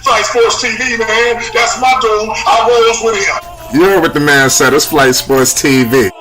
Flight Sports TV, man. That's my dude. I rolls with him. You heard what the man said. It's Flight Sports TV.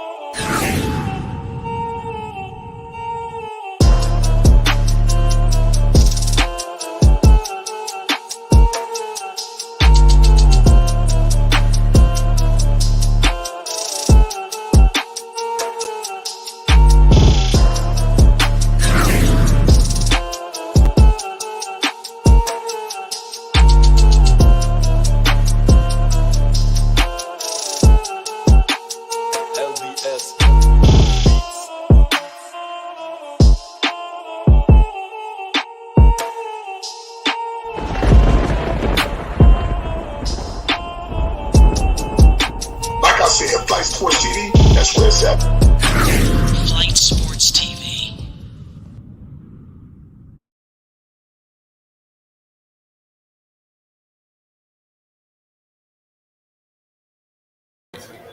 Flight Sports TV, that's where it's at. Flight Sports TV.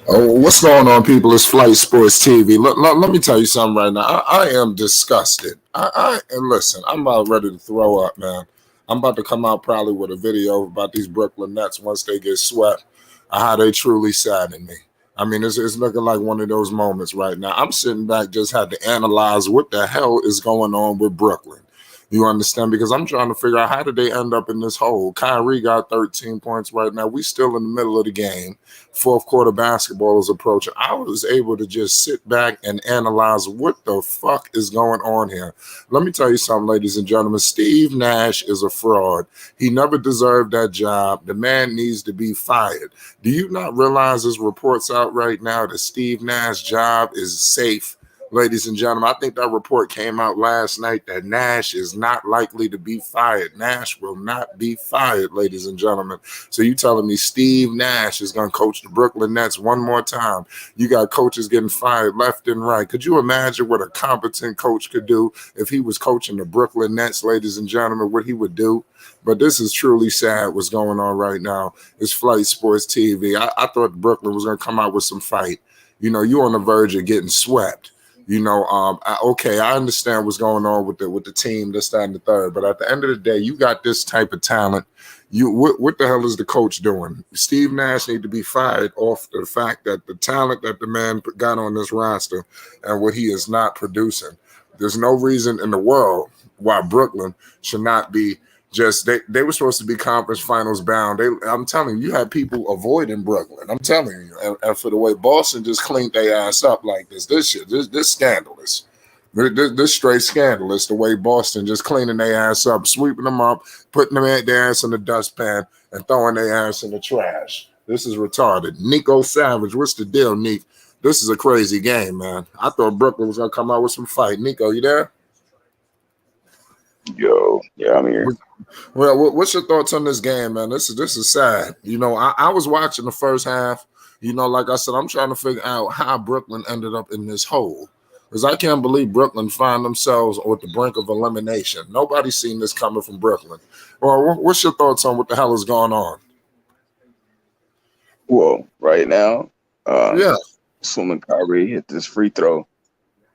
Oh, what's going on, people? It's Flight Sports TV. Let me tell you something right now. I am disgusted. And listen, I'm about ready to throw up, man. I'm about to come out probably with a video about these Brooklyn Nets once they get swept, how they truly sadden me. I mean, it's looking like one of those moments right now. I'm sitting back, just had to analyze what the hell is going on with Brooklyn. You understand? Because I'm trying to figure out how did they end up in this hole. Kyrie got 13 points right now. We still in the middle of the game. Fourth quarter basketball is approaching. I was able to just sit back and analyze what the fuck is going on here. Let me tell you something, ladies and gentlemen. Steve Nash is a fraud. He never deserved that job. The man needs to be fired. Do you not realize there's reports out right now that Steve Nash's job is safe? Ladies and gentlemen, I think that report came out last night that Nash is not likely to be fired. Nash will not be fired, ladies and gentlemen. So you telling me Steve Nash is going to coach the Brooklyn Nets one more time? You got coaches getting fired left and right. Could you imagine what a competent coach could do if he was coaching the Brooklyn Nets, ladies and gentlemen, what he would do? But this is truly sad what's going on right now. It's Flight Sports TV. I thought Brooklyn was going to come out with some fight. You know, you're on the verge of getting swept. You know, okay, I understand what's going on with the team, this, that, and the third. But at the end of the day, you got this type of talent. What the hell is the coach doing? Steve Nash need to be fired off the fact that the talent that the man got on this roster and what he is not producing. There's no reason in the world why Brooklyn should not be just they were supposed to be conference finals bound. I'm telling you, you had people avoiding Brooklyn. I'm telling you, and for the way Boston just cleaned their ass up like this scandalous. This straight scandalous. The way Boston just cleaning their ass up, sweeping them up, putting their ass in the dustpan, and throwing their ass in the trash. This is retarded. Nico Savage, what's the deal, Nick? This is a crazy game, man. I thought Brooklyn was gonna come out with some fight. Nico, you there? Yo, yeah, I'm here. Well, what's your thoughts on this game, man? This is sad. You know, I was watching the first half. You know, like I said, I'm trying to figure out how Brooklyn ended up in this hole. Because I can't believe Brooklyn find themselves at the brink of elimination. Nobody's seen this coming from Brooklyn. Well, what's your thoughts on what the hell is going on? Well, right now, yeah, assuming Kyrie hit this free throw,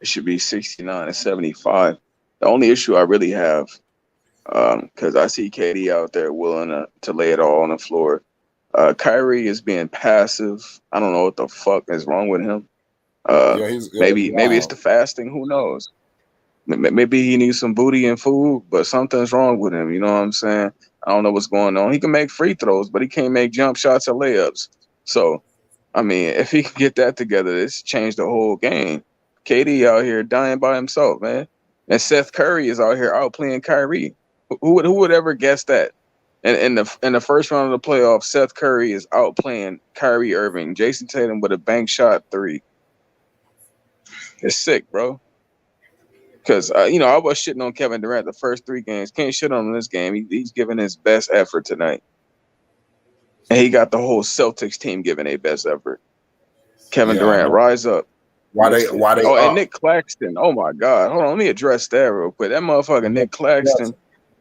it should be 69-75. The only issue I really have, because I see KD out there willing to lay it all on the floor. Kyrie is being passive. I don't know what the fuck is wrong with him. Maybe it's the fasting. Who knows? Maybe he needs some booty and food, but something's wrong with him. You know what I'm saying? I don't know what's going on. He can make free throws, but he can't make jump shots or layups. So, I mean, if he can get that together, this changed the whole game. KD out here dying by himself, man. And Seth Curry is out here outplaying Kyrie. Who would ever guess that? And in the first round of the playoffs, Seth Curry is outplaying Kyrie Irving. Jason Tatum with a bank shot 3. It's sick, bro. Because I was shitting on Kevin Durant the first 3 games. Can't shit on him this game. He's giving his best effort tonight, and he got the whole Celtics team giving their best effort. Kevin Durant, rise up. Why they? And Nick Claxton. Oh my God! Hold on, let me address that real quick. That motherfucker Nick Claxton,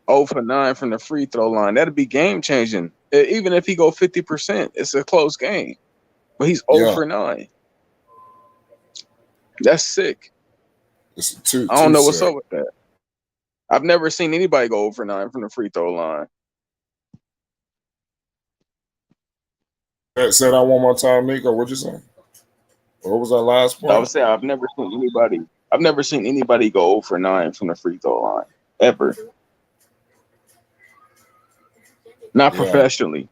0 for 9 from the free throw line. That'd be game changing. Even if he go 50%, it's a close game. But he's 0 for 9. That's sick. I don't know what's up with that. I've never seen anybody go 0 for 9 from the free throw line. Say that one more time, Nico. What'd you say? What was that last I would point? say I've never seen anybody go 0 for 9 from the free throw line ever. Not Yeah. professionally.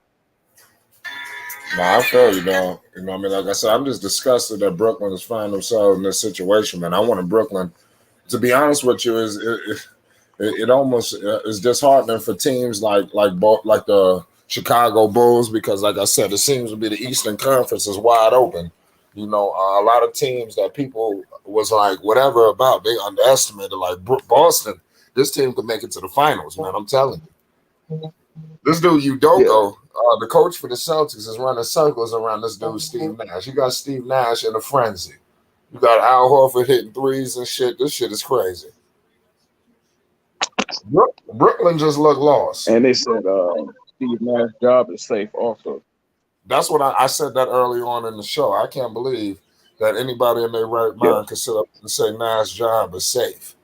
Nah, I feel you, dog. You know what I mean? Like I said, I'm just disgusted that Brooklyn is finding themselves in this situation, man. I wanted Brooklyn, to be honest with you, it almost is disheartening for teams like the Chicago Bulls because, like I said, it seems to be the Eastern Conference is wide open. You know, a lot of teams that people was like whatever about, they underestimated. Like Boston, this team could make it to the finals, man. I'm telling you. This dude Yeah. Udoka, the coach for the Celtics, is running circles around this dude Steve Nash. You got Steve Nash in a frenzy. You got Al Horford hitting threes and shit. This shit is crazy. Brooklyn just looked lost. And they said Steve Nash's job is safe also. That's what I said that early on in the show. I can't believe that anybody in their right Yeah. mind could sit up and say Nash's job is safe.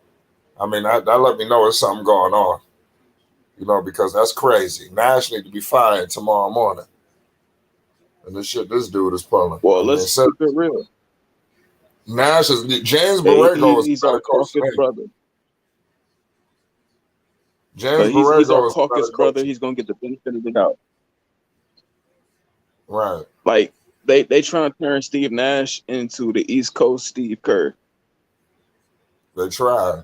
I mean, that let me know there's something going on. You know, because that's crazy. Nash need to be fired tomorrow morning. And this dude is pulling. Well, I mean, let's keep it real. Nash is James Borrego is He's better our coach than caucus him. brother. James But he's our Borrego is caucus better brother. coach. He's gonna get the benefit of the doubt. Right. Like they trying to turn Steve Nash into the East Coast Steve Kerr. They tried.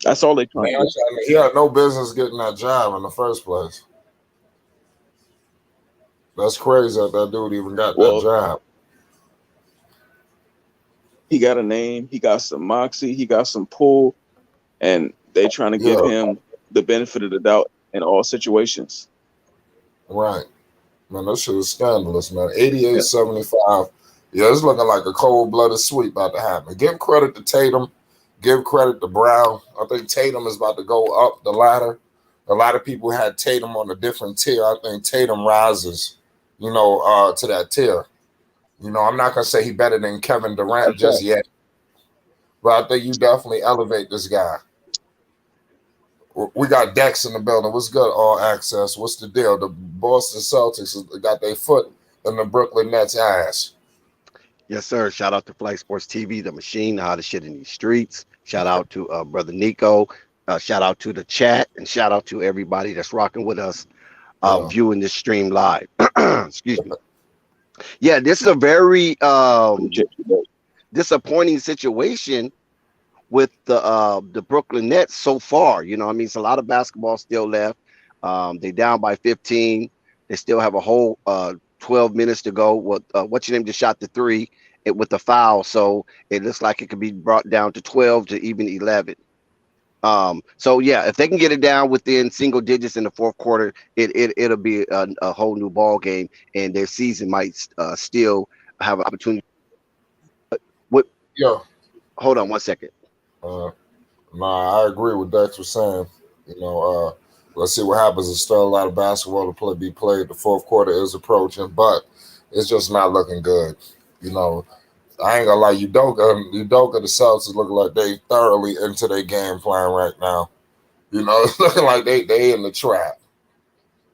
That's all they trying Nash, to do. I mean, he had no business getting that job in the first place. That's crazy that dude even got that Well, job. he got a name, he got some moxie, he got some pull, and they trying to give Yeah, him the benefit of the doubt in all situations. right. Man, that shit is scandalous, man. Yeah. 88-75. Yeah, it's looking like a cold-blooded sweep about to happen. Give credit to Tatum. Give credit to Brown. I think Tatum is about to go up the ladder. A lot of people had Tatum on a different tier. I think Tatum rises, to that tier. You know, I'm not going to say he better than Kevin Durant That's right. just yet, but I think you definitely elevate this guy. We got Dex in the building. What's good, All Access? What's the deal? The Boston Celtics got their foot in the Brooklyn Nets' ass. Yes, sir. Shout out to Flight Sports TV, the machine, the hottest shit in these streets. Shout out to brother Nico. Shout out to the chat, and shout out to everybody that's rocking with us, viewing this stream live. Excuse me. Yeah, this is a very disappointing situation with the Brooklyn Nets so far. You know, I mean, it's a lot of basketball still left. They down by 15. They still have a whole 12 minutes to go. What's your name just shot the three with the foul, so it looks like it could be brought down to 12 to even 11. So yeah, if they can get it down within single digits in the fourth quarter, it'll be a whole new ball game, and their season might still have an opportunity. What? Yeah. Hold on 1 second. I agree with Dex was saying. Let's see what happens. There's still a lot of basketball to be played. The fourth quarter is approaching, but it's just not looking good. You know, I ain't gonna lie. Udoka, the Celtics look like they thoroughly into their game plan right now. You know, it's looking like they in the trap.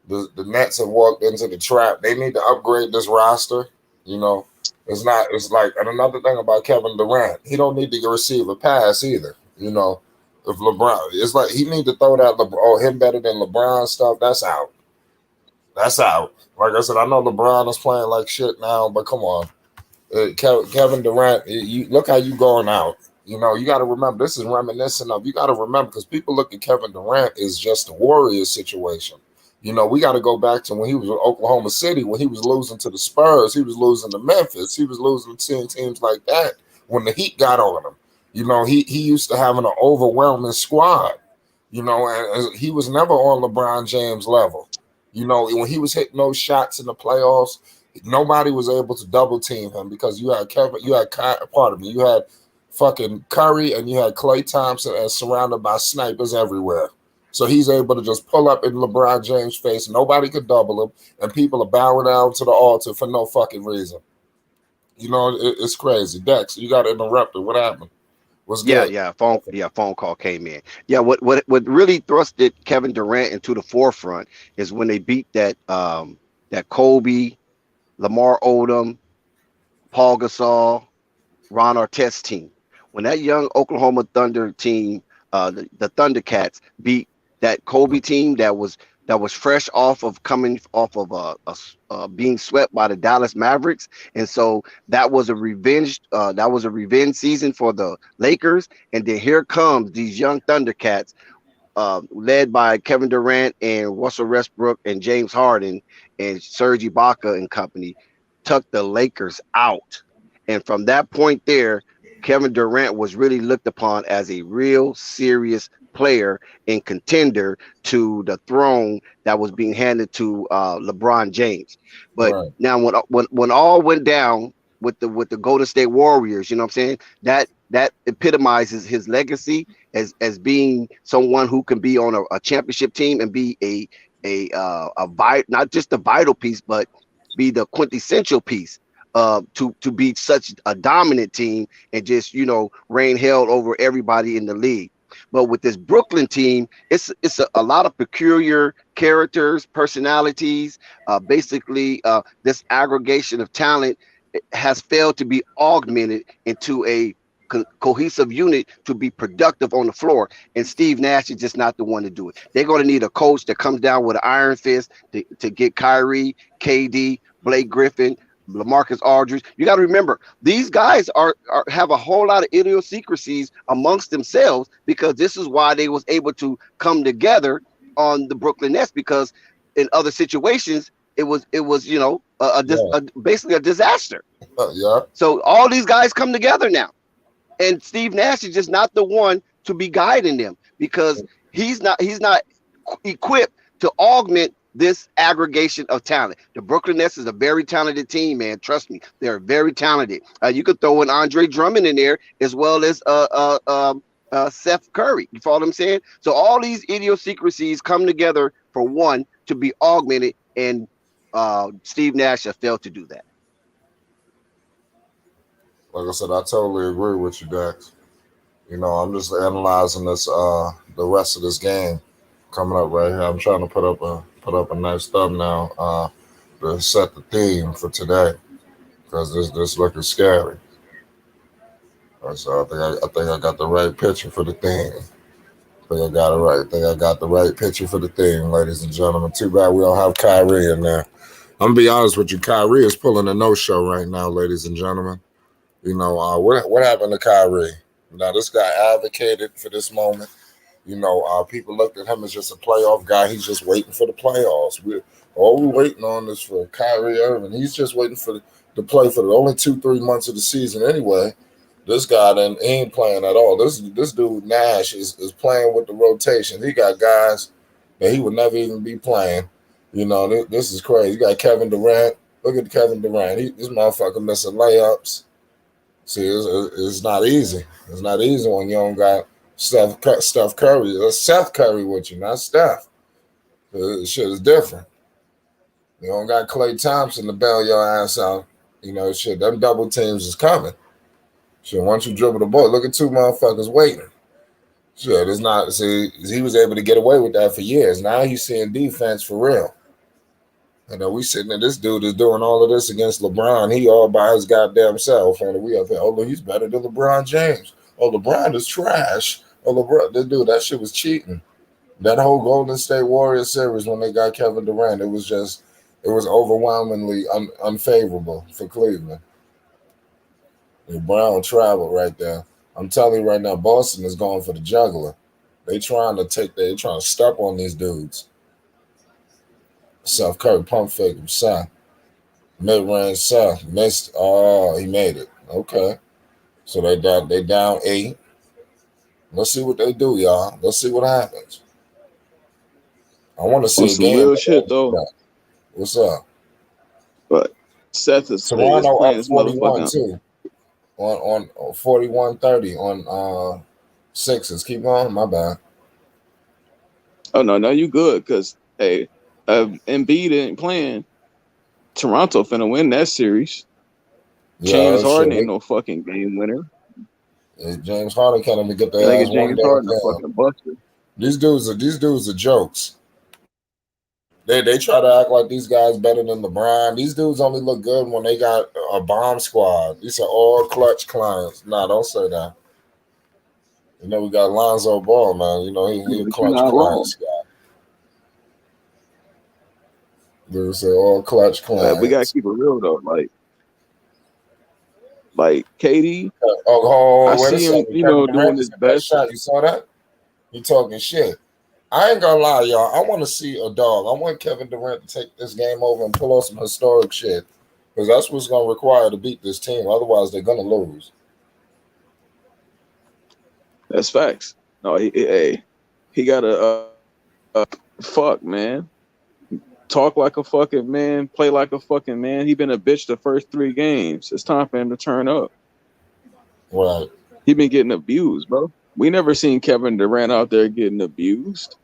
The Nets have walked into the trap. They need to upgrade this roster. You know, it's like, and another thing about Kevin Durant, he don't need to receive a pass either. You know, if LeBron, it's like he need to throw that him better than LeBron stuff. That's out. That's out. Like I said, I know LeBron is playing like shit now, but come on. Kevin Durant, you look how you going out. You know, you got to remember, this is reminiscent of, you got to remember, because people look at Kevin Durant as just a Warriors situation. You know, we got to go back to when he was in Oklahoma City, when he was losing to the Spurs, he was losing to Memphis, he was losing to teams like that when the Heat got on him. You know, he used to having an overwhelming squad, you know, and he was never on LeBron James level. You know, when he was hitting those shots in the playoffs, nobody was able to double team him because you had you had fucking Curry and you had Klay Thompson and surrounded by snipers everywhere. So he's able to just pull up in LeBron James' face. Nobody could double him, and people are bowing down to the altar for no fucking reason. You know, it's crazy. Dex, you got to interrupt it. What happened? What's good? Phone call came in. Yeah, what really thrusted Kevin Durant into the forefront is when they beat that Kobe, Lamar Odom, Paul Gasol, Ron Artest team. When that young Oklahoma Thunder team, the Thundercats, beat that Kobe team that was fresh off of coming off of being swept by the Dallas Mavericks, and so that was a revenge. That was a revenge season for the Lakers, and then here comes these young Thundercats, led by Kevin Durant and Russell Westbrook and James Harden and Serge Ibaka and company, took the Lakers out. And from that point there, Kevin Durant was really looked upon as a real serious player and contender to the throne that was being handed to LeBron James. But Right. now when all went down with the Golden State Warriors, you know what I'm saying? That epitomizes his legacy as being someone who can be on a championship team and be not just a vital piece, but be the quintessential piece to be such a dominant team and just reign hell over everybody in the league. But with this Brooklyn team, it's a lot of peculiar characters, personalities. Basically, this aggregation of talent has failed to be augmented into a cohesive unit to be productive on the floor. And Steve Nash is just not the one to do it. They're going to need a coach that comes down with an iron fist to get Kyrie, KD, Blake Griffin, LaMarcus Aldridge. You got to remember, these guys have a whole lot of idiosyncrasies amongst themselves, because this is why they was able to come together on the Brooklyn Nets, because in other situations it was basically a disaster. Yeah. So all these guys come together now, and Steve Nash is just not the one to be guiding them, because he's not equipped to augment this aggregation of talent. The Brooklyn Nets is a very talented team, man. Trust me, they're very talented. You could throw in Andre Drummond in there, as well as Seth Curry. You follow what I'm saying? So all these idiosyncrasies come together for one to be augmented, and Steve Nash has failed to do that. Like I said, I totally agree with you, Dex. I'm just analyzing this the rest of this game coming up right here. I'm trying to put up a nice thumbnail to set the theme for today, because this looking scary. So I think I got the right picture for the theme. I think I got it right. I think I got the right picture for the theme, ladies and gentlemen. Too bad we don't have Kyrie in there. I'm gonna be honest with you. Kyrie is pulling a no-show right now, ladies and gentlemen. What happened to Kyrie? Now, this guy advocated for this moment. People looked at him as just a playoff guy. He's just waiting for the playoffs. All we're waiting on is for Kyrie Irving. He's just waiting to play for the only 2-3 months of the season anyway. This guy then ain't playing at all. This dude Nash is playing with the rotation. He got guys that he would never even be playing. This is crazy. You got Kevin Durant. Look at Kevin Durant. This motherfucker missing layups. See, it's not easy. It's not easy when you don't got Steph Curry. That's Seth Curry with you, not Steph. Shit is different. You don't got Klay Thompson to bail your ass out. Them double teams is coming. Shit, once you dribble the ball, look at two motherfuckers waiting. Shit, it's not. See, he was able to get away with that for years. Now he's seeing defense for real. We sitting there, this dude is doing all of this against LeBron. He all by his goddamn self. And we up here, he's better than LeBron James. Oh, LeBron is trash. Oh, LeBron, this dude, that shit was cheating. That whole Golden State Warriors series when they got Kevin Durant, it was overwhelmingly unfavorable for Cleveland. Brown traveled right there. I'm telling you right now, Boston is going for the juggler. They trying to step on these dudes. Seth Curry pump fake him, Seth. Mid-range Seth missed. Oh, he made it. Okay. So they down 8. Let's see what they do, y'all. Let's see what happens. I want to see a some game. Real shit though. What's up? But Seth is Toronto playing up 41 too. On 41-30 on Sixers. Keep going. My bad. Oh no, you good, because hey, Embiid ain't playing. Toronto finna win that series. James Harden ain't no fucking game winner. James Harden can't even get their ass one James day. Harden a fucking buster. These dudes are jokes. They try to act like these guys better than LeBron. These dudes only look good when they got a bomb squad. These are all clutch clients. Nah, don't say that. You know, we got Lonzo Ball, man. You know, he a But you're clutch not wrong. clients guy. These are all clutch We gotta clients. keep it real though. Like KD, I Wait a see him, second. Kevin Durant doing his just hit that best. shot. You saw that? He talking shit. I ain't gonna lie, y'all. I want to see a dog. I want Kevin Durant to take this game over and pull off some historic shit. Because that's what's going to require to beat this team. Otherwise, they're going to lose. That's facts. No, he got fuck, man. Talk like a fucking man, play like a fucking man. He been a bitch the first 3 games. It's time for him to turn up. Right. He been getting abused, bro. We never seen Kevin Durant out there getting abused.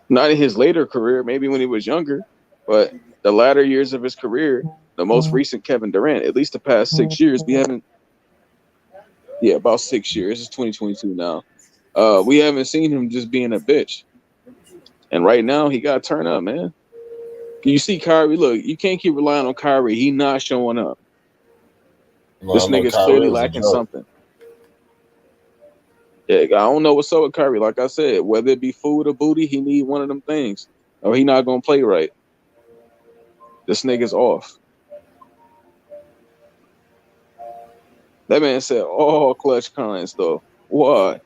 Not in his later career, maybe when he was younger, but the latter years of his career, the most recent Kevin Durant, at least the past 6 years, we haven't. Yeah, about 6 years. It's 2022 now. We haven't seen him just being a bitch. And right now, he got to turn up, man. You see Kyrie, look, you can't keep relying on Kyrie. He not showing up. This nigga's clearly lacking something. Yeah, I don't know what's up with Kyrie. Like I said, whether it be food or booty, he need one of them things. Or he not going to play right. This nigga's off. That man said all clutch kinds, though. What?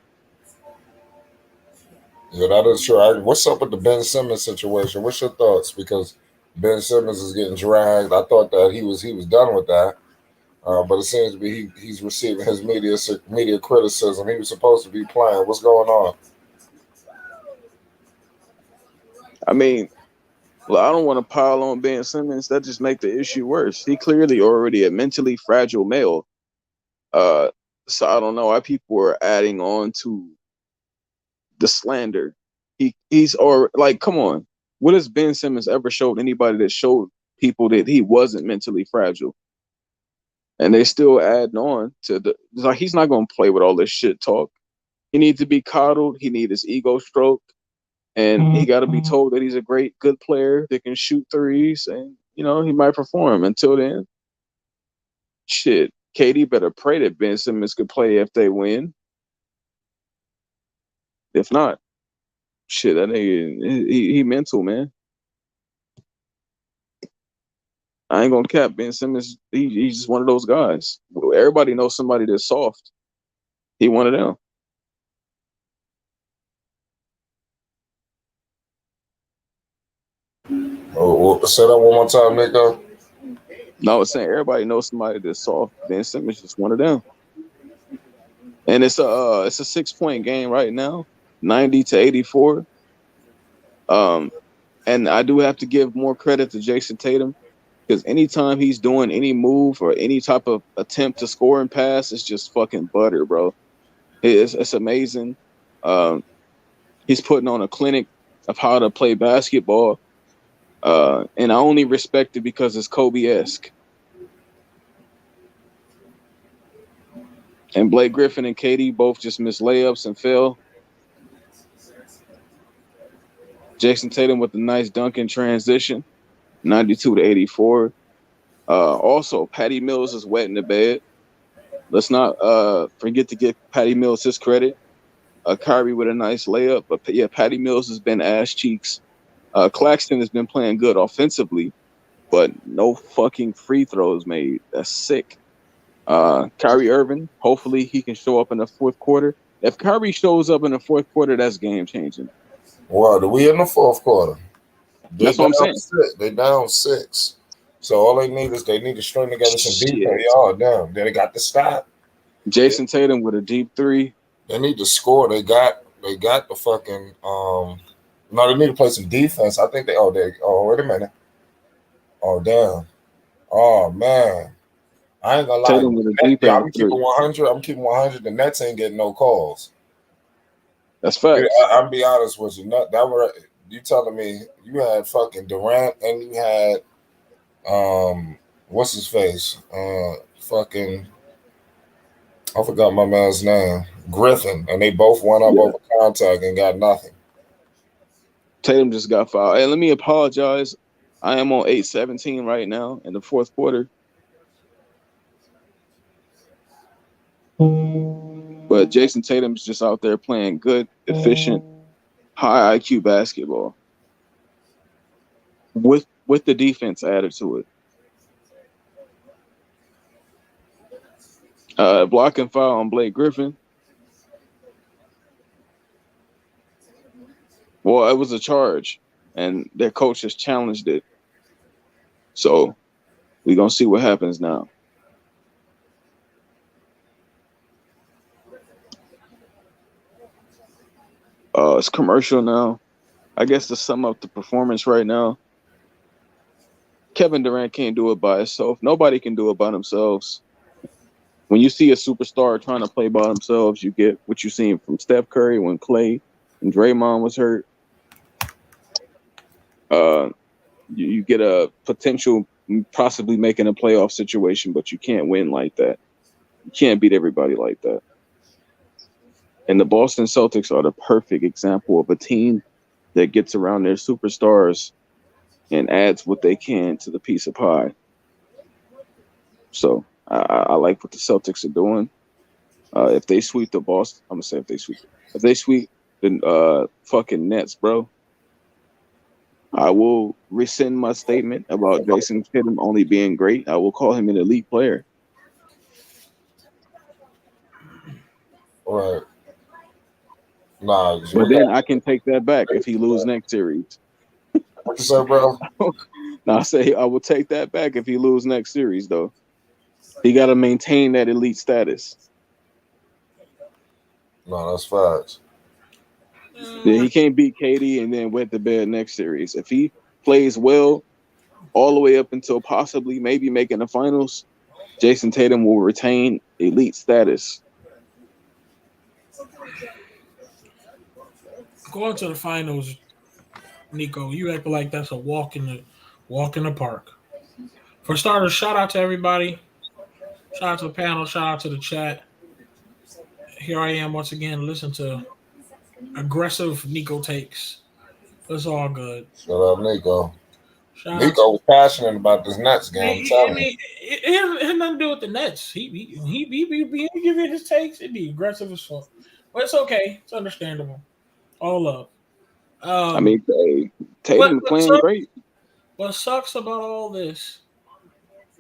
Yeah, that is true. What's up with the Ben Simmons situation? What's your thoughts? Because Ben Simmons is getting dragged. I thought that he was done with that. But it seems to be he's receiving his media criticism. He was supposed to be playing. What's going on? I mean, well, I don't want to pile on Ben Simmons. That just make the issue worse. He clearly already a mentally fragile male. So I don't know why people are adding on to the slander. He's or like, come on. What has Ben Simmons ever showed anybody that showed people that he wasn't mentally fragile? And they still adding on to like he's not gonna play with all this shit talk. He needs to be coddled. He needs his ego stroked, and he got to be told that he's a good player that can shoot threes, and he might perform. Until then, shit, KD better pray that Ben Simmons could play if they win. If not, shit, that nigga he mental, man. I ain't gonna cap Ben Simmons. He's just one of those guys. Everybody knows somebody that's soft. He one of them. Say that one more time, Nico. No, I was saying everybody knows somebody that's soft. Ben Simmons just one of them. And it's a 6-point game right now, 90-84. And I do have to give more credit to Jason Tatum because anytime he's doing any move or any type of attempt to score and pass, it's just fucking butter, bro. It's amazing. He's putting on a clinic of how to play basketball. And I only respect it because it's Kobe-esque. And Blake Griffin and KD both just missed layups and fell. Jason Tatum with a nice dunk in transition, 92-84. Also, Patty Mills is wet in the bed. Let's not forget to give Patty Mills his credit. Kyrie with a nice layup. But yeah, Patty Mills has been ass cheeks. Claxton has been playing good offensively, but no fucking free throws made. That's sick. Kyrie Irving, hopefully he can show up in the fourth quarter. If Kyrie shows up in the fourth quarter, that's game changing. Well, we in the fourth quarter. That's what I'm saying. They down 6. So all they need to string together some defense. Y'all down. They got the stop. Jason Tatum with a deep 3. They need to score. They got the fucking no, they need to play some defense. I think wait a minute. Oh damn. Oh man. I ain't gonna lie. Tatum with a deep I'm keeping 100. I'm keeping 100. The Nets ain't getting no calls. That's facts. I'll be honest with you. You telling me you had fucking Durant and you had what's his face? Fucking I forgot my man's name. Griffin, and they both went up over contact and got nothing. Tatum just got fouled. Hey, let me apologize. I am on 8-17 right now in the fourth quarter. But Jason Tatum's just out there playing good, efficient, high IQ basketball with the defense added to it. Block and foul on Blake Griffin. Well, it was a charge, and their coach has challenged it. So we're going to see what happens now. It's commercial now. I guess to sum up the performance right now, Kevin Durant can't do it by himself. Nobody can do it by themselves. When you see a superstar trying to play by themselves, you get what you seen from Steph Curry when Klay and Draymond was hurt. You get a potential possibly making a playoff situation, but you can't win like that. You can't beat everybody like that. And the Boston Celtics are the perfect example of a team that gets around their superstars and adds what they can to the piece of pie. So I like what the Celtics are doing. If they sweep the Boston, I'm gonna say if they sweep the fucking Nets, bro, I will rescind my statement about Jason Tatum only being great. I will call him an elite player. Right. Nah, But then I can take that back if he loses next series. What you say, bro? Now I say I will take that back if he loses next series, though. He got to maintain that elite status. No, that's facts. Yeah, he can't beat KD and then wet the bed next series. If he plays well all the way up until possibly maybe making the finals, Jason Tatum will retain elite status. Going to the finals, Nico, you act like that's a walk in the park. For starters, shout out to everybody. Shout out to the panel. Shout out to the chat. Here I am once again. Listen to aggressive Nico takes. It's all good. Shut up, Nico. Shout Nico was passionate about this Nets game. I'm telling you. It had nothing to do with the Nets. He be giving his takes. It'd be aggressive as fuck, but it's okay. It's understandable. All love. I mean, Tatum playing great. What sucks about all this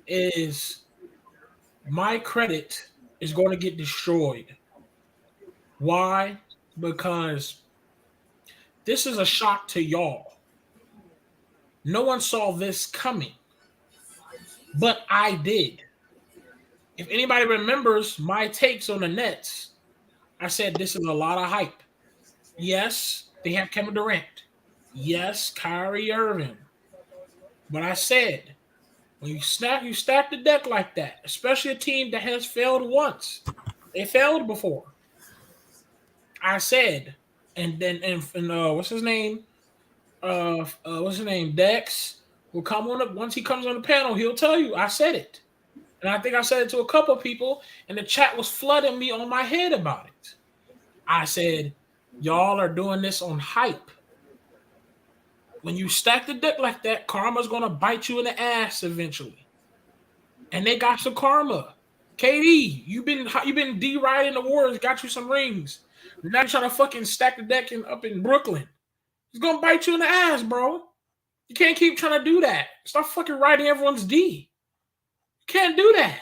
is my credit is going to get destroyed. Why? Because this is a shock to y'all. No one saw this coming, but I did. If anybody remembers my takes on the Nets, I said this is a lot of hype. Yes, they have Kevin Durant. Yes, Kyrie Irving. But I said, when you stack the deck like that, especially a team that has failed once, they failed before. I said, and what's his name? Dex will come on once he comes on the panel, he'll tell you I said it. And I think I said it to a couple of people, and the chat was flooding me on my head about it. I said, y'all are doing this on hype. When you stack the deck like that, karma's gonna bite you in the ass eventually. And they got some karma. KD, you've been deriding the Warriors, got you some rings. Now you're trying to fucking stack the deck up in Brooklyn. It's gonna bite you in the ass, bro. You can't keep trying to do that. Stop fucking riding everyone's D. You can't do that.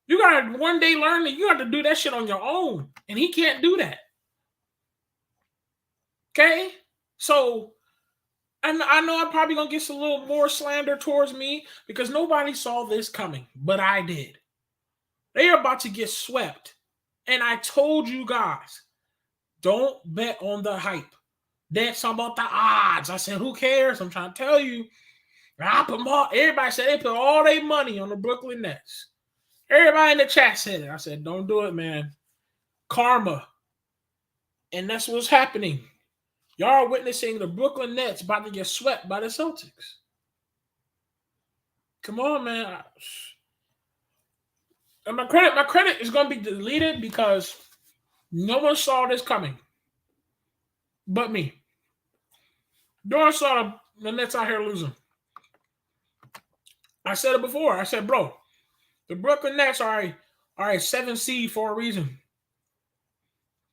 You gotta one day learn that you have to do that shit on your own. And he can't do that. Okay? So, and I know I'm probably gonna get a little more slander towards me because nobody saw this coming, but I did. They are about to get swept. And I told you guys, don't bet on the hype. That's about the odds. I said, who cares? I'm trying to tell you. Everybody said they put all their money on the Brooklyn Nets. Everybody in the chat said it. I said, don't do it, man. Karma. And that's what's happening. Y'all are witnessing the Brooklyn Nets about to get swept by the Celtics. Come on, man. And my credit is going to be deleted because no one saw this coming but me. Durant saw the Nets out here losing. I said it before. I said, bro, the Brooklyn Nets are a 7 seed for a reason.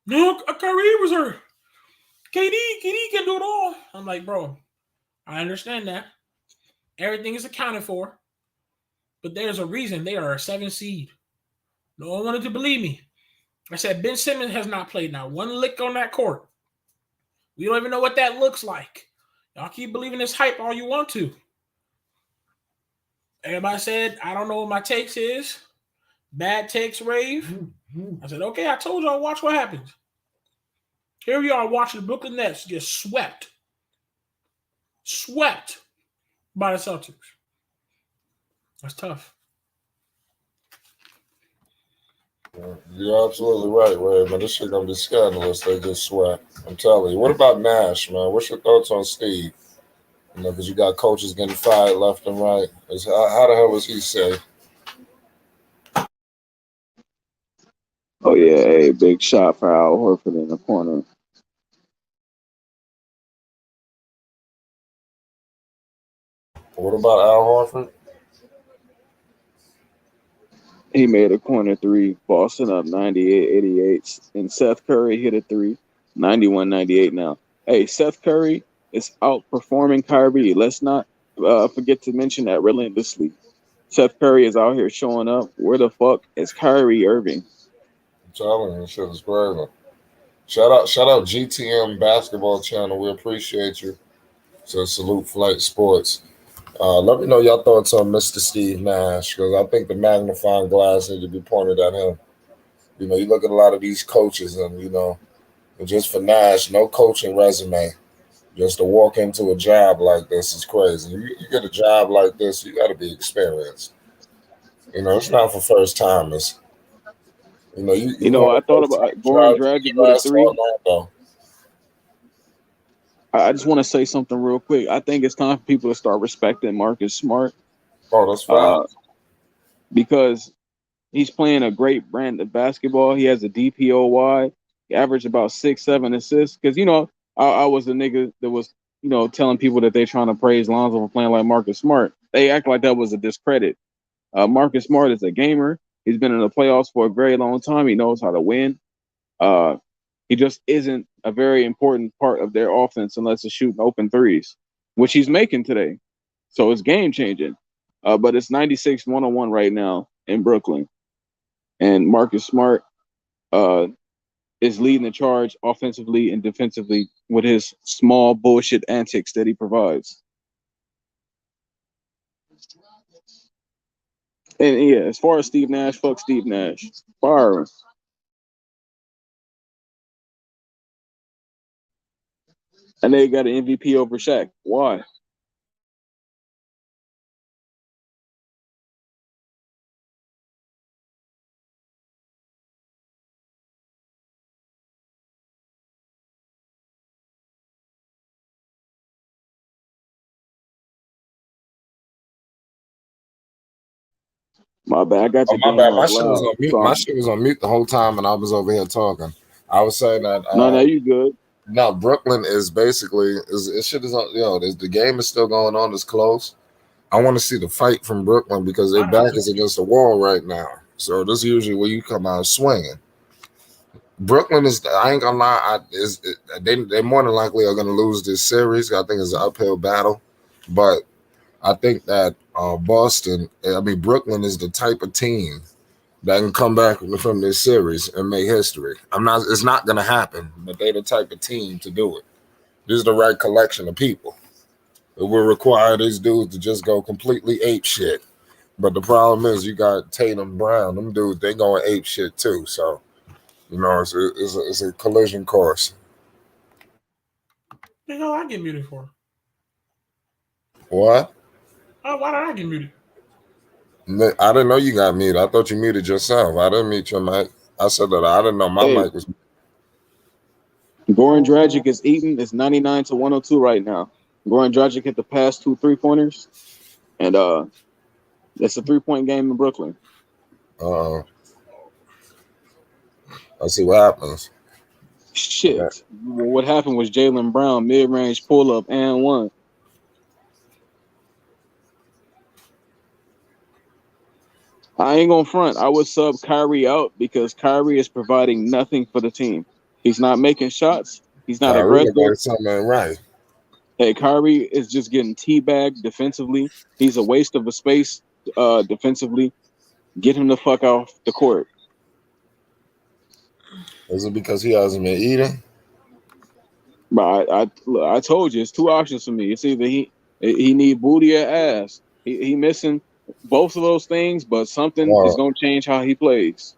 No, Kyrie was hurt. KD can do it all. I'm like, bro, I understand that. Everything is accounted for. But there's a reason they are a 7 seed. No one wanted to believe me. I said, Ben Simmons has not played now one lick on that court. We don't even know what that looks like. Y'all keep believing this hype all you want to. Everybody said, I don't know what my takes is. Bad takes rave. I said, okay, I told y'all, watch what happens. Here we are watching the Brooklyn Nets get swept by the Celtics. That's tough. You're absolutely right, Ray, man. This shit gonna be scandalous. They just sweat. I'm telling you. What about Nash, man? What's your thoughts on Steve? You know, because you got coaches getting fired left and right. How the hell was he say? Oh yeah, hey, big shot for Al Horford in the corner. What about Al Horford? He made a corner three, Boston up 98-88, and Seth Curry hit a three, 91-98 now. Hey, Seth Curry is outperforming Kyrie. Let's not forget to mention that relentlessly. Seth Curry is out here showing up. Where the fuck is Kyrie Irving? I'm telling you, this shit is crazy. Shout out GTM Basketball Channel. We appreciate you. So salute Flight Sports. Let me know your thoughts on Mr. Steve Nash, because I think the magnifying glass needs to be pointed at him. You know, you look at a lot of these coaches, and you know, and just for Nash, no coaching resume. Just to walk into a job like this is crazy. You get a job like this, you got to be experienced. You know, it's not for first timers. You know, you I want thought to about take Goran jobs Dragic in the with a U.S. three. or Orlando. I just want to say something real quick. I think it's time for people to start respecting Marcus Smart Oh, that's fine. because he's playing a great brand of basketball. He has a DPOY. He averaged about 6-7 assists. Because, I was the nigga that was, telling people that they're trying to praise Lonzo for playing like Marcus Smart. They act like that was a discredit. Marcus Smart is a gamer. He's been in the playoffs for a very long time. He knows how to win. He just isn't a very important part of their offense unless it's shooting open threes, which he's making today. So it's game changing. But it's 96-101 right now in Brooklyn. And Marcus Smart is leading the charge offensively and defensively with his small bullshit antics that he provides. And yeah, as far as Steve Nash, fuck Steve Nash. Fire him. And they got an MVP over Shaq. Why? My bad. I got Oh, the my game bad. My up shit was loud. on mute. My So shit was on mute the whole time, and I was over here talking. I was saying that. no, you good. No, Brooklyn is basically this shit is on. The game is still going on. It's close. I want to see the fight from Brooklyn because their back is against the wall right now. So this is usually where you come out swinging. Brooklyn is. I ain't gonna lie. They more than likely are gonna lose this series. I think it's an uphill battle, but I think that Brooklyn is the type of team that can come back from this series and make history. It's not gonna happen, but they're the type of team to do it. This is the right collection of people. It will require these dudes to just go completely ape shit. But the problem is you got Tatum Brown. Them dudes, they going ape shit too. So, it's a collision course. The hell I get muted for? What? Oh, why did I get muted? I didn't know you got muted. I thought you muted yourself. I didn't mute your mic. I said that I didn't know my mic was. Goran Dragic is eating. It's 99-102 right now. Goran Dragic hit the past 2 3-pointers, and it's a 3-point game in Brooklyn. I see what happens. Shit. What happened was Jaylen Brown mid-range pull-up and one. I ain't gonna front. I would sub Kyrie out because Kyrie is providing nothing for the team. He's not making shots. He's not Kyrie look aggressive. like something ain't right. Hey, Kyrie is just getting teabagged defensively. He's a waste of a space defensively. Get him the fuck off the court. Is it because he hasn't been eating? But I told you it's two options for me. It's either he need booty or ass. He missing both of those things, but something is gonna change how he plays.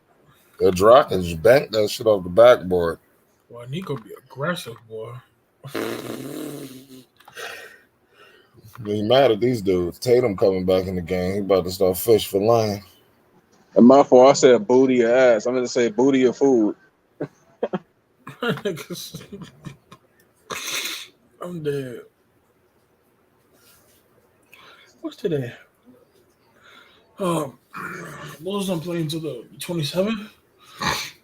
The Draken just banked that shit off the backboard. Boy, Nico be aggressive, boy. He mad at these dudes. Tatum coming back in the game. He about to start fish for line. And my fault, I said booty or ass. I'm gonna say booty or food. I'm dead. What's today? Bulls don't play until the 27th.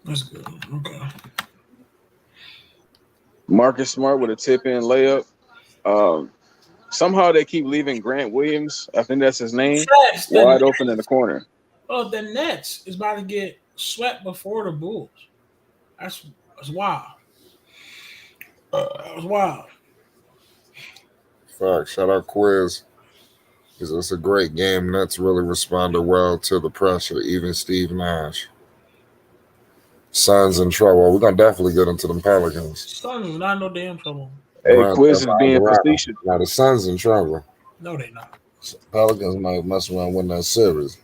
That's good. Okay. Marcus Smart with a tip-in layup. Somehow they keep leaving Grant Williams, I think that's his name, wide open in the corner. Oh, the Nets is about to get swept before the Bulls. That's wild. That was wild. Fuck, shout out Quiz. It's a great game. Nets really responded well to the pressure, even Steve Nash. Suns in trouble. We're going to definitely get into the Pelicans. Suns not no damn trouble. Hey, Quiz is being facetious. Now, the Suns in trouble. No, they not. Pelicans might mess around and win that series.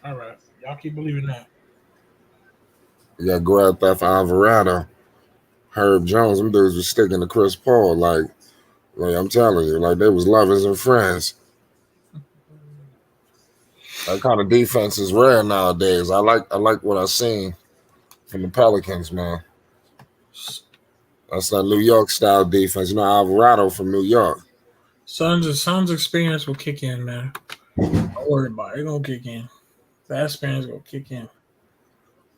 All right. Y'all keep believing that. You got Grand Theft Alvarado, Herb Jones. Them dudes was sticking to Chris Paul. Like I'm telling you, like they was lovers and friends. That kind of defense is rare nowadays. I like what I seen from the Pelicans, man. That's that New York style defense. You know, Alvarado from New York. Suns experience will kick in, man. Don't worry about it. It's gonna kick in. That experience will kick in.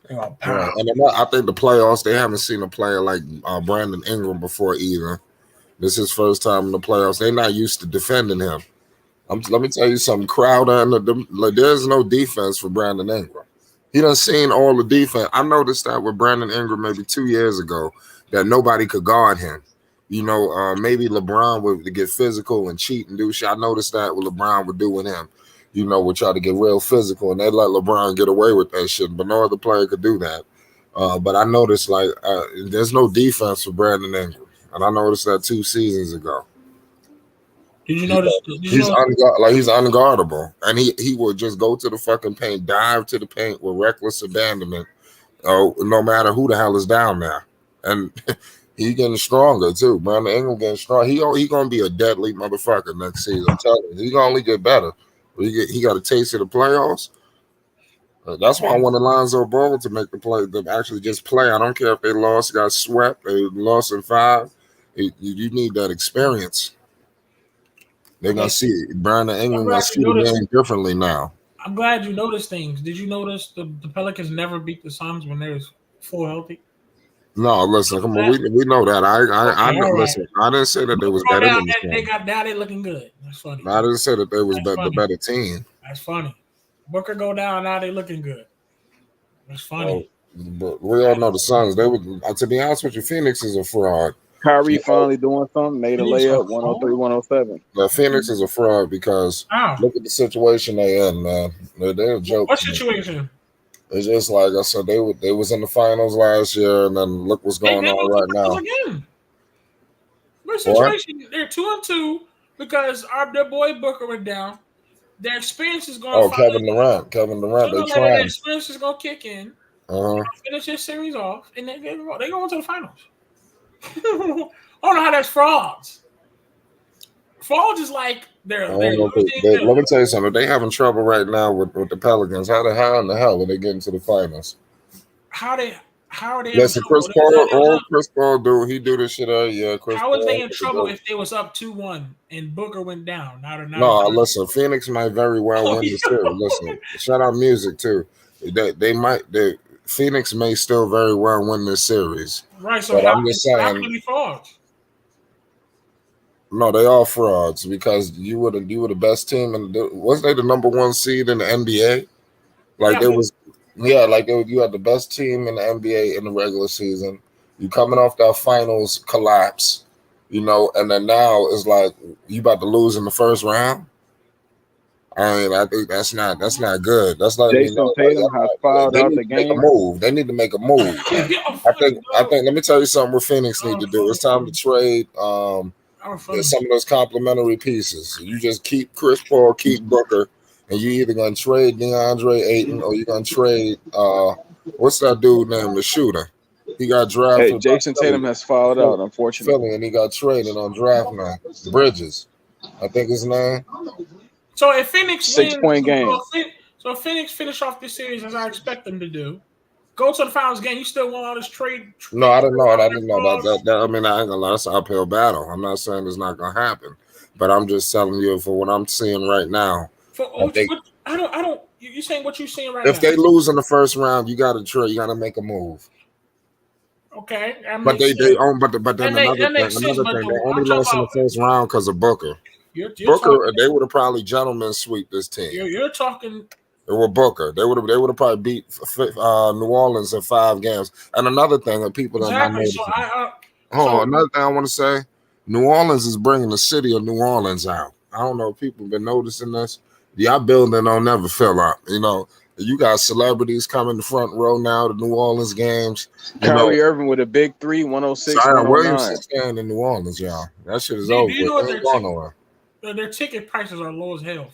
They're gonna power. Right. And I think the playoffs, they haven't seen a player like Brandon Ingram before either. This is his first time in the playoffs. They're not used to defending him. Let me tell you something. Crowder, there's no defense for Brandon Ingram. He done seen all the defense. I noticed that with Brandon Ingram maybe 2 years ago that nobody could guard him. You know, maybe LeBron would get physical and cheat and do shit. I noticed that what LeBron would do with him. You know, would try to get real physical, and they let LeBron get away with that shit. But no other player could do that. But I noticed, there's no defense for Brandon Ingram. And I noticed that 2 seasons ago. Did you notice? He's unguardable, and he would just go to the fucking paint, dive to the paint with reckless abandonment. No matter who the hell is down there, and he getting stronger too. Brandon Ingram getting strong. He gonna be a deadly motherfucker next season. I'm telling you, he gonna only get better. He got a taste of the playoffs. That's why I wanted Lonzo Ball to make the play, to actually just play. I don't care if they lost, got swept, they lost in 5. You need that experience. They're gonna see Brandon Ingram gonna see the game differently now. I'm glad you noticed things. Did you notice the Pelicans never beat the Suns when they was full healthy? No, listen, come on, we know that. Listen. I didn't say that they was better than the now they looking good. That's funny. I didn't say that they was the better team. That's funny. Booker go down, now they looking good. That's funny. But we all know the Suns. They would, to be honest with you, Phoenix is a fraud. Kyrie finally doing something, made a layup, 103-107. The Phoenix is a fraud because look at the situation they in, man. They're a joke. What situation? It's just like I said, they was in the finals last year, and then look what's going on right now. Again. What situation? What? They're 2-2 because their boy Booker went down. Their experience is going. Kevin Durant. They trying. Their experience is going to kick in. Uh-huh. Finish this series off, and they go into the finals. I don't know how that's frauds. Frauds is like they're let me tell you something. They having trouble right now with the Pelicans. How in the hell are they getting to the finals? How are they? Listen, Chris Paul do this shit every year. How was they in trouble if they was up 2-1 and Booker went down? Listen, Phoenix might very well win the series. Listen, shout out Music too. Phoenix may still very well win this series. Right. So But how I'm just can saying, they be frauds? no, they are frauds because you were the best team, and wasn't they the number one seed in the NBA? Like Yeah, it was, yeah, you had the best team in the NBA in the regular season. You coming off that finals collapse, and then now it's like you about to lose in the first round. I mean, I think that's not good. That's letting me Jason know Tatum has fouled they out need the to make a game. move. They need to make a move. I think. Let me tell you something. What Phoenix need to do. It's time to trade some of those complimentary pieces. You just keep Chris Paul, keep Booker, and you either gonna trade DeAndre Ayton or you're gonna trade what's that dude named the shooter? He got drafted. Hey, Jason Tatum has fouled out, unfortunately. Philly, and he got traded on draft night. Bridges, I think his name. So if Phoenix 6-point game. So if Phoenix finish off this series as I expect them to do, go to the finals game, you still want all this trade? No, I didn't know it. I didn't know about that. I mean, I ain't gonna lie, it's an uphill battle. I'm not saying it's not gonna happen, but I'm just telling you for what I'm seeing right now. I don't. You saying what you seeing right now? If they lose in the first round, you got to trade. You got to make a move. Okay, but they own. But then another thing, they only lost in the first round because of Booker. Booker, they would have probably gentlemen sweep this team. You're talking. It was Booker. They would have probably beat New Orleans in 5 games. And another thing that people don't know. Another thing I want to say: New Orleans is bringing the city of New Orleans out. I don't know if people have been noticing this. Y'all building don't never fill up. You got celebrities coming the front row now to New Orleans games. Kyrie Irving with a big 3, 106, Zion 109. Williamson staying in New Orleans, y'all. That shit is over. Do you know their ticket prices are low as hell?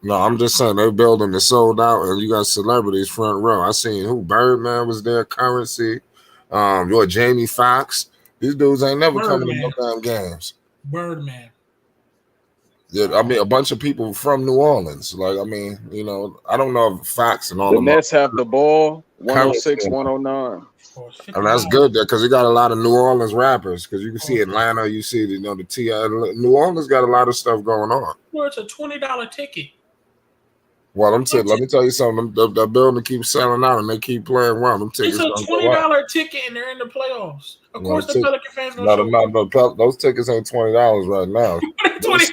No, I'm just saying they building is sold out, and you got celebrities front row. I seen Birdman was there, Currency, your Jamie Foxx. These dudes ain't never coming to no damn games. Birdman. Yeah, I mean a bunch of people from New Orleans. I don't know if Fox and all the Nets have the ball 106, 109. And that's good there because you got a lot of New Orleans rappers. Because you can see Atlanta, you see the T.I. New Orleans got a lot of stuff going on. Well, it's a $20 ticket. Well, let me tell you something. The building keeps selling out and they keep playing well. Them tickets it's a $20 ticket and they're in the playoffs. Of course, the Pelican fans gonna no, those tickets ain't $20 right now. Go to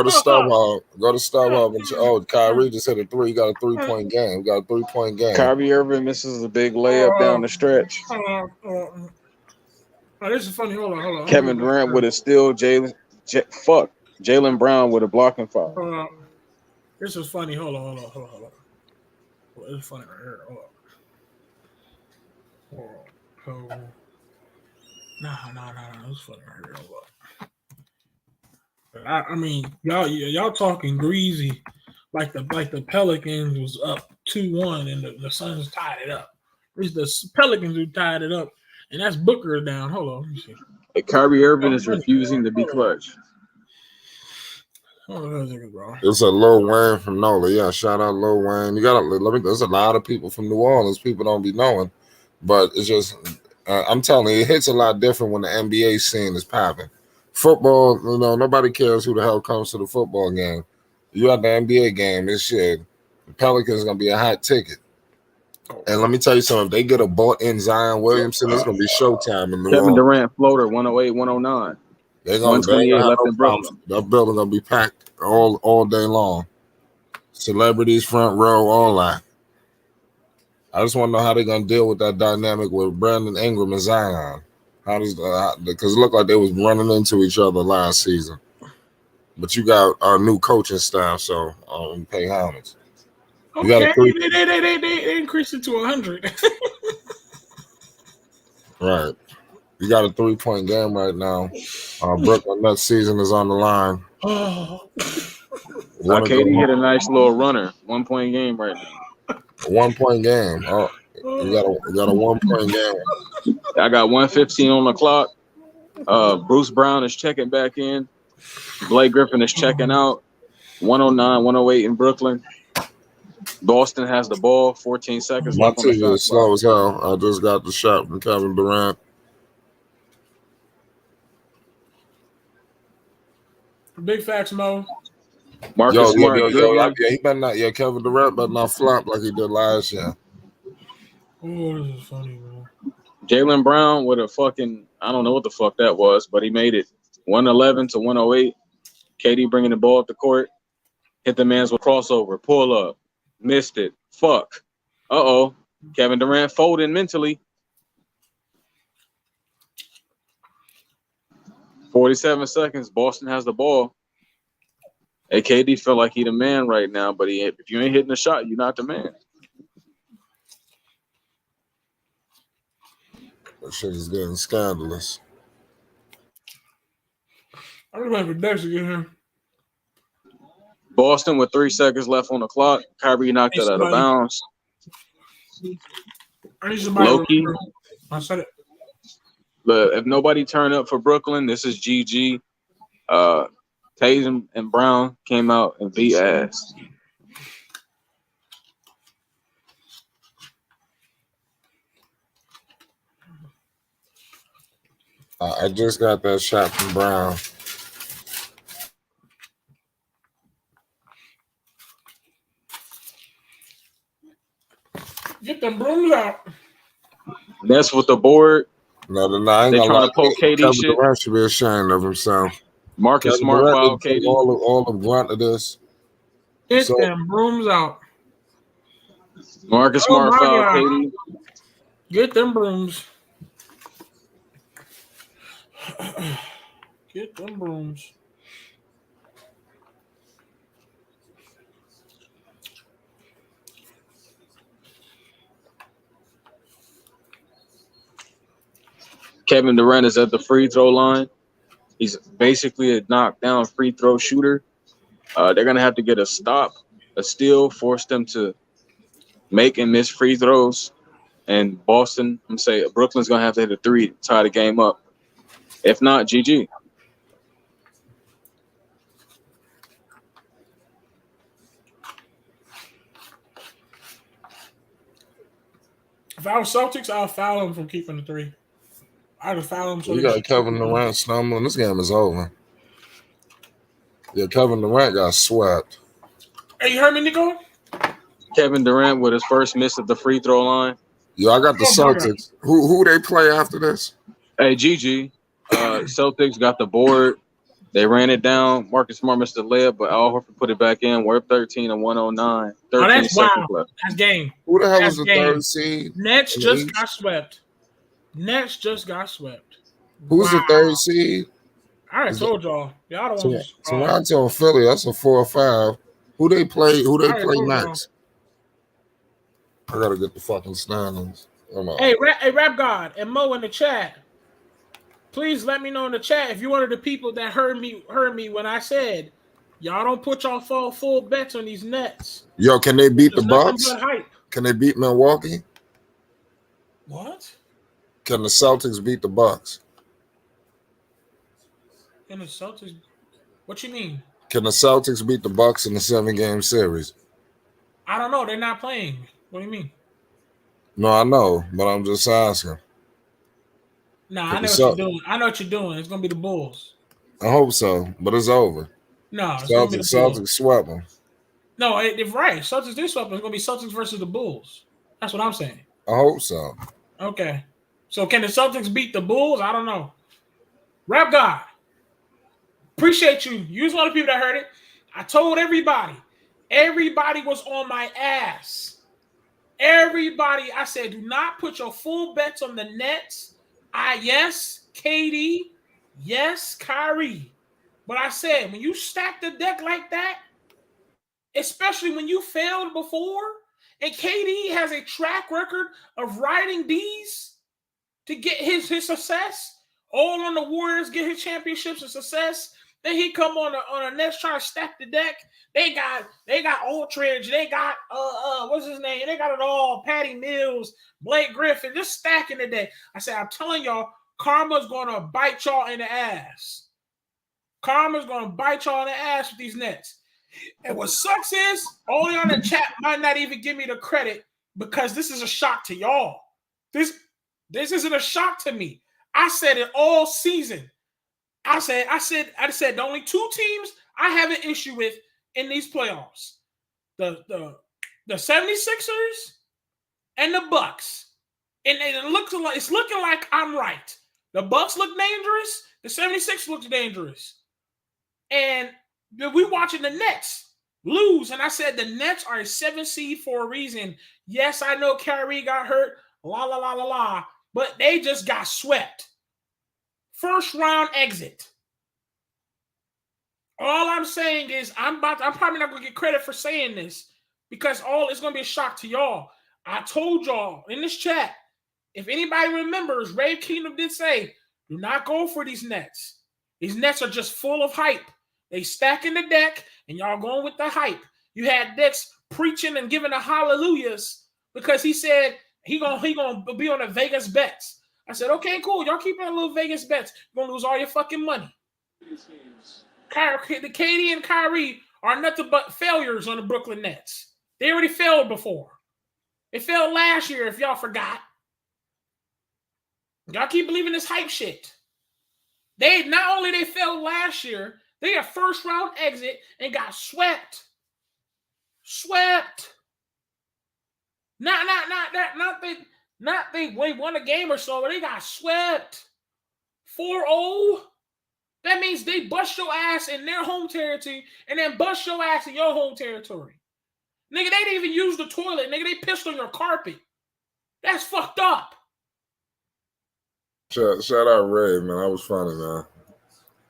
StubHub. Go to StubHub. Kyrie just hit a 3. He got a 3-point game. Got a 3-point game. Kyrie Irving misses a big layup down the stretch. This is funny. Hold on. Kevin Durant with a steal. Jaylen Brown with a blocking foul. This is funny. Hold on. This is funny right here. Hold on. Nah. This is funny right here. Hold on. I mean, y'all talking greasy, like the Pelicans was up 2-1 and the Suns tied it up. It's the Pelicans who tied it up, and that's Booker down. Hold on, let me see. Hey, Kyrie Irving is refusing to be clutch. It's a Lil Wayne from NOLA. Yeah, shout out Lil Wayne. There's a lot of people from New Orleans. People don't be knowing, but it's just I'm telling you, it hits a lot different when the NBA scene is popping. Football, nobody cares who the hell comes to the football game. You at the NBA game, this shit. The Pelicans gonna be a hot ticket. And let me tell you something. If they get a bought-in Zion Williamson, it's gonna be showtime in New Orleans. Kevin Durant floater 108, 109. They're gonna left in Brooklyn. That building gonna be packed all day long. Celebrities front row, all that. I just want to know how they're gonna deal with that dynamic with Brandon Ingram and Zion. Because it looked like they was running into each other last season. But you got a new coaching staff, so pay homage. Okay, they increased it to 100. Right. You got a 3-point game right now. Brooklyn Nets season is on the line. KD hit a nice little runner. 1-point game right now. 1-point game. Oh, you got a 1-point game. I got 1:15 on the clock. Bruce Brown is checking back in. Blake Griffin is checking out. 109, 108 in Brooklyn. Boston has the ball. 14 seconds left. My TV is slow as hell. I just got the shot from Kevin Durant. Big facts, Mo. Marcus Smart. He better not. Yeah, Kevin Durant better not flop like he did last year. Oh, this is funny, bro. Jaylen Brown with a fucking, I don't know what the fuck that was, but he made it 111 to 108. KD bringing the ball up the court. Hit the man's with crossover. Pull up. Missed it. Fuck. Uh-oh. Kevin Durant folding mentally. 47 seconds. Boston has the ball. Hey, KD feel like he the man right now, but if you ain't hitting the shot, you're not the man. That shit is getting scandalous. I'm just waiting for Dex to get here. Boston with 3 seconds left on the clock. Kyrie knocked Hey, it out of somebody. bounds. I need somebody. Loki. I said it. But if nobody turned up for Brooklyn, this is GG. Tatum and Brown came out and beat ass. I just got that shot from Brown. Get them brooms out. That's with the board. No, I ain't They gonna trying lie. to poke KD Kevin shit. Durant should be ashamed of himself. Marcus Kevin Smart Durant fouled didn't take KD. all the brunt of this. Get So- them brooms out. Marcus Oh Smart my fouled God. KD. Get them brooms. Get them brooms. Kevin Durant is at the free throw line. He's basically a knockdown free throw shooter. They're going to have to get a stop, a steal, force them to make and miss free throws. And Boston, I'm saying Brooklyn's going to have to hit a 3 to tie the game up. If not, GG. If I was Celtics, I'll foul him from keeping the 3. I'd have fouled him. So You got Kevin Durant stumbling. This game is over. Yeah, Kevin Durant got swept. Hey, you heard me, Nico? Kevin Durant with his first miss at the free throw line. Yo, I got the Celtics. Who they play after this? Hey, GG. Celtics got the board. They ran it down. Marcus Smart missed the layup, but Al Horford put it back in. We're 13 and 109. 13 that's seconds wow. left. That's game. Who the hell That's was the game. third seed? Nets in the just East? got swept. Nets just got swept. Who's the third seed? I already told y'all. Y'all don't want Toronto and Philly. That's a 4 or 5. Who they play? Who they play next? I gotta get the fucking standings. Hey, Rap God and Mo in the chat. Please let me know in the chat if you're one of the people that heard me when I said y'all don't put y'all full bets on these Nets. Yo, can they beat the There's nothing Bucks? but hype. Can they beat Milwaukee? What? Can the Celtics beat the Bucks? In the Celtics? What you mean? Can the Celtics beat the Bucks in the 7-game series? I don't know. They're not playing. What do you mean? No, I know, but I'm just asking. Nah, I know what you're doing. I know what you're doing. It's gonna be the Bulls. I hope so, but it's over. No, it's gonna be the Bulls. Celtics swept them. No, if right, Celtics did swept them. It's gonna be Celtics versus the Bulls. That's what I'm saying. I hope so. Okay. So can the Celtics beat the Bulls? I don't know. Rap God. Appreciate you. You was one of the people that heard it. I told everybody. Everybody was on my ass. Everybody. I said, do not put your full bets on the Nets. Yes, KD. Yes, Kyrie. But I said, when you stack the deck like that, especially when you failed before, and KD has a track record of riding these to get his success, all on the Warriors get his championships and success. Then he come on a Nets trying to stack the deck. They got Aldridge. They got what's his name? They got it all. Patty Mills, Blake Griffin, just stacking the deck. I said, I'm telling y'all, karma's gonna bite y'all in the ass. Karma's gonna bite y'all in the ass with these Nets. And what sucks is, all y'all in the chat might not even give me the credit because this is a shock to y'all. This isn't a shock to me. I said it all season. I said the only 2 teams I have an issue with in these playoffs. The 76ers and the Bucks. And it's looking like I'm right. The Bucks look dangerous. The 76 looks dangerous. And we watching the Nets lose. And I said the Nets are a 7 seed for a reason. Yes, I know Kyrie got hurt. La, la, la, la, la. But they just got swept. First round exit. All I'm saying is I'm probably not going to get credit for saying this because it's going to be a shock to y'all. I told y'all in this chat, if anybody remembers, Ray Kingdom did say, do not go for these Nets. These Nets are just full of hype. They stacking the deck, and y'all going with the hype. You had Dex preaching and giving the hallelujahs because he said he gonna be on the Vegas bets. I said, okay, cool. Y'all keep on little Vegas bets. You're going to lose all your fucking money. The KD and Kyrie are nothing but failures on the Brooklyn Nets. They already failed before. They failed last year, if y'all forgot. Y'all keep believing this hype shit. They not only they failed last year, they had first round exit and got swept. Swept. Not they won a game or so, but they got swept. 4-0. That means they bust your ass in their home territory and then bust your ass in your home territory. Nigga, they didn't even use the toilet. Nigga, they pissed on your carpet. That's fucked up. Shout out Ray, man. That was funny, man.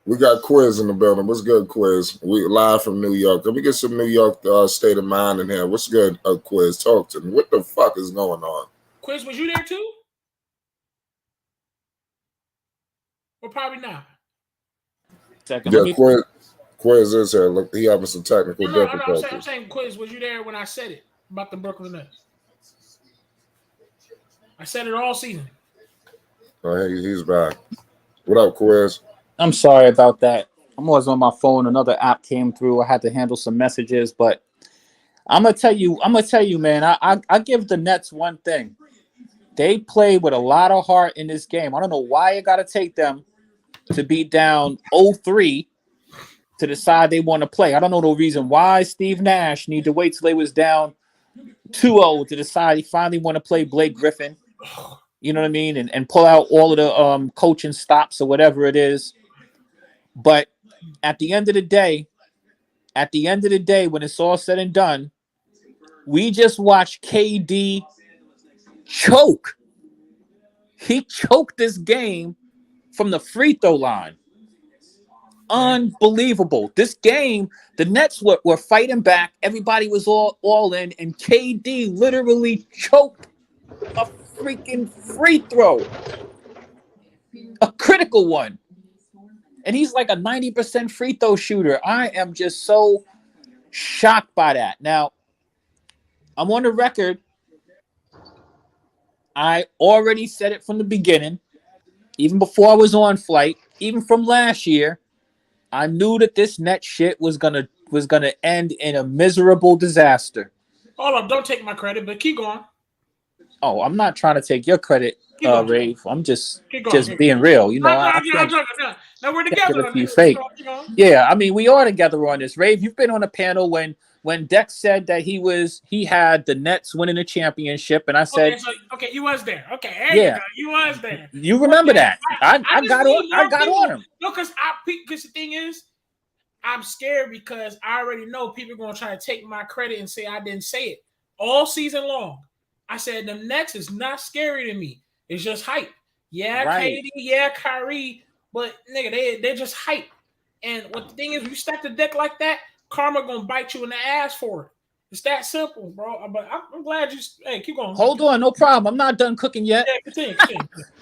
We got Quiz in the building. What's good, Quiz? We live from New York. Let me get some New York state of mind in here. What's good, Quiz? Talk to me. What the fuck is going on? Quiz, was you there too? Or probably not. Second. Yeah, Quiz is here. Look, he having some technical difficulties. I'm saying, Quiz, was you there when I said it about the Brooklyn Nets? I said it all season. Oh, hey, he's back. What up, Quiz? I'm sorry about that. I'm always on my phone. Another app came through. I had to handle some messages, but I'm gonna tell you, man. I give the Nets one thing. They played with a lot of heart in this game. I don't know why you got to take them to be down 0-3 to decide they want to play. I don't know the reason why Steve Nash need to wait till they was down 2-0 to decide he finally want to play Blake Griffin. You know what I mean? And pull out all of the coaching stops or whatever it is. But at the end of the day, when it's all said and done, we just watched KD choke. He choked this game from the free throw line. Unbelievable. This game, the Nets were fighting back. Everybody was all in, and KD literally choked a freaking free throw. A critical one. And he's like a 90% free throw shooter. I am just so shocked by that. Now, I'm on the record. I already said it from the beginning, even before I was on flight, even from last year. I knew that this net shit was gonna end in a miserable disaster. Hold up, don't take my credit, but keep going. Oh, I'm not trying to take your credit, Rafe. I'm just being real. You know, now we're together on this. Fake. Yeah, I mean, we are together on this. Rafe, you've been on a panel when Dex said that he had the Nets winning the championship, and I said, okay, you was there. Okay, yeah, you was there. You remember that? I got on him. No, because the thing is, I'm scared because I already know people are gonna try to take my credit and say I didn't say it all season long. I said the Nets is not scary to me. It's just hype. Yeah, right. KD, yeah, Kyrie, but nigga, they're just hype. And what the thing is, you stack the deck like that, karma gonna bite you in the ass for it. It's that simple, bro. But I'm glad you. Hey, keep going. Hold on, no problem. I'm not done cooking yet. Yeah, continue.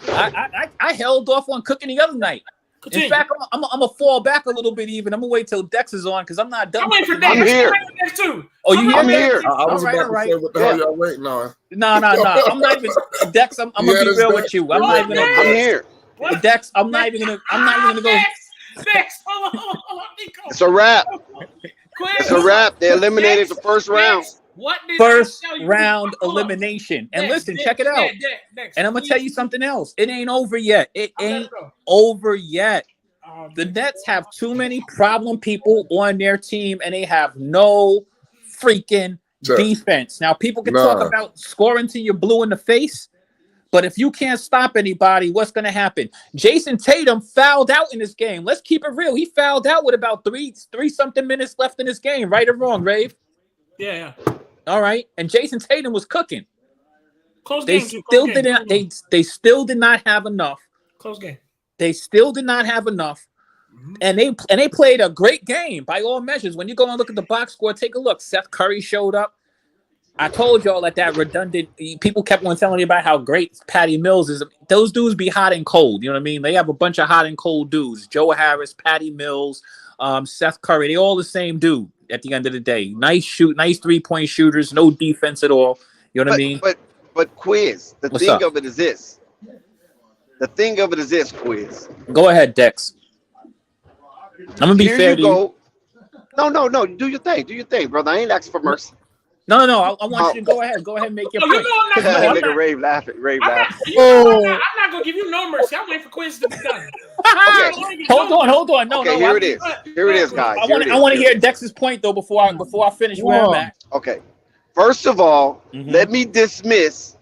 I held off on cooking the other night. Continue. In fact, I'm gonna fall back a little bit. Even I'm gonna wait till Dex is on because I'm not done. I'm waiting for Dex. I'm here. Too. Oh, you I'm here. I was about to say, what the hell y'all waiting on? No. I'm not even Dex. I'm gonna be real with you. I'm not even. I'm here. Dex, I'm not even gonna go. Dex, hold on. It's a wrap. It's a wrap. They eliminated the first round. First round elimination. And listen, check it out. And I'm gonna tell you something else. It ain't over yet. It ain't over yet. The Nets have too many problem people on their team, and they have no freaking defense. Now, people can talk about scoring to your blue in the face, But if you can't stop anybody, what's going to happen? Jason Tatum fouled out in this game. Let's keep it real. He fouled out with about three something minutes left in this game. Right or wrong, Rave? Yeah. All right. And Jason Tatum was cooking. Close They game. still didn't. They still did not have enough. Close game. They still did not have enough. And they played a great game by all measures. When you go and look at the box score, take a look. Seth Curry showed up. I told y'all that redundant. People kept on telling me about how great Patty Mills is. Those dudes be hot and cold. You know what I mean? They have a bunch of hot and cold dudes. Joe Harris, Patty Mills, Seth Curry. They all the same dude at the end of the day. Nice 3-point shooters. No defense at all. You know what I mean? But Quiz, the What's thing up? of it is this. The thing of it is this, Quiz. Go ahead, Dex. I'm gonna be Here fair you to go. No. Do your thing, brother. I ain't asking for mercy. you. No. I want you to go ahead. Go ahead and make your Oh, you point. know I'm not No, gonna- I'm Nigga Rave laughing. I'm not gonna give you no mercy. I'm waiting for Quiz to be done. Hold on. No, Okay, here it is. Here it is, guys. I want to hear Dex's point though before I finish where I'm at. Okay. First of all, Mhm. let me dismiss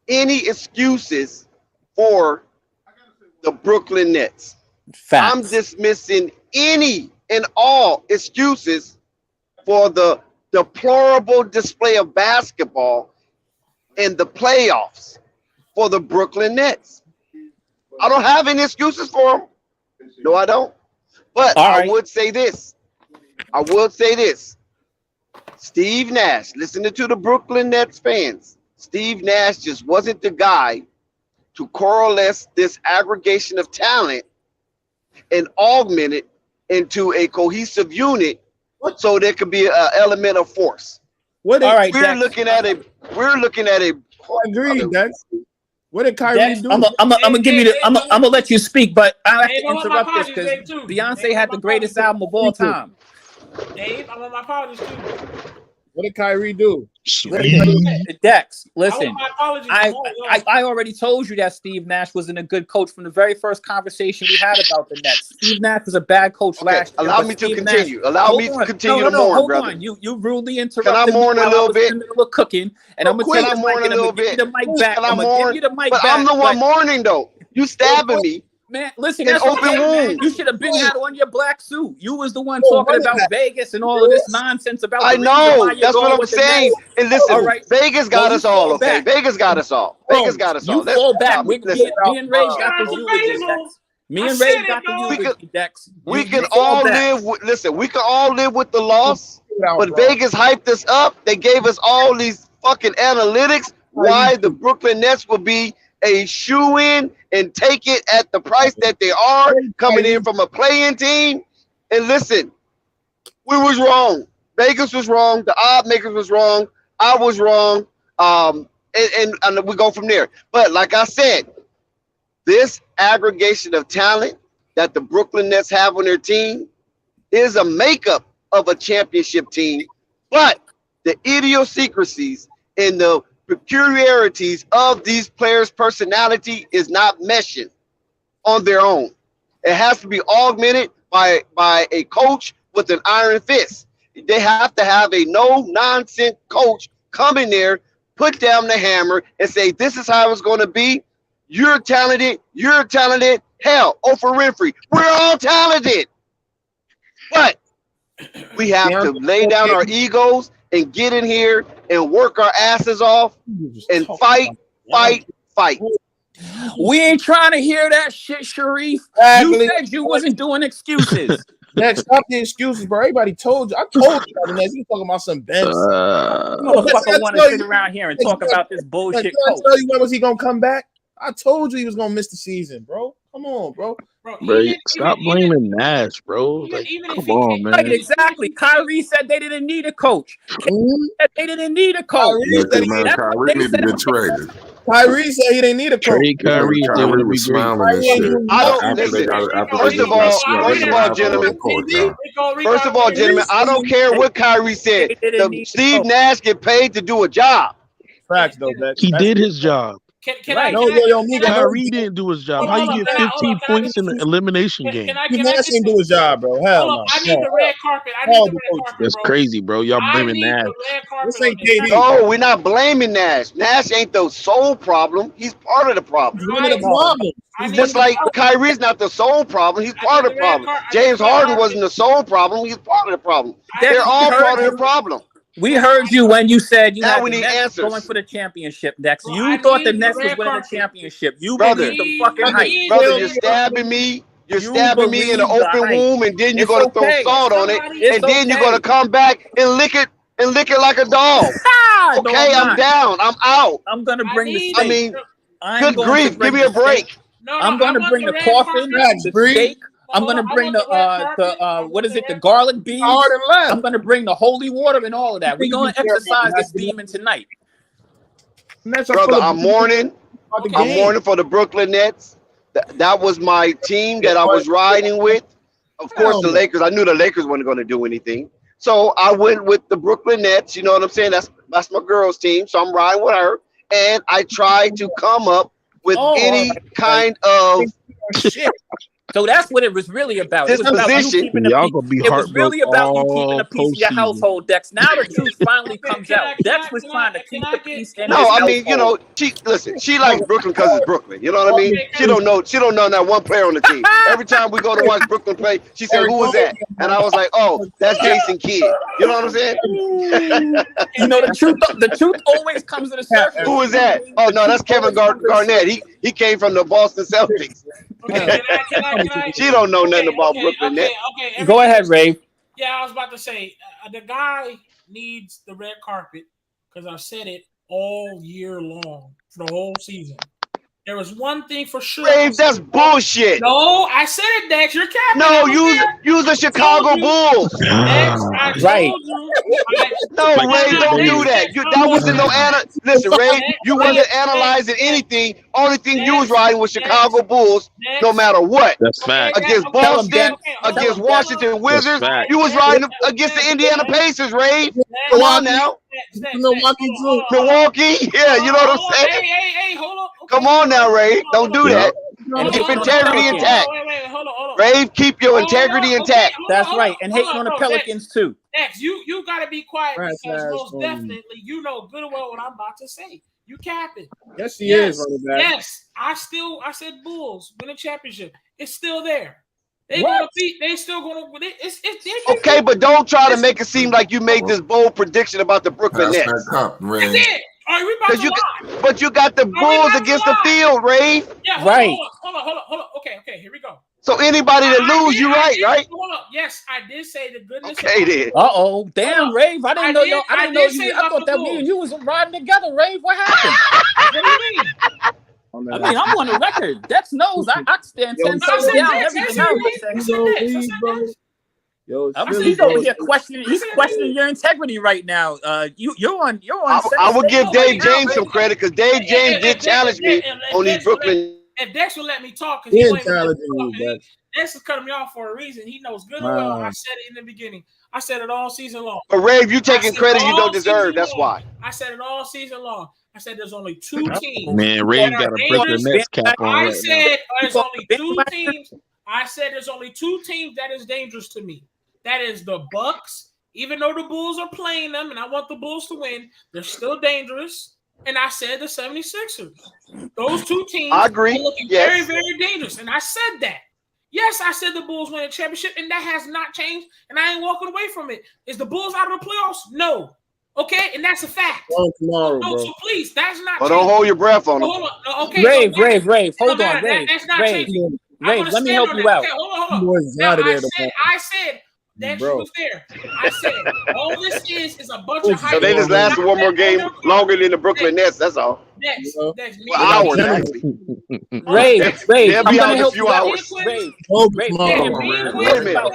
any excuses for the Brooklyn Nets. Facts. I'm dismissing any and all excuses for the deplorable display of basketball in the playoffs for the Brooklyn Nets. I don't have any excuses for them. No, I don't. But All I right. would say this. Steve Nash, listening to the Brooklyn Nets fans, Steve Nash just wasn't the guy to coalesce this aggregation of talent and augment it into a cohesive unit so there could be an element of force. All right, We're Dex. looking at a I agree, Dex. What did Kyrie Dex, do? I'm gonna give you the. I'm gonna let you speak, but I have Hey, to I'm on my interrupt this apologies, Dave, because too. Beyonce Hey, had my the greatest apologies. album of all time. Dave, I'm on my apologies too. What did Kyrie do? Listen, Dex, I listen. want my apologies. I already told you that Steve Nash wasn't a good coach from the very first conversation we had about the Nets. Steve Nash was a bad coach Okay, last year. allow but me to Steve continue. Nash- Allow Hold me to on. continue to mourn, hold brother. on. You rudely interrupted Can I mourn me a while little I was bit? in the middle of cooking, and I'm gonna Can take I the mourn mic a and I'm little gonna give you bit? the mic back. Can I I'm gonna mourn? give you the mic But back. I'm the one mourning though. You stabbing me. Man, listen, An that's open okay, man. wound. You should have been had on your black suit. You was the one Oh, talking what is about that? Vegas and all of this nonsense about I the reason know. why you're That's going what I'm with the saying. Nets. And listen, All right. Vegas got Well, us you all, fall okay? back. Vegas got us all. Vegas got us all. You fall back. Listen, Me and Ray got the Chicago eulogy, Fable. Dex. Me I and said Ray it, got the dog. eulogy, Dex. we You can fall all back. live with, listen, we can all live with the loss, Out, but bro. Vegas hyped us up. They gave us all these fucking analytics why the Brooklyn Nets will be a shoe-in and take it at the price that they are, coming in from a play-in team. And listen, we was wrong. Vegas was wrong. The odd makers was wrong. I was wrong. And we go from there. But like I said, this aggregation of talent that the Brooklyn Nets have on their team is a makeup of a championship team, but the idiosyncrasies and the peculiarities of these players' personality is not meshing on their own. It has to be augmented by a coach with an iron fist. They have to have a no-nonsense coach come in there, put down the hammer, and say, this is how it's going to be. You're talented. You're talented. Hell, Oprah Winfrey, we're all talented. But we have to lay down our egos and get in here and work our asses off and fight. We ain't trying to hear that shit, Sharif. Exactly. You said you wasn't doing excuses. Next, stop the excuses, bro. Everybody told you. I told you the Nets. You talking about some Ben? Motherfucker want to sit around here and talk about this bullshit Can I coach. tell you when was he gonna come back? I told you he was gonna miss the season, bro. Come on, bro. Bro, stop blaming Nash, bro. Like, come on, Right, man. exactly. Kyrie said they didn't need a coach. Said they didn't need a coach. Listen, man, That's Kyrie what they need to said. get traded. Kyrie said he didn't need a coach. Trade Kyrie, they Kyrie would be was great. smiling and shit. I don't After they listen. got- after First they of got all, swept, first they of all, got off the gentlemen. court, man. First of all, gentlemen, I don't care what Kyrie said. They didn't need Steve to Nash get paid to do a job. Facts though, Beck. He did his job. Can Right. Kyrie didn't do his job. How you get 15 points in the elimination game? Nash didn't do his job, bro. Hell no. I need the red carpet. I need the red carpet, That's bro. crazy, bro. Y'all I blaming need Nash. the red carpet. This ain't on this. KD. No, we're not blaming Nash. Nash ain't the sole problem. He's part of the problem. He's one of the problems. I need Just the like red Kyrie's not the sole problem. He's part of the the red problem. car- I need James the red Harden carpet. wasn't the sole problem. He's part of the problem. Dex, They're all we part heard of the problem. We heard you when you said you Now had we the need Nets answers. going for the championship, Dex. Bro, You I thought the need the Nets was red winning the carpet. championship. You Brother, believed the fucking hype. Brother, you're stabbing me. You're stabbing me in the believe the open hype. wound, and then you're It's gonna throw okay. salt on it, It's and then you're okay. gonna come back and lick it like a dog. No, Okay, I'm I'm not. down. I'm out. I'm gonna bring the steak. I mean, I'm good going to grief, bring give me a the steak. break. I'm going to bring the coffin, the steak. I'm going to bring the what is it? The garlic beans. I'm going to bring the holy water and all of that. We're going to exercise this demon tonight. Brother, I'm mourning. I'm mourning for the Brooklyn Nets. That was my team that I was riding with. Of course, the Lakers. I knew the Lakers weren't going to do anything. So I went with the Brooklyn Nets. You know what I'm saying? That's my girls' team. So I'm riding with her. And I tried to come up with any kind of So that's what it was really about. It was about you keeping Y'all gonna be it was really about you keeping a piece of your postseason. household, Dex. Now the truth finally comes out. Dex was trying to keep the peace in his No, I household. mean, you know, she likes Brooklyn because it's Brooklyn. You know what I mean? She don't know that one player on the team. Every time we go to watch Brooklyn play, she said, "Who was that?" And I was like, "Oh, that's Jason Kidd." You know what I'm saying? You know, the truth always comes to the surface. Who was that? Oh no, that's Kevin Garnett. He came from the Boston Celtics. She don't know nothing about Brooklyn Nets. Go ahead, Ray. Yeah, I was about to say the guy needs the red carpet because I've said it all year long for the whole season. There was one thing for sure. Dave, that's bullshit. No, I said it, Dex. You're capping. No, use the Chicago Bulls. Dex, I told you. No, Ray, don't do that. That wasn't no Listen, Ray, you wasn't analyzing anything. Only thing you was riding was Chicago Bulls, no matter what. That's fact. Against Boston, against Washington Wizards, you was riding against the Indiana Pacers, Ray. Come on now. Milwaukee, yeah, you know what I'm saying? Hey, hold on. Come on now, Ray. Don't do that. Keep integrity intact. Ray, keep your integrity intact. That's right. And hating on the Pelicans too. Dex, you gotta be quiet because most definitely you know good and well what I'm about to say. You capping. Yes, he is, running back. Yes, I said Bulls win a championship. It's still there. They gonna beat. They still gonna. It's okay, but don't try to make it seem like you made this bold prediction about the Brooklyn Nets. That's it. All right, we about to lie. But you got the Bulls against the field, Ray. Yeah, right. Hold on. Okay, here we go. So anybody that lose, you right? Hold up. Yes, I did say the goodness. Okay, then. Uh-oh. Damn, Rave. I didn't know you. I thought that me and you was riding together, Rave. What happened? What do you mean? I mean, I'm on the record. Dex knows I stand 10 toes down. Everything else. He's over here questioning. He's questioning your integrity right now. You're on. I will give Dave James some credit because Dave James did challenge me on these Brooklyn. If Dex will let me talk, He ain't challenging you, Dex is cutting me off for a reason. He knows good and well. I said it in the beginning. I said it all season long. But Ray, you taking credit you don't deserve. That's why. I said it all season long. I said there's only two teams. Man, Ray got a Brooklyn Nets cap on right now. I said there's only two teams. I said there's only two teams that is dangerous to me. That is the Bucks. Even though the Bulls are playing them, and I want the Bulls to win, they're still dangerous. And I said the 76ers. Those two teams I agree. are looking very, very dangerous. And I said that. Yes, I said the Bulls win a championship, and that has not changed, and I ain't walking away from it. Is the Bulls out of the playoffs? No. Okay, and that's a fact. Tomorrow, no, so please, that's not. Well, don't hold your breath on them. Hold on. Okay, Rave. Hold on, Rave. That's not changing. Rave, let me help you out. Okay, hold on. Now, I said that she was there. I said all this is a bunch of hype. So they just lasted one more game longer than the Brooklyn Nets. That's all. Next, hours actually. Rave, they'll be I'm out in a few hours. Rave,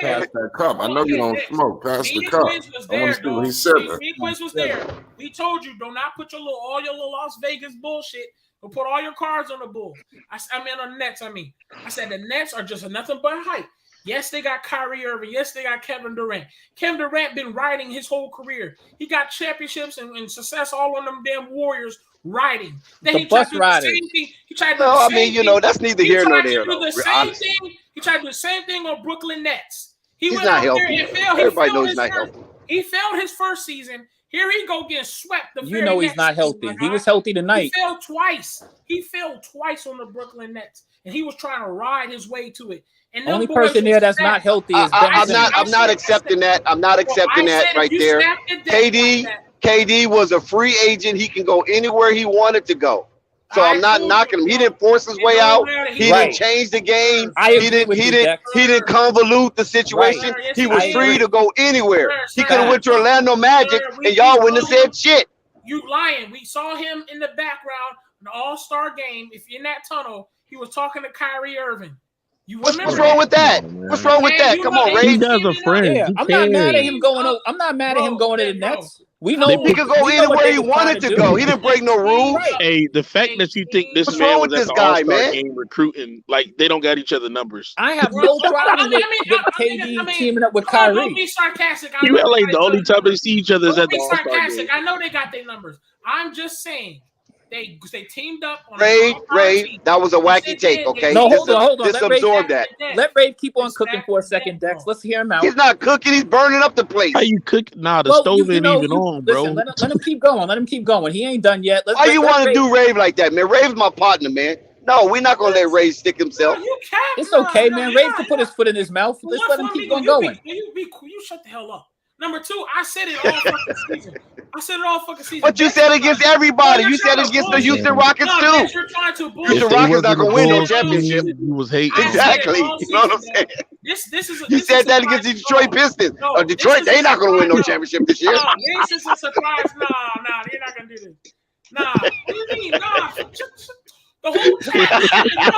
pass that cup. I know you don't smoke. Pass the cup. I want to see what he said. Quince was there. We told you, do not put all your little Las Vegas bullshit. But put all your cards on the Bulls. I mean on the Nets. I said the Nets are just nothing but hype. Yes, they got Kyrie Irving. Yes, they got Kevin Durant. Kevin Durant been riding his whole career. He got championships and success all on them damn Warriors riding. Then The he tried bus to do riders. the same thing. He tried to do No, the I same mean, you thing. know, that's neither He here nor tried to there, do though. the same Honestly, thing. He tried to do the same thing on Brooklyn Nets. he's Went not out healthy. there and failed. Everybody knows he's not healthy. He failed his first season. Here he go getting swept. You know he's not healthy. He was healthy tonight. He failed twice. He failed twice on the Brooklyn Nets, and he was trying to ride his way to it. And Only person there that's not healthy is Ben Simmons. I'm not accepting that. I'm not accepting that right there. KD was a free agent. He can go anywhere he wanted to go. So I'm not knocking him. He didn't force his way out. He didn't change the game. He didn't convolute the situation. He was free to go anywhere. He could have went to Orlando Magic and y'all wouldn't have said shit. You lying. We saw him in the background in the All-Star game. If you're in that tunnel, he was talking to Kyrie Irving. What's wrong with that? What's wrong with that? Come on, Ray. You guys are friends. Yeah, I'm not mad at him going. I'm not mad at him going to the Nets. We know he could go anywhere he wanted to go. He didn't break no rules. Hey, the fact that you think this What's man wrong was with at this the guy, All-Star man? game recruiting, like they don't got each other numbers. I have no problem with KD teaming up with Kyrie. Don't be sarcastic. You act like the only time they see each other is at the All-Star game. I know they got their numbers. I'm just saying they teamed up. On Ray, that was a wacky take. Okay, no, hold on. Just absorb that. Let Ray keep on cooking for a second, Dex. Let's hear him out. He's not cooking. He's burning up the place. How you cook? Nah, the stove ain't even on, bro. Listen, let him keep going. Let him keep going. He ain't done yet. Why you want to do Rave like that, man? Rave's my partner, man. No, we're not gonna let Ray stick himself. It's okay, man. Ray can put his foot in his mouth. Let's let him keep on going. You shut the hell up. Number two, I said it all fucking season. But you said against everybody. You said against the Houston Rockets too. Houston Rockets not gonna win no championship. You was hating. Exactly. You know what I'm saying? You said that against the Detroit Pistons. Detroit, they not gonna win no championship this year. This is a surprise. Nah, you're not gonna do this. Nah, what do you mean? Nah, the whole chat. No.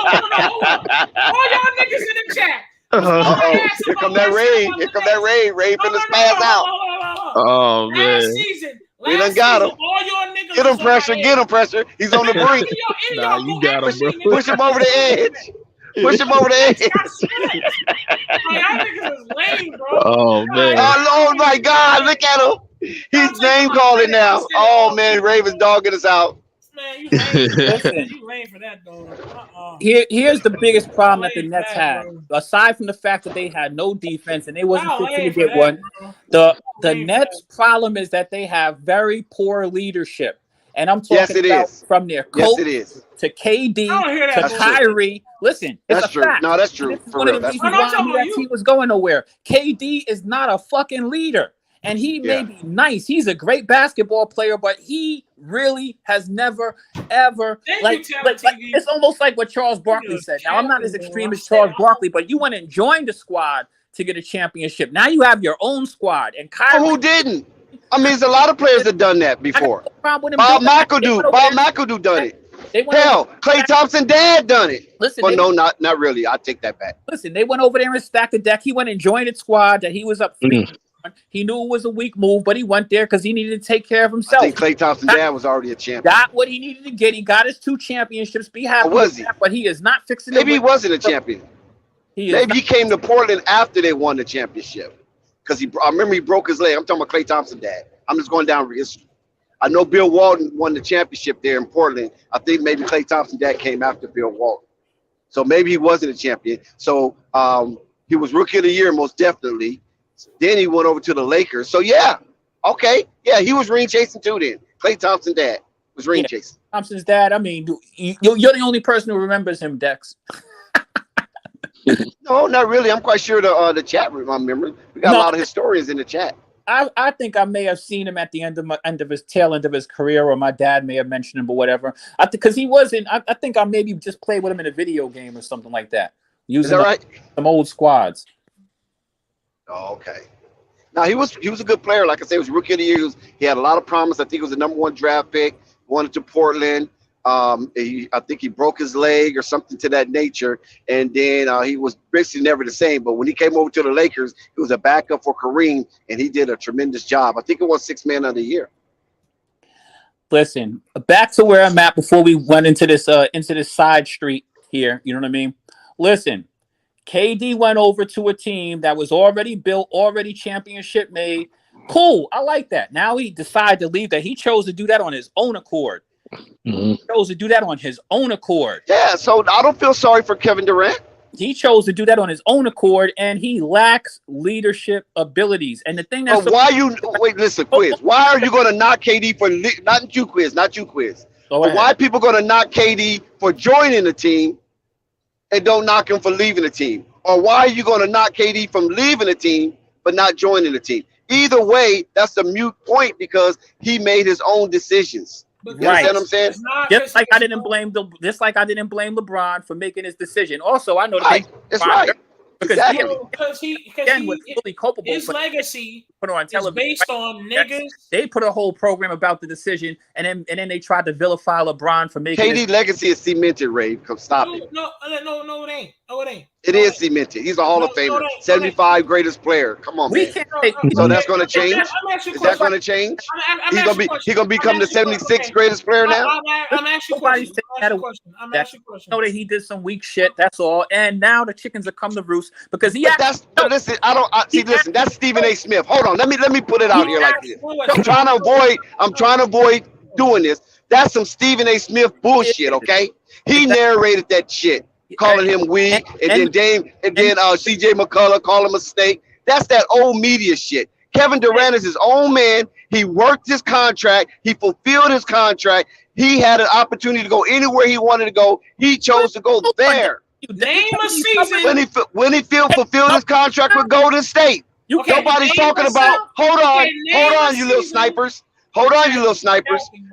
All y'all niggas in the chat. Here come that rain. Ray finna spaz out. Oh man. We done got him. Get him pressure. He's on the brink. Nah, you got him, bro. Push him over the edge. Oh man. Oh my God, look at him. He's name calling now. Oh man, Raven's dogging us out. Man, you lame for that, dog. Here's the biggest problem that the Nets had. Aside from the fact that they had no defense and they wasn't fixing to get one, the Nets' problem is that they have very poor leadership. And I'm talking about from their coach to KD to Kyrie. Listen, it's that's a true. fact. No, that's true. For real. That's why that team was going nowhere. KD is not a fucking leader. And he may be nice. He's a great basketball player, but he really has never, ever like it's almost like what Charles Barkley said. Now I'm not as extreme as Charles Barkley, but you went and joined a squad to get a championship. Now you have your own squad. And Kyrie, who didn't? I mean, there's a lot of players that done that before. Bob McAdoo done it. Hell, Klay Thompson dad done it. Listen, but no, not really. I take that back. Listen, they went over there and stacked the deck. He went and joined a squad that he was up 3. He knew it was a weak move, but he went there because he needed to take care of himself. I think Klay Thompson's dad was already a champion. Got what he needed to get. He got his 2 championships. Be happy was he? That, but he is not fixing. Maybe he wasn't a champion. Maybe he came to Portland after they won the championship. Because I remember he broke his leg. I'm talking about Klay Thompson's dad. I'm just going down history. I know Bill Walton won the championship there in Portland. I think maybe Klay Thompson's dad came after Bill Walton. So maybe he wasn't a champion. So he was rookie of the year, most definitely. Then he went over to the Lakers. So, yeah. Okay. Yeah, he was ring chasing too then. Klay Thompson's dad was ring chasing. Thompson's dad, I mean, you're the only person who remembers him, Dex. No, not really. I'm quite sure the chat remembers. We got a lot of historians in the chat. I think I may have seen him at the end of his tail end of his career, or my dad may have mentioned him or whatever. Because he wasn't. I think I maybe just played with him in a video game or something like that. Using some old squads. Oh, okay. Now he was a good player. Like I said, he was rookie of the year. He had a lot of promise. I think he was the #1 draft pick. Wanted to Portland. I think he broke his leg or something to that nature, and then he was basically never the same. But when he came over to the Lakers, he was a backup for Kareem, and he did a tremendous job. I think it was 6th man of the year. Listen, back to where I'm at before we went into this side street here. You know what I mean? Listen, KD went over to a team that was already built, already championship made. Cool, I like that. Now he decided to leave. That he chose to do that on his own accord. He chose to do that on his own accord. Yeah, so I don't feel sorry for Kevin Durant. He chose to do that on his own accord, and he lacks leadership abilities. And the thing that's listen, Quiz. Why are you going to knock KD for not you, Quiz? But why people going to knock KD for joining the team and don't knock him for leaving the team? Or why are you going to knock KD from leaving the team but not joining the team? Either way, that's a mute point because he made his own decisions. You understand what I'm saying? Just like I didn't blame LeBron for making his decision. Also, I know that's right. Because he was fully culpable. His legacy put on television based on niggas. They put a whole program about the decision, and then they tried to vilify LeBron for making KD's legacy is cemented, Ray. Come stop it. No, it ain't. No, it ain't. It is cemented. He's a Hall of Famer. 75 greatest player. Come on, man. So that's going to change? Is that going to change? He's going to become the 76th greatest player now? I'm asking you a question. Know that he did some weak shit. That's all. And now the chickens are come to roost because he. Listen, listen. That's Stephen A. Smith. Hold on. Let me put it out here like this. I'm trying to avoid doing this. That's some Stephen A. Smith bullshit. Okay, he narrated that shit, calling him weak, and then CJ McCullough called him a snake. That's that old media shit. Kevin Durant is his own man. He worked his contract. He fulfilled his contract. He had an opportunity to go anywhere he wanted to go. He chose to go there. Name a season when he fulfilled his contract with Golden State. Nobody's talking about. Hold on, you little snipers.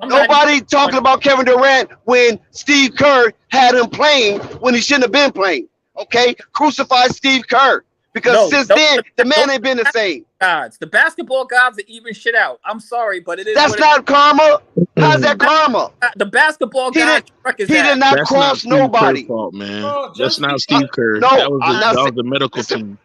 Nobody talking about Kevin Durant when Steve Kerr had him playing when he shouldn't have been playing. Okay, crucify Steve Kerr because since then the man ain't been the same. Gods, the basketball gods are even shit out. I'm sorry, but it is. That's not karma. How's that karma? The basketball gods. He did not cross nobody. Fault, man. That's not Steve Kerr. No, that was the medical team.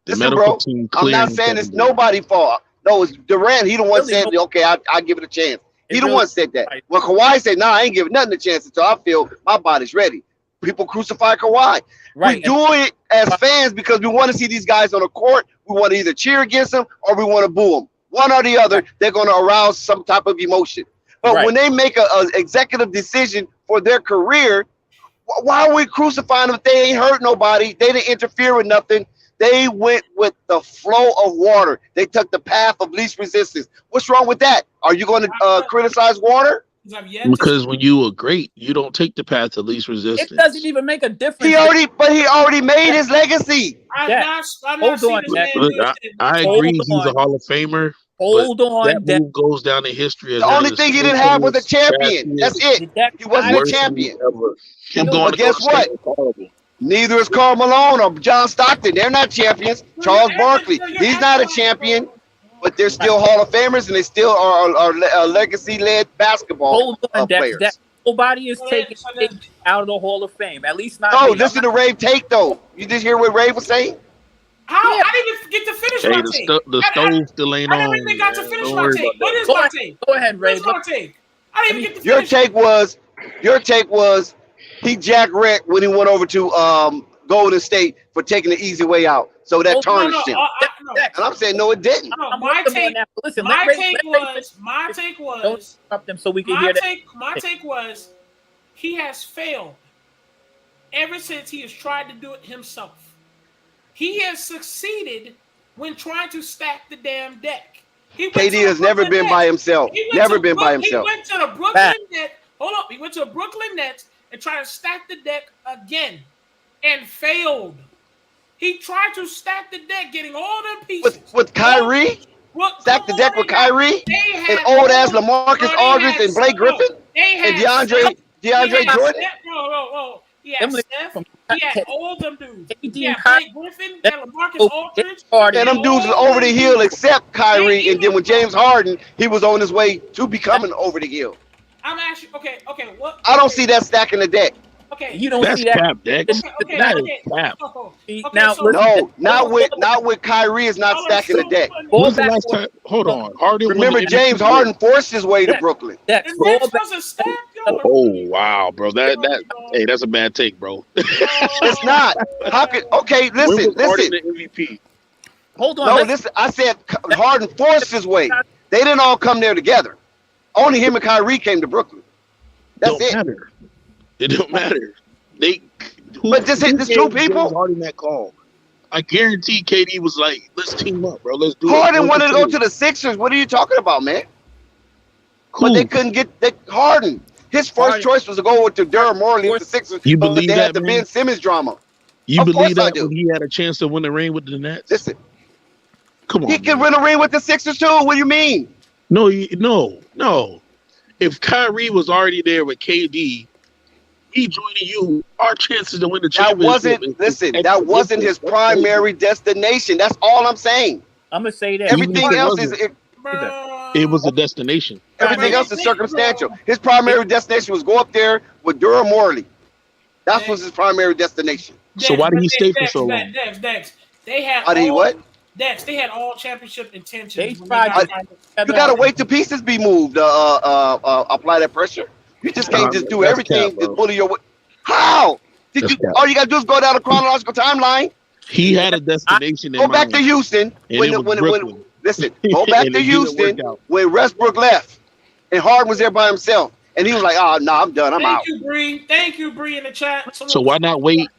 The medical team. I'm not saying it's nobody's fault. No, it's Durant. He the one said, okay, I'll give it a chance. He the one said that. When Kawhi said, nah, I ain't giving nothing a chance until I feel my body's ready. People crucify Kawhi. We do it as fans because we want to see these guys on the court. We want to either cheer against them or we want to boo them. One or the other, they're going to arouse some type of emotion. But when they make an executive decision for their career, why are we crucifying them if they ain't hurt nobody? They didn't interfere with nothing. They went with the flow of water. They took the path of least resistance. What's wrong with that? Are you going to criticize water? Because when you are great, you don't take the path of least resistance. It doesn't even make a difference. He already made his legacy. Hold on, I agree. He's a Hall of Famer. Hold on. That move goes down in history. The only thing he didn't have was a champion. That's it. He wasn't a champion. But guess what? Neither is Karl Malone or John Stockton. They're not champions. Charles Barkley, he's not a champion, but they're still Hall of Famers and they still are legacy-led basketball players. Nobody is taking out of the Hall of Fame. At least not. No, listen to Rave take though. You just hear what Rave was saying? How? I didn't even get to finish my take. The stove still ain't on. I never even got to finish my take. What is my take? Go ahead, Rave. What's my take? I didn't even get to finish. Your take was he jack-wrecked when he went over to Golden State for taking the easy way out. So that tarnished him. And I'm saying, no, it didn't. No, my take was stop them so we can hear that. My take was he has failed ever since he has tried to do it himself. He has succeeded when trying to stack the damn deck. KD has never been by himself. Never been by himself. He went to the Brooklyn Nets. Hold up. He went to the Brooklyn Nets and tried to stack the deck again and failed. He tried to stack the deck, getting all them pieces. With Kyrie? Stack the deck with Kyrie? And old-ass LaMarcus Aldridge and Blake Griffin? And DeAndre Jordan? No. He had Steph. He had all them dudes. He had Blake Griffin, and LaMarcus Aldridge. And them dudes was over the hill except Kyrie. And then with James Harden, he was on his way to becoming over the hill. I'm actually okay. What? I don't see that stacking the deck. Okay, you don't see that. Cap, Dex. That is cap. Now, no, not with Kyrie is not stacking the deck. When's the last time? Hold on, Harden. Remember, James Harden forced his way to Brooklyn. Oh wow, bro. Hey, that's a bad take, bro. It's not. How could? Okay, listen. The MVP. Hold on. No, listen. I said Harden forced his way. They didn't all come there together. Only him and Kyrie came to Brooklyn. That's it. Matter. It don't matter. But just hit this two people. Harden that call. I guarantee KD was like, "Let's team up, bro. Let's do it." Harden wanted to go to the Sixers. What are you talking about, man? Cool. But they couldn't get Harden. His first choice was to go with Daryl Morey with the Sixers. You believe they had that, the man? Ben Simmons drama. You Of believe course I that do. when he had a chance to win the ring with the Nets? Listen, Come on. he can win a ring with the Sixers too. What do you mean? No. If Kyrie was already there with KD, he joining you, our chances to win the championship. That wasn't his primary destination. That's all I'm saying. I'm gonna say that Everything else is it was a destination. everything else is circumstantial. His primary destination was go up there with Daryl Morey. That was his primary destination. So why did he stay for so long? Dex. They had Dex, they had all championship intentions. You gotta wait till pieces be moved. Apply that pressure. You just can't just do everything. Just bully your way. How? Did you? All you gotta do is go down the chronological timeline. He had a destination. Go back to Houston. Listen, go back to Houston when Westbrook left and Harden was there by himself, and he was like, "Oh no, I'm done. I'm out." Thank you, Bree, in the chat. So why not wait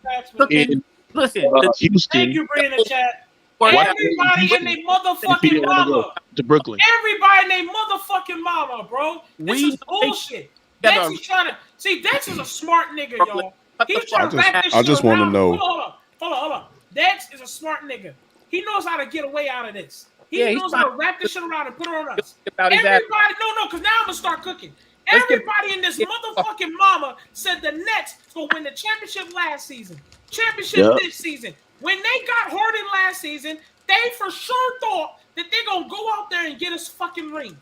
in Houston? Thank you, Bree, in the chat. Everybody in their motherfucking mama. To Brooklyn. Everybody in their motherfucking mama, bro. This is bullshit. Dex is trying to see. Dex is a smart nigga, y'all. He's trying to wrap this shit I just want to know. Hold on. Dex is a smart nigga. He knows how to get away out of this. He knows how to wrap this shit around and put it on us. Everybody, because now I'm gonna start cooking. Everybody in this motherfucking mama said the Nets will win the championship last season, this season. When they got Harden last season, they for sure thought that they're gonna go out there and get us fucking ring.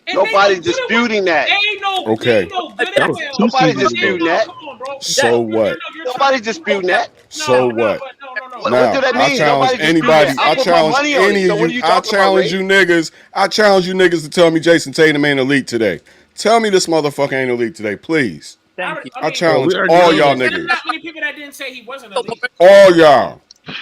And nobody's disputing that. Okay. Nobody's disputing that. So what? Nobody's disputing that. So what? What does that mean? I challenge anybody. I challenge any of you. I challenge you niggas. I challenge you niggas to tell me Jason Tatum ain't elite today. Tell me this motherfucker ain't elite today, please. I challenge all y'all niggas. There's not many people that didn't say he wasn't elite. All y'all.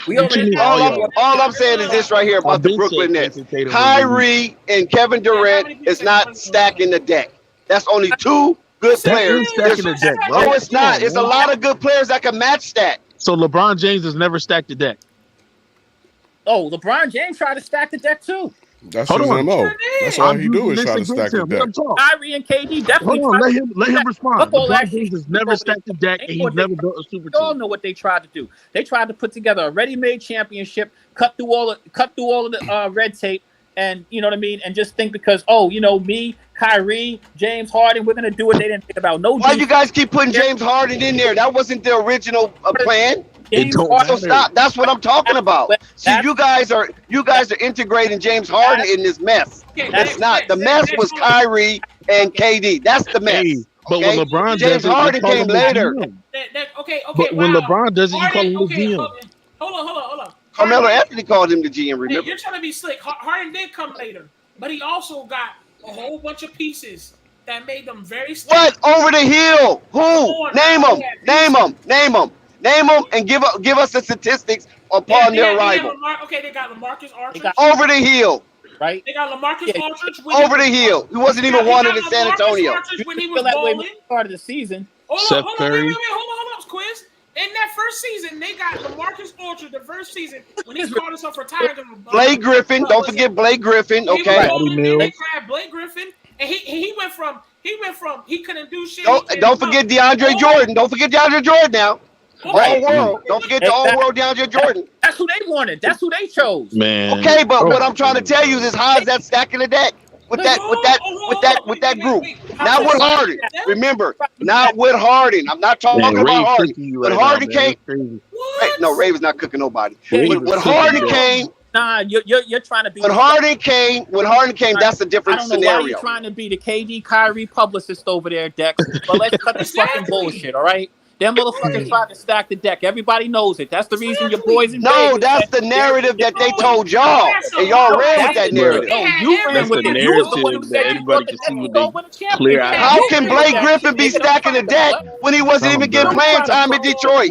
All I'm saying is this right here about the Brooklyn Nets. Kyrie and Kevin Durant is not stacking the deck. That's only two good players. Stacking the deck, bro. No, it's not. It's a lot of good players that can match that. So LeBron James has never stacked the deck. Oh, LeBron James tried to stack the deck too. That's his MO. That's all he do is try to stack the deck. Kyrie and KD definitely. Hold on, let him respond. LeBron James has never stacked the deck, and he's never built a super team. You all know what they tried to do. They tried to put together a ready-made championship, cut through all of the red tape, and you know what I mean, and just think because me, Kyrie, James Harden, we're gonna do it. They didn't think about no. Why you guys keep putting James Harden in there? That wasn't the original plan. So stop. That's what I'm talking about. See, you guys are integrating James Harden in this mess. That's not. The mess was Kyrie and KD. That's the mess. But when LeBron James Harden came later. But when LeBron does it, you call him the GM. Hold on. Carmelo Anthony called him the GM. Remember? You're trying to be slick. Harden did come later, but he also got a whole bunch of pieces that made them very. What over the hill? Who? Name them. Name them and give us the statistics upon their arrival. They got LaMarcus Aldridge. Over the hill. Right? They got LaMarcus Aldridge. Over the hill. He wasn't even wanted in San Antonio. When he was balling. Part of the season. Hold on, quiz. In that first season, they got LaMarcus Aldridge the first season when he called himself for Tiger. Blake Griffin. Don't forget Blake Griffin. Okay. They grabbed Blake Griffin, and he went from he couldn't do shit. Don't forget DeAndre Jordan. Don't forget DeAndre Jordan now. Right. World. Don't forget the whole world DeAndre Jordan. That's who they wanted. That's who they chose. Man. Okay, but what I'm trying to tell you is how is that stacking the deck with that group? Not with Harden. Remember, not with Harden. I'm not talking about Harden. When Harden came, Ray was not cooking nobody. When Harden came. Nah, you're trying to be. When Harden came, that's a different scenario. Why you're trying to be the KD Kyrie publicist over there, Dex. But let's cut this fucking bullshit, all right? Them motherfuckers tried to stack the deck. Everybody knows it. That's the reason your boys in No, that's the narrative that they told y'all. And y'all ran with that narrative. You ran with the narrative that everybody can see what they clear out. How can Blake Griffin be stacking the deck when he wasn't even getting playing time in Detroit?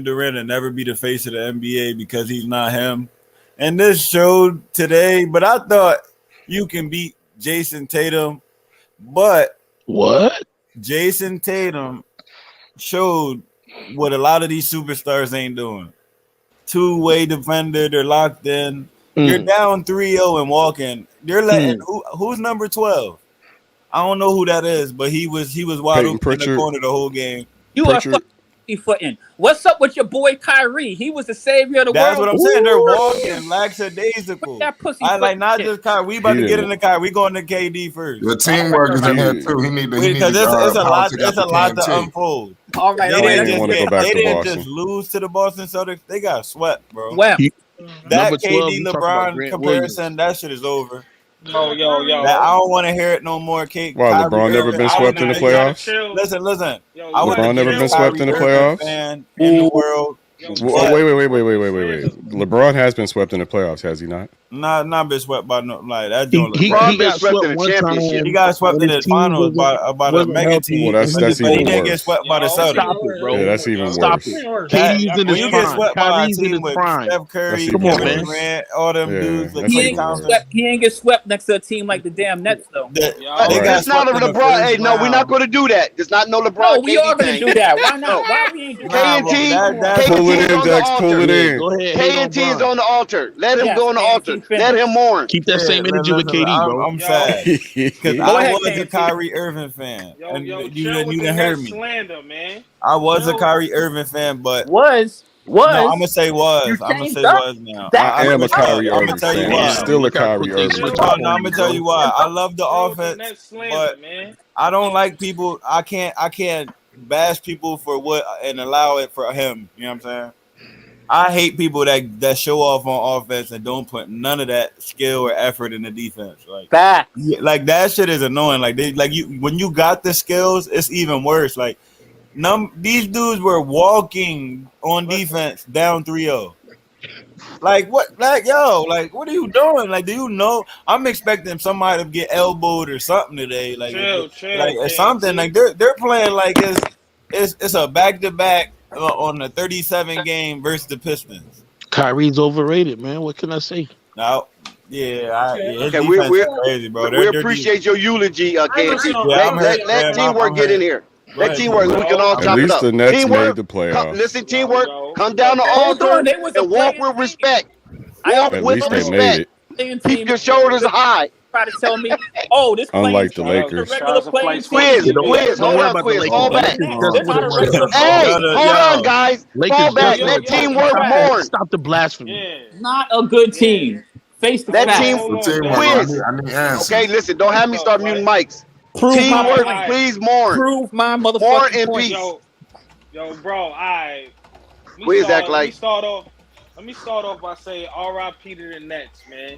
Kevin Durant will never be the face of the NBA because he's not him. And this showed today, but I thought you can beat Jason Tatum, but What? Jason Tatum showed what a lot of these superstars ain't doing. Two-way defender, they're locked in. You're down 3-0 and walking. They're letting who's number 12? I don't know who that is, but he was wide Peyton open in the Pritchard. corner the whole game. You are fucking footing. What's up with your boy Kyrie? He was the savior of the That's world. what I'm saying. They're walking lackadaisical. That pussy I like foot not shit. just Kyrie. We about to get into Kyrie. We going to KD first. The teamwork is in here too. He need to. Because it's a lot. It's a lot to unfold. All right, They didn't want to go back to didn't Boston. just lose to the Boston Celtics. They got swept, bro. Well, That Number 12, KD you talking about LeBron Grant comparison, that shit is over. Yo. I don't want to hear it no more. Wow, Kyrie LeBron never Irving, been I swept was in the the playoffs? biggest- Listen. I was LeBron never been swept in the Kyrie Irving playoffs? fan in the world. Well, wait. LeBron has been swept in the playoffs, has he not? Not been swept by no like that. Joint He LeBron been got swept in the one championship. time He got swept when in the his team finals by a wasn't mega healthy. team. Well, that's but he even didn't get worse. swept by the Celtics. Stop it, bro. Yeah, that's even Stop worse. it. KD's in When his you get prime. swept by a Kyrie's in team his with prime. Steph Curry, That's Come on, Kevin man. Durant, all them Yeah, dudes, that's like he Klay even worse. Thompson. he ain't get swept next to a team like the damn Nets though. They Right. got It's not a swept in the LeBron. first Hey, no, we're not round. going to do that. It's not no No, LeBron we are KD gonna thing. do that. Why not? No. Why we ain't doing Nah, that? bro, that- K&T Pull it is in, on the Dex. Pull altar. it in. Go ahead. hate on K&T is Bron. on the altar. Let him Yes, go on the K&T altar. finished. Let him mourn. Keep that same energy with KD, bro. I'm sad because Go I ahead, was a K&T. Kyrie Irving fan, and you didn't hear me. Slander, man. I was a Kyrie Irving fan, but Was no, I'm gonna say was. You I'm gonna changed say up? was now. I am a Kyrie I'm Irving gonna tell you fan. why. I'm still a Look how Kyrie quick they Irving switch fan. up No, I'm gonna tell you why. I love the offense, but I don't like people. I can't bash people for what and allow it for him. You know what I'm saying? I hate people that show off on offense and don't put none of that skill or effort in the defense. Like that shit is annoying. Like when you got the skills, it's even worse. Like these dudes were walking on defense down 3-0. Like what? Like what are you doing? Like, do you know? I'm expecting somebody to get elbowed or something today. Like, or something. Like they're playing like it's a back-to-back on the 37 game versus the Pistons. Kyrie's overrated, man. What can I say? No, his Okay, defense is crazy, bro. we appreciate your eulogy, K&T. Let teamwork get in here. Let teamwork. We can all At chop it least up. the Nets Teamwork. made the playoffs. Listen, teamwork. Come down the Hold altar on, they was a and walk playing with respect. Walk At with least they made respect. it. Keep your shoulders high. Try to tell me, oh, this Unlike the playing Lakers. regular playing Quiz, team. quiz. Don't Hold worry on, about the quiz. Lakers. Fall The back. Lakers It's just not a won. regular Hey, Yo. hold on, guys. Lakers Fall back. just Let won. teamwork mourn. Stop the blasphemy. Not a good team. Face the That facts. team. Quiz. I need answers. Okay, listen. Don't have me start muting mics. Prove Teamwork, my, please mourn. prove my Mourn motherfucking in point. peace. Yo, bro, Quiz act like. Let me start off by saying R.I.P. to the Nets, man.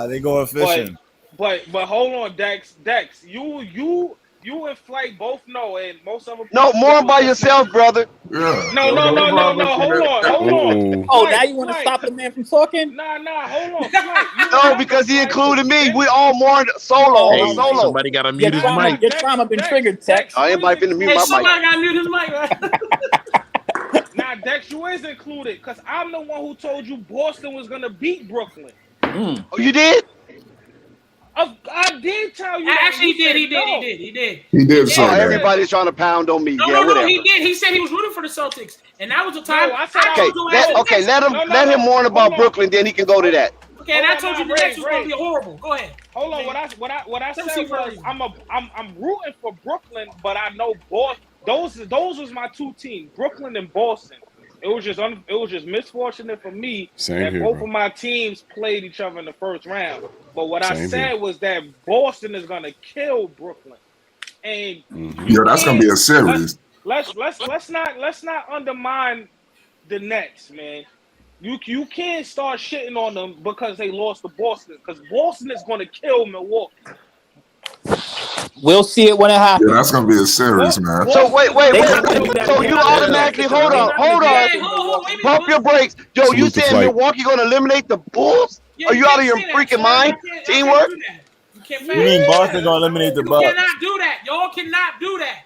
They going fishing. But hold on, Dex, you and Flight both know, and most of them. No, mourn by yourself, brother. Yeah. No. Hold on. Oh, now you want to stop the man from talking? Nah, hold on. Flight, No, because he included me. We all mourned solo. Hey, Solo. somebody got to mute his mic. Your trauma been triggered, Tex. I ain't finna mute Hey, my somebody mic. got to mute his mic, man. Nah, Dex, you is included, because I'm the one who told you Boston was going to beat Brooklyn. Oh, you did? I did tell you that. Actually, You said he no. did. He did Oh, say that. everybody's trying to pound on me. No, Yeah, whatever. he did. He said he was rooting for the Celtics, and that was the time. No, I said Okay, let him mourn about Brooklyn, then he can go to that. Okay, and I told you the next was going to be horrible. Go ahead. Hold on. What I said was I'm rooting for Brooklyn, but I know Boston. Those was my two teams, Brooklyn and Boston. It was just misfortunate for me that both of my teams played each other in the first round. But what I said was that Boston is gonna kill Brooklyn, and that's gonna be a series. Let's not undermine the Nets, man. You can't start shitting on them because they lost to Boston, because Boston is gonna kill Milwaukee. We'll see it when it happens. Yeah, that's gonna be a series, man. So wait. So you automatically hold on. Pump your brakes. Yo, you saying Milwaukee gonna eliminate the Bulls? Are you out of your freaking mind? Teamwork? You mean Boston gonna eliminate the Bucks? You cannot do that. Y'all cannot do that.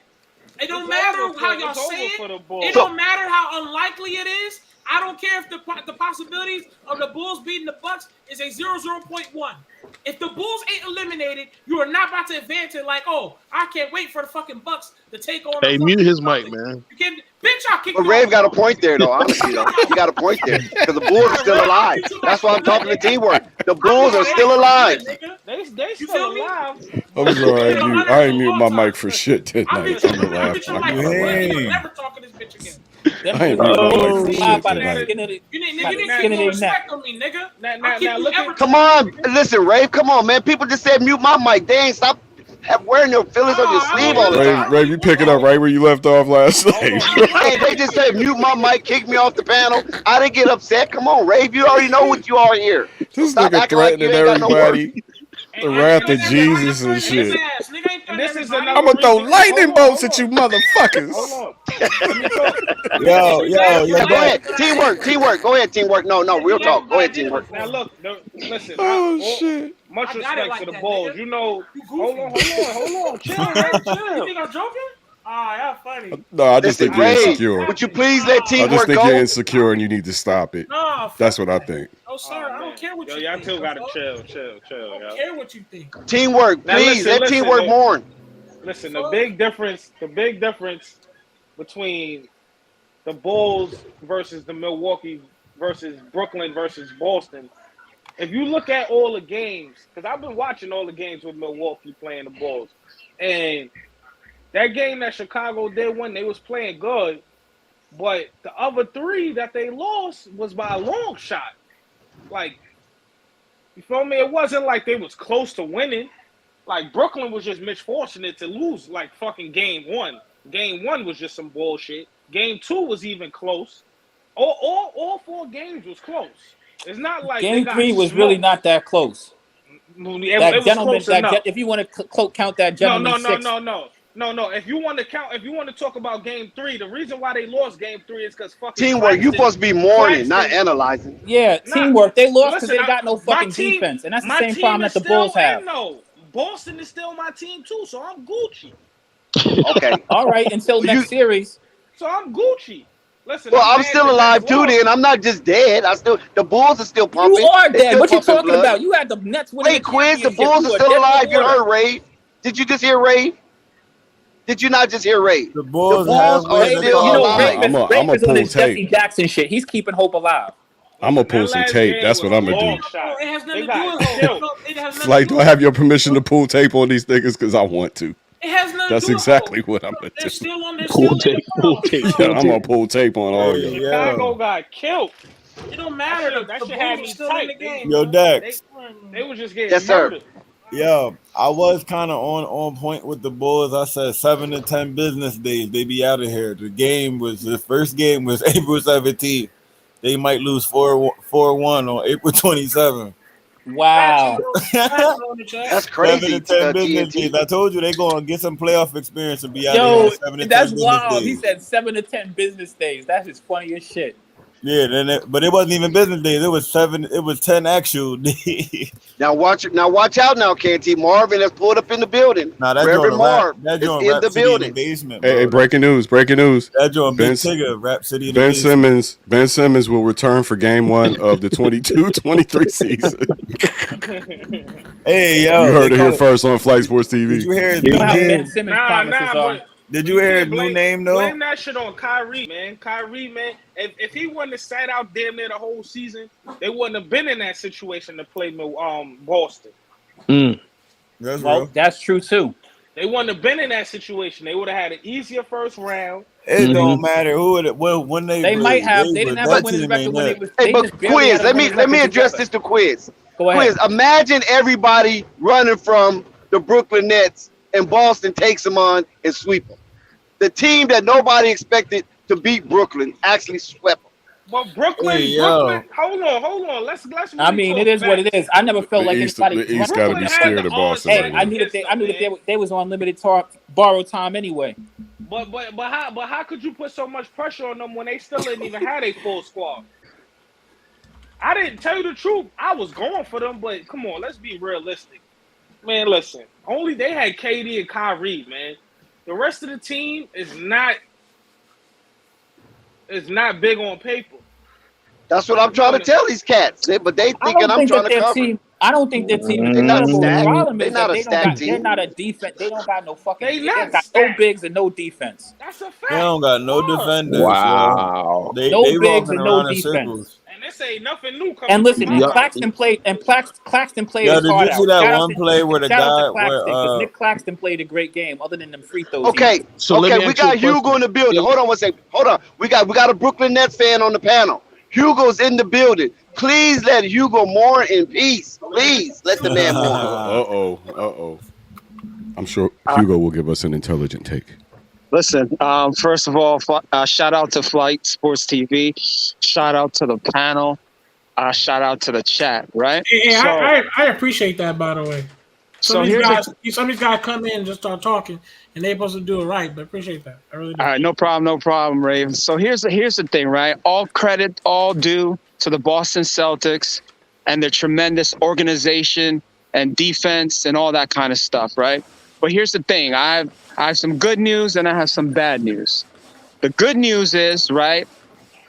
It don't matter how y'all say it. It don't matter how unlikely it is. I don't care if the possibilities of the Bulls beating the Bucks is a 0.1. If the Bulls ain't eliminated, you are not about to advance it like, oh, I can't wait for the fucking Bucks to take on. Hey, mute his mic, man. You can, bitch, I'll kick But you Rave off. got a point there, though. Honestly, though, he got a point there because the Bulls are still alive. That's why I'm talking to teamwork. The Bulls are still alive. They still alive. I'm sorry, I ain't mute my mic for shit tonight. I'm gonna laugh. Hey. Never talk to this bitch again. I ain't mute my mic for shit You tonight. didn't get no respect on me, nigga. Come on, listen, Rave. Come on, man. People just said mute my mic. They ain't stop wearing your feelings on your sleeve all the time. Ray, you pick it up right where you left off last night. Hey, they just said mute my mic, kick me off the panel. I didn't get upset. Come on, Rave. You already know what you are here. This Stop nigga acting like threatening you ain't got no work. everybody. The wrath of Jesus and shit. This is I'm gonna throw lightning bolts at you, motherfuckers. Hold Yo. Yeah, go ahead. Teamwork. Go ahead, teamwork. No, real talk. Go ahead, teamwork. Now look, listen. Oh shit. Much I got it respect like to the that, Bulls. nigga. You know. You goofy. Hold on. Chill, man. You Chill. think I'm joking? Y'all funny. No, I just think you're Ray, insecure. would you please let I teamwork just think go? you're insecure and you need to stop it. No, That's what I think. Oh, sir, I don't care what you Y'all think. still gotta dog. chill. I don't care what you think. Teamwork, Now, please. listen, Let teamwork mourn. Listen, the big difference between the Bulls versus the Milwaukee versus Brooklyn versus Boston. If you look at all the games, because I've been watching all the games with Milwaukee playing the Bulls, and that game that Chicago did win, they was playing good, but the other three that they lost was by a long shot. Like, you feel me? It wasn't like they was close to winning. Like, Brooklyn was just misfortunate to lose, like, fucking game one. Game one was just some bullshit. Game two was even close. All 4 games was close. It's not like Game they got 3 was smoked. really not that close. It was gentleman, close enough. if you want to count that gentleman No. If you want to talk about game 3, the reason why they lost game 3 is because fucking Teamwork. You supposed to be mourning, not analyzing. Yeah, teamwork. They lost because Listen, they got no fucking defense, and that's the same problem that the Bulls have. No, Boston is still my team too, so I'm Gucci. Okay. All right, until next series. So I'm Gucci. Listen. Well, I'm still alive too. Then I'm not just dead. The Bulls are still pumping. You are They dead. still What you pumping talking blood. about? You had the Nets winning. Wait, Quiz. The Bulls are still alive. You heard Ray? Did you just hear Ray? Did you not just hear Ray? The Bulls are still alive. I'm a pull pull Jesse tape. Jackson shit. He's keeping hope alive. I'm gonna pull some tape. That's what I'm gonna do. It has nothing to do with hope. It has nothing Like, to do do I have your permission to pull tape on these niggas? Because I want to. It has nothing That's to do with exactly what I'm gonna They're do. still on. They're Pull still tape. Yeah, I'm gonna pull tape on all of you. Chicago got killed. It don't matter. That The shit had Bulls me are still tight. in the game. Yo, Dex. They was just getting Yes, sir. murdered. Yo, I was kind of on point with the Bulls. I said 7 to 10 business days they be out of here. The first game was April 17th. They might lose 4-1 on April 27th. Wow. That's crazy. 7 to 10 business days. I told you they gonna get some playoff experience and be out Yo, of here. 7 to 10 that's business wild. days. He said 7 to 10 business days. That is funny as shit. Yeah, but it wasn't even business days. It was 7. It was 10 actual days. Now watch out now, KT. Marvin has pulled up in the building. Nah, that Reverend joint Marv that is joint in Rap the City building. in the basement. Hey, Bro. breaking news. That joint Ben Big Tigger, Rap City in the basement. Ben Simmons will return for game 1 of the 22-23 season. Hey, yo. You heard it here first on Flight Sports TV. Did you hear his You new know how Ben name? Simmons promises are. Did you hear his new name, though? Blame that shit on Kyrie, man. Kyrie, man. If he wouldn't have sat out damn near the whole season, they wouldn't have been in that situation to play Boston. That's Well, real. that's true too. They wouldn't have been in that situation. They would have had an easier first round. It don't matter who it when they might have. they They didn't have that a winning team record ain't when they that. was. Hey, They but just barely Quiz, had a let winning me record address together. this to Quiz. Go ahead. Quiz, imagine everybody running from the Brooklyn Nets and Boston takes them on and sweep them. The team that nobody expected to beat Brooklyn actually swept them. But Brooklyn, Hey, yo. hold on. Let's really I mean, talk it is what facts. it is. I never felt like The East anybody. got to be scared of Boston. Hey, right I now. knew that they was on limited borrowed time anyway. But how could you put so much pressure on them when they still didn't even have a full squad? I didn't tell you the truth. I was going for them, but come on, let's be realistic. Man, listen. Only they had KD and Kyrie, man. The rest of the team is not big on paper. That's what I'm trying to tell these cats. But they thinking I'm trying to cover. I don't think their team is They're not terrible. The stacked. problem They're is not that a stacked team. they're not a defense. They don't got no fucking. They They not got no stacked. bigs and no defense. That's a fact. They don't got no defenders. Wow. Yo. No They bigs walking and no around in defense. circles. And this ain't nothing new coming And listen, from and my Claxton played. And Claxton played Yo, his did heart you out. see that Shout out one to- play where the shout out guy to Claxton, because where Nick Claxton played a great game. Other than them free throws. Okay, So let okay, me we ask you a got Hugo question. in the building. Hold on one second. Hold on. We got a Brooklyn Nets fan on the panel. Hugo's in the building. Please let Hugo mourn in peace. Please let the man mourn. Uh-oh. I'm sure Hugo will give us an intelligent take. Listen, first of all, shout out to Flight Sports TV. Shout out to the panel. Shout out to the chat, right? Yeah, I appreciate that, by the way. Some of these guys come in and just start talking, and they're supposed to do it right, but appreciate that. I really do. All right, no problem, Raven. So here's the thing, right? All credit, all due to the Boston Celtics and their tremendous organization and defense and all that kind of stuff, right? But here's the thing. I have some good news and I have some bad news. The good news is, right,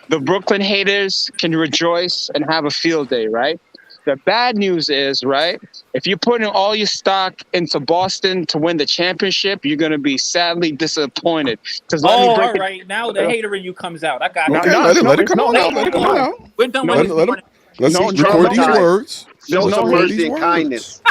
the Brooklyn haters can rejoice and have a field day, right? The bad news is, right, if you're putting all your stock into Boston to win the championship, you're going to be sadly disappointed. All right. Now the hater in you comes out. I got it. Okay, let it come out. We're done with this. Let's record these words. Show some mercy and kindness.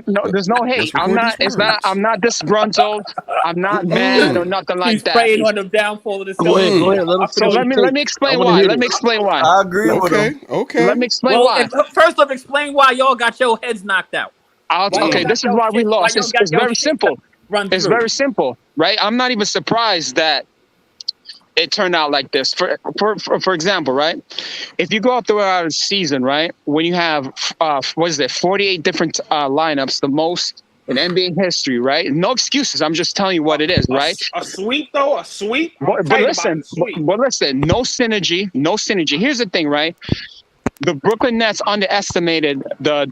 No, there's no hate. I'm not disgruntled. I'm not mad or nothing like He's that. praying on the downfall of the Go ahead. So let me explain why. Let me explain why. I agree with him. Okay. Let me explain why. First off, explain why y'all got your heads knocked out. Okay, this is why we lost. It's very simple. It's very simple, right? I'm not even surprised that it turned out like this. For example, right? If you go out throughout a season, right, when you have 48 different lineups, the most in NBA history, right? No excuses. I'm just telling you what it is, right? A sweep, though, a sweep. But listen, no synergy. Here's the thing, right? The Brooklyn Nets underestimated the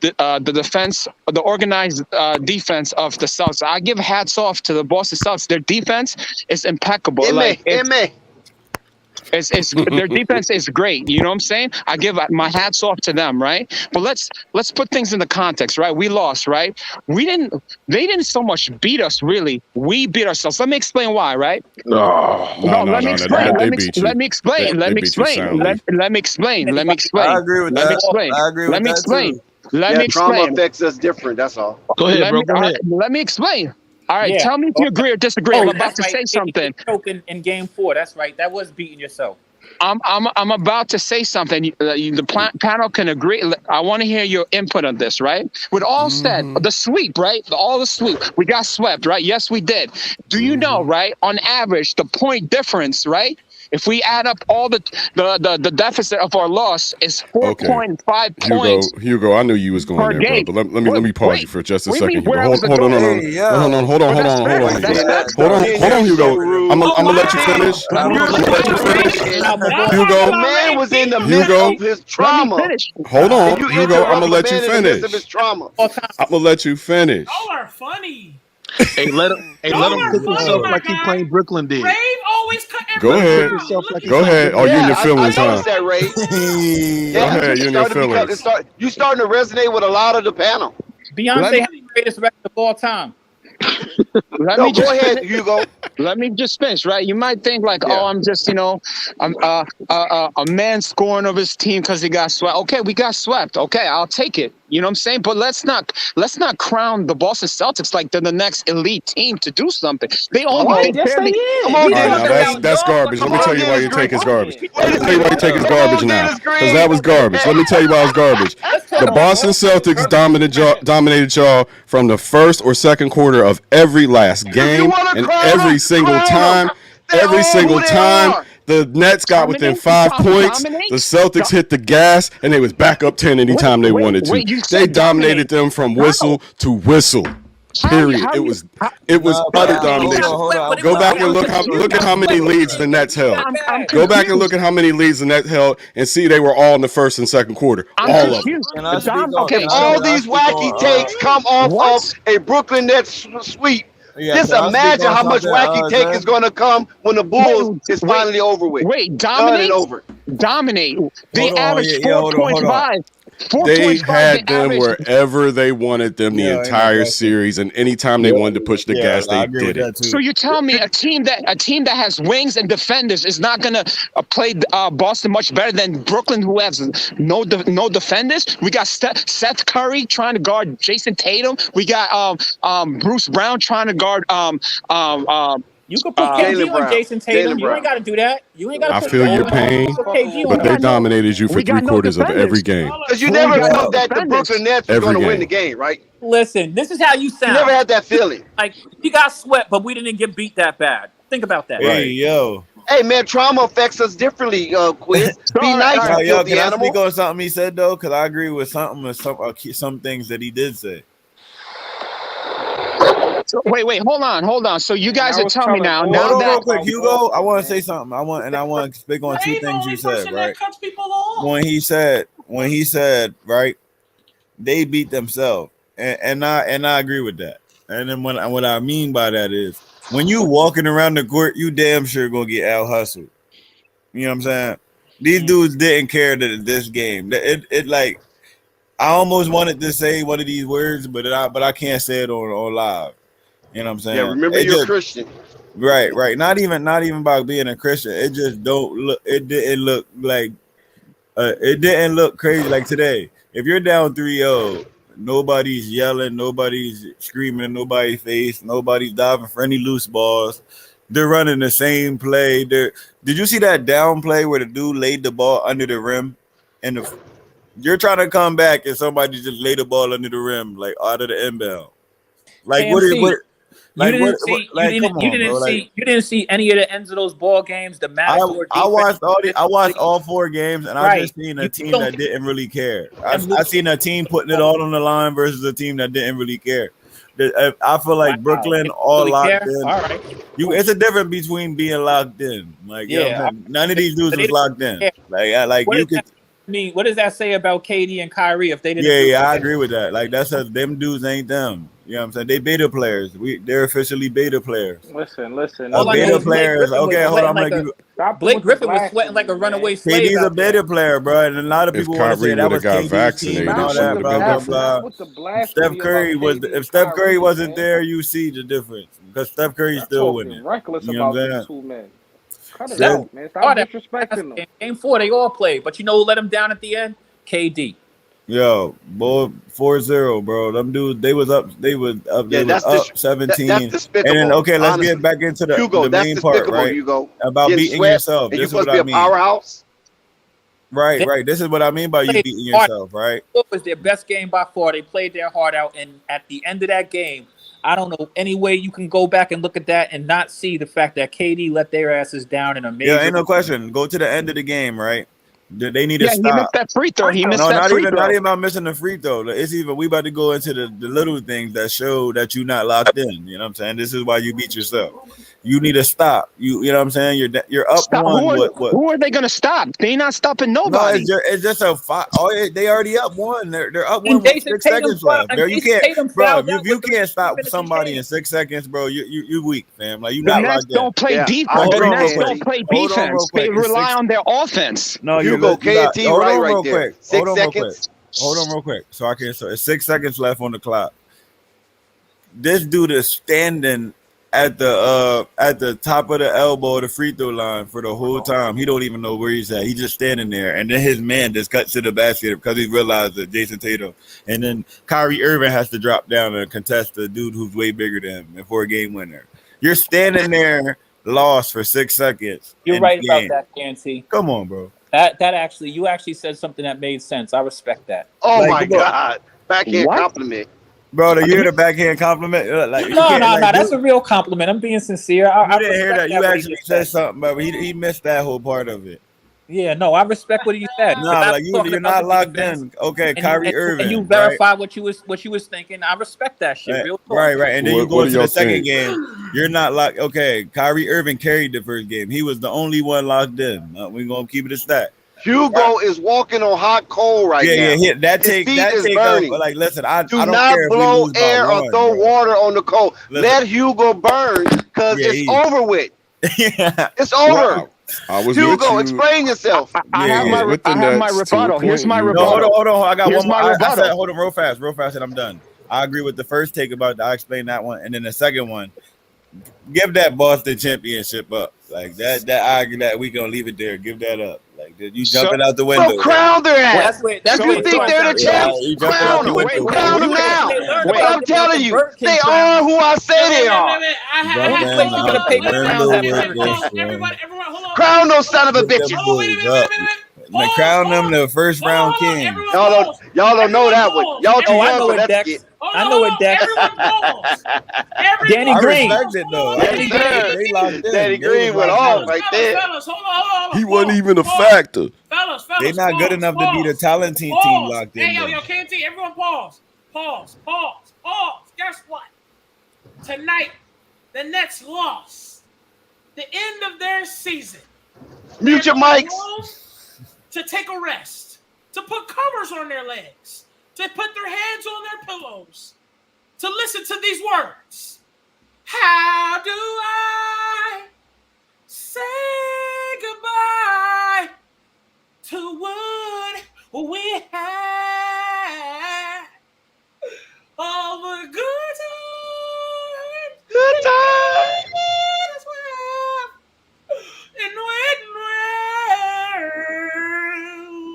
defense, the organized defense of the Celtics. I give hats off to the Boston Celtics. Their defense is impeccable. Their defense is great. You know what I'm saying? I give my hats off to them, right? But let's put things in the context, right? We lost, right? They didn't so much beat us, really. We beat ourselves. Let me explain why, right? Let me explain. Let me explain. I agree with that. Let me explain. Trauma affects us different. That's all. Go ahead, bro. Go ahead. Let me explain. All right, tell me if you agree or disagree. I'm about to say something. In game 4, that's right. That was beating yourself. I'm about to say something. The panel can agree. I want to hear your input on this, right? With all said, the sweep, right? The sweep. We got swept, right? Yes, we did. Do you know, right? On average, the point difference, right? If we add up all the deficit of our loss is 4.5 points. Hugo, I knew you was going there, bro. But let me pause you for just a second. Hugo. Hold on, Hugo. I'm gonna let you finish. Hugo, the man was in the middle of his trauma. Hold on, Hugo. I'm gonna let you finish. I'm gonna let you finish. Y'all are funny. Hey, let him cook himself like he playing Brooklyn did. Rave always cut Go ahead. Go ahead. Oh, you in your feelings, I huh? noticed that, Ray. Go ahead. You in your feelings. You starting to resonate with a lot of the panel. Beyonce has the greatest record of all time. Go ahead, Hugo. Let me just finish, right? You might think like, I'm just, I'm a man scoring of his team because he got swept. Okay, we got swept. Okay, I'll take it. You know what I'm saying? But let's not crown the Boston Celtics like they're the next elite team to do something. They only that's garbage. Let me tell you why your take is garbage. Let me tell you why your take is garbage now. Because that was garbage. Let me tell you why it's garbage. The Boston Celtics dominated y'all from the first or second quarter of every last game, and every single time. The Nets got within 5 points. The Celtics hit the gas, and they was back up 10 anytime they wanted to. They dominated them from whistle to whistle. Period. It was utter domination. Go back and look at how many leads the Nets held. Go back and look at how many leads the Nets held, and see they were all in the first and second quarter. All of them. Okay, all these wacky takes come off of a Brooklyn Nets sweep. Just imagine how much wacky take is going to come when the Bulls is finally over with. Wait, dominate? dominate. They Hold on, averaged yeah, hold on, hold on. 4.5. They 4.5. had them wherever they wanted them the Yeah, ain't no entire question. series, and anytime they wanted to push the gas, I they agree with did that it. too. So you tell me a team that has wings and defenders is not gonna play Boston much better than Brooklyn, who has no defenders. We got Seth Curry trying to guard Jason Tatum. We got Bruce Brown trying to guard You could put KG on Jason Tatum. You ain't got to do that. You ain't got to I put feel your pain, KG on but they him. dominated you for we got no 3/4 of every defenders. game. Because you We never got no thought that the defenders. Brooklyn Nets was Every going to win game. the game, right? Listen, this is how you sound. You never had that feeling. Like, we got swept, but we didn't get beat that bad. Think about that. Hey, yo. Hey, man, trauma affects us differently, Quiz. Be nice, Yo, you yo, filthy can I animal. speak on something he said though? Because I agree with some things that he did say. So, wait, hold on. So you guys are telling me now Hold on, that real quick, Hugo. I want to say something. I want to speak on two things you said. Right? Cuts people off. When he said, right, they beat themselves, and I agree with that. And then what I mean by that is when you walking around the court, you damn sure gonna get out hustled. You know what I'm saying? These dudes didn't care that this game. It like I almost wanted to say one of these words, but I can't say it on live. You know what I'm saying? Yeah, remember you're a Christian. Right. Not even about being a Christian. It just don't look. It didn't look like. It didn't look crazy like today. If you're down 3-0, nobody's yelling, nobody's screaming in nobody's face, nobody's diving for any loose balls. They're running the same play. Did you see that down play where the dude laid the ball under the rim, and you're trying to come back and somebody just laid the ball under the rim, like out of the inbound. Like KMC, you didn't see any of the ends of those ball games. The Matador I watched defense. all 4 games, and I just seen a team that didn't really care. I seen a team putting it all on the line versus a team that didn't really care. I feel like Brooklyn all really locked care? in. All right. It's a difference between being locked in. Like, you know what I'm saying? None of these dudes was locked in. Like What you does could. that mean? What does that say about KD and Kyrie if they didn't? Yeah, I agree with that. Like that's them dudes ain't them. You know what I'm saying? They beta players. They're officially beta players. Listen. Beta players. Okay, hold on. I'm gonna give you. Blake Griffin was sweating like a runaway slave. KD's a beta player, bro, and a lot of people want to say that was got KD's vaccinated, team and all shouldn't that. have Blah been blah different. blah. Steph Curry was. If Steph Curry wasn't there, you see the difference because Steph Curry's still winning. Reckless You know about what I'm these saying? two men. Cut it Steph- out, man. Stop disrespecting them. Game 4, they all played, but you know who let them down at the end? KD. Yo, boy, 4-0, bro. Them dudes, they was up. They was up 17. That's despicable. And then let's honestly. get back into the Hugo, the main that's part, despicable, right? Hugo. About Getting beating swept, yourself. and This you're is supposed what to I be a mean. powerhouse. Right. This is what I mean by you beating yourself, right? It was their best game by far. They played their heart out, and at the end of that game, I don't know any way you can go back and look at that and not see the fact that KD let their asses down in a major. Yeah, ain't no question. Go to the end of the game, right? They need to stop. he missed that free throw. Not even about missing the free throw. It's even we about to go into the little things that show that you're not locked in. You know what I'm saying? This is why you beat yourself. You need to stop. You know what I'm saying? You're up Stop. one. Who are they gonna stop? They not stopping nobody. No, it's just a fight. Oh, they already up one. They're up one And with Jason 6 Tatum seconds left. Bro, you can't, bro. If you can't stop somebody in 6 seconds, bro, you weak, fam. Like you The not Nets locked in. don't play defense. Hold The on Nets real don't quick. play Hold on real defense. quick. They rely on their offense. No, Hugo, KT right there. 6 seconds. Hold on real quick. So it's 6 seconds left on the clock. This dude is standing at the top of the elbow of the free throw line for the whole time. He don't even know where he's at. He's just standing there, and then his man just cuts to the basket because he realized that Jason Tatum, and then Kyrie Irving has to drop down and contest the dude who's way bigger than him for a game winner. You're standing there lost for 6 seconds. You're right about that, KNT. Come on, bro. That actually, you actually said something that made sense. I respect that. Oh my God! Backhand compliment. Bro, you hear the backhand compliment? Like, No, that's a real compliment. I'm being sincere. I didn't hear that. You what he actually just said something, but he missed that whole part of it. Yeah, no, I respect what he said. Nah, like you're not locked in. Okay, Kyrie Irving. And you verify what you was thinking. I respect that shit. Right, Real talk. right. And then you go into the second game. You're not locked. Okay, Kyrie Irving carried the first game. He was the only one locked in. We're gonna keep it a stat. Hugo is walking on hot coal right now. Yeah. That take burning. like listen, I Do don't not care if blow we lose by air or one, throw bro. water on the coal. Listen. Let Hugo burn because it's over with. Yeah. It's over. I was Hugo, with you. explain yourself. I have my rebuttal. Here's my rebuttal. No, hold on. I got Here's one more. my I rebuttal. said, hold on, real fast, and I'm done. I agree with the first take about. I explained that one, and then the second one, give that Boston championship up. Like that. I agree that we gonna leave it there. Give that up. Like you jumping out the window. So crown their ass. Well, If you think they're the champs, crown them. Crown them now. But I'm telling you, they are who I say they are. Everyone, hold on. Crown those son of a bitches. Crown them the first round king. Y'all don't know that one. Y'all too young for that skit. I know it, Dex. Danny I Green. respect it though. Danny Green went off right there. He wasn't even a factor. Fellas, They're not good enough to be the talent team locked in. Hey, yo, KT, everyone pause. Guess what? Tonight, the Nets lost the end of their season. Mute your mics. To take a rest, to put covers on their legs, to put their hands on their pillows, to listen to these words. How do I say goodbye to what we had? All the good times. And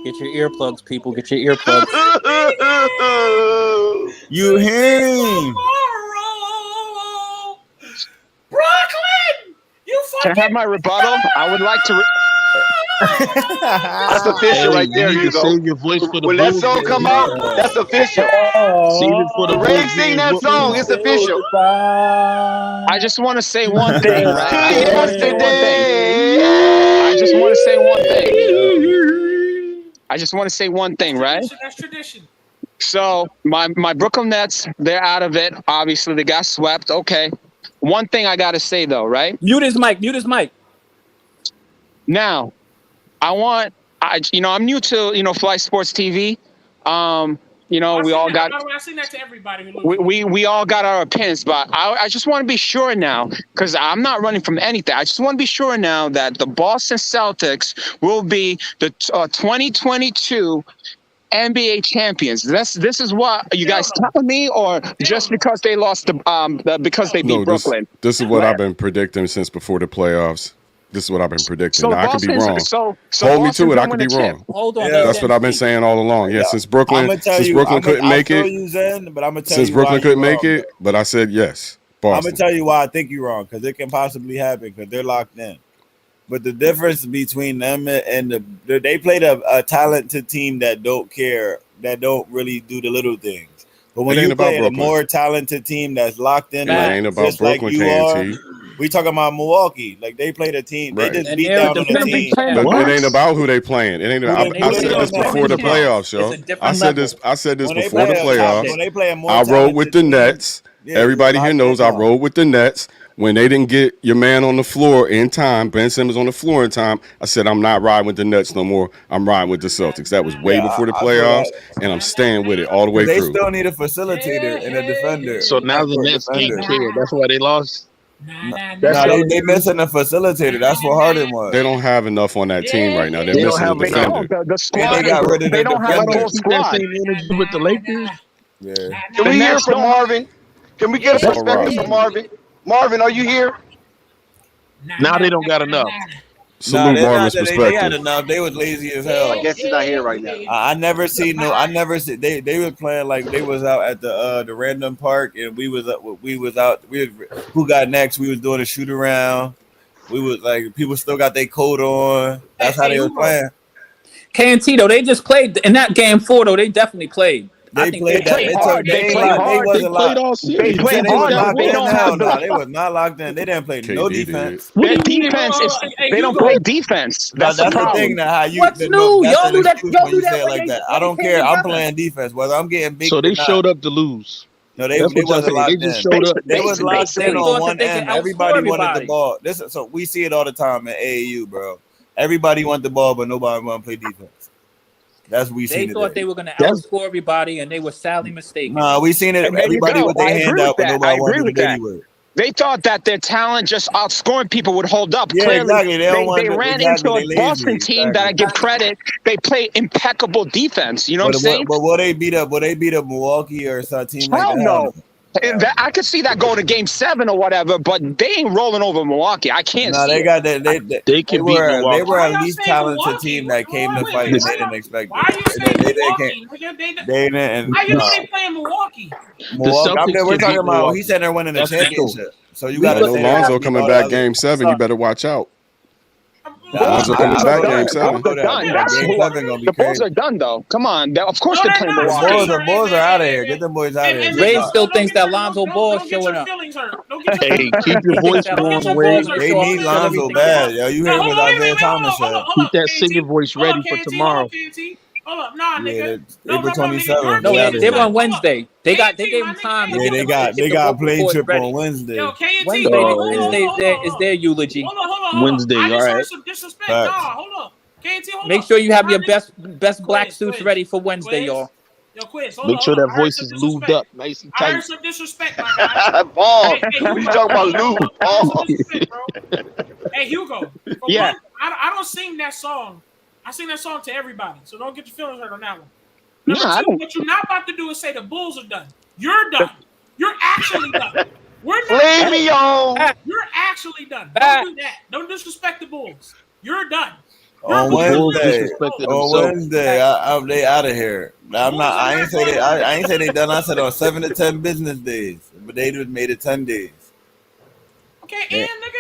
Get your earplugs, people. Get your earplugs. You hear him? Brooklyn, you Can I have my rebuttal? I would like to. That's official right there, you Hugo. save your voice for the When that Bulls song game. come out, that's official. Save it for the Ray Bulls sing game. that song, it's official. I just want to say one thing. Right? Yesterday. I just want to say one thing. Right? That's tradition. So my Brooklyn Nets, they're out of it. Obviously, they got swept. Okay. One thing I got to say though, right? Mute his mic. Now, I'm new to Fly Sports TV. We all got. I sing that to everybody. We all got our opinions, but I just want to be sure now, because I'm not running from anything. I just want to be sure now that the Boston Celtics will be the 2022 NBA champions. This is what you guys telling me, or just because they lost because they beat Brooklyn? This is what I've been predicting since before the playoffs. This is what I've been predicting. So now, I could be wrong. Hold me to it. I could be wrong. Hold on. That's what I've been saying all along. Yeah, since Brooklyn couldn't make it. Since Brooklyn couldn't make it, but I said yes. Boston. I'm gonna tell you why I think you're wrong, because it can possibly happen because they're locked in. But the difference between them and they played a talented team that don't care, that don't really do the little things. But when you play a more talented team that's locked in, it ain't about Brooklyn, KNT. We talking about Milwaukee. Like they played a team. Right. They just beat down on the team. But it ain't about who they playing. It ain't. I said this before the playoffs, yo. I said this before the playoffs. When they play a more I rode with the Nets. Everybody here knows I rode with the Nets. When they didn't get your man on the floor in time, Ben Simmons on the floor in time, I said I'm not riding with the Nets no more. I'm riding with the Celtics. That was way before the playoffs, and I'm staying with it all the way through. They still need a facilitator and a defender. So now the Nets can't care. That's why they lost. They missing a facilitator. That's what Harden was. They don't have enough on that team right now. They're missing a defender. The squad. They got rid of They the don't have a defender. whole squad. With the Lakers. Yeah. Can we hear from Marvin? Can we get a perspective from Marvin? Marvin, are you here? Now they don't got enough. Salute Marvin's perspective. They had enough. They was lazy as hell. I guess he's not here right now. I never see. They were playing like they was out at the random park, and we was out. Who got next? We was doing a shoot around. We was like, people still got their coat on. That's how they was playing. KNT though, they just played in that game 4 though. They definitely played. They played hard. They played all series. They was not locked in. They didn't play no defense. Their defense is they don't play defense. That's the problem. thing. Now, how you? What's new? Y'all do that. Y'all do that like that. I don't care. I'm playing defense. Whether I'm getting big. So they showed up to lose. No, they wasn't locked in. They just showed up. They was locked in on one end. Everybody wanted the ball. So we see it all the time in AAU, bro. Everybody want the ball, but nobody want to play defense. That's what we seen. They thought they were going to outscore everybody, and they were sadly mistaken. Nah, we seen it. Everybody with their hand out, but nobody wanted to do it. They thought that their talent just outscoring people would hold up. Yeah, Clearly, exactly. they ran into a Boston team that I give credit. They play impeccable defense. You know what I'm saying? But will they beat up Milwaukee or a team like Hell that? no. And I could see that going to Game 7 or whatever, but they ain't rolling over Milwaukee. I can't see they it. got They they can beat Milwaukee. were at least talented team that came to fight and they didn't expect it. Why are you saying Milwaukee? They didn't. How you know they playing Milwaukee? We're talking about. He said they're winning the championship. So you got to say Lonzo coming back Game 7. You better watch out. Lonzo coming back Game 7. The Bulls are done, though. Come on. Of course they're playing Milwaukee. The Bulls are out of here. Get them boys out of here. Ray still thinks that Lonzo Ball is showing up. Hey, keep your voice warm, Ray. They need Lonzo bad, yo. You hear what Isaiah Thomas said? Keep that singing voice ready for tomorrow. Hold up, nah, nigga. April 27th. No, they're on Wednesday. They gave them time. Yeah, they got plane trip on Wednesday. Wednesday is their eulogy. Hold on. Wednesday, I just all heard right. some disrespect. Nah, hold up. KT, hold Make up. sure you have your best black suits ready for Wednesday, y'all. Yo, Quiz, hold Make on, sure that I heard voice some is lubed disrespect. up, nice and I tight. heard some disrespect, my guy. Paul, Hey, what you talking about, Lou? Paul. Hey, Hugo. Yeah. One, I don't sing that song. I sing that song to everybody, so don't get your feelings hurt on that one. Number two, what you're not about to do is say the Bulls are done. You're done. You're actually done. We're not. Flame me on. You're actually done. Don't do that. Don't disrespect the Bulls. You're done. On Wednesday, they out of here. I ain't say they done. I said on 7 to 10 business days, but they just made it 10 days. Okay, and nigga.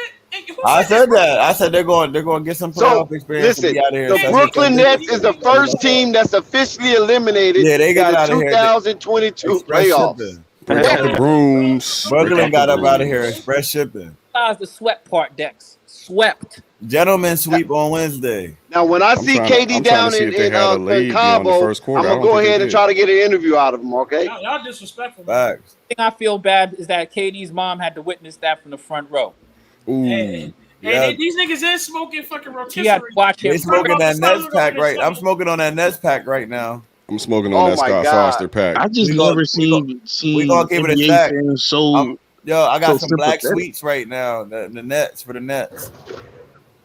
I said that. I said they're going to get some playoff experience. Listen, out of here. the Brooklyn Nets is the first team that's officially eliminated they got in out the of here. 2022 playoffs. Bring out the brooms. Brooklyn got up out of here. Express shipping. How's the swept part, Dex? Swept. Gentlemen sweep on Wednesday. Now, when I see KD down in Cabo, I'm gonna go ahead and try to get an interview out of him. Okay? Y'all disrespectful. Facts. The thing I feel bad is that KD's mom had to witness that from the front row. Ooh. Hey, these niggas is smoking fucking rotisserie. He had to watch him. They smoking that Nets pack right. I'm smoking on that Nets pack right now. I'm smoking on that Scott Foster pack. I just never seen we gonna give it a NBA stack. fans so. Yo, I got some black sympathetic. sweets right now. The Nets for the Nets.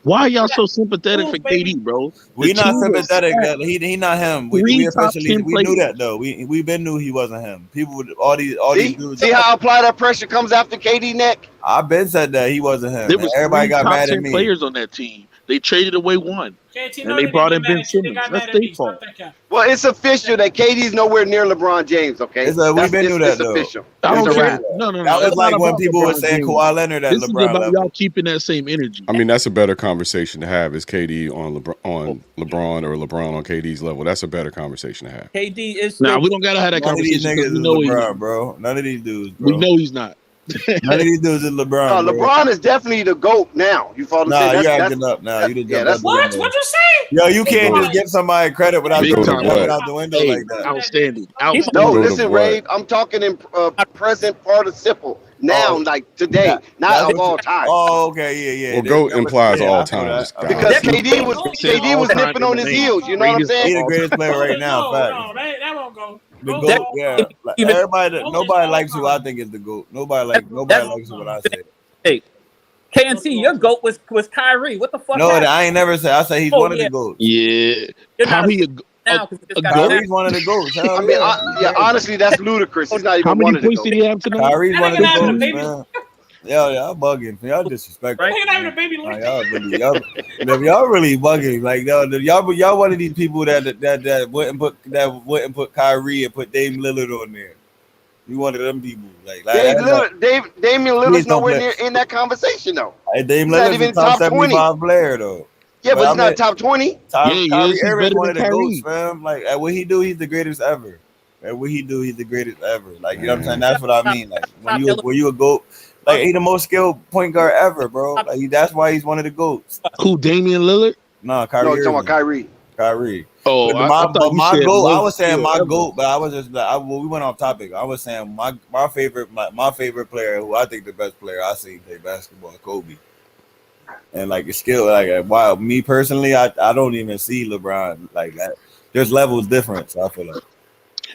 Why are y'all so sympathetic for KD, bro? We The not team was sympathetic. stacked. He not him. We top officially 10 we knew players. that though. We been knew he wasn't him. People would all these dudes. See how apply that pressure comes after KD neck? I been said that he wasn't him. There was Everybody three got top mad 10 at me. players on that team. They traded away one, KT, and they brought in Ben Simmons. That's their fault. Well, it's official that KD's nowhere near LeBron James. Okay, We been knew that though. official. I don't It's a care. wrap. No. That It's was like not when about people were LeBron saying James. Kawhi Leonard at This is LeBron about level. y'all keeping that same energy. I mean, that's a better conversation to have. Is KD on LeBron or LeBron on KD's level? That's a better conversation to have. KD is. Nah, we don't gotta have that None of these conversation because niggas we is know he's LeBron, bro. None of these dudes, bro. we know he's not. None of these dudes is LeBron. No, bro. LeBron is definitely the GOAT now. You follow Nah, me? you acting up now. You yeah, that's What? What'd you say? Yo, you can't just give somebody credit without Big throwing time. it out the window Hey, like that. outstanding. No, Go to listen, what? Ray. I'm talking in present participle. Now, like today, not of all time. Oh, okay, yeah. Well, GOAT implies yeah, all I feel times. that. Because guys. KD was nipping on his heels. You know what I'm He saying? the greatest player right now. Fact. No, that won't go. The Go, GOAT, go. yeah. Like, nobody likes who I think is the GOAT. Nobody likes who I say. Hey, KNC, your GOAT was Kyrie. What the fuck? No, happened? I ain't never said. I say he's one of the GOATs. Yeah. You're How not he now, 'cause you just got Kyrie's snapped. one of the GOATs. I mean, honestly, that's ludicrous. He's not even How one many of the points did he GOATs. have tonight? Kyrie's one of the That nigga not even a GOATs, baby. man. Y'all bugging. Y'all disrespectful. He's not even a baby Nah, Lloyd. y'all really bugging. Like y'all one of these people that wouldn't put Kyrie and put Dame Lillard on there. You one of them people. Damian Lillard's Please don't nowhere play. near in that conversation though. Dame He's not Lillard's even a top top 20. 75 player though. Yeah, but I he's not mean, top 20. Yeah, he is. Kyrie He's Irving's better one of than the Kyrie. GOATs, fam. Like at what he do, he's the greatest ever. At what he do, he's the greatest ever. Like you know what I'm saying? That's what I mean. Like when you a GOAT, like he the most skilled point guard ever, bro. Like that's why he's one of the GOATs. Who? Damian Lillard? No, Kyrie. No, you're talking about Irving. Kyrie. Oh, But I my thought you said GOAT. I most was saying skilled my ever. GOAT, but I was just like, we went off topic. I was saying my favorite player, who I think the best player I seen play basketball, Kobe. And like it's skill, like wow, me personally, I don't even see LeBron like that. There's levels difference. I feel like.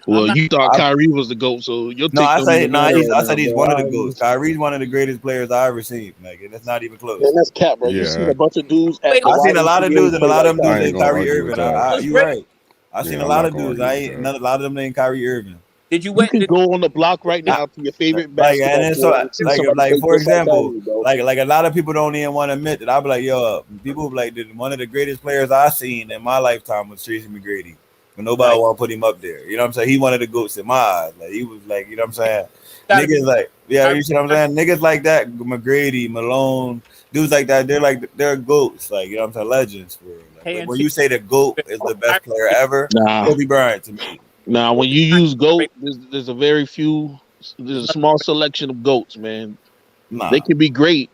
Well, you thought Kyrie was the GOAT, so your No, take I don't say even no. matter I right said now, he's bro. one of I the agree GOATs. with you. Kyrie's one of the greatest players I ever seen. Like, that's not even close. Man, that's cap, bro. You seen a bunch of dudes at the I've seen a lot of YMCA dudes, and a play lot like of them dudes I ain't named gonna Kyrie argue with Irving. that. You right. I've seen Yeah, a I'm lot not of gonna dudes. argue with that. A lot of them named Kyrie Irving. Did you You wait? can go on the block right now to your favorite Like, and basketball then court so and see somebody like play for just like that, example, bro. like a lot of people don't even want to admit that. I'll be like, yo, people be like one of the greatest players I seen in my lifetime was Tracy McGrady. But nobody want to put him up there. You know what I'm saying? He one of the GOATs in my eyes. Like, he was like, you know what I'm saying? Niggas like, yeah, you see what I'm saying? Niggas like that, McGrady, Malone, dudes like that, they're GOATs. Like, you know what I'm saying? Legends. For like, but when you say the GOAT is the best player ever, Nah. Kobe Bryant to me. Now, when you use GOAT, there's a small selection of GOATs, man. Nah. They can be great.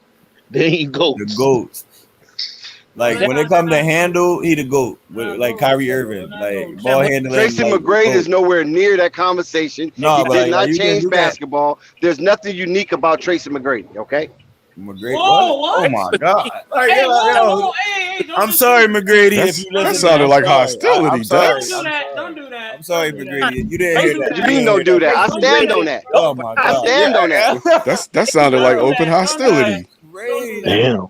They ain't GOATs. The GOATs. Like, when it comes to handle, he the GOAT. With, like Kyrie Irving, like ball handling. Tracy like, McGrady is GOAT. nowhere near that conversation. No, he but did not you change can basketball. There's nothing unique about Tracy McGrady, okay? McGrady. Whoa, what? what? Oh my God! Like, Hey, yo, whoa, hey, don't I'm sorry, McGrady. That's, If you that listen, sounded I'm like sorry. hostility, I'm sorry. Dex. Don't do that. I'm sorry, McGrady. You didn't hear that. What you mean don't do that? I stand on that. Oh my God! I stand on that. That sounded like open hostility. Damn.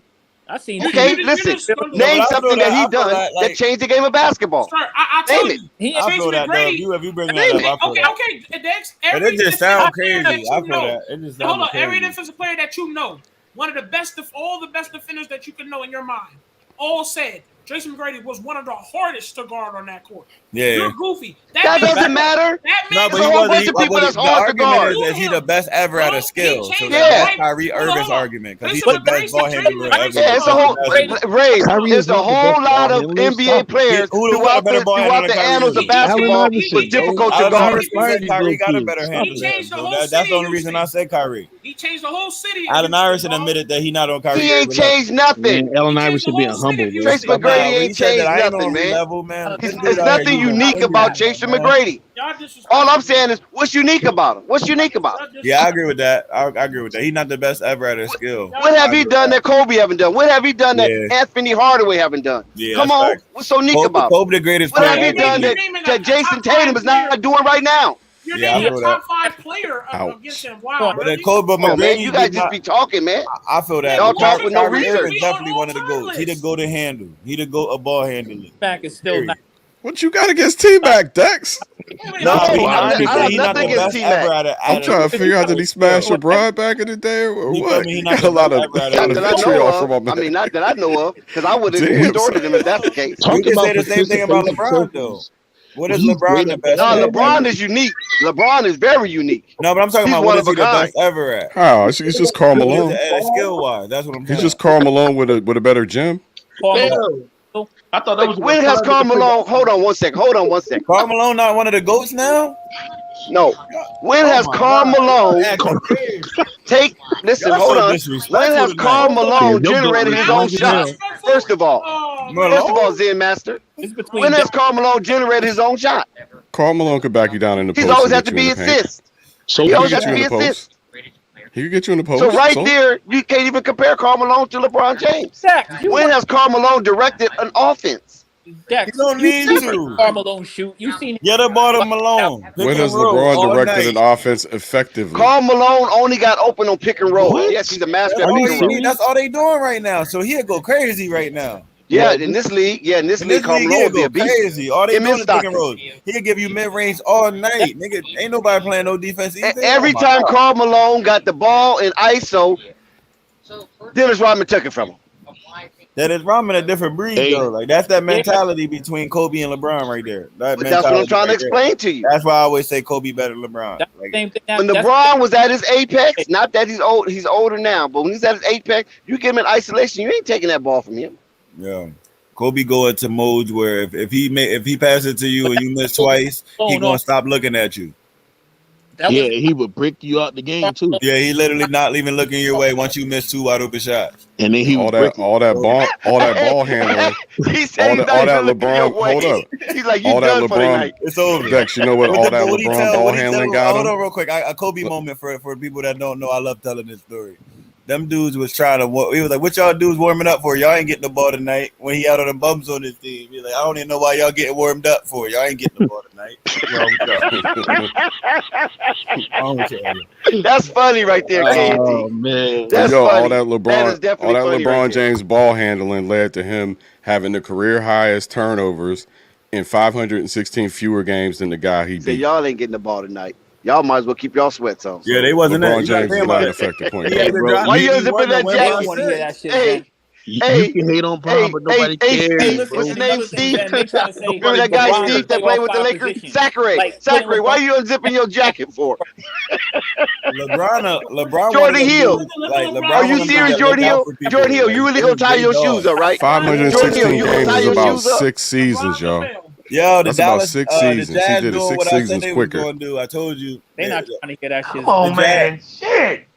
I seen Okay, two. listen. But Name I feel something that he I feel done that like, changed the game of basketball. Sir, I Name told it. you. I feel that though. If you bring that up, I feel that. Okay, Dex. But Every it just sounds defensive player crazy. that I you feel know. that. It just Hold sounds on, every crazy. defensive player that you know, one of the best of all the best defenders that you can know in your mind, all said Tracy McGrady was one of the hardest to guard on that court. Yeah. You're goofy. That doesn't matter. That No, means but There's a whole bunch of people that's the hard to argument guard. is he the best ever at a skill. So changed that's Yeah. Kyrie Hold on, Irving's hold on. argument because he's Listen, the best ball handler ever. Yeah, it's a whole Ray. Kyrie It's is a not the whole best lot ball of handler. NBA Stop it. players Who got a better ball handler throughout than the Kyrie annals of Irving? Allen basketball Iverson, was difficult to Allen guard. Iverson said Kyrie got a kids. better Stop handle it. than him. changed the So whole that's city the only of reason Houston. I said Kyrie. He changed the whole city. of Allen Houston, Iverson dog. admitted that he not on Kyrie He ain't Irving level. changed nothing. Man, Allen He changed Iverson the being whole city humble, of man. Tracy Houston. Nah, McGrady when he ain't said that changed I ain't nothing, on man. level, man. This There's dude out here nothing using unique opinions, about Tracy man. McGrady. Y'all disrespect. All I'm saying is, what's unique about him? What's unique about him? Yeah, I agree with that. I agree with that. He's not the best ever at his skill. What have I he agree with done that Kobe haven't done? What have he done that Yeah. Anthony Hardaway haven't done? Yeah, Come that's on, facts. what's so unique about him? Kobe the greatest What player have he ever. done that Jason Tatum is not doing right now? You're Yeah, I naming a feel that. top 5 player against him. Wow, But then really? Kobe, but Come on, man. McGrady You guys did just not. be talking, man. I feel that. Y'all But talk with no Kyrie research. Irving is definitely one of the GOATs. He the GOAT to handle. He the GOAT of ball handling. Back is still not. What you got against T-Mac, Dex? No, I he's not have the nothing against best T-Mac. ever at it. I'm trying to figure out, did he smash LeBron back in the day or You feel what? me? He He not got the a lot best of, ever at Not it. that I vitriol know from of. my I man. mean, not that I know of, because I would have Damn, distorted him if that's the case. Talk You can say about the same thing about participation LeBron though. trophies. What is He's LeBron great the at best? No, at? LeBron is unique. LeBron is very unique. No, but I'm talking He's about one what of is he a the kind. best ever at? How? He's just Karl Malone. Skill wise, that's what I'm He's saying. just Karl Malone with a better gym. I thought that was just When has Karl Malone? Hold on one second. Karl Malone not one of the GOATs now? No. When has Karl Malone listen, Y'all hold so on. disrespectful When has tonight. Karl Malone Your goat generated is his own longer shot? now. First of all, Malone? Zen Master. It's between When has Karl Malone generated his own shot? Karl Malone could back you down in the He's post. always and had get to you in be the paint. assist. So He He always could had get to you in be the assist. post. He could get you in the post. So right there, you can't even compare Karl Malone to LeBron James. When has Karl Malone directed an offense? Dex, You don't need to. Karl Malone shoot. You seen Get the ball to Malone. Pick When and has roll LeBron all directed night. an offense effectively? Karl Malone only got open on pick and roll. What? Yes, he's a master That's at all, pick he and roll. need. That's all they doing right now. So he'll go crazy right now. Yeah, in this league, In this Karl league, Malone he'll would be go a beast. crazy. All they Him doing and is pick and Stockton. roll. He'll give you mid range all night. Nigga, ain't nobody playing no defense either. Every Oh my time God. Karl Malone got the ball in ISO, Dennis Rodman took it from him. That is Rodman a different breed Hey. though. Like that's that mentality between Kobe and LeBron right there. That But that's what I'm mentality trying to right there. explain to you. That's why I always say Kobe better than LeBron. That's Like, the same thing. When LeBron was at his apex, not that he's older now, but when he's at his apex, you get him in isolation, you ain't taking that ball from him. yeah. Kobe go into modes where if he passes it to you and you miss twice, he gonna stop looking at you. Yeah, he would brick you out the game too. Yeah, he literally not even looking your way once you miss 2 wide open shots. And then he all was that bricking. all that ball handling. He said all that LeBron. Hold up. He's like, you All that done for the LeBron. night. It's over. Dex, you know what? All that What he LeBron tell- ball what he handling tell- got Hold him. on, real quick. A Kobe moment for people that don't know. I love telling this story. them dudes was trying to. He was like, "What y'all dudes warming up for? Y'all ain't getting the ball tonight." When he out on the bums on his team, he's like, "I don't even know why y'all getting warmed up for. Y'all ain't getting the ball tonight." That's funny right there, KD. Oh man, That's Yo, funny. all that LeBron, is definitely all that funny LeBron right there. James ball handling led to him having the career highest turnovers in 516 fewer games than the guy he Say beat. y'all ain't getting the ball tonight. Y'all might as well keep y'all sweats on. Yeah, they wasn't that. LeBron You gotta James think is not about an it. effective point He guard. had to bro, drop. Why you He unzipping won the that win They by don't jacket? want to hear that 6. shit, Hey, Ben. you hey, can hate on hey, Bron, but nobody hey, cares, Steve. Listen, What's bro. his name, listen, Steve? Ben. They trying to say Remember that guy LeBron Steve can that play played all with the 5 Lakers? positions. Zachary, Putting Zachary, why LeBron. you unzipping your jacket for? LeBron, one of Jordan them Hill. dudes. Like Are LeBron, you one of them dudes serious, that look Jordan out Hill? for people. Jordan Hill, Like you really gonna tie they your dog. shoes up, right? Jordan Hill, 516 you gonna games tie is your about shoes up? 6 seasons, y'all. Yo, the That's about Dallas, 6 the seasons. He Jazz did it doing 6 what I said seasons they was quicker. going to do. I told you. They not trying to hear that shit. Come on, The Jazz. man. Shit.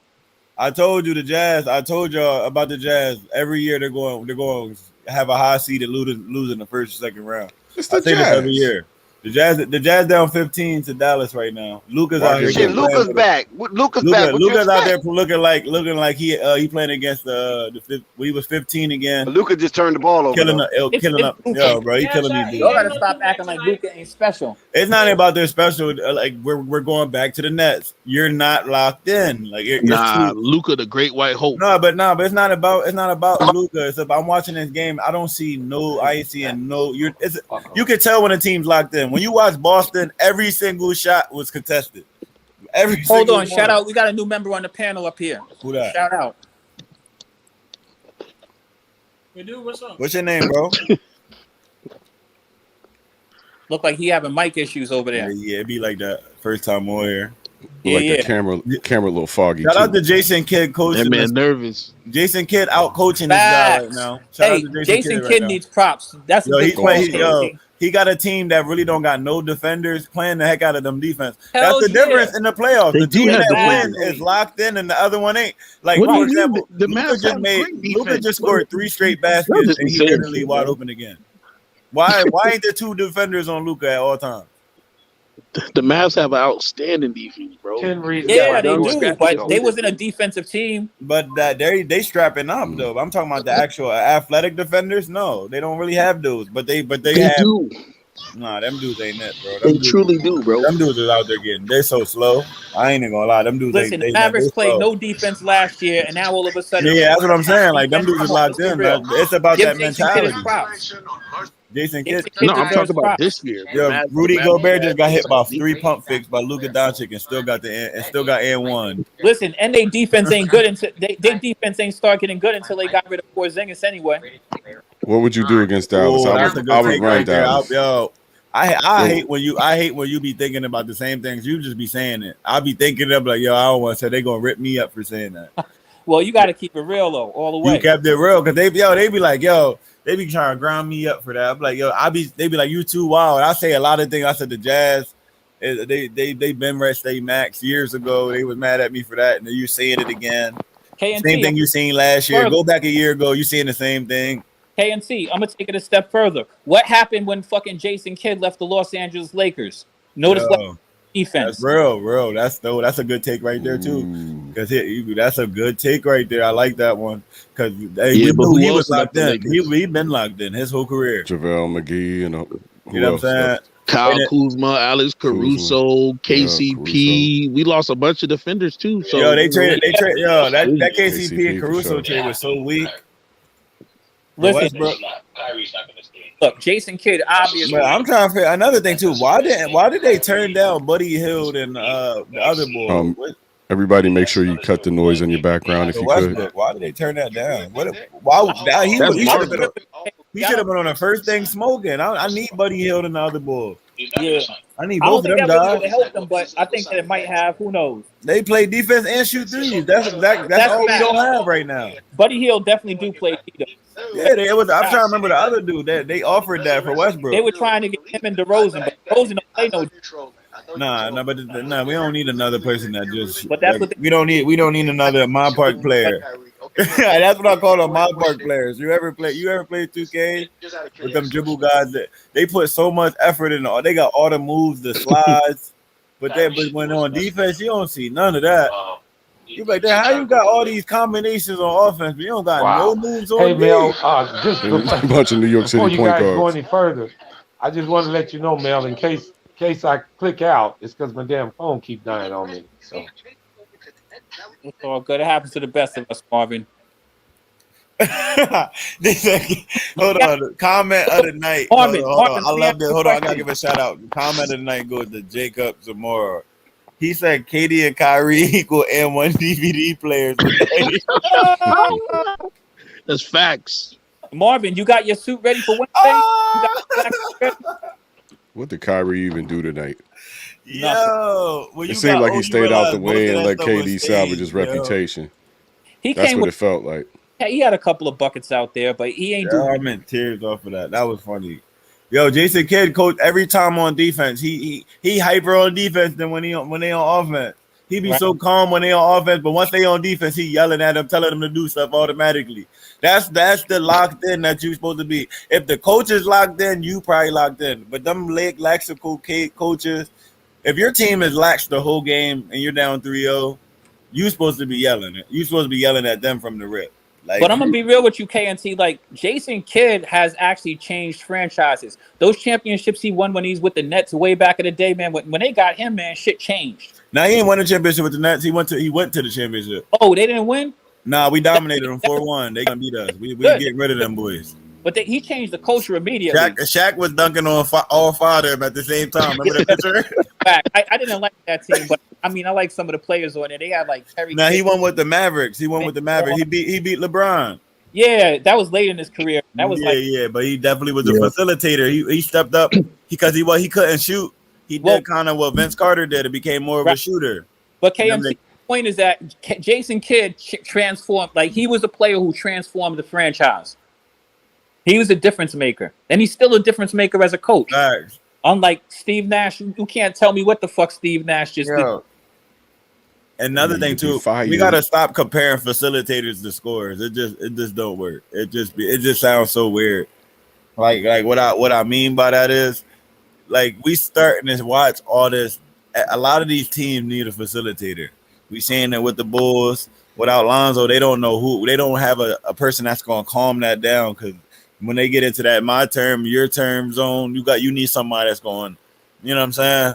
I told you the Jazz. I told y'all about the Jazz. Every year they're going to have a high seed and losing the first or second round. It's I the say this every Jazz. year. The Jazz down 15 to Dallas right now. Luka's Why out here give Shit, them- playing Luka's with back. Luka's back. What you Luka's out there expect? looking like he playing against he was 15 again, Luka just turned the ball over killing though. It's up. Luka. Yo, bro, he killing these Y'all dudes. gotta stop acting like Luka ain't special. It's not about their special. Like we're going back to the Nets. You're not locked in. Like it's Nah, too. Luka, the Great White Hope. No, but it's not about Luka. It's about I'm watching this game. I ain't seeing no. You can tell when a team's locked in. When you watch Boston, every single shot was contested. Every Hold single on, shout one. out. We got a new member on the panel up here. Who that? Shout out. We do. What's up? What's your name, bro? Look like he having mic issues over there. Yeah, it be like that first time on here. Yeah, Like yeah. the camera a little foggy Shout out too. to Jason Kidd coaching. That man nervous. Jason Kidd out coaching this guy right now. Shout out to Jason Kidd Kidd right needs props. That's a now. good call. He got a team that really don't got no defenders playing the heck out of them defense. Hell That's the yeah. difference in the playoffs. They The do team have that defenders. wins is locked in, and the other one ain't. Like What do for you mean? example, The Mavs have great Luka defense. just scored 3 straight baskets, Y'all just and be he saying literally shit, wide bro. open again. Why ain't there 2 defenders on Luka at all times? The Mavs have an outstanding defense, bro. 10 reasons Yeah, why they you do, scratch but your they shoulders. wasn't a defensive team. But that they strapping up though. I'm talking about the actual athletic defenders. No, they don't really have those. But they have. Do. Nah, them dudes ain't it, bro. They truly do, bro. Them dudes is out there they're so slow. I ain't even gonna lie. Them dudes Listen, the they Mavericks played slow. no defense last year, and now all of a sudden, Yeah, that's what I'm saying. Like them defense. dudes is Come on, locked let's be in. real. It's about Give that Jason Kidd his mentality. props. Jason Kidd. Jason Kidd No, I'm talking deserves about props. this year. Yeah, Rudy Gobert just got hit by 3 pump fakes by Luka Doncic and still got and one. Listen, and their defense ain't good until they defense ain't start getting good until they got rid of Porzingis anyway. What would you do against Dallas? Oh, I that's a would good run take right there. Dallas. I hate when you be thinking about the same things. You just be saying it. I be thinking of like, yo, I don't want to say they gonna rip me up for saying that. Well, you got to keep it real though, all the way. You kept it real because they be like, yo, they be trying to ground me up for that. I'm like, yo, they be like, you too wild. I say a lot of things. I said the Jazz, they been rest they max years ago. They was mad at me for that, and you saying it again. KNT, Same thing you seen last year. further. Go back a year ago, you seeing the same thing. KNC, I'm gonna take it a step further. What happened when fucking Jason Kidd left the Los Angeles Lakers? Notice what defense. That's real. That's a good take right there too. Because that's a good take right there. I like that one. Because he was locked in. He been locked in his whole career. JaVale McGee and you know what I'm saying? Kyle Kuzma, Alex Caruso, KCP. We lost a bunch of defenders too. So they traded. That KCP and Caruso trade was so weak. Listen, look, Jason Kidd obviously. But I'm trying to figure another thing too. Why did they turn down Buddy Hield and the other boy? Everybody, make sure you cut the noise in your background if you could. Why did they turn that down? He should have been on the first thing smoking. I need Buddy Hield and the other boy. Yeah, I need I don't both of think them that was guys. going to help them, but I think that it might have. Who knows? They play defense and shoot threes. That's all we don't have right now. Buddy Hield definitely do play D. Yeah, I'm trying to remember the other dude that they offered that for Westbrook. They were trying to get him and DeRozan, but DeRozan don't play no. Nah, we don't need another person that just. But that's what we don't need another My Park player. That's what I call them, My Park players. You ever play 2K with them dribble guys that they put so much effort in? They got all the moves, the slides, but when on defense, you don't see none of that. You like that? How you got all these combinations on offense, but you don't got no moves on Hey, Mel, defense? just A bunch of New York before City you point guys go guards. any further, I just want to let you know, Mel, in case I click out, it's because my damn phone keep dying on me. So It's all good. It happens to the best of us, Marvin. They said, hold on. Comment of the night. Marvin, Hold on. Marvin, I let me love ask this. you a Hold on. I gotta question. give a shout out. Comment of the night goes to Jacob Zamora. He said KD and Kyrie equal M1 DVD players today. That's facts. Marvin, you got your suit ready for Wednesday? You got your black suit ready? What did Kyrie even do tonight? Yo, when It you seemed got like he stayed out the OU most way of and that let stuff was KD salvage his staged, yo. reputation. He That's came what with. it felt like. He had a couple of buckets out there, but he ain't Yeah, do. I'm in tears off of that. That was funny. Yo, Jason Kidd coach every time on defense. He hyper on defense than when they on offense. He be Right. so calm when they on offense, but once they on defense, he yelling at them, telling them to do stuff automatically. That's the locked in that you supposed to be. If the coach is locked in, you probably locked in. But them laxical coaches, if your team is lax the whole game and you're down 3-0, you supposed to be yelling it. You supposed to be yelling at them from the rip. Like, But I'm gonna be real with you, KNT. Like Jason Kidd has actually changed franchises. Those championships he won when he's with the Nets way back in the day, man. When they got him, man, shit changed. now he ain't won a championship with the Nets. He went to the championship. Oh, they didn't win? Nah, we dominated them 4-1. They gonna beat us. We getting rid of them boys. But he changed the culture immediately. Shaq was dunking on all five of them at the same time. Remember that picture? I didn't like that team, but I mean, I like some of the players on it. They had like Terry. Nah, he won with the Mavericks. He won with the Mavericks. He beat LeBron. Yeah, that was late in his career. That was but he definitely was a facilitator. He stepped up because he couldn't shoot. He did kind of what Vince Carter did. It became more of a shooter. But KMC point is that Jason Kidd transformed. Like he was a player who transformed the franchise. He was a difference maker, and he's still a difference maker as a coach. Nice. Unlike Steve Nash, you can't tell me what the fuck Steve Nash just did. Another thing too, we gotta stop comparing facilitators to scorers. It just don't work. It just sounds so weird. Like what I mean by that is, like we starting to watch all this. A lot of these teams need a facilitator. We seeing that with the Bulls. Without Lonzo, they don't know who. They don't have a person that's gonna calm that down because when they get into that my term, your term zone, you need somebody that's going. You know what I'm saying?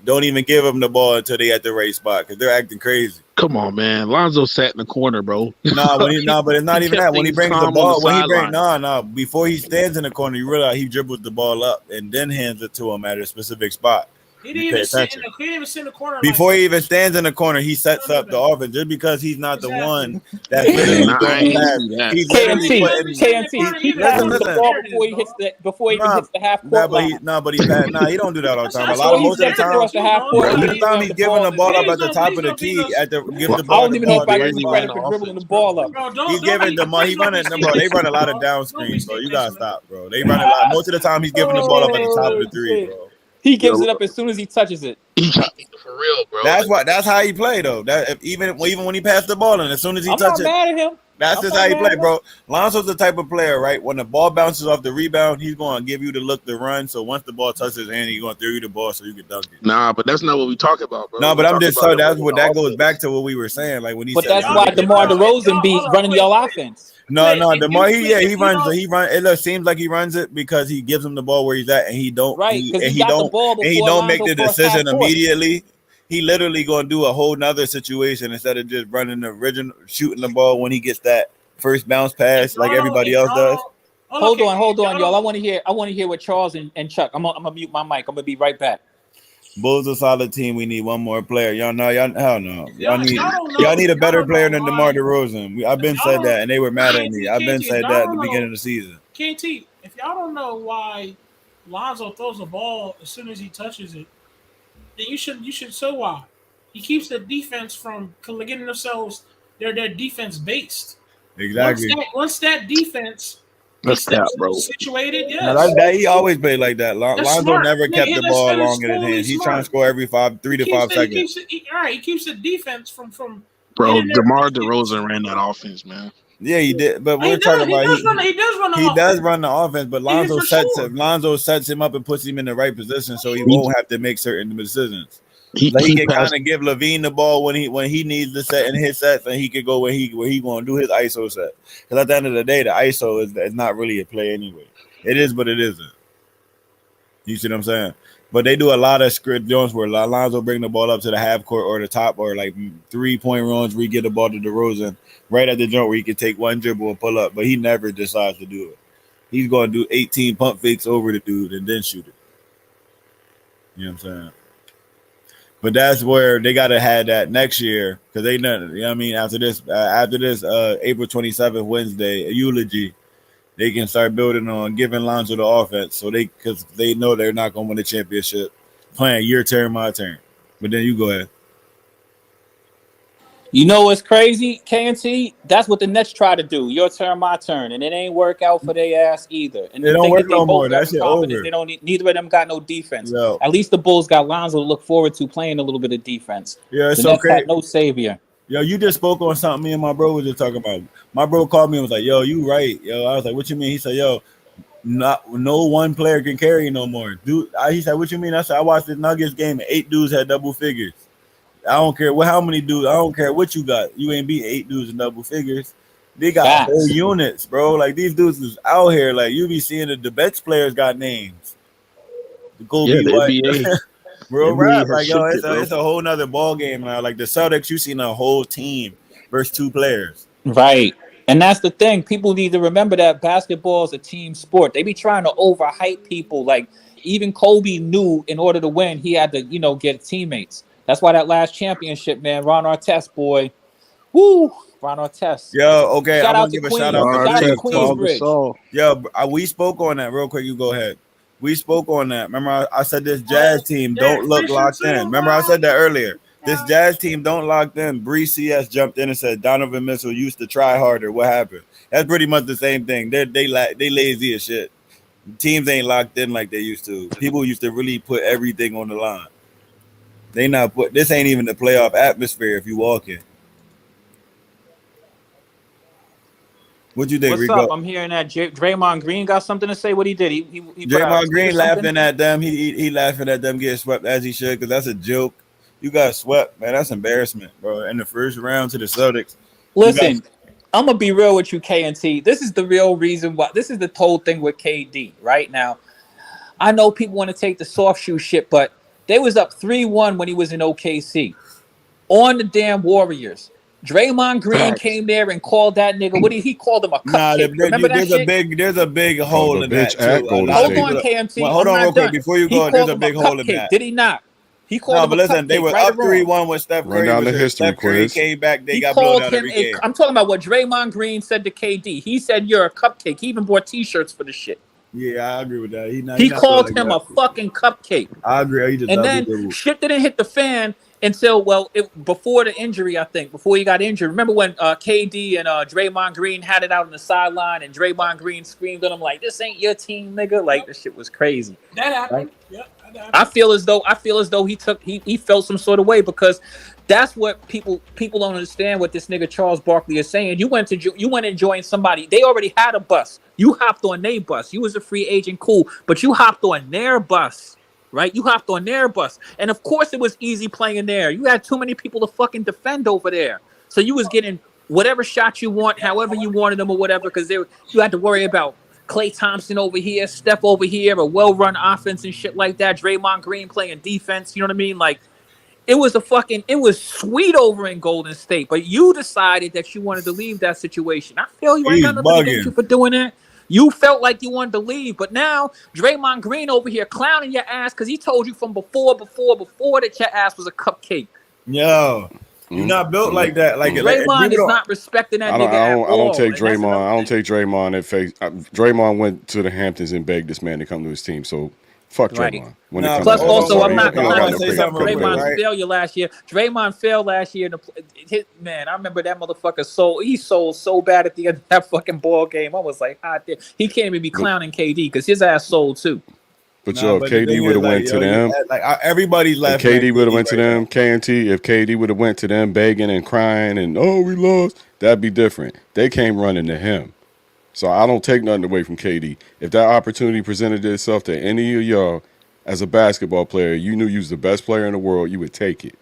Don't even give them the ball until they at the right spot because they're acting crazy. Come on, man. Lonzo sat in the corner, bro. But it's not even that. When he brings the ball, before he stands in the corner, you realize he dribbles the ball up and then hands it to him at a specific spot. He didn't even sit in the corner. Before he even stands in the corner, he sets up the offense just because he's not the one that's literally going past. He's KMT. He passes the ball before he even hits the half court line. He don't do that all the time. Most of the time he's giving the ball up at the top of the key. I don't even know if I give him credit for dribbling the ball up. He's giving the money. He running them, bro. They run a lot of down screens, bro. You gotta stop, bro. They run a lot. Most of the time he's giving the ball up at the top of the three, bro. He gives it up as soon as he touches it. For real, bro. That's how he play though. That even when he passed the ball and as soon as he touches it, mad at him. That's just how he play, bro. Lonzo's the type of player, right? When the ball bounces off the rebound, he's going to give you the look to run. So once the ball touches his hand, he's going to throw you the ball so you can dunk it. Nah, but that's not what we talk about, bro. No, but I'm just saying that goes back to what we were saying. Like when he. But that's why DeMar DeRozan be running y'all offense. No, DeMar, he runs. It seems like he runs it because he gives him the ball where he's at, and he don't. Right, and he don't make the decision immediately. He literally gonna do a whole nother situation instead of just running the original, shooting the ball when he gets that first bounce pass like everybody else does. Hold on, y'all. I want to hear what Charles and Chuck. I'm gonna mute my mic. I'm gonna be right back. Bulls a solid team. We need one more player. Y'all need a better player than DeMar DeRozan. I've been said that, and they were mad at me. I've been said that at the beginning of the season. KT, if y'all don't know why Lonzo throws the ball as soon as he touches it, then you should so why. He keeps the defense from getting themselves their defense based. Exactly. Once that defense situated, yes. He always played like that. Lonzo never kept the ball long in his hands. He's trying to score every 3 to 5 seconds. He keeps the defense from. Bro, DeMar DeRozan ran that offense, man. Yeah, he did. But we're talking about he does run the offense, but Lonzo sets him up and puts him in the right position so he won't have to make certain decisions. Like he can passed. kind of give Levine the ball when he needs to set in his sets, and he could go where he going to do his ISO set. Because at the end of the day, the ISO is not really a play anyway. It is, but it isn't. You see what I'm saying? But they do a lot of script joints where Lonzo bring the ball up to the half court or the top or like 3-point runs where he get the ball to DeRozan right at the joint where he can take one dribble and pull up, but he never decides to do it. He's going to do 18 pump fakes over the dude and then shoot it. You know what I'm saying? But that's where they got to have that next year because they know, you know what I mean? After this April 27th, Wednesday, a eulogy, they can start building on giving Lonzo the offense because they know they're not going to win the championship playing your turn, my turn. But then you go ahead. You know what's crazy, KNT? That's what the Nets try to do. Your turn, my turn, and it ain't work out for their ass either. And they don't work no more. That shit over. They don't. Neither of them got no defense. Yo. At least the Bulls got Lonzo to look forward to playing a little bit of defense. Yeah, it's the Nets okay. had no savior. Yo, you just spoke on something me and my bro was just talking about. My bro called me and was like, "Yo, you right." Yo, I was like, "What you mean?" He said, "Yo, no one player can carry no more." Dude, he said, "What you mean?" I said, "I watched the Nuggets game and 8 dudes had double figures. I don't care how many dudes. I don't care what you got. You ain't beat 8 dudes in double figures. They got whole units, bro. Like these dudes is out here. Like you be seeing the bench players got names. The Kobe White, bro. Rap like yo, it's a whole nother ball game now. Like the Celtics, you seen a whole team versus 2 players. Right. And that's the thing. People need to remember that basketball is a team sport. They be trying to overhype people. Like even Kobe knew in order to win, he had to, get teammates. That's why that last championship, man, Ron Artest, boy. Woo! Ron Artest. Yo, okay. Shout I'm out gonna give a Queens. shout out to Queensbridge. Yo, we spoke on that real quick. You go ahead. We spoke on that. Remember, I said this Jazz team don't look locked in. Remember, I said that earlier. This Jazz team don't locked in. Bree CS jumped in and said Donovan Mitchell used to try harder. What happened? That's pretty much the same thing. They lazy as shit. Teams ain't locked in like they used to. People used to really put everything on the line. They not put. This ain't even the playoff atmosphere if you walk in. What you think, What's Rico? up? I'm hearing that Draymond Green got something to say. What he did? He Draymond Green laughing at them. He laughing at them getting swept as he should because that's a joke. You got swept, man. That's embarrassment, bro. In the first round to the Celtics. Listen, I'm gonna be real with you, KNT. This is the real reason why. This is the whole thing with KD right now. I know people want to take the soft shoe shit, but they was up 3-1 when he was in OKC on the damn Warriors. Draymond Green came there and called that nigga. What did he call him a cupcake? Remember that shit? There's a big hole in that too. Hold on, KMT. Hold on real quick before you go. There's a big hole in that. Did he not? He called him but listen, they were up 3-1 when Steph Curry Steph Curry came back. They got blown out every game. I'm talking about what Draymond Green said to KD. He said, "You're a cupcake." He even bought T-shirts for the shit. Yeah, I agree with that. He called him a fucking cupcake. I agree. And then shit didn't hit the fan until before the injury. I think before he got injured. Remember when KD and Draymond Green had it out on the sideline, and Draymond Green screamed at him like, "This ain't your team, nigga!" Like this shit was crazy. That happened. Right? Yeah. I feel as though he felt some sort of way because that's what people don't understand what this nigga Charles Barkley is saying. You went and joined somebody. They already had a bus. You hopped on their bus. You was a free agent, cool, but you hopped on their bus, right? You hopped on their bus, and of course it was easy playing there. You had too many people to fucking defend over there, so you was getting whatever shot you want, however you wanted them or whatever, because you had to worry about Klay Thompson over here, Steph over here, a well-run offense and shit like that. Draymond Green playing defense. You know what I mean? Like, it was sweet over in Golden State, but you decided that you wanted to leave that situation. I feel you. I got nothing against you for doing that. You felt like you wanted to leave, but now Draymond Green over here clowning your ass because he told you from before that your ass was a cupcake. Yo. You're not built like that. Like Draymond is not respecting that nigga at all. I don't take Draymond at face. Draymond went to the Hamptons and begged this man to come to his team. So fuck Draymond. Plus, also, I'm not gonna say Draymond's failure last year. Draymond failed last year. Man, I remember that motherfucker sold so bad at the end of that fucking ball game. I was like, he can't even be clowning KD because his ass sold too. But if KD would have went to them, everybody's laughing. If KD would have went to them, KNT. If KD would have went to them begging and crying and we lost, that'd be different. They came running to him, so I don't take nothing away from KD. If that opportunity presented itself to any of y'all, as a basketball player, you knew you was the best player in the world, you would take it.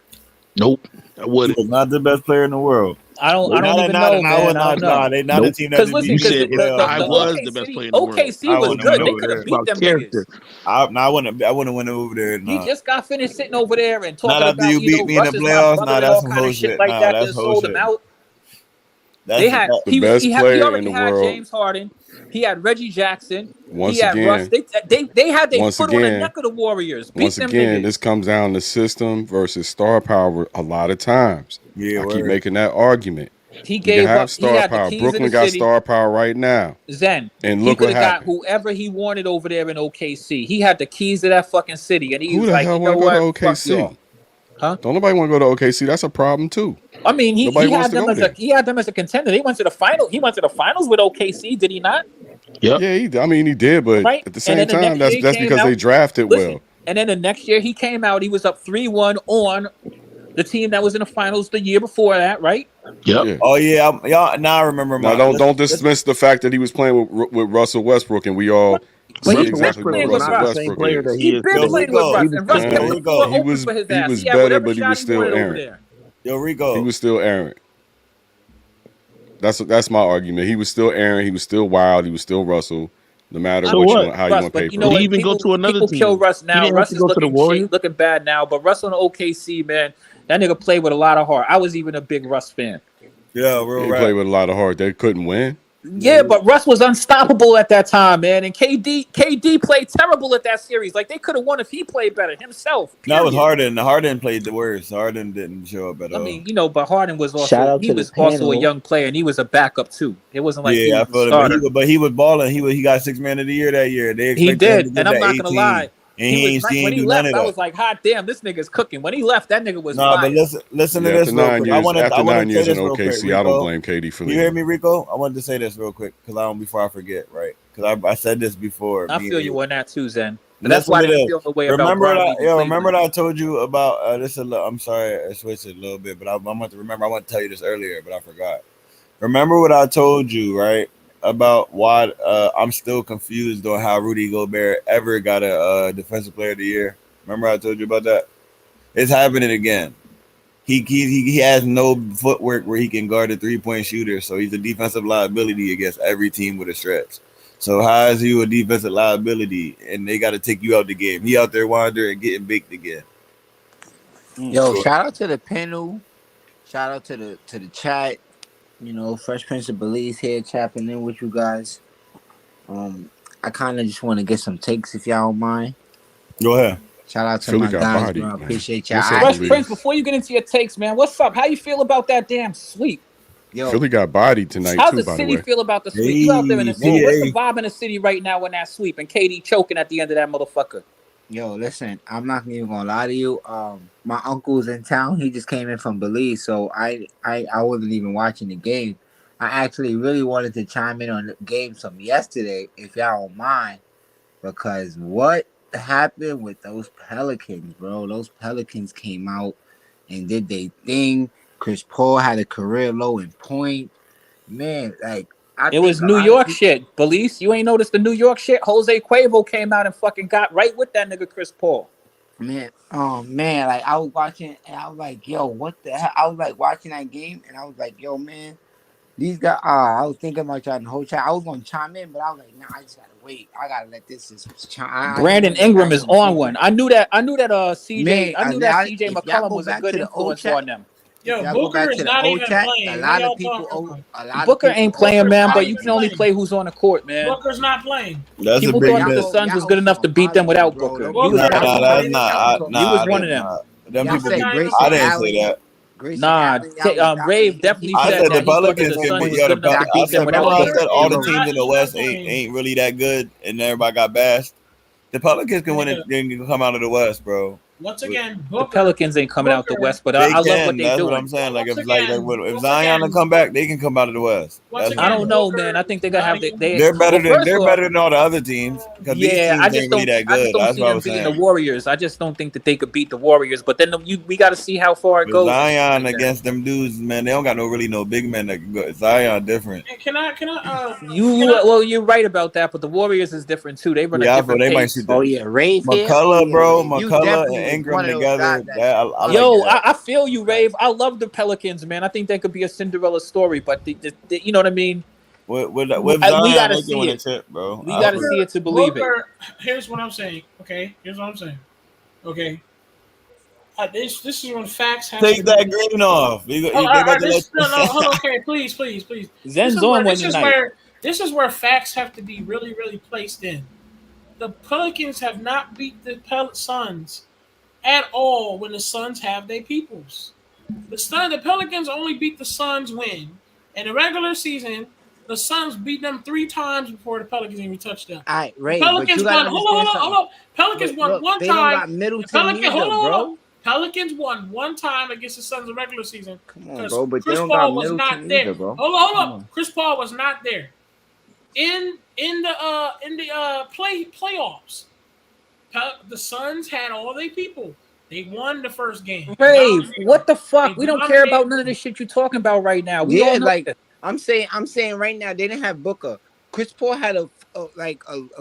Nope, I wouldn't. He was not the best player in the world. I don't even know, man. I don't know. They not the team that Because beat listen, the because playoffs. I was the best player in the world. OKC was good. They could have beat them niggas. I wouldn't went over there. He just got finished sitting over there and talking Not after about, you beat me in the Russ is my playoffs. brother Nah, and that's all some kind of whole shit shit. like Nah, that. that's That whole sold shit. him out. That's They had the best he player already in the had world. James Harden. He had Reggie Jackson. Once he had again, Russ. They had their once foot on the again, neck of the Warriors. Beat Once them again, niggas. this comes down to system versus star power a lot of times. Yeah, I keep word. making that argument. He You gave can have up. He star had the power. keys Brooklyn of the got city. star power right now. Zen. And He look could what have got happened. whoever he wanted over there in OKC. He had the keys to that fucking city, and he Who was the like, hell you know want to go what? to Fuck y'all. OKC? Huh? Don't nobody want to go to OKC. That's a problem too. I mean, Nobody he wants had to them go as there. he had them as a contender. They went to the final. He went to the finals with OKC, did he not? Yep. Yeah, he did, but Right. at the And same then the time, next year he that's came because out. they drafted Listen, well. and then the next year he came out. He was up 3-1 on the team that was in the finals the year before that, right? Yep. Yeah. Oh yeah, y'all. Now I remember Now don't dismiss the fact that he was playing with Russell Westbrook, and we all But see he's exactly been what playing with Russell Russ. Westbrook player is. that He is been Yo, playing Rico, with Russ, and Russ kept the floor he open was for his he ass. was He had better, whatever but he shot was he still wanted over errant. there. Yo, Rico. He was still errant. That's my argument. He was still errant. He was still wild. He was still Russell. No matter So what what? you want, how you Russ, want but to you pay know for what? it. even go to another People team. kill Russ He now. didn't have Russ to is go to the Warriors. looking bad now. But Russ on the OKC, man, that nigga played with a lot of heart. I was even a big Russ fan. Yeah, real He rap. played with a lot of heart. They couldn't win. Yeah, but Russ was unstoppable at that time, man. And KD played terrible at that series. Like they could have won if he played better himself. That was period. Harden. Harden played the worst. Harden didn't show up at all. I mean, but Harden was Shout also out to the also a panel. young player, and he was a backup too. It wasn't like he Yeah, I was a feel it. starter. But he was balling. He got 6th man of the year that year. They He expected him to did, get and I'm that not 18, gonna lie. and he ain't When he do none of left, I that. was like, "Hot damn, this nigga's cooking." When he left, that nigga was No, fire. but listen to Yeah, this after real 9 quick. years, I wanted to say in this real quick, OKC, I Rico. don't blame KD for You leaving. hear me, Rico? I wanted to say this real quick before I forget, right? Because I said this before. I Me feel and you on that too, Zen. But that's why I Listen to didn't this. feel the way about Remember Bron that? leaving Yo, Cleveland. remember that I told you about this? I'm sorry, I switched it a little bit, but I want to remember. I want to tell you this earlier, but I forgot. Remember what I told you, right? About why I'm still confused on how Rudy Gobert ever got a Defensive Player of the Year. Remember I told you about that? It's happening again. He has no footwork where he can guard a 3-point shooter, so he's a defensive liability against every team with a stretch. So how is he a defensive liability and they got to take you out the game? He out there wandering, getting baked again. Yo, shout out to the panel. Shout out to the chat. Fresh Prince of Belize here chapping in with you guys. I kind of just want to get some takes if y'all don't mind. Go ahead. Shout out to Philly my got guys, bodied, bro. I man. appreciate y'all. What's up, Fresh Belize? Prince, before you get into your takes, man, what's up? How you feel about that damn sweep? Yo, Philly got bodied tonight How's too, the by the city way. feel about the sweep? You out there in the city? Hey, What's the vibe in the city right now in that sweep? And KD choking at the end of that motherfucker. Yo, listen, I'm not even gonna lie to you. My uncle's in town. He just came in from Belize, so I wasn't even watching the game. I actually really wanted to chime in on the game from yesterday, if y'all don't mind, because what happened with those Pelicans, bro? Those Pelicans came out and did their thing. Chris Paul had a career low in point. Man, like It was New York shit. Belize, you ain't noticed the New York shit? Jose Cuervo came out and fucking got right with that nigga Chris Paul. Man, like I was watching and I was like, yo, what the hell? I was like watching that game and I was like, yo, man, these guys. I was thinking about y'all in the whole chat. I was gonna chime in, but I was like, nah, I just gotta wait. I gotta let this just chime. Brandon Ingram is on one. I knew that. CJ. Man, I knew that CJ if y'all McCollum go was a back good to the old influence chat- on them. Yo, Y'all go Booker back is to the not old even chat. playing. A What lot y'all of people, talking about? Booker ain't playing, man, but you Booker's can only not play who's on the court, man. Booker's not playing. That's People a big thought the miss. Suns was good enough to beat them without Booker. You was Nah, one of them. that's not. You was one of them. Them Y'all people. say Grayson I didn't Allen. say that. Nah, Rave definitely I said said that the he thought that Pelicans the can Suns beat. was Yo, good enough to I beat said, them without remember I Booker. said all the teams in the West ain't really that good, and everybody got bashed. The Pelicans can win it. They can come out of the West, bro. Once again, The Pelicans ain't coming out the West, but I love what they're That's doing. what I'm saying. Like Once if again, if Zion will come back, they can come out of the West. I don't know, man. I think they're gonna have They're better than all the other teams because these Yeah, teams ain't really that I just good. don't That's see what I them was beating the saying. Warriors. I just don't think that they could beat the Warriors. But then we got to see how far it But goes. Zion against them dudes, man, they don't got no big men that can go. Zion different. You're right about that. But the Warriors is different too. They run a Yeah, I feel different they might pace. shoot that. McCullough, bro, McCullough and Ingram together. I like that. I feel you, Rave. I love the Pelicans, man. I think that could be a Cinderella story. But you know what I mean. With we Zion, gotta they see can win a it. chip, bro. We got to see it to believe it. Here's what I'm saying. Okay, here's what I'm saying. Okay, this is when facts have Take to that be. green off. Hold on, okay, please. Zen's on one tonight. This is where facts have to be really, really placed in. The Pelicans have not beat the Suns at all when the Suns have their peoples. The Pelicans only beat the Suns when in the regular season. The Suns beat them 3 times before the Pelicans even touched them. All right, Ray, Pelicans won. Hold on. Pelicans won one they time. Don't got Middleton either, bro. Pelicans won one time against the Suns in the regular season. Come on, bro, but Chris they don't Paul got was Middleton not there. either, bro. Hold up. Chris Paul was not there. In the playoffs, the Suns had all their people. They won the first game. Rave, what the fuck? We don't care about none of this shit you're talking about right now. We all know that. I'm saying right now they didn't have Booker. Chris Paul had a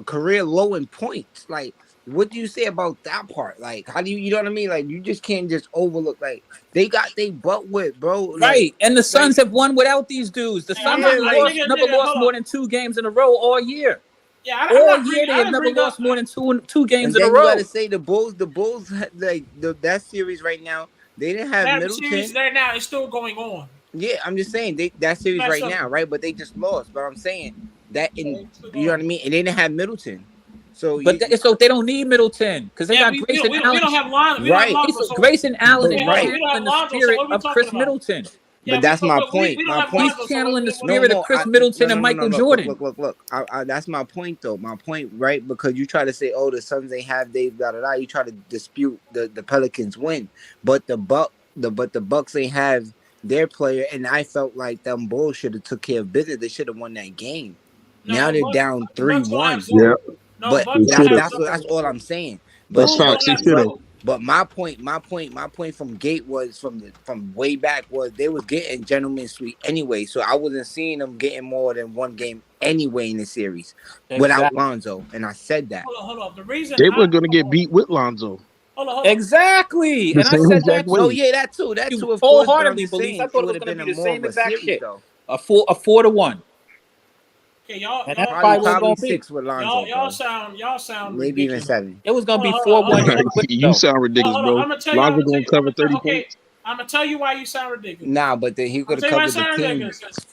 career low in points. Like, what do you say about that part? Like, how do you know what I mean? Like, you just can't just overlook. Like, they got they butt whipped, bro. Right, and the Suns have won without these dudes. The Suns have never lost more than 2 games in a row all year. Yeah, all year they have never lost more than two games in a row. You gotta say the Bulls, like that series right now, they didn't have Middleton. Series right now is still going on. Yeah, I'm just saying that series right now, right? But they just lost. But I'm saying that you know what I mean. And they didn't have Middleton, so so they don't need Middleton because they got Grayson Allen. We don't have Lonzo. Right, Grayson Allen is in the spirit of Chris Middleton. But that's my point. He's channeling the spirit of Chris Middleton and Michael Jordan. Look. That's my point, though. My point, right? Because you try to say, "Oh, the Suns ain't have Dave." You try to dispute the Pelicans win, but the Bucks ain't have their player, and I felt like them Bulls should have took care of business. They should have won that game. Now they're down 3-1. Yeah, but that's all I'm saying. But that's facts. They should have. But my point from Gate was from way back was they was getting gentleman's sweep anyway. So I wasn't seeing them getting more than one game anyway in the series without Lonzo. And I said that. Hold on. The reason they were going to get beat with Lonzo. Hold on. Exactly. And I said that too. Oh yeah, that too. Of wholeheartedly believe. I thought it was going to be the same exact shit. Though. A 4-1. Okay, y'all. And that's probably 6 with Lonzo. Y'all sound maybe ridiculous. even 7. It was gonna be 4-1. You sound ridiculous, bro. Lonzo gonna cover 30 points. I'm gonna tell you why you sound ridiculous. Nah, but then he could have covered the team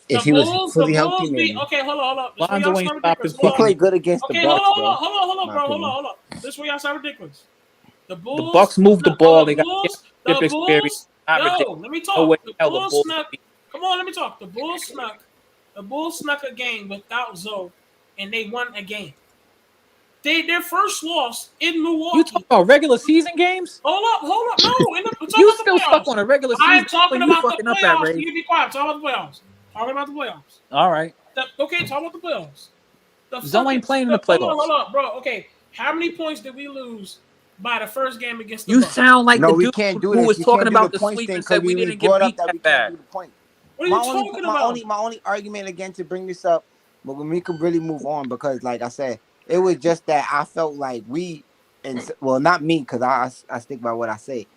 if he was fully healthy. Maybe. Okay, hold on. Lonzo ain't stopped his He played good against the Bucks. Hold on. This is where y'all sound ridiculous. The Bucks moved the ball. They got experience. Let me talk. Come on, let me talk. The Bulls snuck a game without Zoe, and they won a game. Their first loss in Milwaukee. You talking about regular season games? Hold up. No, you still stuck on a regular season. I'm talking about the playoffs. You be quiet. Talking about the playoffs. All right. Okay, talk about the playoffs. Zoe ain't playing in the playoffs. Hold on, bro. Okay, how many points did we lose by the first game against the Bucks? Bucks? Sound like the dude can't do who was talking about the points sweep and said we didn't get beat that bad. What are you talking about? My only argument again to bring this up, but when we could really move on, because like I said, it was just that I felt like not me, because I stick by what I say.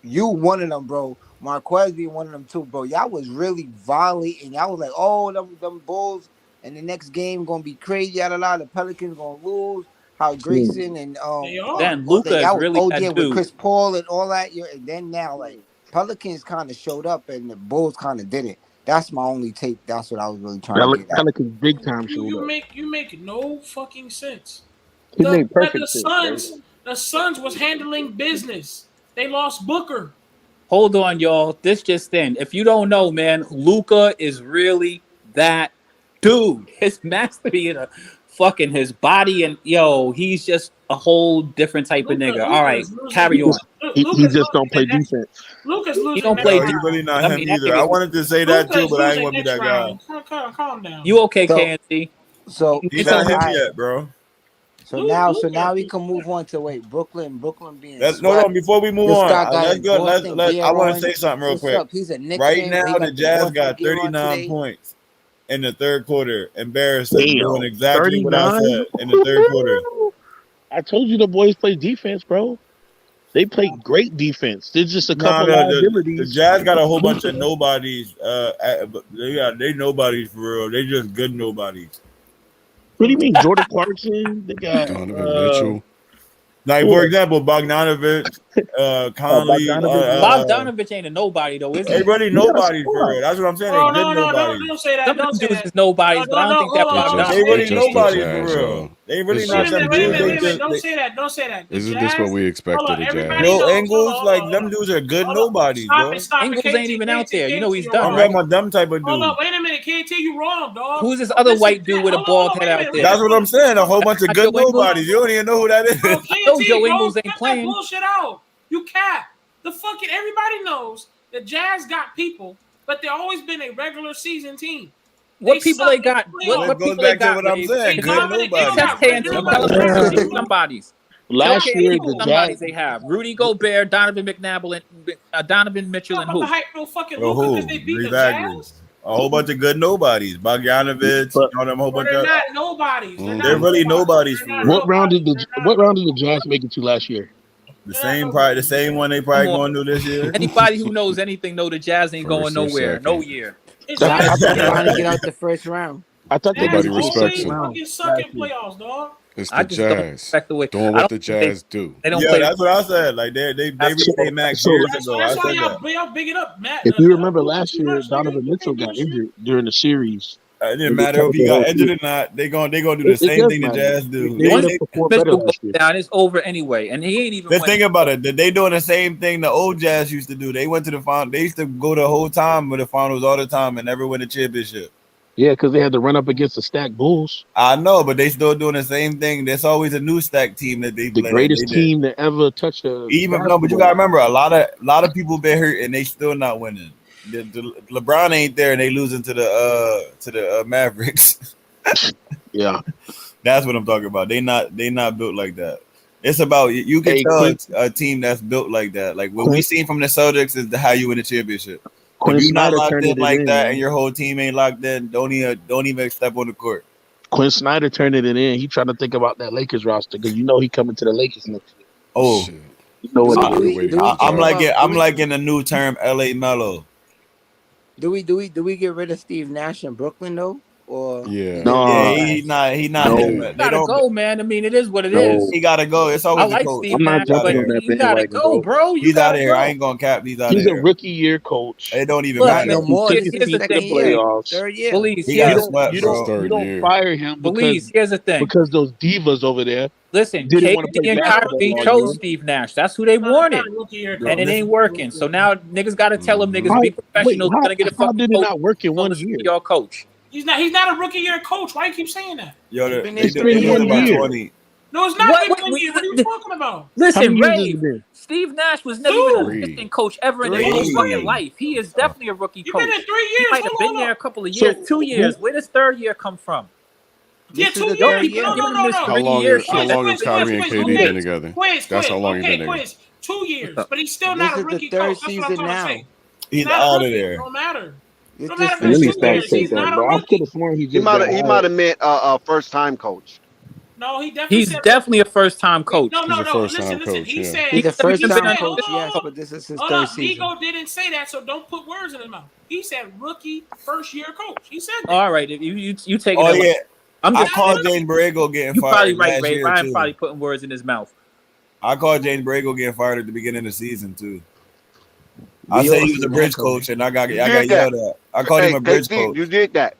You one of them, bro. Marquez being one of them too, bro. Y'all was really volley, and y'all was like, oh, them Bulls, and the next game gonna be crazy. The Pelicans gonna lose. How Grayson and Luka is really OJ that with dude. Chris Paul and all that. And then now, like, Pelicans kind of showed up, and the Bulls kind of didn't. That's my only take. That's what I was really trying to get at. Pelicans big time showed up. You make no fucking sense. He made perfect sense. The Suns was handling business. They lost Booker. Hold on, y'all. This just in. If you don't know, man, Luka is really that dude. His mastery in fucking his body, and he's just a whole different type of nigga. All right, carry on. He just don't play defense. Lucas losing. He don't next play. round. He's really not I him mean, that either. nigga- I wanted to say that too, Lucas but I ain't losing want to be next that guy. round. Calm down. You okay, So- KNC? So He's It's not on him him. yet, bro. now we can move on to Brooklyn being No, swept. before we move This on, guy got let's his go. Boston I gear want to on. say something real What's quick. up? He's a Knicks Right fan, but now, he the got Jazz Boston got gear on 39 today. points in the third quarter. Embarrassing. Damn, Doing exactly what I 39? said in the third quarter. I told you the boys play defense, bro. They play great defense. There's just a Nah, couple the liabilities. Jazz got a whole bunch of nobodies. They nobodies for real. They just good nobodies. What do you mean, Jordan Clarkson? They got Donovan Mitchell. Like, for example, Bogdanovich, Conley. Bogdanovich ain't a nobody though, is he? They really nobodies for real. That's what I'm saying. Oh, They good nobodies. don't say that. Some of Don't them say dudes that. is nobodies, but I don't think that They Bogdanovich. really just the nobodies Jazz, for real. yo. They really It's not just them the dudes. Jazz. They just Don't say that. Don't say that. The Isn't Jazz, this what we expected hold of on, Jazz? everybody Yo, knows. Ingles, Hold like on. them dudes are good Hold on. nobodies, Stop bro. it. Stop Ingles it. ain't even out there. You know he's you're done, I'm wrong. right? talking about them type of Hold dudes. up. Wait a minute, KT. You wrong, dog. Who's this other Listen, white dude with a hold bald on, head out there? That's what I'm saying. A whole bunch of Not good Joe Ingles? nobodies. You don't even know who that is. Bro, I know KT, Joe bro, Ingles ain't cut that playing. bullshit out. You cap. The fucking everybody knows the Jazz got people, but they've always been a regular season team. What people they got? Well, What it goes people they back to got, what I'm Ray? saying. Good nobodies. Test KNC. Tell us KNC somebodies. Last Tell year, KNC the somebodies Jazz. they have. Rudy Gobert, Donovan McNabb, and Donovan Mitchell, and about to who? hype no fucking Well, Luka who? because they beat the Exactly. Jazz. A whole bunch of good nobodies. Bogdanovich, But- all them whole Bro, bunch they're of. not nobodies. They're really nobodies for real. What round did the Jazz make it to last year? The same one they probably Come on. going to this year. Anybody who knows anything know the Jazz ain't going First or nowhere. second. No year. Giannis is trying to get out the first round. I thought they Nobody made it to the respects second him. round Fucking suck in last year. playoffs, dog. It's I the just don't Jazz respect the way doing I what don't the think Jazz do. They don't Yeah, play. that's what I said. Like they reached their max years ago. I That's why said that. y'all big it up, Matt. If you remember last year, Donovan Mitchell got injured during the series. It didn't matter if he got injured or not. They gonna do the same thing the Jazz do. They would They- have performed better Mitchell goes last year. down, it's over anyway, and he ain't even. Let's winning. think about it. They doing the same thing the old Jazz used to do. They went to the final. They used to go the whole time with the finals all the time and never win a championship. Yeah, because they had to run up against the stacked Bulls, I know, but they still doing the same thing. There's always a new stack team that they the play. greatest They did. team that ever touched a. Even no, but you gotta remember a lot of people been hurt and they still not winning. The LeBron ain't there and they losing to the Mavericks. Yeah, that's what I'm talking about. They not built like that. It's about you can tell a team that's built like that. Like what we seen from the Celtics is how you win a championship. Quinn If you're not Snyder locked turned in it like in, that man. and your whole team ain't locked in, don't even step on the court. Quinn Snyder turned it in. He tried to think about that Lakers roster because he coming to the Lakers next year. Oh, You know what I'm like in the new term, LA Mellow. Do we get rid of Steve Nash in Brooklyn though? Or He's not him. They Gotta don't go, man. I mean, it is what it is. He gotta go. It's I always like the coach. Steve Nash, but you gotta go, bro. He's out of here. I ain't gonna cap. He's out of He's here. a rookie year coach. It don't even Look, matter. man, here's the thing. Playoffs. Belize, He here's got swept, You bro. don't fire him Belize, here's the thing. because those divas over there. Listen, didn't want to KD play and basketball Kyrie all chose year. Steve Nash. That's who they wanted, and it ain't working. So now niggas got to tell them niggas be professionals. Wait, Gonna get a how fucking did it coach. not work in 1 year? Your coach. He's not a rookie year coach. Why you keep saying that? Yo, He's they been doing there about 1 20. No, it's not. What What are you talking about? Listen, years has Ray, it been? Steve Nash was never even an assistant coach ever in his whole fucking life. He is definitely a rookie You've coach. been there 3 He years. might have Hold been on, there a hold on. couple of years, 2 years. Where does third year come from? Yeah, This is 2 the years. third year. No. How long year have Kyrie and KD been together? That's how long he's been together. 2 years, but he's still This not a is the rookie third coach. That's what I'm season trying to now. say. He's Not a out of rookie. there. Don't matter. It's No just matter the if Really it's 2 stacked years. take He's that, not a bro. I rookie. could have sworn he He just might got have meant first time coach. No, he definitely He's said definitely a first time coach. No. He's a first-time Listen. coach, He yeah. said He's a first he time said- coach, hold yes, on. but this is his Hold third up, season. Vigo didn't say that, so don't put words in his mouth. He said rookie first year coach. He said that. All right, if you take it. Oh that way. yeah, I'm I just called James Borrego getting you probably fired right, last Ray. year Ryan too. probably putting words in his mouth. I called James Borrego getting fired at the beginning of the season too. I said he was a bridge coach, and I got yelled at. I called him a bridge coach. You did that.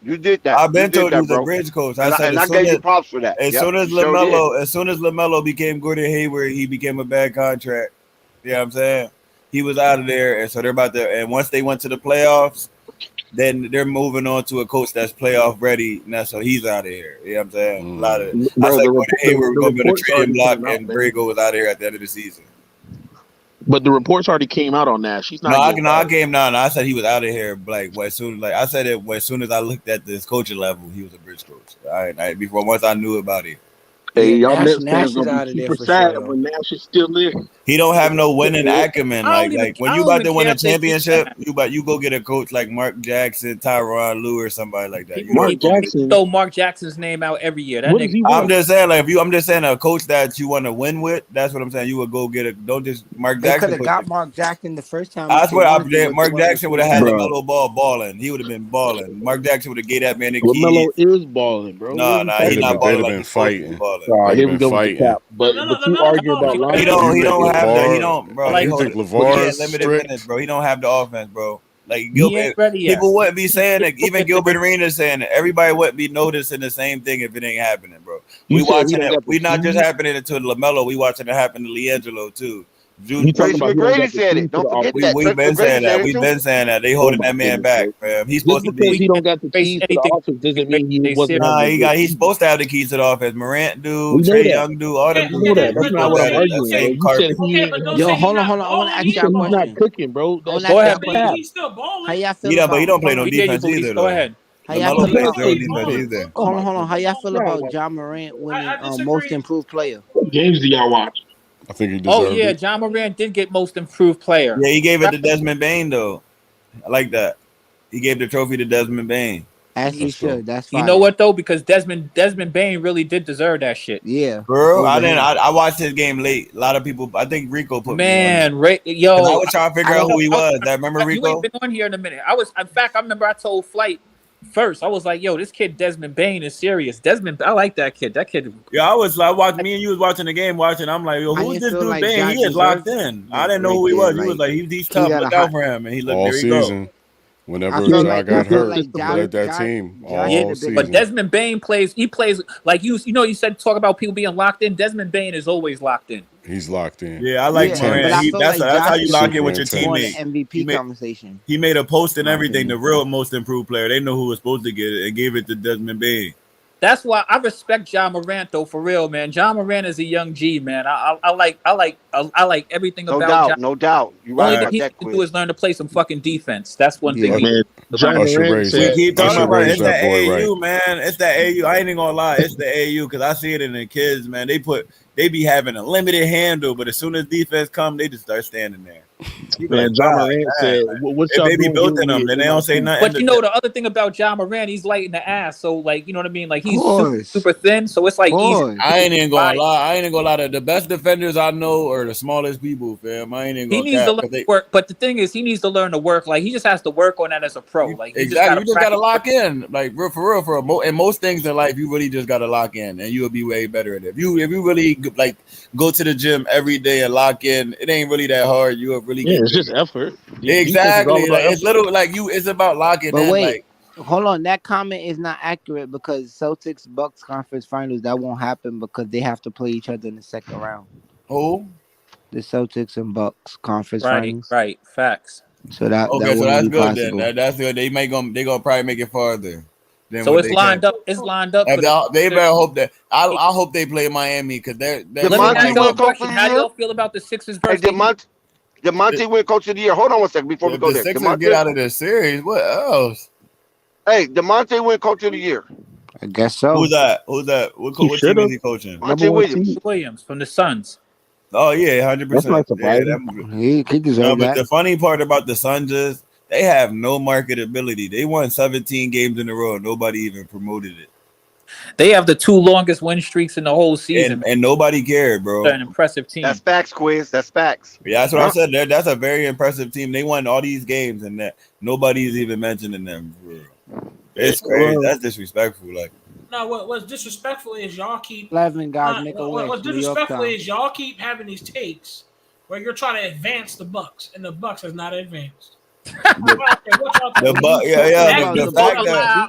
I've been told he that, was a bro. bridge coach. And I said I gave you props for that. As Yep, soon as you sure LaMelo became Gordon Hayward, he became a bad contract. You know what I'm saying? He was out of there, and so they're about to. And once they went to the playoffs, then they're moving on to a coach that's playoff ready. Now, so he's out of here. You know what I'm saying? A lot of. I Bro, said the Gordon Hayward was going to be on the reports trading already block, came out, and man. Borrego was out of here at the end of the season. But the reports already came out on Nash. He's not. I came down. I said he was out of here. Like as soon as I looked at this coaching level, he was a bridge coach. All right, before once I knew about it. Hey, y'all Nash Nets is fans out gonna of be there super for sad sure. when Nash is still there. He don't have no winning acumen. Like when I you don't about even to win care a if they keep championship, that. you go get a coach like Mark Jackson, Tyronn Lue, or somebody like that. People throw Mark Jackson's name out every year. That nigga. I'm just saying, like, I'm just saying a coach that you want to win with. That's what I'm saying. You would go get a. Don't just Mark They could Jackson. have got Mark Jackson the first time. I if they swear, wanted to, but Mark they wanted Jackson to would have prove had it. LaMelo Ball balling. He would have been balling. Mark Jackson would have gave that man the LaMelo keys. is balling, bro. No, he's not balling like he's supposed to be fighting. balling. All right, They've here we been go with the cap. But you argue about He don't have the. He don't, bro. You think He LeVar had is limited strict? minutes, bro. He don't have the offense, bro. Like He Gilbert, ain't ready yet. people wouldn't be saying it. Even Gilbert Arenas saying it. Everybody wouldn't be noticing the same thing if it ain't happening, bro. You We said he watching don't it. got the We not just keys? happening to LaMelo. We watching it happen to LiAngelo too. You talking about he don't got the said keys it. to the Don't forget offense? that. We've Tracy been McGrady saying said that. it We've too. been saying that. They Oh holding my that man goodness, back, bro. fam. He's Just supposed to because be. he don't got the keys to the offense doesn't mean he wasn't Nah, having a good he's season. supposed to have the keys to the offense. Morant do, We know Trey that. Young do, all them We dudes. know that. That's He's not supposed what to I'm have that arguing, bro. same You carpet. said he ain't. Yo, hold on. I want to ask You y'all said a he's not question. cooking, bro. I want That's to ask y'all a cap. question. He's still balling. How y'all feel Yeah, about? but he don't play hold no on. We hear you, defense Booties. either, Go though. ahead. How y'all LaMelo feel plays about? zero defense either. Oh my Hold on. How y'all feel God, about Ja Morant winning I most disagree. improved player? what games do y'all watch? I think he Oh deserved yeah, it. John Morant did get most improved player. Yeah, he gave it to Desmond Bain, though. I like that. He gave the trophy to Desmond Bain. As he Let's go. should. That's You fine. know what though? Because Desmond Bain really did deserve that shit. Yeah. Bro, I Over didn't. him. I watched his game late. A lot of people. I think Rico put me on. Man, Because I yo, was trying to figure I out who he don't. was. I remember you ain't Rico. been on here in a minute. In fact, I remember I told Flight first. I was like, yo, this kid Desmond Bain is serious. I like that kid. That kid. Yeah, I was like, me and you was watching the game, I'm like, yo, I who's didn't this feel dude? like Bain? Ja He is locked deserved in. I it didn't know right who he there. was. He was like, he's He tough. got a Look out hot. for him. And he looked. All There he go. season. I Whenever feel Ja like got hurt, Ja, he led that team Ja all hit the But season. Desmond Bain plays. He plays like you said talk about people being locked in. Desmond Bain is always locked in. He's locked in. Yeah, I like But Morant. I feel That's like how Ja you should lock have in Super with your intense. more in the teammate. MVP conversation. He made a post and My everything. The opinion. real most improved player. They know who was supposed to get it and gave it to Desmond Bain. That's why I respect Ja Morant though, for real, man. Ja Morant is a young G, man. I like everything No about Ja. doubt. No doubt. You're right Only thing about he that, needs to do Quiz. is learn to play some fucking defense. That's one thing. Yeah. He Man, John Usher Morant raised We said. that. keep talking Usher about it. raised It's that the boy AAU, right. man. It's the AAU. I ain't even gonna lie. It's the AAU because I see it in the kids, man. They be having a limited handle, but as soon as defense come, they just start standing there. You be Man, like, John God, Morant man. said, "What If y'all they be doing built giving in me them, an then they don't say MIP?" nothing. But you know the other thing about Ja Morant, he's light in the ass. So like, you know what I mean? Like he's Pause. super thin. So it's like easy. Pause. I ain't even gonna lie. I ain't even gonna lie. The best defenders I know are the smallest people, fam. I ain't even He gonna needs to cap learn because to they work. But the thing is, he needs to learn to work. Like he just has to work on that as a pro. Like he just exactly. got You to just gotta practice. lock in, like for real. In most things in life, you really just gotta lock in, and you'll be way better at it. If you really like go to the gym every day and lock in, it ain't really that hard. You'll really Yeah, get it's just better. effort. Defense is all Exactly. about Like it's effort. little like you. It's about locking But in. wait, Like hold on. That comment is not accurate because Celtics Bucks conference finals that won't happen because they have to play each other in the second round. who? The Celtics and Bucks conference Right, finals. right. Facts. So that Okay, so wouldn't that's be good then. possible. That's good. They gonna probably make it farther than So what it's they can. lined up. It's lined up for the. They better hope that I hope they play Miami because they're Let me looking ask DeMonte like y'all a win coach of question. the How do year. y'all feel about the Sixers Hey, versus the Heat? DeMonte win coach of the year. Hold on one second before we if go the there. Sixers get out of this series. What else? Hey, DeMonte win coach of the year. I guess so. Who's that? What He team should is have he coaching? number Monte one Williams. seed. Williams from the Suns. Oh yeah, That's 100%. not Yeah, surprising. He no, deserved but that. the funny part about the Suns is they have no marketability. They won 17 games in a row. Nobody even promoted it, They have the two longest win streaks in the whole season. and nobody cared, They're bro. an impressive team. That's facts, Quiz. That's facts. Yeah, that's what I Huh? said. That's a very impressive team. They won all these games, and that nobody's even mentioning them. Bro. It's crazy. That's disrespectful. Like, No, what's disrespectful is y'all keep 11 guys make a wish. what's New York disrespectful time. is y'all keep having these takes where you're trying to advance the Bucks, and the Bucks has not advanced. the fact that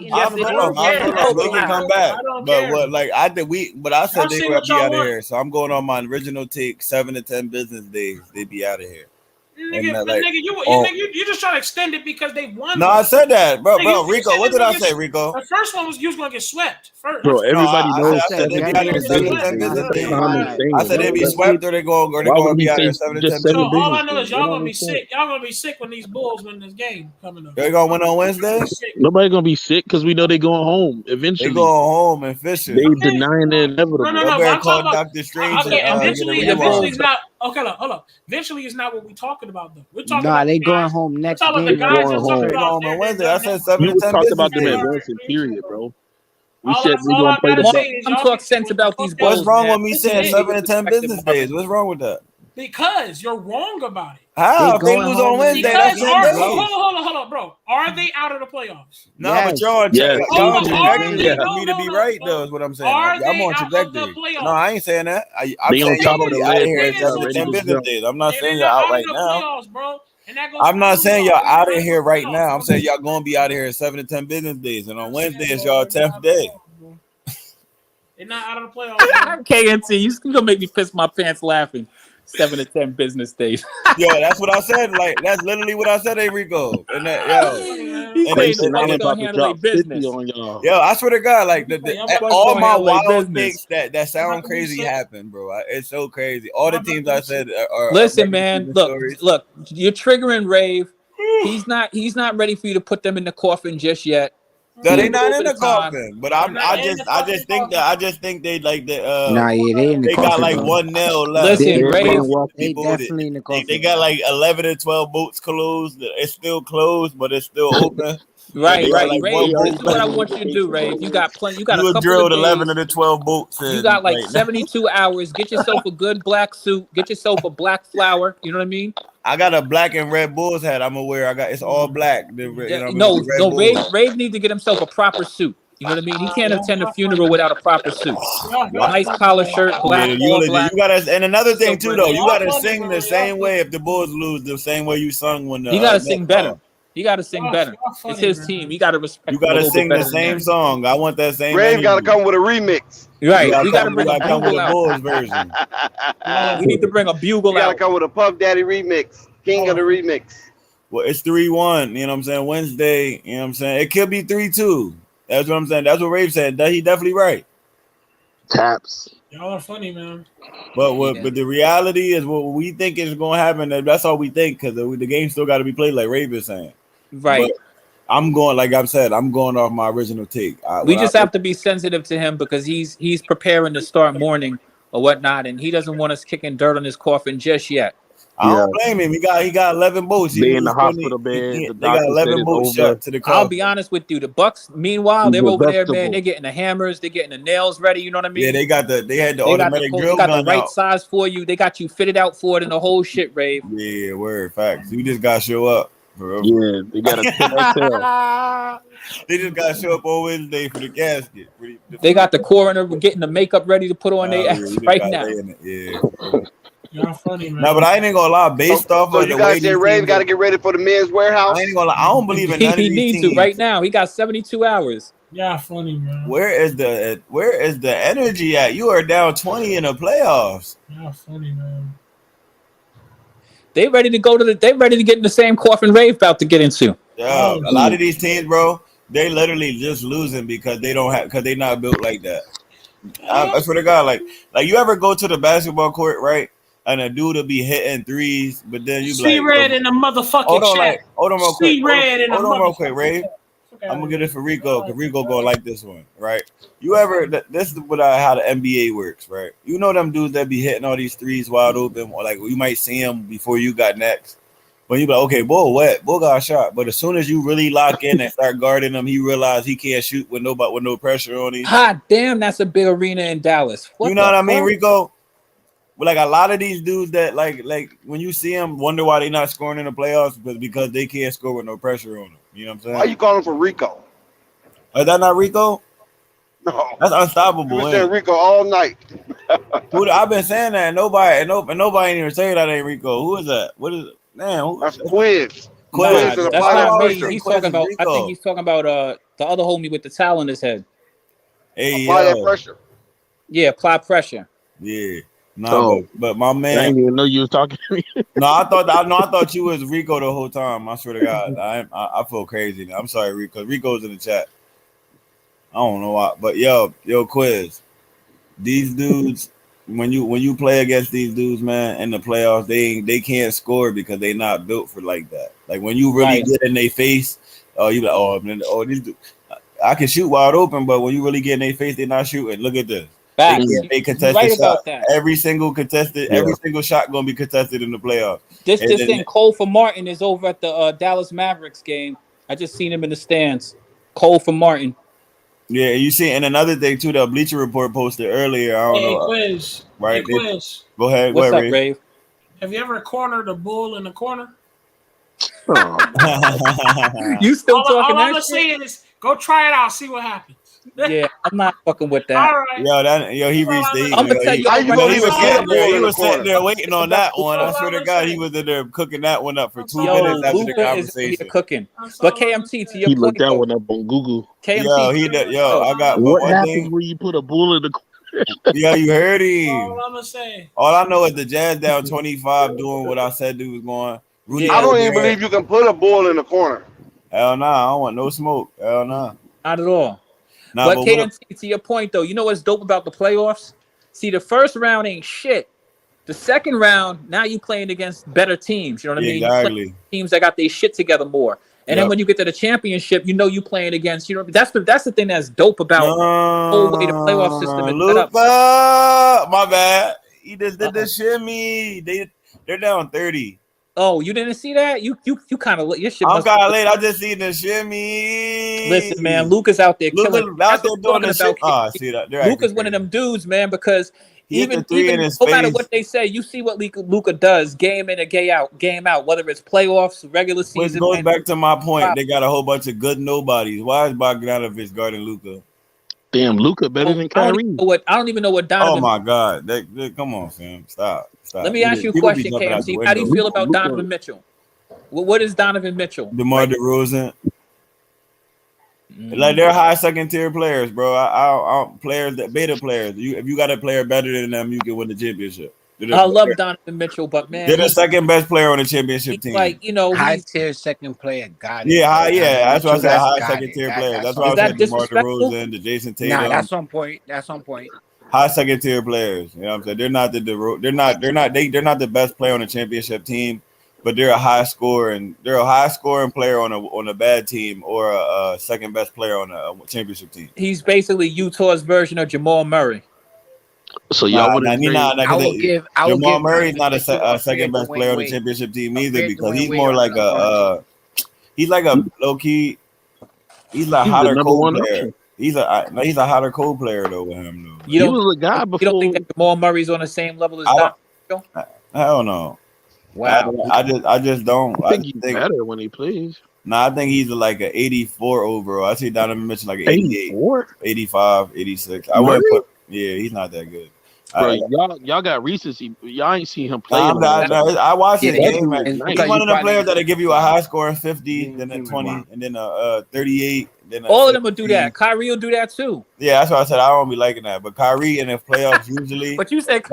Yes, I'm wrong. We can come back. But what, like, I think but I said they would be out of here. So I'm going on my original take. 7 to 10 business days, they'd be out of here. And You just trying to extend it because they won. No, I said that, bro. You Rico, what did I say, Rico? The first one was you was gonna get swept. Bro, everybody knows I said they'd be out here 7 to 10 business days. I said they'd be swept or they're going to be out here 7 to 10 business days. All I know is y'all gonna be sick. Y'all gonna be sick when these Bulls win this game coming up. They're gonna win on Wednesday. Nobody gonna be sick because we know they're going home eventually. They going home and fishing. They denying the inevitable. No. Better call Dr. Strange. Okay, eventually it's not. Okay, hold up. Eventually, it's not what we're talking about though. We're talking. Nah, they going home next game. They're going home on Wednesday. I said 7 to 10 talked about business them days. advancing period, bro. We said we gonna play the Bucks. I'm talking sense about these Bulls. What's wrong with me saying 7 to 10 business days? What's wrong with that? Because you're wrong about it. How? If they lose on Wednesday, that's hold on, bro. Are they out of the playoffs? No, but y'all on trajectory for me to be right, though, is what I'm saying. I'm on trajectory. No, I ain't saying that. I'm saying y'all gonna be out of here in 7 to 10 business days. I'm not saying y'all out right now. I'm not saying y'all out of here right now. I'm saying y'all gonna be out of here in 7 to 10 business days, and on Wednesday is y'all 10th day. They're not out of the playoffs. KNT, you gonna make me piss my pants laughing. 7 to 10 business days. Yo, that's what I said. Like that's literally what I said, Enrico. And that, yo, I swear to God, like all my wild things that sound crazy happen, bro. It's so crazy. All the teams I said are. Listen, man. Look. You're triggering Rave. He's not ready for you to put them in the coffin just yet. No, they not in the coffin, but I just think they like the they in the they coffin, got like bro. 1 nail Listen, left. They definitely in the coffin. They got like 11 and 12 boots closed. It's still closed, but it's still open. Right. Like Ray, this is what I want you to do, Ray. You got plenty. You got you a couple drilled of days. 11 of the 12 boots. You got like 72 hours. Get yourself a good black suit. Get yourself a black flower. You know what I mean? I got a black and red Bulls hat. I'm aware. It's all black. Rave needs to get himself a proper suit. You know what I mean? He can't attend a funeral without a proper suit. Nice collar shirt, black. You gotta, and another thing too, though, you gotta sing the same way if the Bulls lose, the same way you sung when the. You gotta sing better. He got to sing better. It's his team. He got to respect. You got to sing the same song. I want that same. Rave got to come with a remix. Right. We got to bring a come with bugle a out. Bulls version. We need to bring a bugle out. You got to come with a Puff Daddy remix. King of the remix. Well, it's 3-1. You know what I'm saying? Wednesday. You know what I'm saying? It could be 3-2. That's what I'm saying. That's what Rave said. He definitely right. Taps. Y'all are funny, man. But the reality is what we think is going to happen. That's all we think because the game still got to be played, like Rave is saying. Right. But I'm going, like I've said, I'm going off my original take. We just have to be sensitive to him because he's preparing to start mourning or whatnot, and he doesn't want us kicking dirt on his coffin just yet. I don't blame him. He got 11 boats. They in the hospital bed. They got 11 boats shut to the coffin. I'll be honest with you. The Bucks, meanwhile, they're over there, man. They're getting the hammers. They're getting the nails ready. You know what I mean? Yeah, they had the automatic drill gun. They got the right size for you. They got you fitted out for it and the whole shit, Rave. Yeah, word, facts. You just got to show up. Bro. Yeah, they got to They just got to show up on Wednesday for the casket. They got the coroner getting the makeup ready to put on their ass right now. Yeah. Y'all funny, man. No, but I ain't gonna lie. Based off of you guys say Rave got to get ready for the men's warehouse. I ain't gonna lie. I don't believe in none of these He needs to right now. He got 72 hours. Yeah, funny, man. Where is the energy at? You are down 20 in the playoffs. Yeah, funny, man. They ready to get in the same coffin Rave about to get into. Yeah, a lot of these teams, bro, they literally just losing because they not built like that. I swear to God, like you ever go to the basketball court, right? And a dude will be hitting threes, but then you be see like, red in the motherfucking chat. Hold on real quick. See red in the hold on real quick, motherfucking Ray. I'm gonna get it for Rico because Rico gonna like this one, right? You ever? This is how the NBA works, right? You know them dudes that be hitting all these threes wide open, or like you might see them before you got next. But you be like, okay, bull got a shot. But as soon as you really lock in and start guarding him, he realized he can't shoot with no pressure on him. Hot damn, that's a big arena in Dallas. You know what I mean, Rico? But like a lot of these dudes that like when you see them, wonder why they not scoring in the playoffs, because they can't score with no pressure on them. You know what I'm saying? Why you calling for Rico? Is that not Rico? No, that's unstoppable. You've been saying Rico all night. Dude, I've been saying that. Nobody ain't even saying that ain't Rico. Who is that? What is it? Man, that's Quiz. That's not me. He's talking about. I think he's talking about the other homie with the towel in his head. Hey, apply that pressure. Yeah, apply pressure. Yeah. Nah, but my I man. didn't even know you was talking to me. No, I thought you was Rico the whole time. I swear to God, I feel crazy now. I'm sorry, Rico. Rico's in the chat. I don't know why, but yo, quiz. These dudes, when you play against these dudes, man, in the playoffs, they can't score because they not built for like that. Like when you really get in their face, you like, these dudes, I can shoot wide open, but when you really get in their face, they're not shooting. Look at this. They contested shot. Every single shot gonna be contested in the playoffs. This thing, Cole for Martin is over at the Dallas Mavericks game. I just seen him in the stands. Cole for Martin. Yeah, you see, and another thing too, the Bleacher Report posted earlier. I don't know. Quiz. Right? Hey, Quiz. Go ahead. What's go up, ahead, Rave? Have you ever cornered a bull in the corner? You still talking all that I'm gonna shit? say is go try it out, see what happens. Yeah, I'm not fucking with that. All right. He reached the. I'm gonna tell you. He was sitting there waiting on that one. I swear to God, he was in there cooking that one up for 2 minutes after the conversation. Cooking. But KMT, to your He point, looked that one up on Google. KMT, I got what one happens thing. when you put a bull in the corner? Yeah, you heard him. All I'm gonna say. All I know is the Jazz down 25 doing what I said they was going. I don't even believe you can put a bull in the corner. Hell nah, I don't want no smoke. Hell nah. Not at all. Nah, but KMT, to your point though, you know what's dope about the playoffs? See, the first round ain't shit. The second round, now you playing against better teams. You know what I mean? Exactly. Teams that got their shit together more. And then when you get to the championship, you know you playing against. You know that's the thing that's dope about the whole way the playoff system is set up. My bad. He just did the shimmy. They're down 30. Oh, you didn't see that? You kind of your shit. I'm kind of late. I just seen the shimmy. Listen, man, Luka's out there killing. Out there doing the shit. See that? Luka's one of them dudes, man, because even no matter face. What they say, you see what Luka does game in and game out, whether it's playoffs, regular season. Which goes back to my point. They got a whole bunch of good nobodies. Why is Bogdanovich guarding Luka? Damn, Luka better than Kyrie. I don't even know what Donovan. Oh my God! Come on, fam. Stop. Let me ask you a question, KMC. How do you feel about Donovan Mitchell? What is Donovan Mitchell? DeMar DeRozan. Like they're high second tier players, bro. I players that beta players. If you got a player better than them, you can win the championship. I love Donovan Mitchell, but man, they're the second best player on the championship team. Like high tier second player. Got it. Yeah, that's why I said high second tier player. That's why I said DeMar DeRozan, the Jason Tatum. Nah, that's on point. That's on point. High second tier players. You know what I'm saying? They're not the best player on the championship team, but they're a high scoring player on a bad team or a second best player on a championship team. He's basically Utah's version of Jamal Murray. So y'all would Jamal Murray's not a second best player on the championship team either because he's more like he's like a low key. He's a hotter cold player. He's a hotter cold player though with him though. He was a guy before. You don't think that Jamal Murray's on the same level as Donovan? Hell no. Wow. I just don't. I think he's better when he plays. Nah, I think he's like an 84 overall. I see Donovan Mitchell like an 88, 85, 86. I wouldn't put. Yeah, he's not that good. Bro, y'all got recency. Y'all ain't seen him play. I watched his game. He's one of the players that'll give you a high score of 50, then a 20, and then a 38. Then all of them will do that. Kyrie will do that too. Yeah, that's why I said I don't be liking that. But Kyrie in the playoffs usually. But you said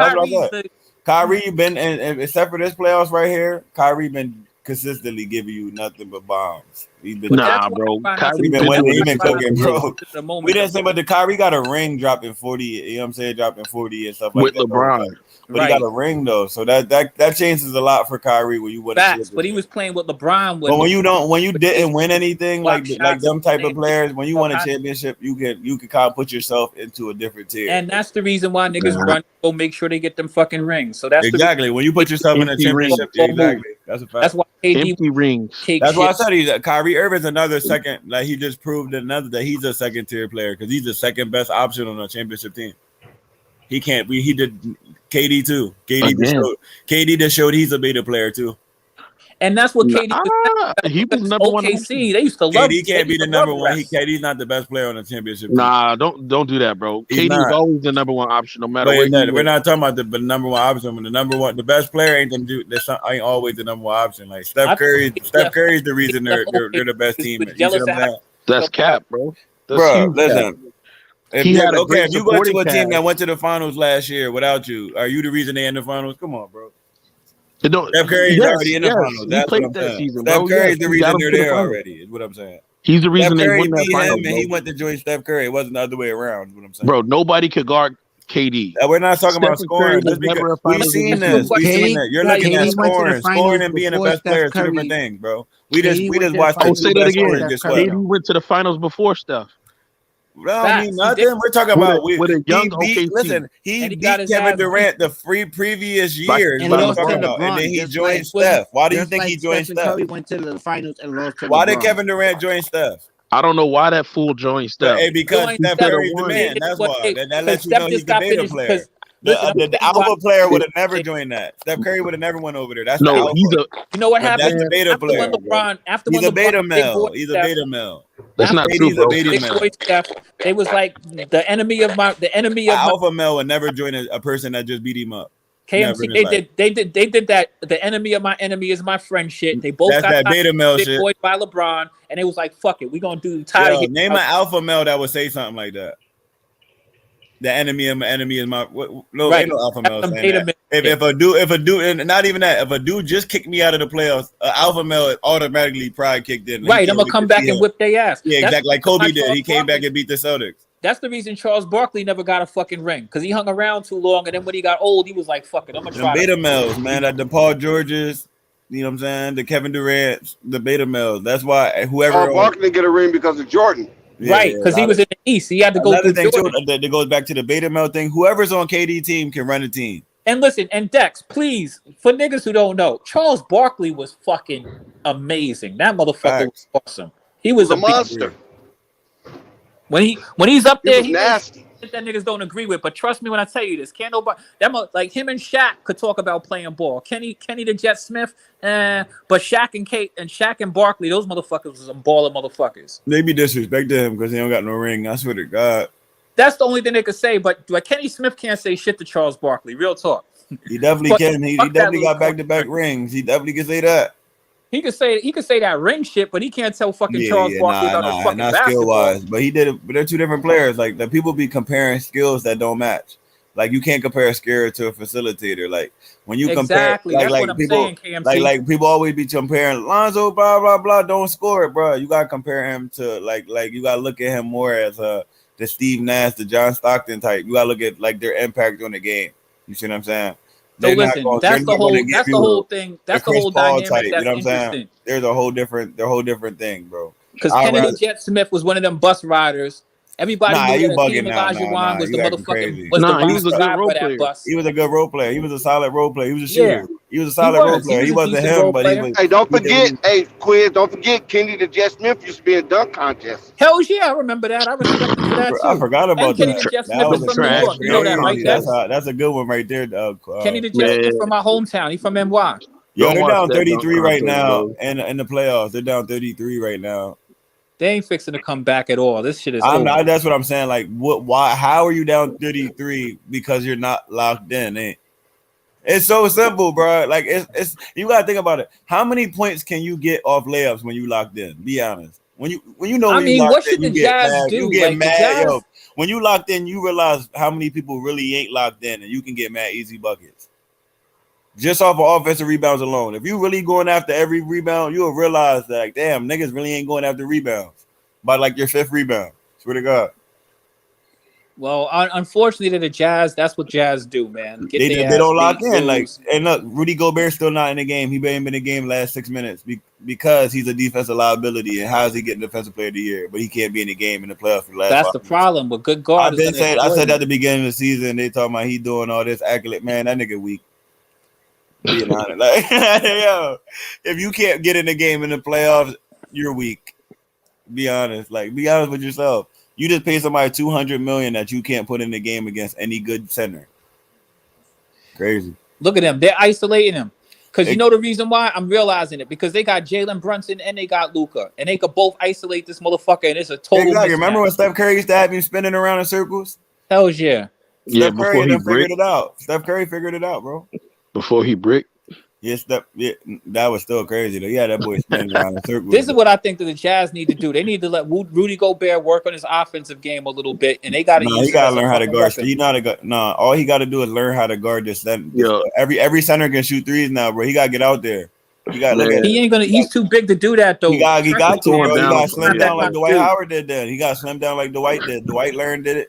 Kyrie been, and except for this playoffs right here, Kyrie been consistently giving you nothing but bombs. He's been bro. Kyrie been cooking, bro. We didn't say, but the Kyrie got a ring dropping 40. You know what I'm saying? Dropping 40 and stuff like with that. LeBron. But he got a ring though, so that changes a lot for Kyrie when you win. But he was playing with LeBron. But when you didn't win anything like them type of players, when you won a championship, you can kind of put yourself into a different tier. And that's the reason why niggas run go make sure they get them fucking rings. So that's exactly when you put yourself in a championship. Exactly, that's a fact. That's why KD empty rings. That's why I said Kyrie Irving's another second. Like he just proved that he's a second tier player because he's the second best option on a championship team. He can't be. He did KD too. KD just showed he's a beta player too. And that's what KD was. He was number one. OKC. They used to love. KD can't be the number one. KD's not the best player on the championship team. Nah, don't do that, bro. KD is always the number one option, no matter what. We're not talking about the number one option. But the best player ain't always the number one option. Like Steph Curry. Steph Curry's the reason they're the best team. That's cap, bro. Bro, listen. If He had a okay, great if you go to supporting a team that cast. went to the finals last year without you, are you the reason they in the finals? Come on, bro. No, Steph Curry is already in the finals. he That's what played I'm that saying. season, Steph bro. Curry Yes, is the he got reason him they're to the there finals. already. Is what I'm saying. He's the Steph reason they Curry won that beat finals, him, and bro. he went to join Steph Curry. It wasn't the other way around. Is what I'm saying. Bro, nobody could guard KD. We're not talking about Stephen Curry scoring. was Just because never a we've finals seen MVP. this, we've seen that. You're looking at KD went to the scoring finals and being the before best player Steph is two different Curry. things, bro. We KD went just to the watched the Oh, finals two say that best before again. scorers Steph get Curry, swept. KD though. went to the finals before Steph. That don't mean Facts. He did. nothing. We're talking With a, about with a young he beat. OKC. He And he got beat his Kevin ass beat. Durant the previous By, year is And what by I'm lost to talking LeBron. about. And then LeBron, he just like joined Steph. Why do you think he joined Stephen Steph? Curry went to the finals and lost to Why did LeBron. Kevin Durant join Steph? I don't know why that fool joined Steph. Because Join He Steph Steph. could have Curry's the won. man. That's why. That Because lets you Steph know he's just the got beta finished. player. Because listen, I'm gonna The tell you why. alpha player would have never joined that. Steph Curry would have never went over there. That's the No, alpha. he's a You know what But that's happened the beta after when player. LeBron, He's a beta big male. boy He's a Steph, beta male. that's not after true, KD's a bro. beta big male. boy Steph, they was like the enemy of my An alpha male would never join a person that just beat him up. Never in KMT. his life. They did that. The enemy of my enemy is my friend shit. They both That's got that tired beta of male big shit. boy by LeBron, and they was like, "Fuck it, we gonna do tired of Yo, getting name out." an alpha male that would say something like that. The enemy of my enemy is my no, Right. ain't no alpha That's male some saying beta that. male If shit. a dude, and not even that, if a dude just kicked me out of the playoffs, alpha male automatically pride kicked in. Right, I'm gonna come back and whip their ass. Yeah, That's exactly. Like why Kobe did. Charles He came Barkley- back and beat the Celtics. That's the reason Charles Barkley never got a fucking ring, because he hung around too long, and then when he got old, he was like, "Fuck it, I'm gonna The try." beta males, man, like the Paul Georges, you know what I'm saying? The Kevin Durant, the beta males. That's why whoever. Barkley didn't get a ring because of Jordan. Right, because he was in the East. He had to go Another through thing too, Jordan. that goes back to the beta male thing. Whoever's on KD team can run a team. And listen, and Dex, please, for niggas who don't know, Charles Barkley was fucking amazing. That motherfucker was awesome. He was a monster. When he's up there, was nasty. That niggas don't agree with, but trust me when I tell you this, can't nobody like him and Shaq could talk about playing ball. Kenny the Jet Smith, but Shaq and Barkley, those motherfuckers was some baller motherfuckers. They be disrespecting him because he don't got no ring. I swear to God. That's the only thing they could say, but Kenny Smith can't say shit to Charles Barkley. Real talk. He definitely can. He definitely got back-to-back rings. He definitely can say that. He could say that ring shit, but he can't tell fucking Charles Barkley about no fucking not basketball. skill wise. But he did it. But they're two different players. Like the people be comparing skills that don't match. Like you can't compare a scarer to a facilitator. Like when you Exactly. compare, That's what I'm people, saying, KMT. like people always be comparing Lonzo, blah blah blah. Don't score it, bro. You gotta compare him to like you gotta look at him more as the Steve Nash, the John Stockton type. You gotta look at like their impact on the game. You see what I'm saying? So listen, that's the whole thing. That's the whole dynamic type, that's you know what I'm saying? interesting. There's a whole different thing, bro. Because Kennedy Jet Smith was one of them bus riders. Everybody knew that Hakeem Olajuwon was the motherfucking guy for that bus. He was a good role player. He was a solid role player. He was a shooter. He was a solid role player. He wasn't him, but he was. Hey, don't forget, Quiz, don't forget Kenny the Jet Smith used to be in dunk contest. Hell yeah, I remember that. I respect him for that too. I forgot about Kenny that. the Jet Smith is from New York. You know that, right? That's a good one right there. Kenny the Jet Smith from my hometown. He's from NY. Yo, they're down 33 right now in the playoffs. They're down 33 right now. They ain't fixing to come back at all. This shit is over. That's what I'm saying. Like, why? How are you down 33 because you're not locked in? It's so simple, bro. Like, it's you gotta think about it. How many points can you get off layups when you locked in? Be honest. When you know, what should the Jazz do? You get mad, yo. When you locked in, you realize how many people really ain't locked in, and you can get mad easy buckets. Just off of offensive rebounds alone. If you really going after every rebound, you'll realize that, like, damn, niggas really ain't going after rebounds by like your fifth rebound. Swear to God. Well, unfortunately, the Jazz, that's what Jazz do, man. They don't lock in. Like, and look, Rudy Gobert's still not in the game. He ain't been in the game last 6 minutes because he's a defensive liability. And how is he getting Defensive Player of the Year? But he can't be in the game in the playoffs for the last. That's the problem. But good guard. I said that at the beginning of the season. They talking about he doing all this accolade. Man, that nigga weak. Being honest, like, yo, if you can't get in the game in the playoffs, you're weak. Be honest, be honest with yourself. You just pay somebody $200 million that you can't put in the game against any good center. Crazy. Look at them; they're isolating him because you know the reason why. I'm realizing it because they got Jalen Brunson and they got Luka, and they could both isolate this motherfucker, and it's a total. Exactly. Remember when Steph Curry used to have him spinning around in circles? Hell yeah. Steph Curry figured it out. Steph Curry figured it out, bro. Before he bricked. Yes, that was still crazy though. Yeah, that boy spinning around in circles. This is what I think that the Jazz need to do. They need to let Rudy Gobert work on his offensive game a little bit, and they got to use he him got as to a learn how to fucking guard. weapon. He not a nah. All he got to do is learn how to guard this. Every center can shoot threes now, bro. He got to get out there. He got look at. He ain't gonna. He's too big to do that though. He got to, bro. He got to slim down like Dwight dude. Howard did. Then he got to slim down like Dwight did. Dwight learned it.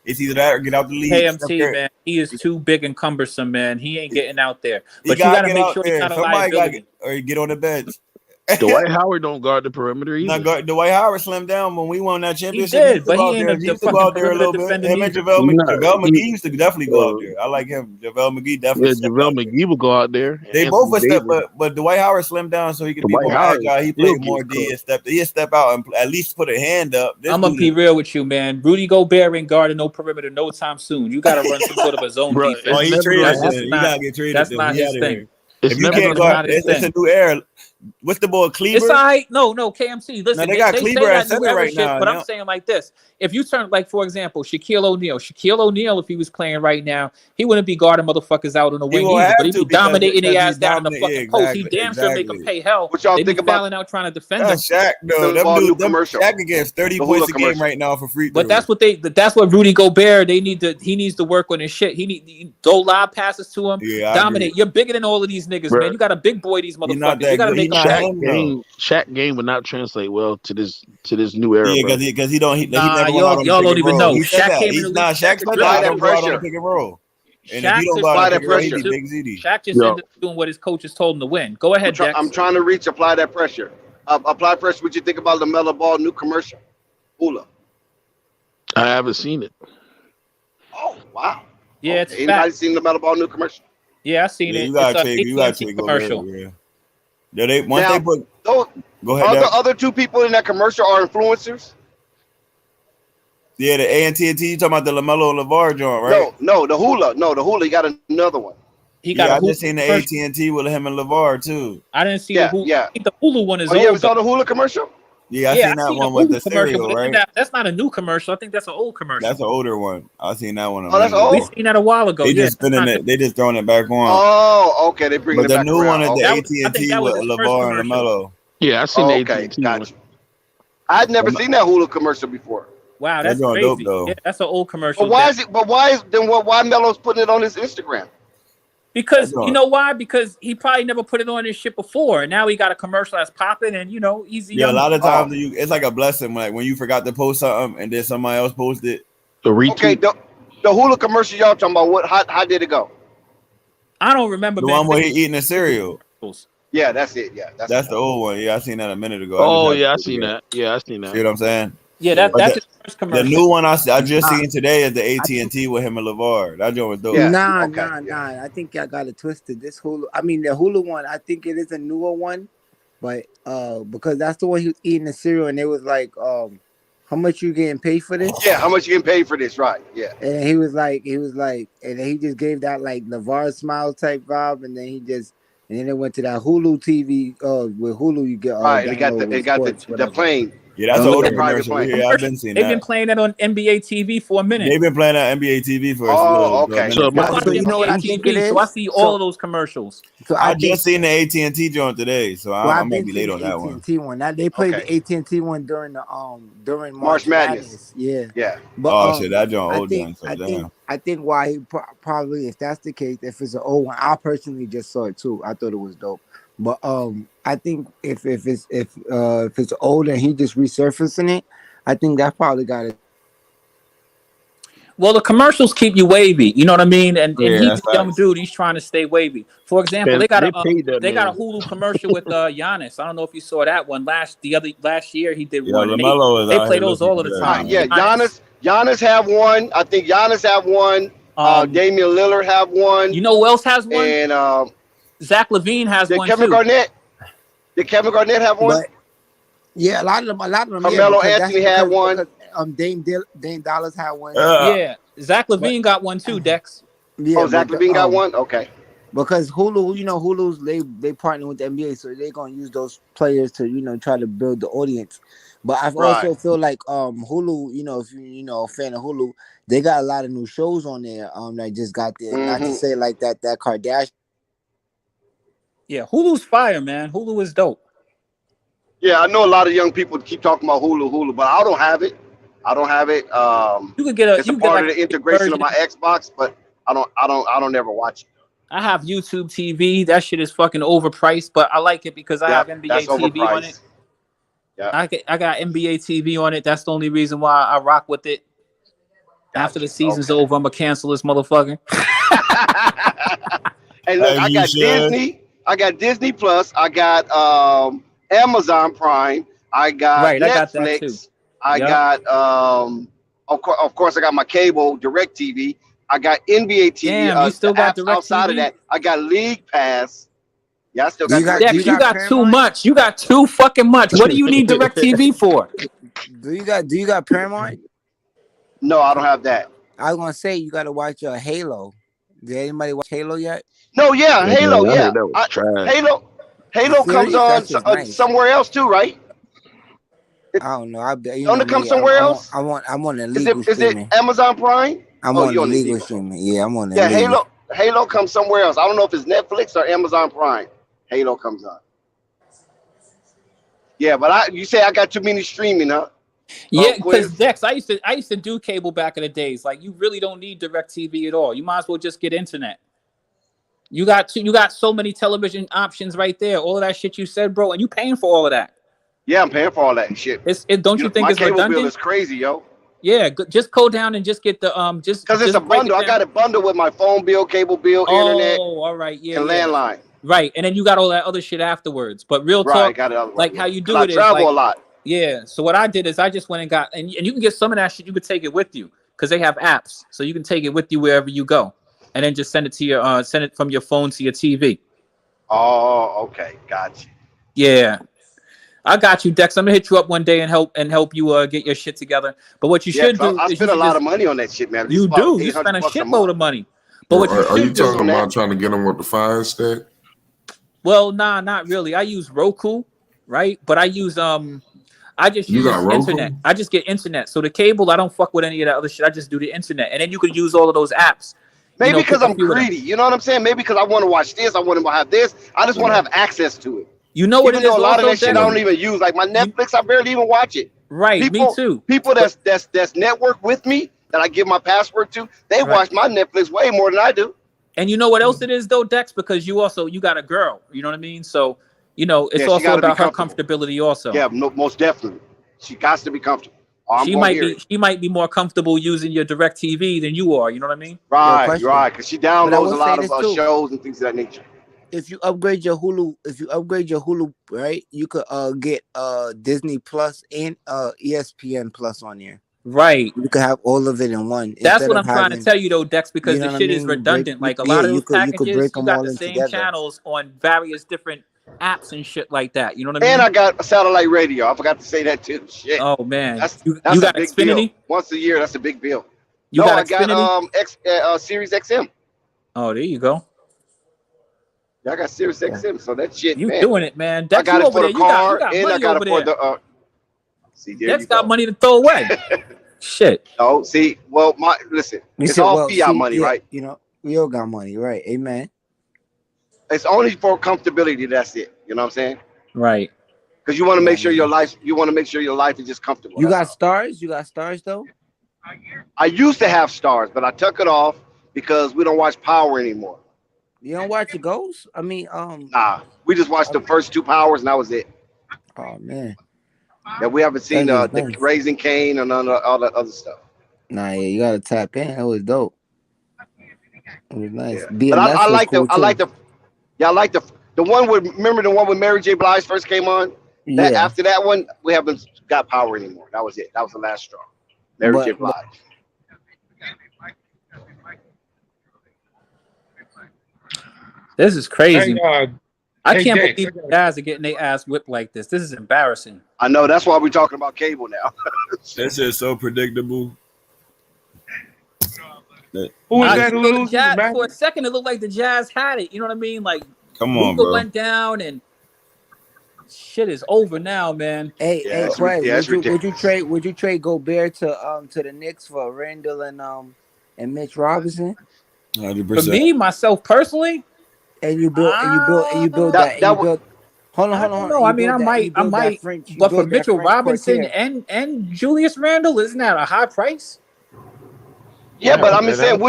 It's either that or get out the league. KMT, man, he is too big and cumbersome, man. He ain't getting out there. But You you got to get make out sure there. he's not a Somebody got liability. or get on the bench. Dwight Howard don't guard the perimeter either. Dwight Howard slimmed down when we won that He championship. did, but he ain't used to go out there a little bit. Him and JaVale McGee used to definitely go out there. I like him. JaVale MGee definitely. Yeah, JaVale McGee will go out there. They both would step, but Dwight Howard slimmed down so he could be more agile. He played more D and he'd step out and at least put a hand up. I'm gonna be real with you, man. Rudy Gobert ain't guarding no perimeter no time soon. You got to run some sort of a zone defense. Oh, he traded. You gotta get traded. That's not his thing. If you can't guard, it's a new era. What's the boy, Kleber? It's all right. No, KMC. Listen, no, they got Kleber at center right now. But I'm saying like this: if you turn, like for example, Shaquille O'Neal, if he was playing right now, he wouldn't be guarding motherfuckers out on the wing either. But he'd be dominating their ass down in the fucking post. He damn sure make them pay hell. What y'all they think be about fouling out trying to defend him? Shaq, no, Shaq against 30 points a game right now for free throws. But that's what Rudy Gobert. He needs to work on his shit. He need throw lob passes to him. Yeah, dominate. You're bigger than all of these niggas, man. You got a big boy. These motherfuckers. You got to make Shaq game would not translate well to this new era. Yeah, because he never went out on y'all don't even know. Shaq came in Shaq's not that pressure. Pick and roll. And if you don't buy that pressure, Shaq just ended up doing what his coaches told him to win. Go ahead, Dex. I'm trying to apply that pressure. Apply pressure. What you think about the LaMelo Ball new commercial? Hula. I haven't seen it. Oh wow. Yeah, it's anybody seen the LaMelo Ball new commercial? Yeah, I seen it. You gotta take commercial. They go ahead. Other two people in that commercial are influencers. Yeah, the AT&T. You talking about the LaMelo and LeVar joint, right? No, the Hula. You got another one. I just seen the AT&T with him and LeVar too. I didn't see the Hulu. I think the Hulu one is old. You ever saw the Hula commercial? Yeah, I seen that one with the cereal, right? That's not a new commercial. I think that's an old commercial. That's an older one. I seen that one. Oh, that's old. We seen that a while ago. They just spinning it. They just throwing it back on. Oh, okay. They bring it back. But the new one is the AT&T with LeVar and LaMelo. Yeah, I seen the AT&T one. I'd never seen that Hulu commercial before. Wow, that's crazy. Dope, though. Yeah, that's an old commercial. But why Melo's putting it on his Instagram? Because you know why? Because he probably never put it on his shit before, and now he got a commercial that's popping, and easy. Yeah, a lot of times it's like a blessing, like when you forgot to post something and then somebody else posted it. The retweet. Okay, the Hula commercial y'all talking about? How did it go? I don't remember. The one where he eating the cereal. Yeah, that's it. Yeah, that's the old one. Yeah, I seen that a minute ago. Oh yeah, I seen that. Yeah, I seen that. See what I'm saying? Yeah, that's his first commercial. The new one I just seen today is the AT&T with him and LeVar. That joint was dope. Yeah. Nah. I think y'all got it twisted. This Hulu, the Hulu one, I think it is a newer one, but because that's the one he was eating the cereal, and it was like, how much you getting paid for this? Yeah, how much you getting paid for this? Right. Yeah. And he was like, and then he just gave that like LeVar smile type vibe, and then it went to that Hulu TV. With Hulu you get right. They got the plane. Yeah, that's an older commercial. Yeah, I've been seeing that. They've been playing that on NBA TV for a minute. They've been playing that NBA TV for okay. So you know what I think it is? So I see all of those commercials. So I just seen the AT&T joint today, so I might be late on that one. AT&T one. Now they played the AT&T one during March Madness. Yeah. But shit, that joint old joint. So I think why he probably, if that's the case, if it's an old one, I personally just saw it too. I thought it was dope. But I think if it's old and he just resurfacing it, I think that probably got it. Well, the commercials keep you wavy, you know what I mean? And he's a young dude; he's trying to stay wavy. For example, they got a Hulu commercial with Giannis. I don't know if you saw that one last year. He did one. They play those all of the time. Yeah, Giannis have one. I think Giannis have one. Damian Lillard have one. You know who else has one? And Zach LaVine has one Kevin too. Garnett. Did Kevin Garnett have one? Yeah, a lot of them. Carmelo Anthony had one. Dame Dollars had one. Yeah, Zach LaVine got one too. Dex. Yeah, Zach LaVine got one. Okay. Because Hulu, Hulu's they partner with the NBA, so they're gonna use those players to try to build the audience. But I also feel like Hulu, if you a fan of Hulu, they got a lot of new shows on there that just got there. Not to say like that Kardashian. Yeah, Hulu's fire, man. Hulu is dope. Yeah, I know a lot of young people keep talking about Hulu, but I don't have it. You could get a. It's a You could get part like of the a integration of version. my Xbox, but I don't never watch it. I have YouTube TV. That shit is fucking overpriced, but I like it because I have Yep, NBA that's TV on it. overpriced. Yeah. I got NBA TV on it. That's the only reason why I rock with it. After the season's over, I'm gonna cancel this motherfucker. Hey, look, I got Disney. I got Disney Plus. I got Amazon Prime. I got Right, Netflix. I got that too. I got of course I got my cable Direct TV. I got NBA TV. Damn, you still the got apps Direct outside TV? of that. I got League Pass. Yeah, I still got Dex, you got too much. You got too fucking much. What do you need Direct TV for? Do you got Paramount? No, I don't have that. I was gonna say you gotta watch Halo. Did anybody watch Halo yet? No, yeah, Halo, I yeah. heard that was trash. Halo comes on somewhere else too, right? I don't know. Don't it come somewhere else? I'm on the legal Is it streaming. Amazon Prime? I'm on the legal streaming. Yeah, I'm on the legal. Halo comes somewhere else. I don't know if it's Netflix or Amazon Prime. Halo comes on. Yeah, but you say I got too many streaming, huh? Yeah, because Dex, I used to do cable back in the days. Like, you really don't need Direct TV at all. You might as well just get internet. You got so many television options right there. All of that shit you said, bro, and you paying for all of that. Yeah, I'm paying for all that shit. Don't you think it's my cable redundant? bill is crazy, yo. Yeah, just go down and just get the just because it's a bundle. I got it bundled with my phone bill, cable bill, internet. Oh, all right, yeah, and landline. Right, and then you got all that other shit afterwards. But real talk, got it other like way, how yeah. you do I it is travel like, a lot. Yeah. So what I did is I just went and got and you can get some of that shit. You could take it with you because they have apps, so you can take it with you wherever you go, and then just send it to your send it from your phone to your TV. Oh, okay, gotcha. Yeah, I got you, Dex. I'm gonna hit you up one day and help you get your shit together. But what you should do I is spend a lot of money on that shit, man. You do. You spend a shitload of money. But what are you do, talking about trying to get them with the Fire Stick? Well, nah, not really. I use Roku, right? But I use I just use internet. I just get internet. So the cable, I don't fuck with any of that other shit. I just do the internet, and then you can use all of those apps. Maybe because I'm greedy. You know what I'm saying? Maybe because I want to watch this, I want to have this. I just want to have access to it. You know what Even it is? though a lot of also, that shit I don't even use. Like my Netflix, I barely even watch it. Right, me too. People that's network with me that I give my password to, they watch my Netflix way more than I do. And you know what else it is though, Dex? Because you got a girl. You know what I mean? So it's she also gotta about be her comfortability also. Yeah, no, most definitely. She got to be comfortable. She might be more comfortable using your Direct TV than you are. You know what I mean? Right, because she downloads a lot of shows and things of that nature. If you upgrade your Hulu, right, you could get Disney Plus and ESPN Plus on there. Right. You could have all of it in one. That's what I'm trying to tell you though, Dex, because the shit is redundant. Like a lot of those packages, you got the same channels on various different apps and shit like that. You know what I mean? And I got a satellite radio. I forgot to say that too. Shit. Oh man. That's you a got big Xfinity? Deal. Once a year, that's a big bill. I got Sirius XM. Oh, there you go. Yeah, I got Sirius XM, so that shit, you man. doing it, man. I got it for the car, and I got it for the Dex got money to throw away. Shit. Oh, see, well, listen, it's all fiat money, right? You know, we all got money, right? Amen. It's only for comfortability. That's it. You know what I'm saying? Right. Because you want to make sure your life. You want to make sure your life is just comfortable. You got stars. You got stars though. I used to have stars, but I took it off because we don't watch Power anymore. You don't watch the Ghosts? I mean, nah, we just watched the first 2 Powers, and that was it. Oh man. Yeah, we haven't seen the Raising Cain and all that other stuff. Nah, yeah, you gotta tap in. That was dope. It was nice. Yeah. But I like the one with, remember the one with Mary J. Blige first came on? Yeah. After that one, we haven't got Power anymore. That was it. That was the last straw. Mary J. Blige. This is crazy. I can't Dex, believe you guys are getting their ass whipped like this. This is embarrassing. I know. That's why we're talking about cable now. That's just so predictable. Who is that who loses? For a second, it looked like the Jazz had it. You know what I mean? Like, come on, Luka bro. went down and shit is over now, man. Hey, Quay, would you trade Gobert to the Knicks for Randall and Mitch Robinson? 100%. For me, myself personally, and you build that. That would. Hold on. No, You I mean, build I that, you might, build that French. You but for build that Mitchell French Robinson quartet. and Julius Randle, isn't that a high price? Yeah, but I'm man, just saying,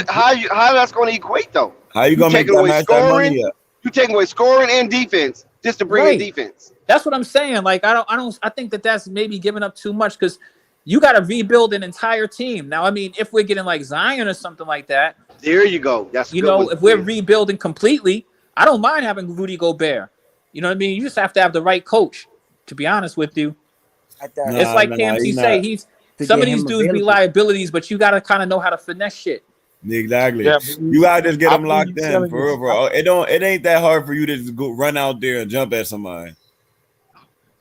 how that's going to equate though? How you gonna make taking that away match that scoring? money up? You taking away scoring and defense just to bring in defense. That's what I'm saying. Like, I think that's maybe giving up too much because you got to rebuild an entire team. Now, I mean, if we're getting like Zion or something like that, there you go. That's you know, if we're rebuilding completely, I don't mind having Rudy Gobert. You know what I mean? You just have to have the right coach. To be honest with you, it's like KMC say, some of these dudes be liabilities, but you got to kind of know how to finesse shit. Exactly. Yeah, you gotta just get them I locked believe in for real, bro. It ain't that hard for you to just go run out there and jump at somebody.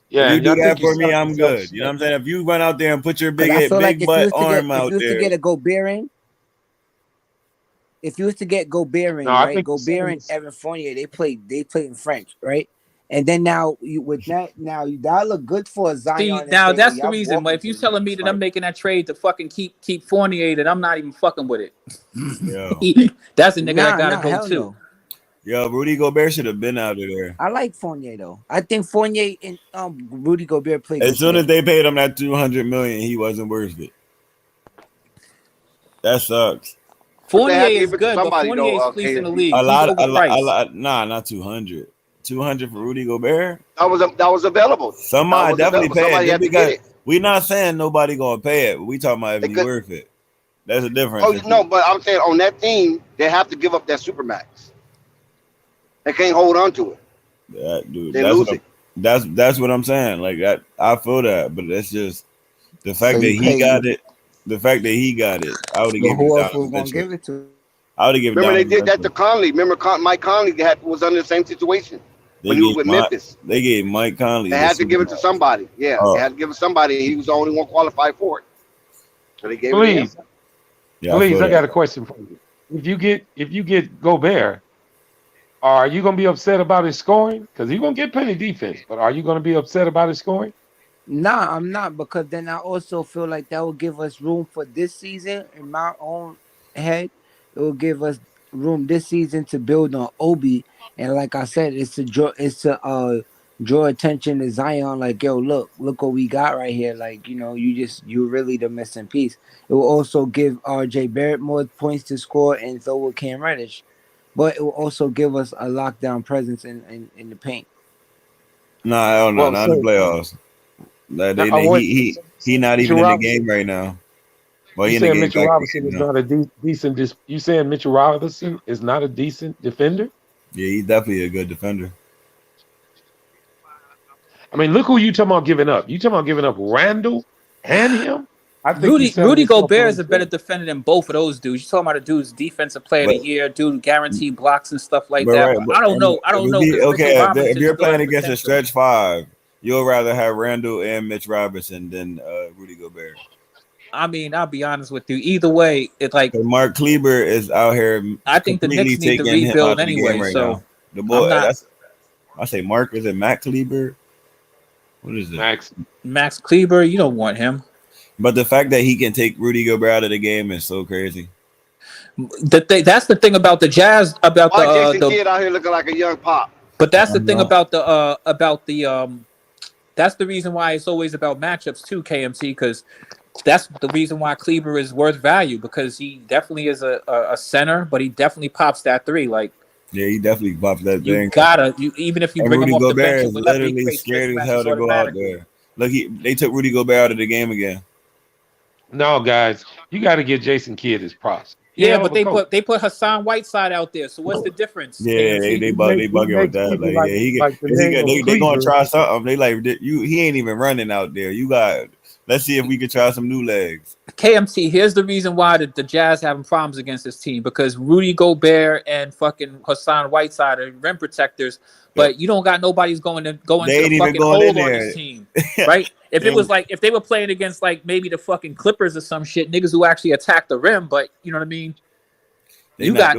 Yeah, if you and do I that think for you me, sell I'm yourself good. You know what I'm saying? If you run out there and put your Because I feel like big butt arm out if you was there, to get a Gobert in, if you was to get Gobert in, No, I right? think Gobert and Evan Fournier, they played in French, right? And then now that look good for a Zion. See, and now say, well, that's the y'all reason. But if walking you to telling me that I'm making that trade to fucking keep Fournier, then I'm not even fucking with it. yo, That's a nigga that Nah, gotta go hell too. no. yo, Rudy Gobert should have been out of there. I like Fournier though. I think Fournier and Rudy Gobert play As good soon as together. they paid him that $200 million, he wasn't worth it. That sucks. Fournier is good, but Fournier is fleecing the league. He's overpriced. Nah, not 200. 200 for Rudy Gobert. That was available. Somebody definitely pay Somebody it. had to Because get it. we're not saying nobody gonna pay it. We talking about if he's worth it. That's a difference. Oh no, but I'm saying on that team, they have to give up that supermax. They can't hold on to it. That dude, They lose it. That's what I'm saying. Like I feel that, but that's just the fact that he got it. The fact that he got it, I would have given Who it else down. was gonna give it to? I would have given. Remember they did that to Conley. Remember Mike Conley was under the same situation when he was with Memphis. They gave Mike Conley. They had to give it to somebody. Yeah, they had to give it to somebody. And he was the only one qualified for it. So they gave it to him. Please, I got a question for you. If you get Gobert, are you gonna be upset about his scoring? Because he's gonna get plenty defense, but are you gonna be upset about his scoring? Nah, I'm not, because then I also feel like that will give us room for this season. In my own head, it will give us room this season to build on Obi, and like I said, it's to draw attention to Zion. Like, yo, look what we got right here. Like, you're really the missing piece. It will also give RJ Barrett more points to score, and so will Cam Reddish. But it will also give us a lockdown presence in the paint. Nah, hell no, not in the playoffs. He not even in the game right now. Well, you in the saying game Mitchell back Robinson is not a decent? You saying Mitchell Robinson is not a decent defender? Yeah, he's definitely a good defender. I mean, look who you talking about giving up. You talking about giving up Randall and him? I think Rudy Gobert is a better defender than both of those dudes. You're talking about a dude's defensive player of the year, dude guaranteed blocks and stuff like that. Right, but I don't know. Okay, if you're playing against a stretch five, you'll rather have Randall and Mitch Robinson than Rudy Gobert. I mean, I'll be honest with you. Either way, it's like Mark Kleber is out here. I think the Knicks need to rebuild anyway. Right so now. The boy, I say Mark. Is it Matt Kleber? What is it? Max Kleber. You don't want him. But the fact that he can take Rudy Gobert out of the game is so crazy. That's the thing about the Jazz. About Jason Kidd out here looking like a young pop. But that's the thing about the that's the reason why it's always about matchups too, KMC, because that's the reason why Kleber is worth value, because he definitely is a center, but he definitely pops that three. Like, yeah, he definitely pops that thing. Even if you and bring Rudy him off Gobert the bench, is literally scared as hell to go out there. Look, they took Rudy Gobert out of the game again. No, guys, you got to get Jason Kidd his props. Yeah, but they put Hassan Whiteside out there. So what's the difference? Yeah, they bugging with that. They gonna try something. They like he ain't even running out there. Let's see if we can try some new legs. KMT, here's the reason why the Jazz having problems against this team, because Rudy Gobert and fucking Hassan Whiteside are rim protectors, but you don't got nobody's going to the fucking hole on this team, right? If it was like if they were playing against like maybe the fucking Clippers or some shit, niggas who actually attack the rim, but you know what I mean? You got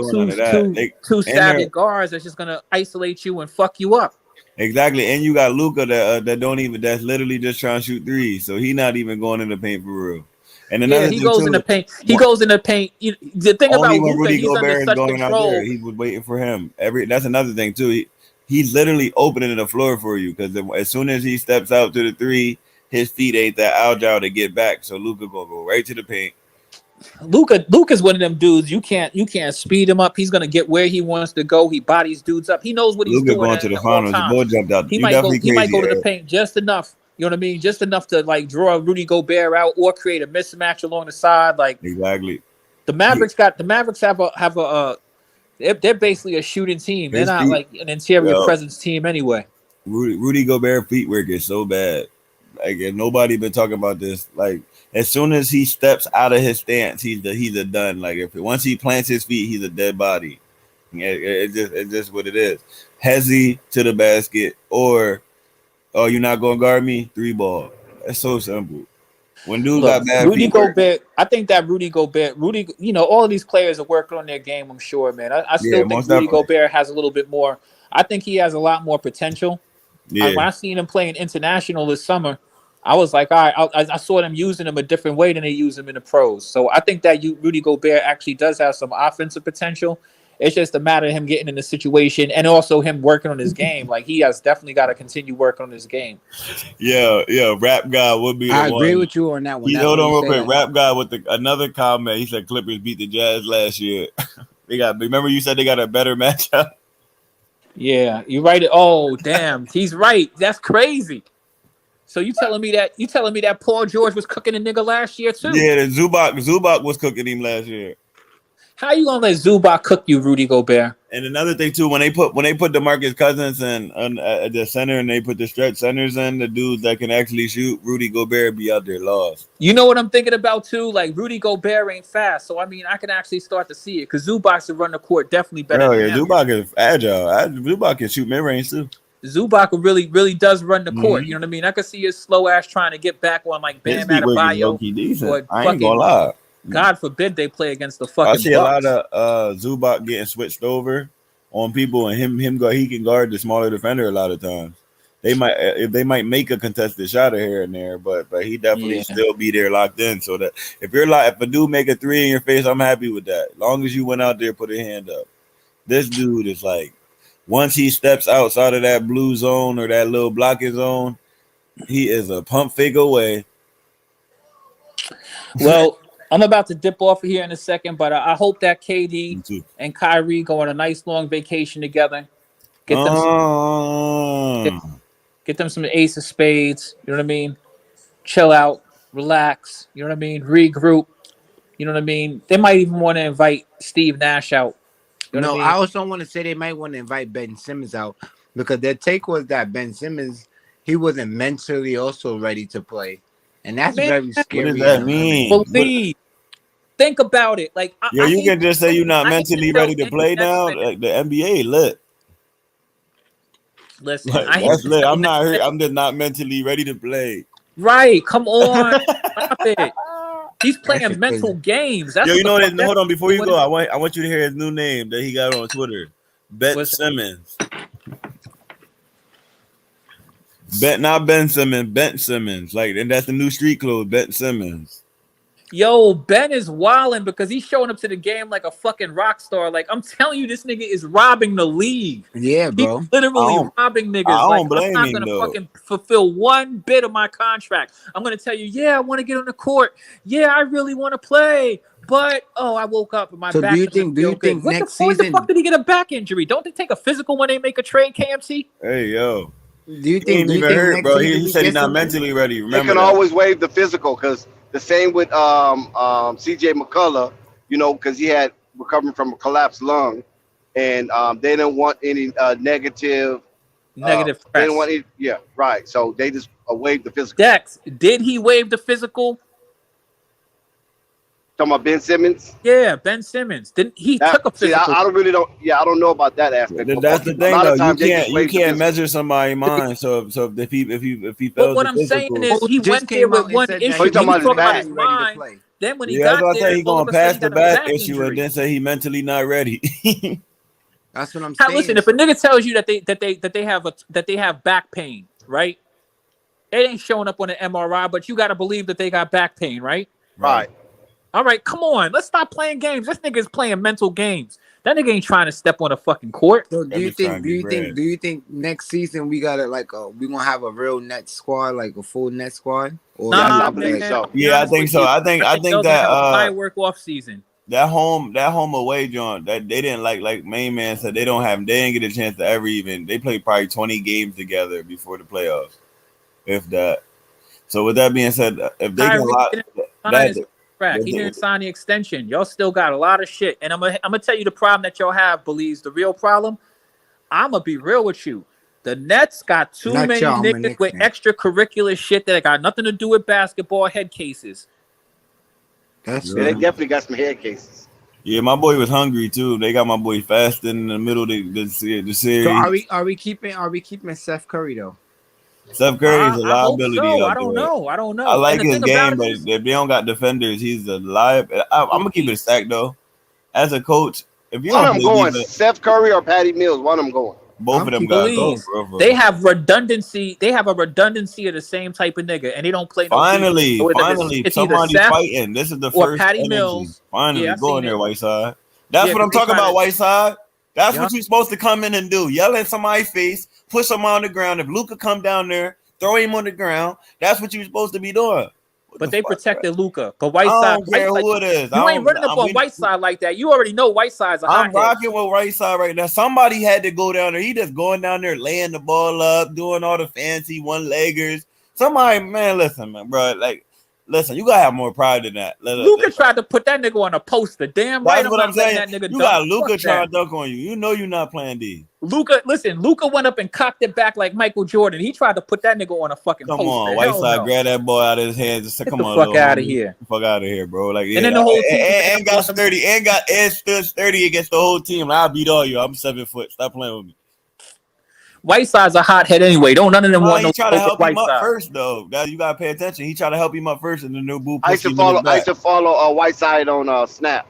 two savvy guards that's just gonna isolate you and fuck you up. Exactly, and you got Luka that's literally just trying to shoot threes, so he not even going in the paint for real. And another he thing goes too, in the paint. He goes in the paint. The thing about only when Luka, Rudy he's under Gobert is such going out there, control. he was waiting for him. That's another thing too. He's literally opening the floor for you because as soon as he steps out to the three, his feet ain't that agile to get back. So Luka gonna go right to the paint. Luka's one of them dudes. You can't speed him up. He's gonna get where he wants to go. He bodies dudes up. He knows what he's Luka doing going to at the all finals. The times. boy jumped out. He You might go. definitely He might go to the crazy. paint just enough. You know what I mean? Just enough to like draw Rudy Gobert out or create a mismatch along the side. Like Exactly. the Mavericks have a they're basically a shooting team. They're His not feet, like an interior yo, presence team anyway. Rudy Gobert feet work is so bad. Like, and nobody been talking about this. Like, as soon as he steps out of his stance, he's a done. Like, once he plants his feet, he's a dead body. It's just what it is. Hezzy to the basket, or you're not gonna guard me, 3-ball. That's so simple. When dude Look, got bad Rudy feet work, Gobert. I think that Rudy, all of these players are working on their game. I'm sure, man. I yeah, still think most Rudy definitely. Gobert has a little bit more. I think he has a lot more potential. Yeah, When I seen him playing international this summer, I was like, all right, I saw them using him a different way than they use him in the pros. So I think that Rudy Gobert actually does have some offensive potential. It's just a matter of him getting in the situation and also him working on his game. Like he has definitely got to continue working on his game. yeah. Rap guy would be the I one. agree with you on that one. He That's hold what on I'm real quick. saying. Rap guy with another comment. He said Clippers beat the Jazz last year. Remember you said they got a better matchup. Yeah, you're right. Oh, damn, he's right. That's crazy. So you telling me that Paul George was cooking a nigga last year too? Yeah, the Zubac was cooking him last year. How you gonna let Zubac cook you, Rudy Gobert? And another thing too, when they put DeMarcus Cousins and at the center, and they put the stretch centers in, the dudes that can actually shoot, Rudy Gobert be out there lost. You know what I'm thinking about too? Like Rudy Gobert ain't fast, so I mean I can actually start to see it because Zubac can run the court definitely better than him. Zubac is agile. Zubac can shoot mid range too. Zubac really does run the court. Mm-hmm. You know what I mean? I can see his slow ass trying to get back on like His Bam feet work is Adebayo low-key decent. or I ain't gonna lie. God forbid they play against the fucking I see Bucks. a lot of Zubac getting switched over on people, and he can guard the smaller defender a lot of times. They might make a contested shot here and there, but he definitely still be there locked in. So that if a dude make a three in your face, I'm happy with that. As long as you went out there, put a hand up. This dude is like, once he steps outside of that blue zone or that little blocking zone, he is a pump fake away. Well, I'm about to dip off here in a second, but I hope that KD and Kyrie go on a nice long vacation together. Get them some ace of spades. You know what I mean? Chill out, relax. You know what I mean? Regroup. You know what I mean? They might even want to invite Steve Nash out. You know what I mean? I also want to say they might want to invite Ben Simmons out because their take was that Ben Simmons, he wasn't mentally also ready to play. And that's very scary. What does that mean? Believe. Think about it. Like, you can just say you're not mentally ready to play now. Like the NBA lit. Listen, that's lit. I'm not hurt. I'm just not mentally ready to play. Right. Come on. Stop it. He's playing mental games. That's you know what? Hold on. Before you go, I want you to hear his new name that he got on Twitter. Simmons. Not Ben Simmons, Ben Simmons. And that's the new street clothes, Ben Simmons. Yo, Ben is wilding because he's showing up to the game like a fucking rock star. Like, I'm telling you, this nigga is robbing the league. Yeah, bro. He's literally robbing niggas. I'm not going to fucking fulfill one bit of my contract. I'm going to tell you, yeah, I want to get on the court. Yeah, I really want to play. But, I woke up and my back. Do you think next season? What the fuck did he get a back injury? Don't they take a physical when they make a trade, KMC? Hey, yo. Do you think? He ain't even hurt, bro. He said he's not mentally ready. Remember, they can always waive the physical because the same with CJ McCullough, because he had recovering from a collapsed lung, and they didn't want any negative press. They didn't want right. So they just waived the physical. Dex, did he waive the physical? Talking about Ben Simmons? Yeah, Ben Simmons. Took a physical. I don't know about that aspect. That's the thing, though. You can't measure somebody's mind. So if he fails, but what I'm saying is he went there with one issue. He talking about his mind. Then when he got there, he's gonna pass the back issue and then say he mentally not ready. That's what I'm saying. Listen, if a nigga tells you that they have back pain, right? It ain't showing up on an MRI, but you got to believe that they got back pain, right? Right. All right, come on. Let's stop playing games. This nigga's playing mental games. That nigga ain't trying to step on a fucking court. So do you think next season we gotta we gonna have a real net squad, like a full net squad? Or Nah, I believe so. Yeah, I think so. I think they'll that have a firework off season. that home away joint that they didn't like main man said they didn't get a chance to ever even they played probably 20 games together before the playoffs, if that. So with that being said, if they can lock that, he didn't sign the extension. Y'all still got a lot of shit. And I'm gonna tell you the problem that y'all have, Belize. The real problem, I'm gonna be real with you. The Nets got too many niggas with extracurricular shit that got nothing to do with basketball head cases. They definitely got some head cases. Yeah, my boy was hungry too. They got my boy fasting in the middle of the series. So are we keeping Seth Curry though? Steph Curry is a liability. So. I don't know. I like his game, but if they don't got defenders, he's a liability. I'm gonna keep it a stack though. As a coach, if you I'm going Steph Curry or Patty Mills, one of them going. Both of them got goals, bro. They have redundancy. They have a redundancy of the same type of nigga, and they don't play. Finally, somebody's fighting. This is the first Patty energy. Mills. Finally, go in there, Whiteside. That's what I'm talking about, Whiteside. That's what you're supposed to come in and do. Yell in somebody's face, push him on the ground. If Luka come down there, throw him on the ground. That's what you're supposed to be doing. But they protected Luka. But Whiteside, who it is. You ain't running up on Whiteside like that. You already know Whiteside's a I'm rocking with Whiteside right now. Somebody had to go down there. He just going down there, laying the ball up, doing all the fancy one-leggers. Somebody, man, listen, man, bro. Listen, you gotta have more pride than that. Luka tried to put that nigga on a poster. Damn right. That's what I'm saying. That nigga you got Luka trying to dunk on you. You know you're not playing D. Luka went up and cocked it back like Michael Jordan. He tried to put that nigga on a fucking poster. Come on, Whiteside, grab that ball out of his hands and say, "Come on, fuck out of here, fuck out of here, bro." Like, and then the whole team and got sturdy, and stood sturdy against the whole team. I'll beat all you. I'm 7 foot. Stop playing with me. Whiteside's a hothead anyway. Don't none of them want no. He try to help him up first, though. You gotta pay attention. He try to help him up first, and the new boo. I used to follow Whiteside on Snap.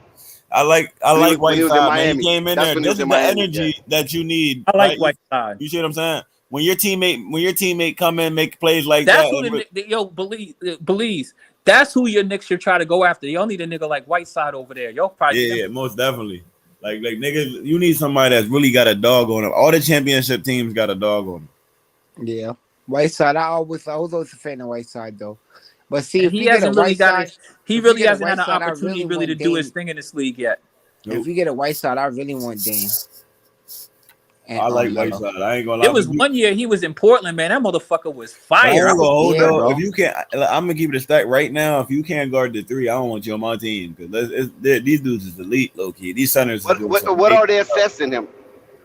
I like Whiteside. Man. He came in there. This is the energy that you need. I like Whiteside. You see what I'm saying? When your teammate come in, make plays like that's that. Belize. That's who your Knicks should try to go after. Y'all need a nigga like Whiteside over there. Y'all probably most definitely. Like niggas, you need somebody that's really got a dog on them. All the championship teams got a dog on them. Yeah, Whiteside. I was always a fan of Whiteside though. But see, if he hasn't really had an Whiteside, opportunity really to do his thing in this league yet. If we get a Whiteside, I really want Dame. And, I like Whiteside. I ain't gonna lie. It was 1 year he was in Portland, man. That motherfucker was fire. If you can't, I'm gonna keep it a stack right now. If you can't guard the three, I don't want you on my team because these dudes is elite, low key. These centers. What are they assessing him?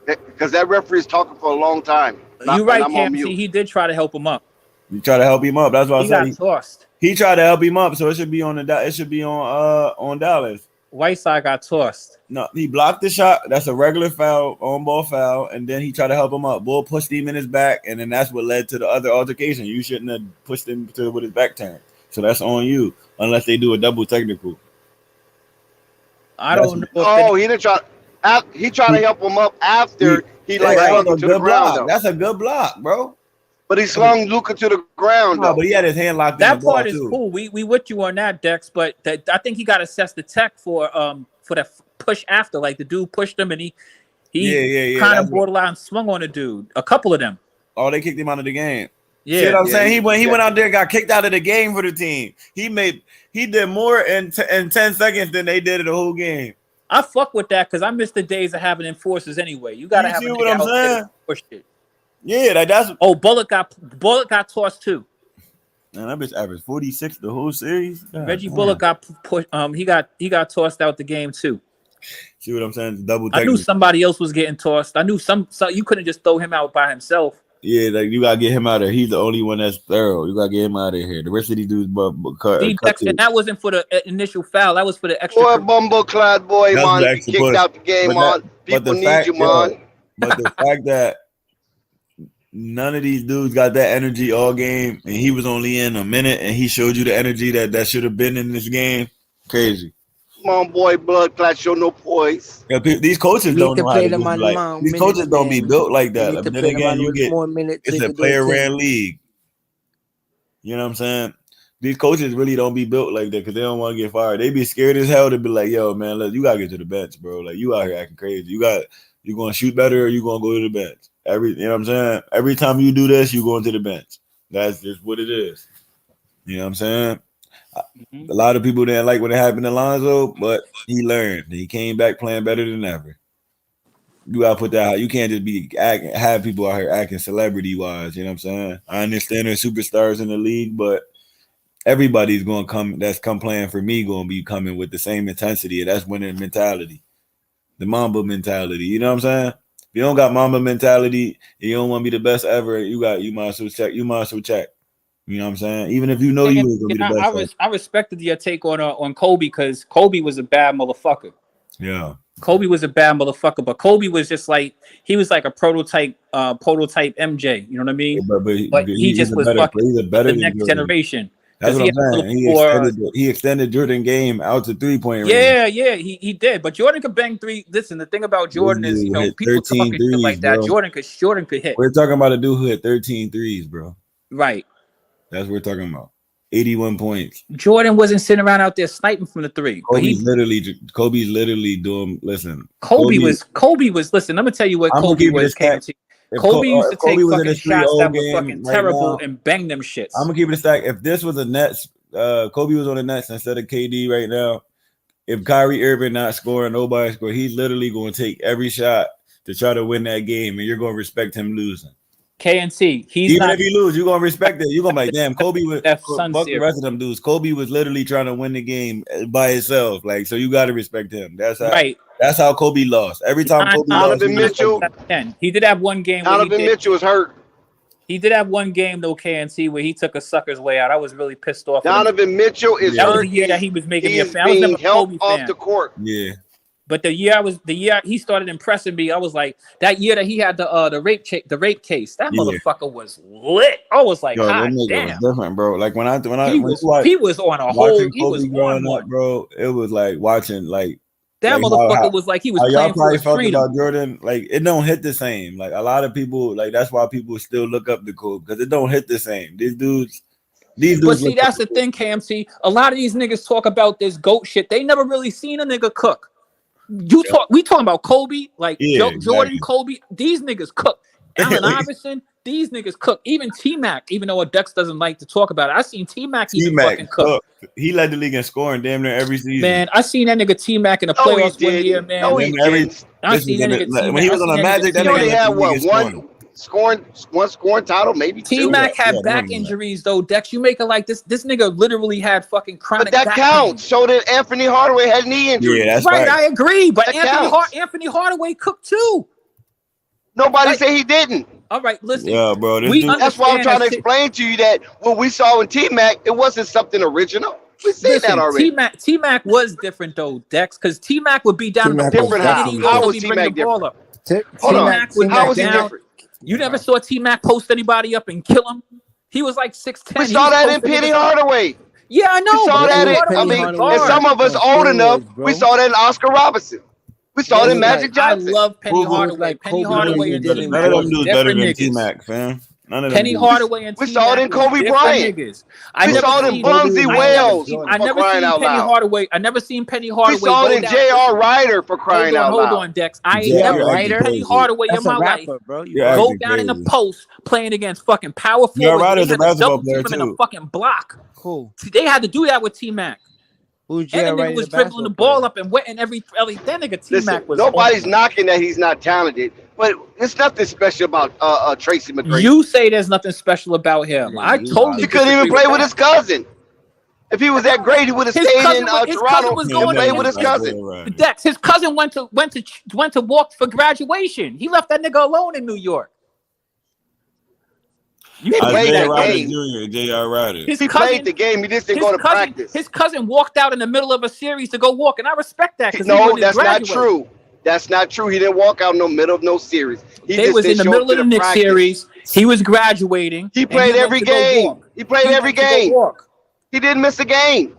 Because that referee is talking for a long time. You're right, Cam. See, he did try to help him up. You try to help him up. That's what I said. Tossed. He tried to help him up, so it should be on on Dallas. Whiteside got tossed. No, he blocked the shot. That's a regular foul, on-ball foul, and then he tried to help him up. Bull pushed him in his back, and then that's what led to the other altercation. You shouldn't have pushed him with his back turned. So that's on you, unless they do a double technical. I don't know. Oh, he didn't try. He tried to help him up after he slung him to the ground. That's a good block, bro. But he slung Luka to the ground. No, but he had his hand locked. That part is cool. We with you on that, Dex. But I think he got assessed the tech for that push after. Like the dude pushed him and he kind of borderline swung on the dude. A couple of them. Oh, they kicked him out of the game. Yeah, see what I'm saying? He went out there and got kicked out of the game for the team. He did more in 10 seconds than they did in the whole game. I fuck with that because I miss the days of having enforcers anyway. You gotta have a what I'm saying? Push it. Yeah, that's. Oh, Bullock got tossed too. Man, that bitch averaged 46 the whole series. God, Reggie Bullock got pushed. He got tossed out the game too. See what I'm saying? Double. I knew somebody else was getting tossed. I knew some you couldn't just throw him out by himself. Yeah, like you gotta get him out of here. He's the only one that's thorough. You gotta get him out of here. The rest of these dudes, and that wasn't for the initial foul. That was for the extra. Boy, bumbleclad boy, man, kicked out the game, man. People need you, man. But the fact that none of these dudes got that energy all game, and he was only in a minute, and he showed you the energy that should have been in this game. Crazy. Come on, boy, blood clot, show no poise. Yeah, these coaches don't know how to move like these coaches don't be built like that. But then again, it's a player ran league. You know what I'm saying? these coaches really don't be built like that because they don't want to get fired. They be scared as hell to be like, yo, man, look, you gotta get to the bench, bro. Like you out here acting crazy. You gonna shoot better or you gonna go to the bench. You know what I'm saying? Every time you do this, you going to the bench. That's just what it is. You know what I'm saying? A lot of people didn't like what happened to Lonzo, but he learned. He came back playing better than ever. You gotta put that out. You can't just be have people out here acting celebrity wise. You know what I'm saying? I understand there's superstars in the league, but everybody's gonna come. That's come playing for me. Gonna be coming with the same intensity. That's winning mentality, the Mamba mentality. You know what I'm saying? If you don't got Mamba mentality, you don't want to be the best ever. You might as well check. You might as well check. You know what I'm saying? Even if you know you ain't gonna be the best. I respected your take on Kobe because Kobe was a bad motherfucker. Yeah. Kobe was a bad motherfucker, but Kobe was just like he was like a prototype MJ. You know what I mean? But he just was fucking the next generation. That's what I'm saying. He extended Jordan game out to 3-point range. Yeah, he did. But Jordan could bang three. Listen, the thing about Jordan is, people talking shit like that. Bro. Jordan could hit. We're talking about a dude who hit 13 threes, bro. Right. That's what we're talking about. 81 points. Jordan wasn't sitting around out there sniping from the three. Kobe's literally doing. Listen, Kobe was. Listen, I'm gonna tell you what Kobe was. Kobe used to take fucking shots that were fucking terrible and bang them shits. I'm gonna keep it a stack. If this was a Nets, Kobe was on the Nets instead of KD right now. If Kyrie Irving not scoring, nobody score. He's literally going to take every shot to try to win that game, and you're going to respect him losing. KNC, even if he lose, you're gonna respect it. You're gonna be like, damn, Kobe was fuck the rest of them dudes. Kobe was literally trying to win the game by himself. Like, so you gotta respect him. That's how that's how Kobe lost. Every time Kobe lost, he did have one game Donovan Mitchell was hurt. He did have one game though, KNC, where he took a sucker's way out. I was really pissed off. Donovan Mitchell is that hurt. was the year that he was making me a fan. I I was never being a helped Kobe off fan. the court. Yeah. But the year he started impressing me, I was like, that year that he had the rape case, that motherfucker was lit. I was like, that damn, was different, bro. Like when he was on a whole. He was growing up, bro. It was like watching that motherfucker was like he was playing for his freedom. About Jordan, like it don't hit the same. Like a lot of people, like that's why people still look up to Kobe because it don't hit the same. These dudes. But see, that's the thing, KMC. A lot of these niggas talk about this GOAT shit. They never really seen a nigga cook. We talking about Kobe, like Jordan, Kobe. These niggas cook. Allen Iverson, these niggas cook. Even T-Mac, even though Dex doesn't like to talk about it, I seen T-Mac even fucking cook. He led the league in scoring damn near every season. Man, I seen that nigga T-Mac in the playoffs one year, man. I seen that nigga T-Mac. When he was on the Magic, that nigga had one scoring title, maybe T-Mac had back injuries though. Dex, you make it like this nigga literally had fucking chronic. But that counts. So did Anthony Hardaway had knee injuries. Yeah, that's right. I agree. But Anthony Hardaway cooked too. Nobody said he didn't. All right, listen. Yeah, bro. That's why I'm trying to explain to you that what we saw in T-Mac, it wasn't something original. We seen that already. T-Mac was different though, Dex, because T-Mac would be down the different. How was T-Mac different? T-Mac would how was he different? You never saw T-Mac post anybody up and kill him? He was like 6'10". We saw that in Penny Hardaway. Yeah, I know. We saw that and some of us old enough, we saw that in Oscar Robinson. We saw it in Magic Johnson. I love Penny Hardaway. Penny Hardaway and None of them dudes better than T-Mac, fam. Penny Hardaway and we saw it in Kobe Bryant. We saw it in Bumsy Wells. I never seen Penny Hardaway. I never seen Penny Hardaway. We saw it in J.R. Ryder for crying out loud. Hold on, Dex. I ain't never seen Penny Hardaway in my life. Go down in the post playing against fucking power forwards. J.R. Ryder's a basketball player too. In a fucking block. Cool. They had to do that with T-Mac. And the nigga was dribbling the ball up and wetting every. That nigga T-Mac was. Nobody's knocking that he's not talented, but it's nothing special about Tracy McGrady. You say there's nothing special about him. I totally. He couldn't even play with his cousin. If he was that great, he would have stayed in Toronto and played with his cousin. Dex, his cousin went to walk for graduation. He left that nigga alone in New York. He played that game. J.R. Ryder. He played the game. He just didn't go to practice. His cousin walked out in the middle of a series to go walk, and I respect that. No, that's not true. That's not true. He didn't walk out in the middle of no series. They was in the middle of the Knicks series. He was graduating. He played every game. He played every game. He didn't miss a game.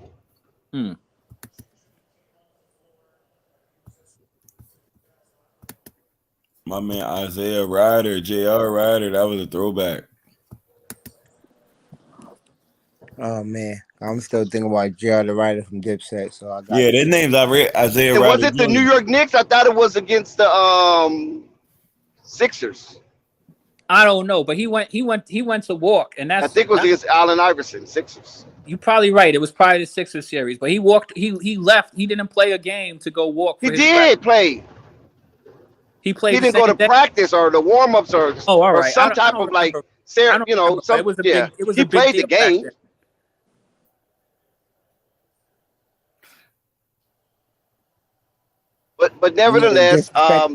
My man Isaiah Ryder, J.R. Ryder, that was a throwback. Oh man, I'm still thinking about J.R. the writer from Dipset. So I got. Yeah, their name's Isaiah It Riley. was it the New York Knicks? I thought it was against the Sixers. I don't know, but he went to walk, and that's I think it was against Allen Iverson, Sixers. You're probably right. It was probably the Sixers series, but he walked. He left. He didn't play a game to go walk. He did play. He played. He didn't go to practice or the warm ups or all right. some type of like, you know, some. It was a yeah, big. It was he a big played the deal back game. then. But nevertheless,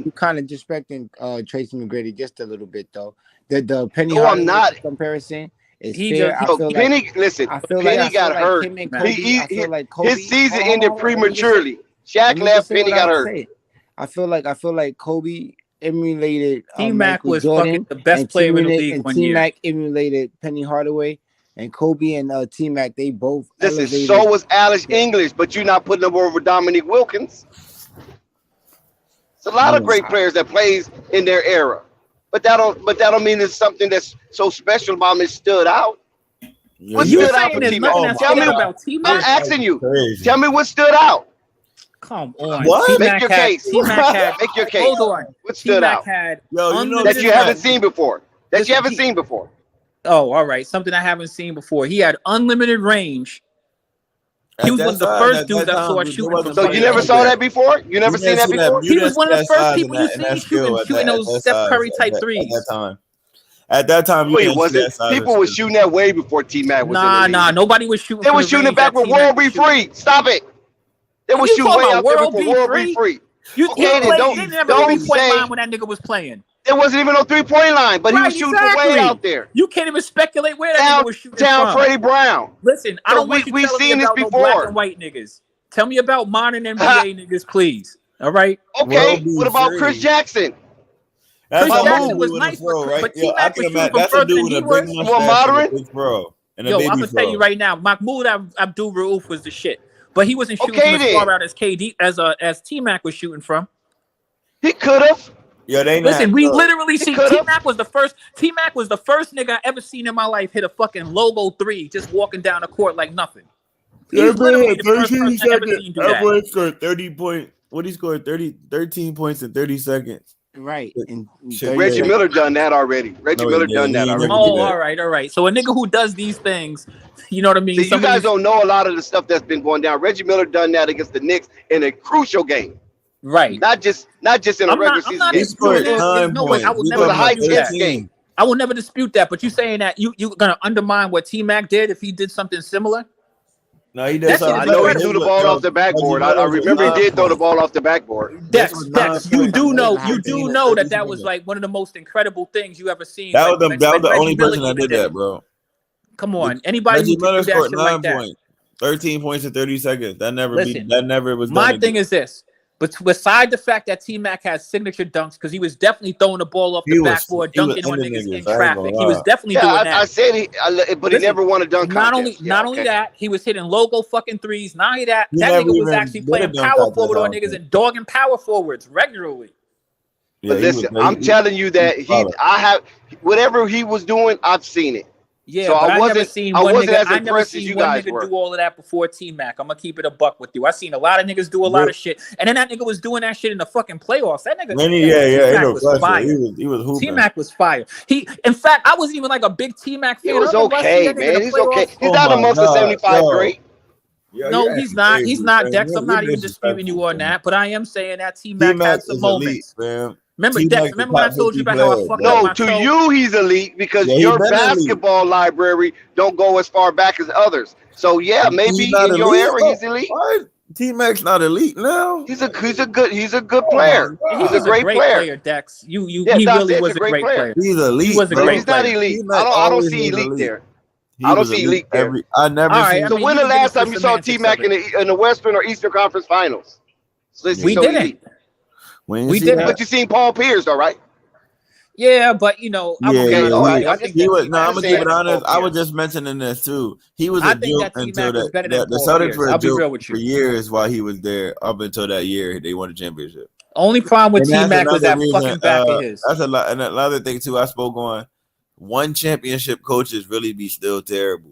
you kind of disrespecting Tracy McGrady just a little bit though. The Penny No, I'm Hardaway not. comparison is He fair. just- I No, feel Penny. like, Listen, I feel Penny like, got hurt. Him and Kobe, I feel like Kobe, His season hold on, ended hold on, let me just say- prematurely. let Shaq me just left. say Penny what got I'm hurt. saying. I feel like Kobe emulated T-Mac Michael was Jordan, fucking the best and player in the T-Mac league and one year. T-Mac emulated Penny Hardaway, and Kobe and T-Mac, they both Listen, elevated. so was Alex English, but you're not putting him over Dominique Wilkins. It's a lot of great players that plays in their era, but that don't mean it's something that's so special about him. It stood out. What You stood out saying for there's T-Mac? nothing that Tell stood me. out about T-Mac? I'm asking you. Crazy. Tell me what stood out. Come on. What? T-Mac Make your had, case. T-Mac had, Make your case. Hold on. What stood T-Mac out? had Yo, you know That you T-Mac- haven't seen before. That Listen, you haven't seen before. Oh, all right. Something I haven't seen before. He had unlimited range. He was one of the first dudes I saw shooting from. So you never saw that before? You never seen that before? He was one of the first people you seen shooting those Steph Curry type threes. At that time, you Wait, didn't was see it? that size People of were shit. shooting that way before T-Mac was in the league. Nah. Nobody was shooting. They from were the shooting range it back that when T-Mac World was Be shooting. Free. Stop it. They were You shooting talking way about out there World before Be World Free? Be Free. You Okay, then played, didn't have a don't 3-point say line when that nigga was playing. there wasn't even no 3-point line, but he was shooting from way out there. You can't even speculate where that nigga was shooting Down from. Freddie Brown. Listen, I So don't want you we telling me seen this about no black before. and white niggas. Tell me about modern NBA niggas, please. All right. Okay, what about Chris Jackson? Chris Mahmoud. Jackson was nice, but T-Mac was shooting from That's a further dude than with he a big was. mustache modern? and a big fro and a Yo, baby I'm gonna fro. tell you right now, Mahmoud Abdul Rauf was the shit, but he wasn't shooting Okay, from as then. far out as KD as T-Mac was shooting from. He could have. Yeah, they Listen, we literally see could've. T-Mac was the first nigga I ever seen in my life hit a fucking logo 3 just walking down the court like nothing. He's literally the first person I ever seen do that. Everyone scored 30 points. What he scored 13 points in 30 seconds. Right. Reggie Miller done that already. Reggie Miller done that already. Oh, all right. So a nigga who does these things, you know what I mean? See, you guys don't know a lot of the stuff that's been going down. Reggie Miller done that against the Knicks in a crucial game. Right. Not just in a regular season game. He scored 9 no way. points. I will He never It was a high dispute that. tense game. I will never dispute that. But you saying that you're gonna undermine what T-Mac did if he did something similar? No, he did That's something. I know he threw the ball off the backboard. I remember he did throw the ball off the backboard. Dex, you do know that was like one of the most incredible things you ever seen. That was Like, the Reggie only Miller person that even did that, bro. Come on, anybody Reggie who Miller can do that scored shit 9 like that. points, 13 points in 30 seconds. That never was done. My again. thing is this. But beside the fact that T-Mac has signature dunks, because he was definitely throwing the ball off the backboard, dunking on niggas in traffic. He was definitely doing that. I said but he never won a dunk contest. Not only that, he was hitting logo fucking threes. Not only that, He that never nigga was even actually did a playing dunk power contest, forward I on don't niggas and dogging power forwards regularly. Yeah, But listen, I'm telling you that I have whatever he was doing, I've seen it. Yeah, so but I never seen I one wasn't nigga. as I never impressed as seen you one guys nigga were. do all of that before T-Mac. I'm gonna keep it a buck with you. I seen a lot of niggas do a lot of shit, and then that nigga was doing that shit in the fucking playoffs. That nigga, T-Mac was fire. He was hooping. T-Mac was fire. In fact, I wasn't even like a big T-Mac fan. He was okay, man. He's okay. He's not amongst the 75 great. No, he's not. He's not, Dex. I'm not even disputing you on that, but I am saying that T-Mac had some moments. Remember, Dex, remember when I told you about how I fucked up my to toe? you, he's elite because Yeah, he your been basketball library don't go as far back as others. So yeah, maybe He's not in your elite, era though. he's elite. What? T-Mac's not elite now. He's a good player. He He's was a great player. Dex. He Yeah, really was a great player. He's elite. He was a bro. great He's not player. elite. T-Mac I don't always see was elite there. He I don't was see elite there. I never All right, seen. I So mean, when you the can get last into time you saw semantics T-Mac of it. in the Western or Eastern Conference Finals? So We didn't. elite. We didn't. But you seen Paul Pierce, though, right? Yeah, but you know, I'm okay. all right. I think he was. that No, I'm T-Mac gonna keep it was honest. Paul I was Pierce. just mentioning this too. He was I a think joke that until T-Mac was better than the Paul Celtics Pierce. were a I'll be real joke with you. for years while he was there. Up until that year, they won the championship. Only problem with And that's T-Mac was that another fucking reason, back of his. That's a lot. And another thing too, I spoke on. One championship coaches really be still terrible.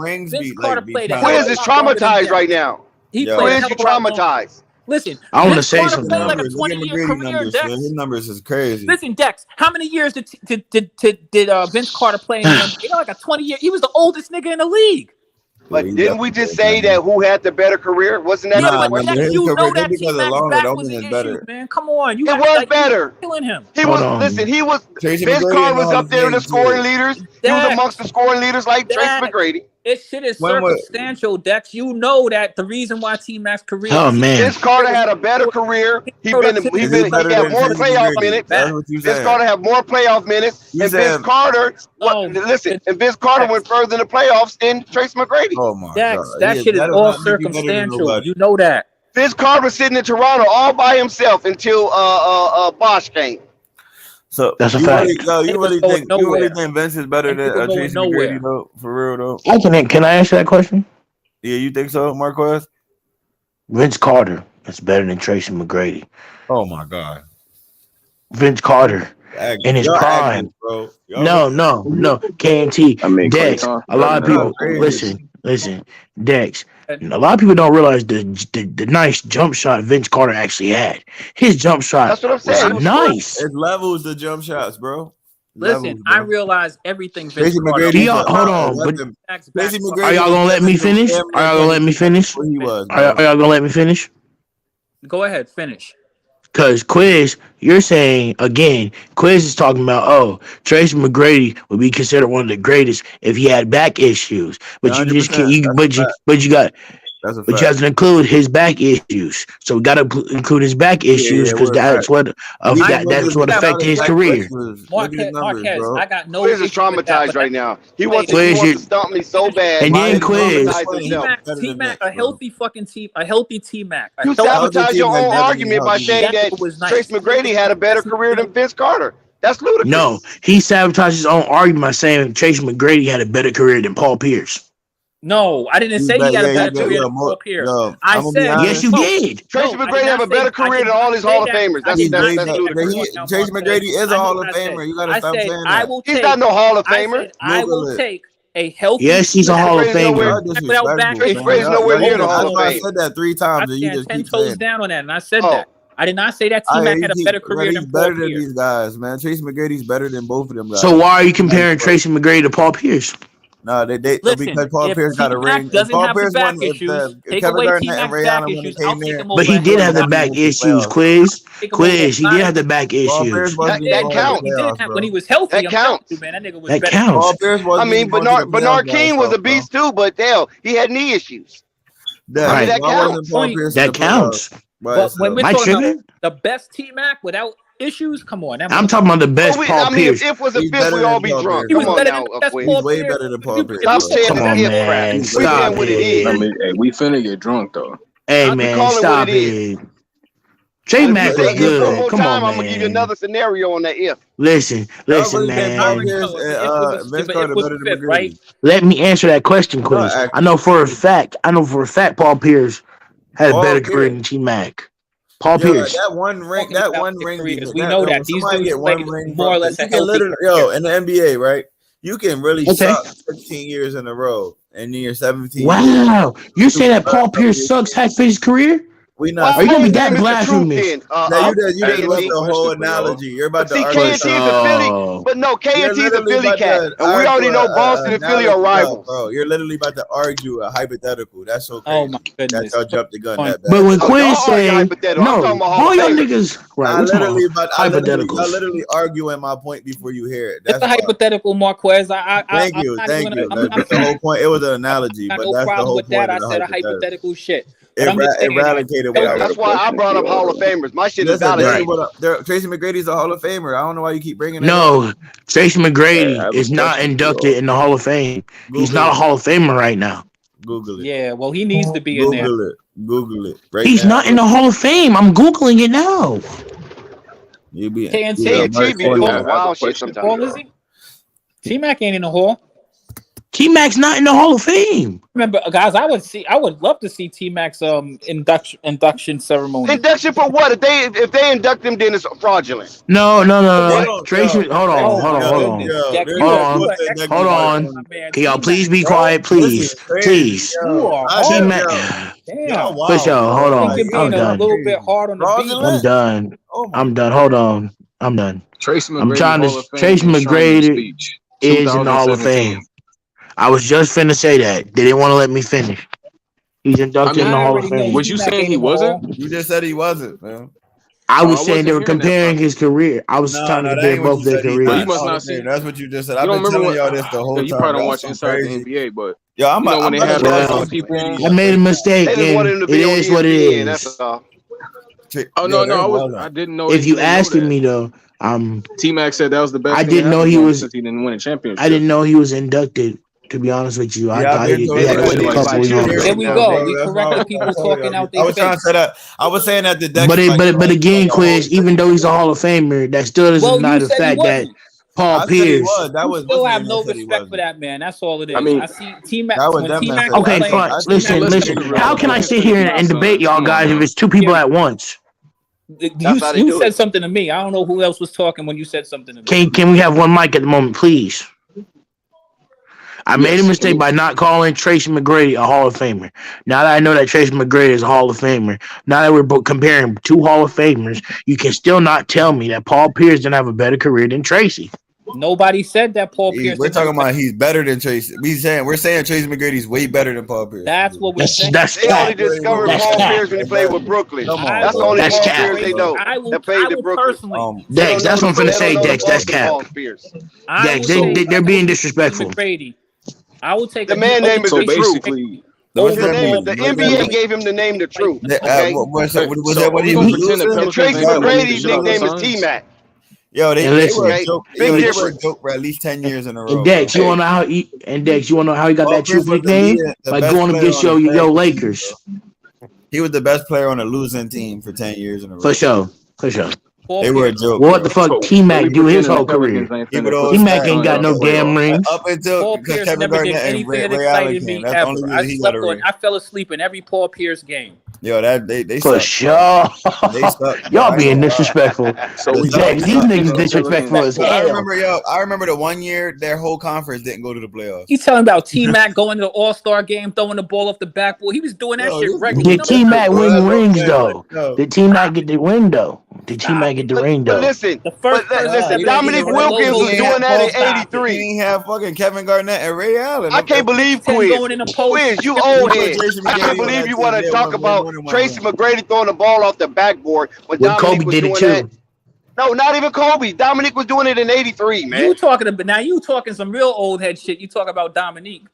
rings Vince be Carter like played a Quiz hell of a is lot longer than traumatized Derek. right now. He Yo. played a Quiz, hell you of a lot longer. traumatized. Listen, I want to Vince say Carter something. played like a Numbers. Look at 20-year McGrady career, numbers, Dex. man. His numbers is crazy. Listen, Dex, how many years did Vince Carter play in the NBA? Like a 20-year. He was the oldest nigga in the league. But didn't we just say that who had the better career? Wasn't that the question? His You career, know that just because of T-Mac's longer, back don't was mean an it's issue, better. man. Come on, you It was better. killing him. He was. Tracy Vince McGrady Carter in the was Hall up of there in the Fame, scoring too. leaders. He was amongst the scoring leaders like Tracy McGrady. This shit is When was- circumstantial, Dex. You know that the reason why T-Mac's career. Oh, man. Vince Carter had a better career. He better had than more Tracy playoff McGrady? minutes. That's what you Vince saying. Carter had more playoff minutes, You and Vince said- Carter. And Vince Carter went further in the playoffs than Tracy McGrady. Oh my Dex, God. that shit is does all not make you better than circumstantial. nobody. You know that. Vince Carter was sitting in Toronto all by himself until Bosch came. So That's a you fact. really think Vince is better than Tracy McGrady though? For real though? Can I answer that question? Yeah, you think so, Marquez? Vince Carter is better than Tracy McGrady. Oh my God. Vince Carter in his Y'all prime. acting, bro. No. KNT. I mean, Klay Dex. Thompson A lot of people listen. Dex. A lot of people don't realize the nice jump shot Vince Carter actually had. His jump shot That's what I'm saying. was nice. It's levels to jump shots, bro. Listen, I realize everything. Vince Tracy Carter. McGrady. Hold on. Tracy McGrady. Are y'all gonna let me finish? Are y'all gonna let me finish? He was. Are y'all gonna let me finish? Go ahead, finish. Because Quiz, you're saying again, Quiz is talking about, Tracy McGrady would be considered one of the greatest if he had back issues. But you just can't. But you have to include his back issues. So we got to include his back issues because that's what affected his career. Marquez, I got no. Quiz is traumatized right now. He wants to stump me so bad. And then Quiz, T-Mac, a healthy fucking team, a healthy T-Mac. You sabotage your own argument by saying that Tracy McGrady had a better career than Vince Carter. That's ludicrous. No, he sabotaged his own argument by saying Tracy McGrady had a better career than Paul Pierce. No, I didn't say he had a better career than Paul Pierce. I said yes, you did. Tracy McGrady have a better career than all these Hall of Famers. That's ludicrous. Tracy McGrady is a Hall of Famer. You gotta stop saying that. He's not no Hall of Famer. I will take a healthy. Yes, he's a Hall of Famer. Tracy McGrady's nowhere near the Hall of Fame. I said that 3 times. I and you stand just 10 keep toes saying down on that, and I said that. I did not say that T-Mac had a better career than Paul better than Pierce. these guys, man. Tracy McGrady's better than both of them guys. So why are you comparing Tracy McGrady to Paul Pierce? No, they Listen, because Paul Pierce got a ring. Doesn't Paul have Pierce the back won. issues. Take Kevin away Durant T-Mac's and back Rihanna when issues. they I'll came take in. him But he did have the back issues, Quiz. Quiz, he did have the back issues. That counts. He didn't have, when he was healthy. That counts. Man, that nigga was That better. counts. I mean, Bernard King was a beast too, but hell, he had knee issues. Right. That counts. That counts. But when we're Am I talking about tripping? the best T-Mac without issues, come on. I'm talking about the best Paul Pierce. If was a fifth, we'd all be drunk. He was Come on better now, than best Quinn. Paul He's way Pierce. better than Paul Pierce. Stop saying Come on, man. We Stop saying what it is. I mean, hey, we finna get drunk though. Hey, man, call it stop what it is. it. J Mac was One good. more Come time, on, I'm gonna give you man. another scenario on that if. Listen, Paul man. Pierce and Vince Carter better than McGrady. Let me answer that question, Quiz. I know for a fact, Paul Pierce had a better career than T-Mac. Paul Pierce. That one ring. We know that these dudes get play one ring. more or less a You can healthy literally, in the NBA, right? You can really suck 15 years in a row, and then you're 17. Wow, you say that Paul Pierce sucks half his career? We not. Are you gonna be that blasphemous? Now you just left the whole analogy. You're about to argue. KNT's a Philly, but no, KNT's a Philly cat, and we already know Boston and Philly are rivals. Bro, you're literally about to argue a hypothetical. That's so crazy. Oh my goodness. That's y'all jumped the gun that bad. But when Quinn say no, all y'all niggas right? I literally hypotheticals. arguing my point before you hear it. That's a hypothetical, Marquez. Thank you. That's the whole point. It was an analogy, but no that's the problem whole with point. that. I said a hypothetical shit. Eradicated. That's why I brought up Hall of Famers. My shit is validated. Tracy McGrady's a Hall of Famer. I don't know why you keep bringing it up. Tracy McGrady is not inducted in the Hall of Fame. He's not a Hall of Famer right now. Google it. Yeah, well, he needs to be in there. Google it. Right He's not in the Hall of Fame. I'm Googling it now. You be wild shit sometimes. T-Mac ain't in the Hall. T-Mac's not in the Hall of Fame. Remember, guys, I would love to see T-Mac's induction ceremony. Induction for what? If they induct him, then it's fraudulent. No. Tracy, hold on. Can y'all please be quiet, please? Please. T-Mac. Damn. For sure. Hold on. I'm done. A little bit hard on the beat. I'm done. Hold on. I'm done. Tracy McGrady is in the Hall of Fame. I was just finna say that. They didn't want to let me finish. He's inducted in the Hall of Fame. Was you saying he wasn't? You just said he wasn't, man. I was saying they were comparing his career. I was trying to compare both their careers. Well, you must not see. That's what you just said. You I've don't been remember telling y'all this the whole time. You probably don't watch That's Inside crazy. the NBA, but yo, I'm when they have well, people on. I made a mistake, They just and wanted him to it be on is what it ESPN. is. That's all. Oh no, I didn't know. If you asking me though, T-Mac said that was the best. I thing didn't that know happened he to him was. since he didn't win a championship. I didn't know he was inducted. To be honest with you, I thought he had to wait a couple of years. There we go. We corrected people talking out I their was trying to face. say that. I was saying that the But again, Quiz, even though he's a Hall of Famer, that still doesn't deny the fact that Paul Pierce. You still have no respect for that man. That's all it is. I mean, I see T-Mac that was when them T-Mac that was said Okay, playing. fine. Listen. How can I sit here and debate y'all guys if it's two people at once? You said something to me. I don't know who else was talking when you said something to me. Can we have one mic at the moment, please? I made a mistake by not calling Tracy McGrady a Hall of Famer. Now that I know that Tracy McGrady is a Hall of Famer, now that we're comparing two Hall of Famers, you can still not tell me that Paul Pierce didn't have a better career than Tracy. Nobody said that Paul Pierce. We're talking about he's better than Tracy. We're saying Tracy McGrady's way better than Paul Pierce. That's what we're saying. They only discovered Paul Pierce when he played with Brooklyn. That's the only Paul Pierce they know. That played in Brooklyn. Dex, that's what I'm finna say, Dex. That's cap. Dex, they're being disrespectful. McGrady. I will take the man name is the truth. The NBA gave him the name the truth. Okay? Was that what he was losing? Tracy McGrady's nickname is T-Mac. Yo, they were a joke. Big They difference. were a joke for at least 10 years in a row. And Dex, you wanna know how he got that truth nickname? By going against your Lakers. He was the best player on a losing team for 10 years in a row. For sure. They were a joke. What the fuck T-Mac do his whole career? T-Mac ain't got no damn rings. Up until Paul Pierce Kevin never did Garnett and anything that Ray Allen excited me came. That's the only ever. reason he got a ring. I fell asleep in every Paul Pierce game. Yo, they For suck. sure. They suck. Y'all being disrespectful. These niggas disrespectful as hell. I remember the 1 year their whole conference didn't go to the playoffs. You telling about T-Mac going to the All-Star game, throwing the ball off the backboard? He was doing that shit regularly. Did T-Mac win rings though? Did T-Mac get the ring though? But listen, Dominique Wilkins was doing that in '83. He didn't have fucking Kevin Garnett and Ray Allen. I can't believe Quiz, you old head. I can't believe you want to talk about Tracy McGrady throwing the ball off the backboard when Dominique was doing that. No, not even Kobe. Dominique was doing it in '83, man. You talking some real old head shit. You talk about Dominique.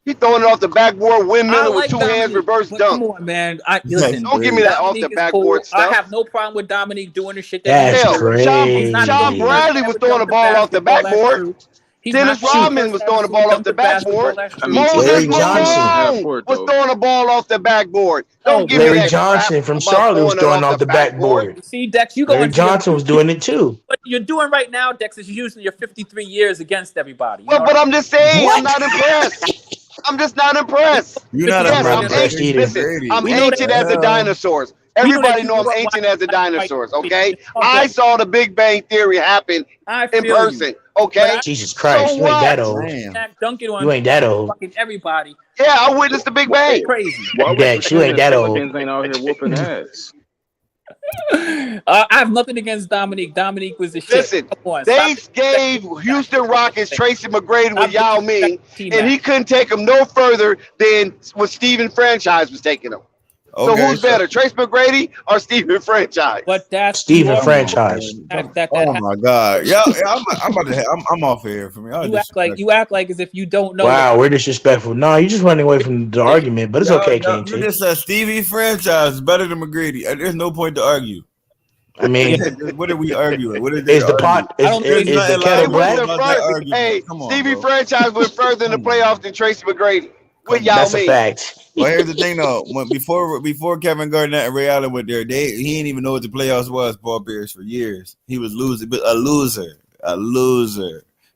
He throwing it off the backboard, windmill with two hands, reverse dunk. Come on, man. Listen, don't give me that off the backboard stuff. I have no problem with Dominique doing the shit. That's crazy. Sean Bradley was throwing the ball off the backboard. Dennis Rodman was throwing the ball off the backboard. Moses Malone was throwing the ball off the backboard. Don't give me that. Larry Johnson from Charlotte was throwing off the backboard. See, Dex, Larry Johnson was doing it too. What you're doing right now, Dex, is using your 53 years against everybody. But I'm just saying, I'm not impressed. I'm just not impressed. You're not impressed either. Listen, I'm ancient as the dinosaurs. Everybody know I'm ancient as the dinosaurs, okay? I saw the Big Bang Theory happen in person, okay? Jesus Christ, you ain't that old. You ain't that old. Fucking everybody. Yeah, I witnessed the Big Bang. Crazy. Dex, you ain't that old. Pelicans ain't out here whooping ass. I have nothing against Dominique. Dominique was the shit. Listen, they gave Houston Rockets Tracy McGrady with Yao Ming, and he couldn't take him no further than what Steven Franchise was taking him. So who's better, Tracy McGrady or Steven Franchise? But that's Steven Franchise. Oh my God! Yeah, I'm about to. I'm off here for me. You act like as if you don't know. Wow, we're disrespectful. No, you're just running away from the argument, but it's okay, King. You just said Stevie Franchise is better than McGrady. There's no point to argue. I mean, what are we arguing? What is the pot? Is the kettle black? Hey, Stevie Franchise went further in the playoffs than Tracy McGrady. With Yao That's Ming. a fact. Well, here's the thing though. Before Kevin Garnett and Ray Allen went there, he didn't even know what the playoffs was. Paul Pierce for years. He was losing, but a loser.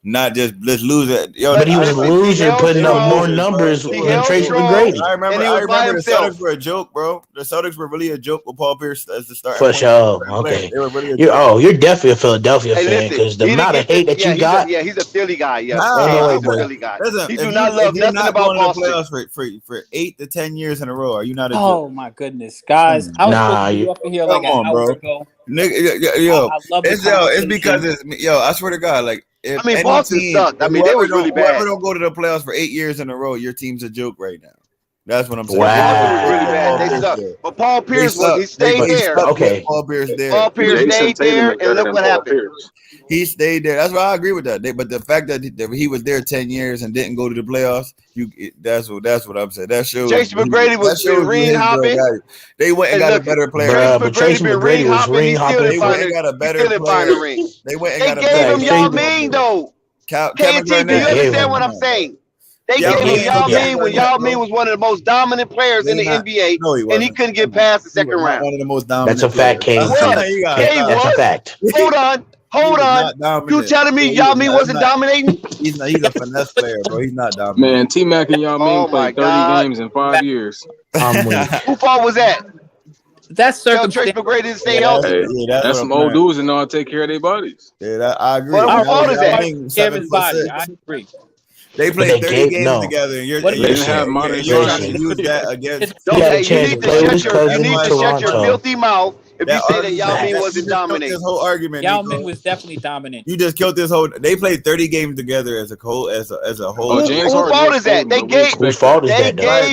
Not just loser. But he was a loser, putting up more numbers than Tracy McGrady. I remember the Celtics were a joke, bro. The Celtics were really a joke with Paul Pierce as the starter. For sure. Okay. You're definitely a Philadelphia fan because the amount of hate that you got. He's a Philly guy. Yeah, he's a Philly guy. Listen, he do not love nothing about Boston. Playoffs for 8 to 10 years in a row. Are you not a joke? Oh my goodness, guys! I was supposed to be up in here like an hour ago. Nigga, it's because I swear to God, like if I mean, any Boston team, sucked. I mean, they was really bad. Whoever don't go to the playoffs for 8 years in a row, your team's a joke right now. That's what I'm saying. Boston was really bad. They Pierce sucked. there. But Paul Pierce was he stayed They there. sucked Okay. with Paul Pierce there. Paul Pierce stayed there, and look what happened. He stayed there. That's why I agree with that. But the fact that he was there 10 years and didn't go to the playoffs, that's what I'm saying. That shows Jason McGrady was been ring hopping. They went and got a better player. But Tracy McGrady was ring hopping. They went and got a better player. They went and got a better player. They gave him Yao Ming though. Kevin KT, do you understand what I'm saying? They gave him Yao Ming when Yao Ming was one of the most dominant players in the NBA, and he couldn't get past the second round. One of the most dominant. That's a fact, Kane. That's a fact. Hold on. You telling me Yao Ming wasn't dominating? He's a finesse player, bro. He's not dominant. Man, T-Mac and Yao Ming played 30 games in 5 years. Who fault was that? That's Tracy McGrady didn't stay healthy. That's some old dudes that know how to take care of their bodies. Yeah, I agree. But who fault is that? Kevin's body. I agree. They played 30 games together, and you're trying to use that against. You need to shut your filthy mouth if you say that Yao Ming wasn't dominating. This whole argument, Yao Ming was definitely dominant. You just killed this whole. They played 30 games together as a whole. Whose fault is that? They gave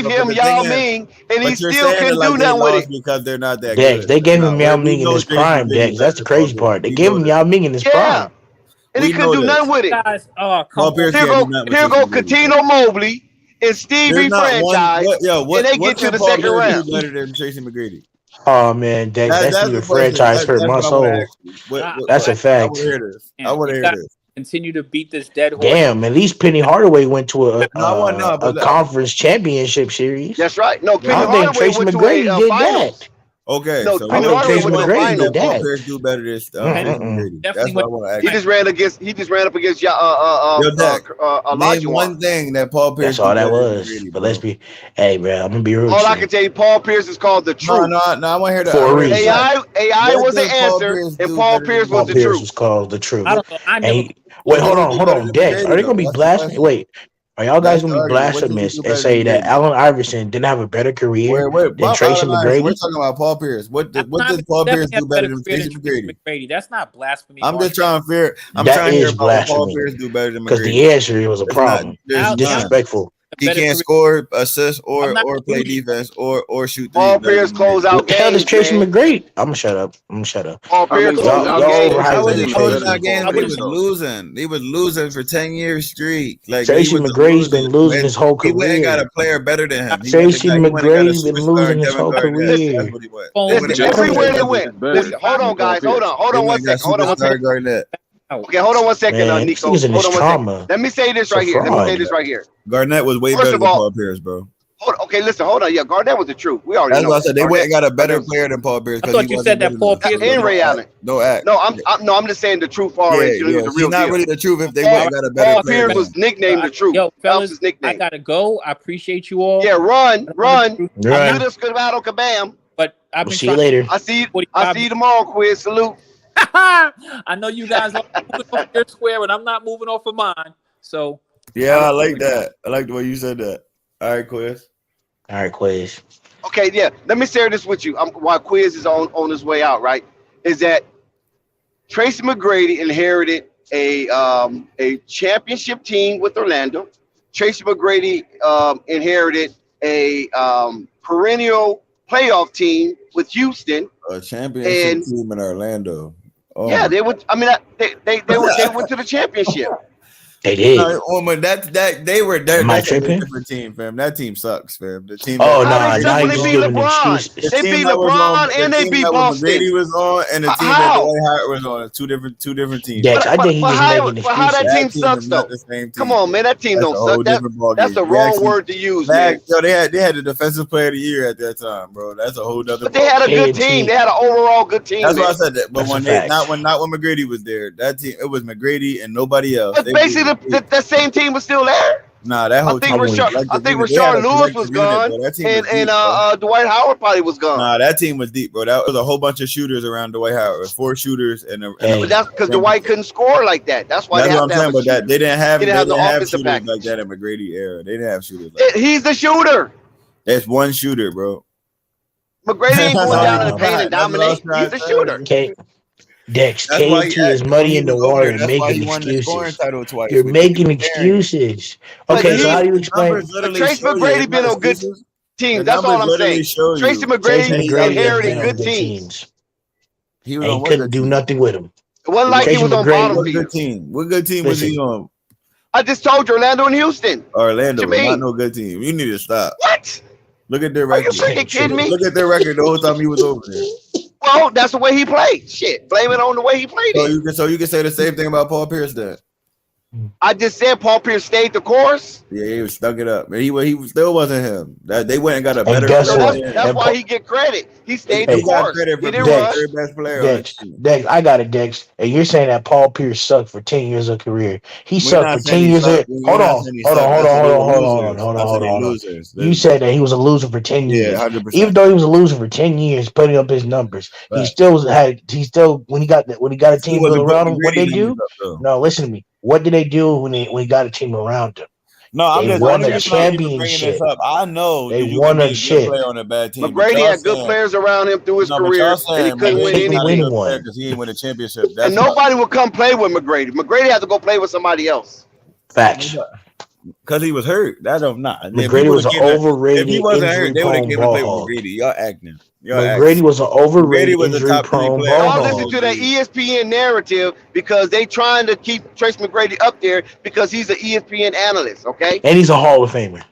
him Yao Ming, and he still couldn't do nothing with it because they're not that Dex, good. they gave him Yao Ming in his prime, Dex. That's the crazy part. They gave him Yao Ming in his prime. And he couldn't do nothing with it. Here go Coutinho Mobley and Stevie franchise, and they get to the second round. Better than Tracy McGrady. Oh man, that's the franchise hurt my soul. That's a fact. I want to hear this. Continue to beat this dead horse. Damn, at least Penny Hardaway went to a conference championship series. That's right. No, Penny I don't think Hardaway Tracy went McGrady to a did finals. that. Okay, no, so Penny Hardaway went to a finals. Paul Pierce do better this. That's what I want to ask. He just ran up against Name one thing that Paul Pierce. That's all that was. But let's be, hey, bro, I'm gonna be real. All I can tell you, Paul Pierce is called the truth. No, I want to hear that. For a reason. AI was the answer, and Paul Pierce was the truth. Paul Pierce was called the truth. I don't know. Wait, hold on, Dex. Are they gonna be blasphemous? Wait. Are y'all guys gonna be blasphemous and say that Allen Iverson didn't have a better career than Tracy McGrady? We're talking about Paul Pierce. What did Paul Pierce do better than Tracy McGrady? That's not blasphemy. I'm just trying to figure. That is blasphemy. Paul Pierce do better than McGrady because the answer was a problem. It's disrespectful. He can't score, assist, or play defense, or shoot. Paul Pierce close out games. What the hell is Tracy McGrady? I'm gonna shut up. Paul Pierce close out games. He was losing. He was losing for 10 years straight. Like Tracy McGrady's been losing his whole career. He went and got a player better than him. Tracy McGrady's been losing his whole career. Everywhere they went. Listen, hold on, guys. Hold on 1 second. Okay, hold on 1 second, Nico. Hold on 1 second. Let me say this right here. Garnett was way better than Paul Pierce, bro. Okay, listen, hold on. Yeah, Garnett was the truth. We already know. That's what I said. They went and got a better player than Paul Pierce. I thought you said that Paul Pierce and Ray Allen. No act. No, I'm just saying the truth. Far away. He's not really the truth if they went and got a better player. Paul Pierce was nicknamed the truth. Yo, fellas, I gotta go. I appreciate you all. Yeah, run. I knew this could have out kabam. But I've been see you later. I see you tomorrow, Quiz. Salute. I know you guys are moving off your square, and I'm not moving off of mine. So yeah, I like that. I like the way you said that. All right, Quiz. Okay, yeah. Let me share this with you. While Quiz is on his way out, right? Is that Tracy McGrady inherited a championship team with Orlando. Tracy McGrady inherited a perennial playoff team with Houston. A championship team in Orlando. Oh. Yeah, they would. I mean, they went to the championship. They did. That's a different team, fam. That team sucks, fam. The team. Oh no, now you giving an excuse. They beat LeBron and they beat Boston. McGrady was on, and the team that Dwight Howard was on. Two different teams. Dex, I think he was making excuses. How that team sucks though? Come on, man, that team don't suck. That's the wrong word to use, man. Yo, they had the defensive player of the year at that time, bro. That's a whole other. But they had a good team. They had an overall good team. That's why I said that. But when McGrady was there, that team it was McGrady and nobody else. But basically, the same team was still there. Nah, that whole team. I think Rashard Lewis was gone, and Dwight Howard probably was gone. Nah, that team was deep, bro. That was a whole bunch of shooters around Dwight Howard. It was 4 shooters, but that's because Dwight couldn't score like that. That's why. That's what I'm saying. But that they didn't have the offensive shooters package like that in McGrady era. They didn't have shooters. Like He's the shooter. It's one shooter, bro. McGrady ain't going down in the paint and dominate. He's the shooter. Okay. Dex, That's why KT is when he muddying the was over water there, and that's why making he won the scoring excuses. title twice. You're We keep making comparing it. excuses. But Okay, so how do you The explain numbers literally Tracy show you. McGrady It's been not on good excuses. teams. The That's all numbers I'm literally saying. show Tracy you. Tracy McGrady McGrady has inherited been on good good teams. teams He was and on what couldn't good do team? nothing with them. It wasn't like he Tracy was on bottom What good fields. team? What good team was he Listen, on? I just told you Orlando and Houston. Orlando, What you not mean? no good team. You need to stop. What? Look at their Are you record. freaking kidding me? Look at their record the whole time he was over there. Well, that's the way he played. Shit, blame it on the way he played it. So you can say the same thing about Paul Pierce then. I just said Paul Pierce stayed the course. Yeah, he was stuck it up. Man, he still wasn't him. That they went and got a and better guess So player. what? that's And why he get credit. He stayed He the got course. credit He for didn't being the run. third best player on his Dex, team. Dex, I got it, Dex. And you're saying that Paul Pierce sucked for 10 years of career. He We're sucked not for saying 10 he years. sucked. Hold We're not on, saying he hold sucked. on, I hold said on, they hold were on, hold losers. on, hold I on, said hold they on, hold on. losers. You said that he was a loser for 10 Yeah, years. 100%. Even though he was a loser for 10 years, putting up his numbers, he Right. still when he got a He team built wasn't putting around him. What McGrady they numbers do? up though. No, listen to me. What did they do when he got a team around him? No, I'm They just the won only a reason I'm even bringing this championship. up. I know They that you can won be a a good chip. player on a bad team. But McGrady y'all had good saying players around him through his no, but y'all career, and he saying couldn't win McGrady's not a anything. good player because he ain't win a championship. And That's nobody would come play with McGrady. McGrady had to go play with somebody else. Facts. because he was hurt. That don't not. If he McGrady was would an have came, if he overrated, wasn't hurt, they would have injury-prone came and ball played with hog. McGrady. Y'all acting. Y'all McGrady acting. was an McGrady overrated, was a top 3 injury-prone player. ball Y'all hog. listen to that ESPN narrative because they trying to keep Trace McGrady up there because he's an ESPN analyst, okay? And he's a Hall of Famer.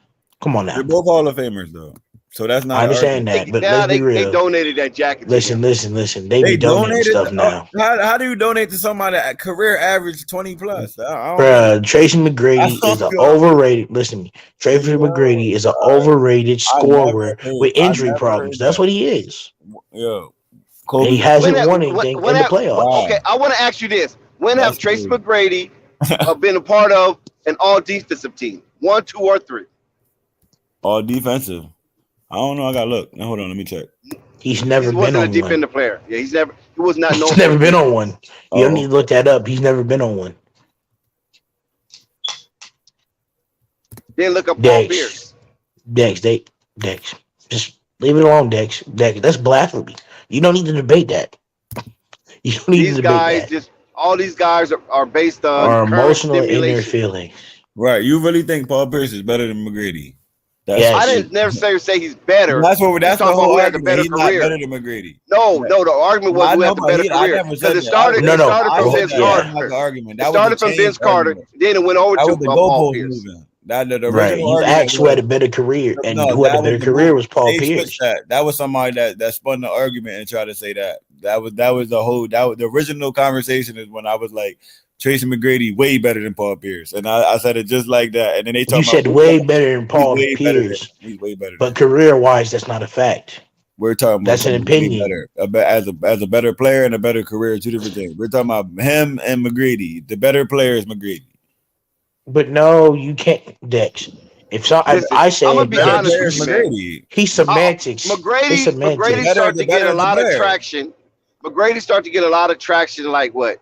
Come on now. They're both Hall of Famers though, so that's not I an understand argument. that, but Now let's be they real. donated that jacket to him. Listen. They be They donating donated. stuff now. How do you donate to somebody at career average 20 plus? I don't Bruh, Tracy I McGrady don't is an feel- overrated. Listen to me. Tracy McGrady is an overrated scorer with injury problems. That's what he is. Yo, And Kobe. he hasn't won anything in the playoffs. Okay, I want to ask you this: when That's have Tracy true. McGrady been a part of an all defensive team? 1, 2, or 3? All defensive. I don't know. I gotta look. Now hold on. Let me check. He's never He been wasn't a on one. defensive player. Yeah, he was not known. He's never been on one. You don't Oh. need to look that up. He's never been on one. Then look up Paul Pierce. Dex. Just leave it alone, Dex. That's blasphemy. You don't need to debate that. You don't need These to debate guys that. all these guys are based on Are current emotional in their stimulation. feelings. Right. You really think Paul Pierce is better than McGrady? Yes. I didn't necessarily say he's better. That's what. That's the talking about whole who has a argument. better He's not career. better than McGrady. No, the argument was I who know, had the but better I career. never said Because it that. started from Vince That Carter. was not the argument. It That started was the from Vince change Carter, argument. then it went over That to was the Paul goalpost Pierce. moving. That the Right. original You argument asked who had a was better career, and no. who had That a better was the career move. was Paul They Pierce. switched that. That was somebody that spun the argument and tried to say that. That was the whole. That was the original conversation is when I was like. Tracy McGrady way better than Paul Pierce, and I said it just like that. And then they You talking said about way better than Paul way better than Pierce, he's way better. but career-wise, that's not a fact. We're talking about That's an opinion. way better as a better player and a better career, two different things. We're talking about him and McGrady. The better player is McGrady. But no, you can't, Dex. If so, Listen, I say I'm gonna be honest with you, man. McGrady. He's semantics. It's semantics. McGrady started to get a lot of traction. McGrady started to get a lot of traction, like what,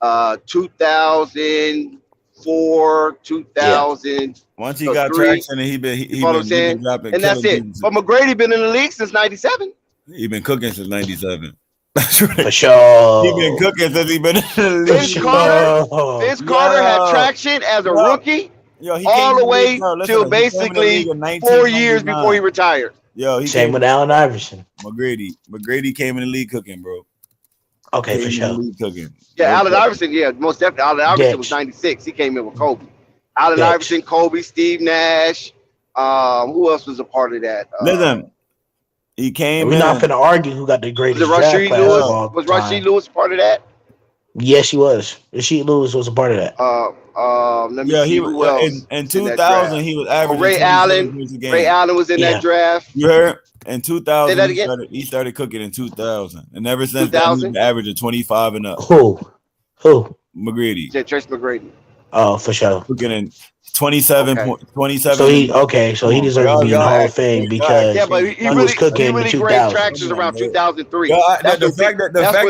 2004, 2000. Once he got 3. traction and he You know what I'm been saying? dropping, And that's it. But McGrady been in the league since '97. He been cooking since '97. That's right. For sure. He been cooking since he been in the league. Vince Carter had traction as a rookie all the way till basically 4 years before he retired. Yo, Same with Allen Iverson. McGrady came in the league cooking, bro. Okay, for sure. Cooking. Yeah, Allen Iverson. Yeah, most definitely. Allen Iverson was Dex. '96. He came in with Kobe. Allen Dex. Iverson, Kobe, Steve Nash. Who else was a part of that? Listen, he came. We're not going to argue who got the Was greatest it draft Rasheed class Lewis? of all Was time. Rasheed Lewis part of that? Yes, he was. Rasheed Lewis was a part of that. Let me see who else. In 2000, he was averaging. Ray 27 Allen. points a game. Ray Allen was in that draft. You heard? In Say 2000, that again? he started cooking in 2000, and ever since then, he's been averaging 25 and up. Who? McGrady. Yeah, Trace McGrady. Oh, for sure. Cooking in 27. Okay. 27. So he deserves to be in the Hall of Fame because he was cooking in the great 2000s. tractions around 2003. That's when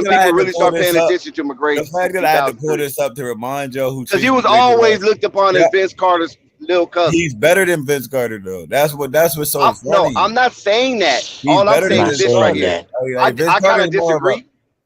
people really start paying attention to McGrady. The fact that I had to pull this up to remind y'all who, because he was always looked upon as Vince Carter's little cousin. He's better than Vince Carter, though. That's what's so funny. No, I'm not saying that. He's all I'm better saying than is this right here. I kind of disagree.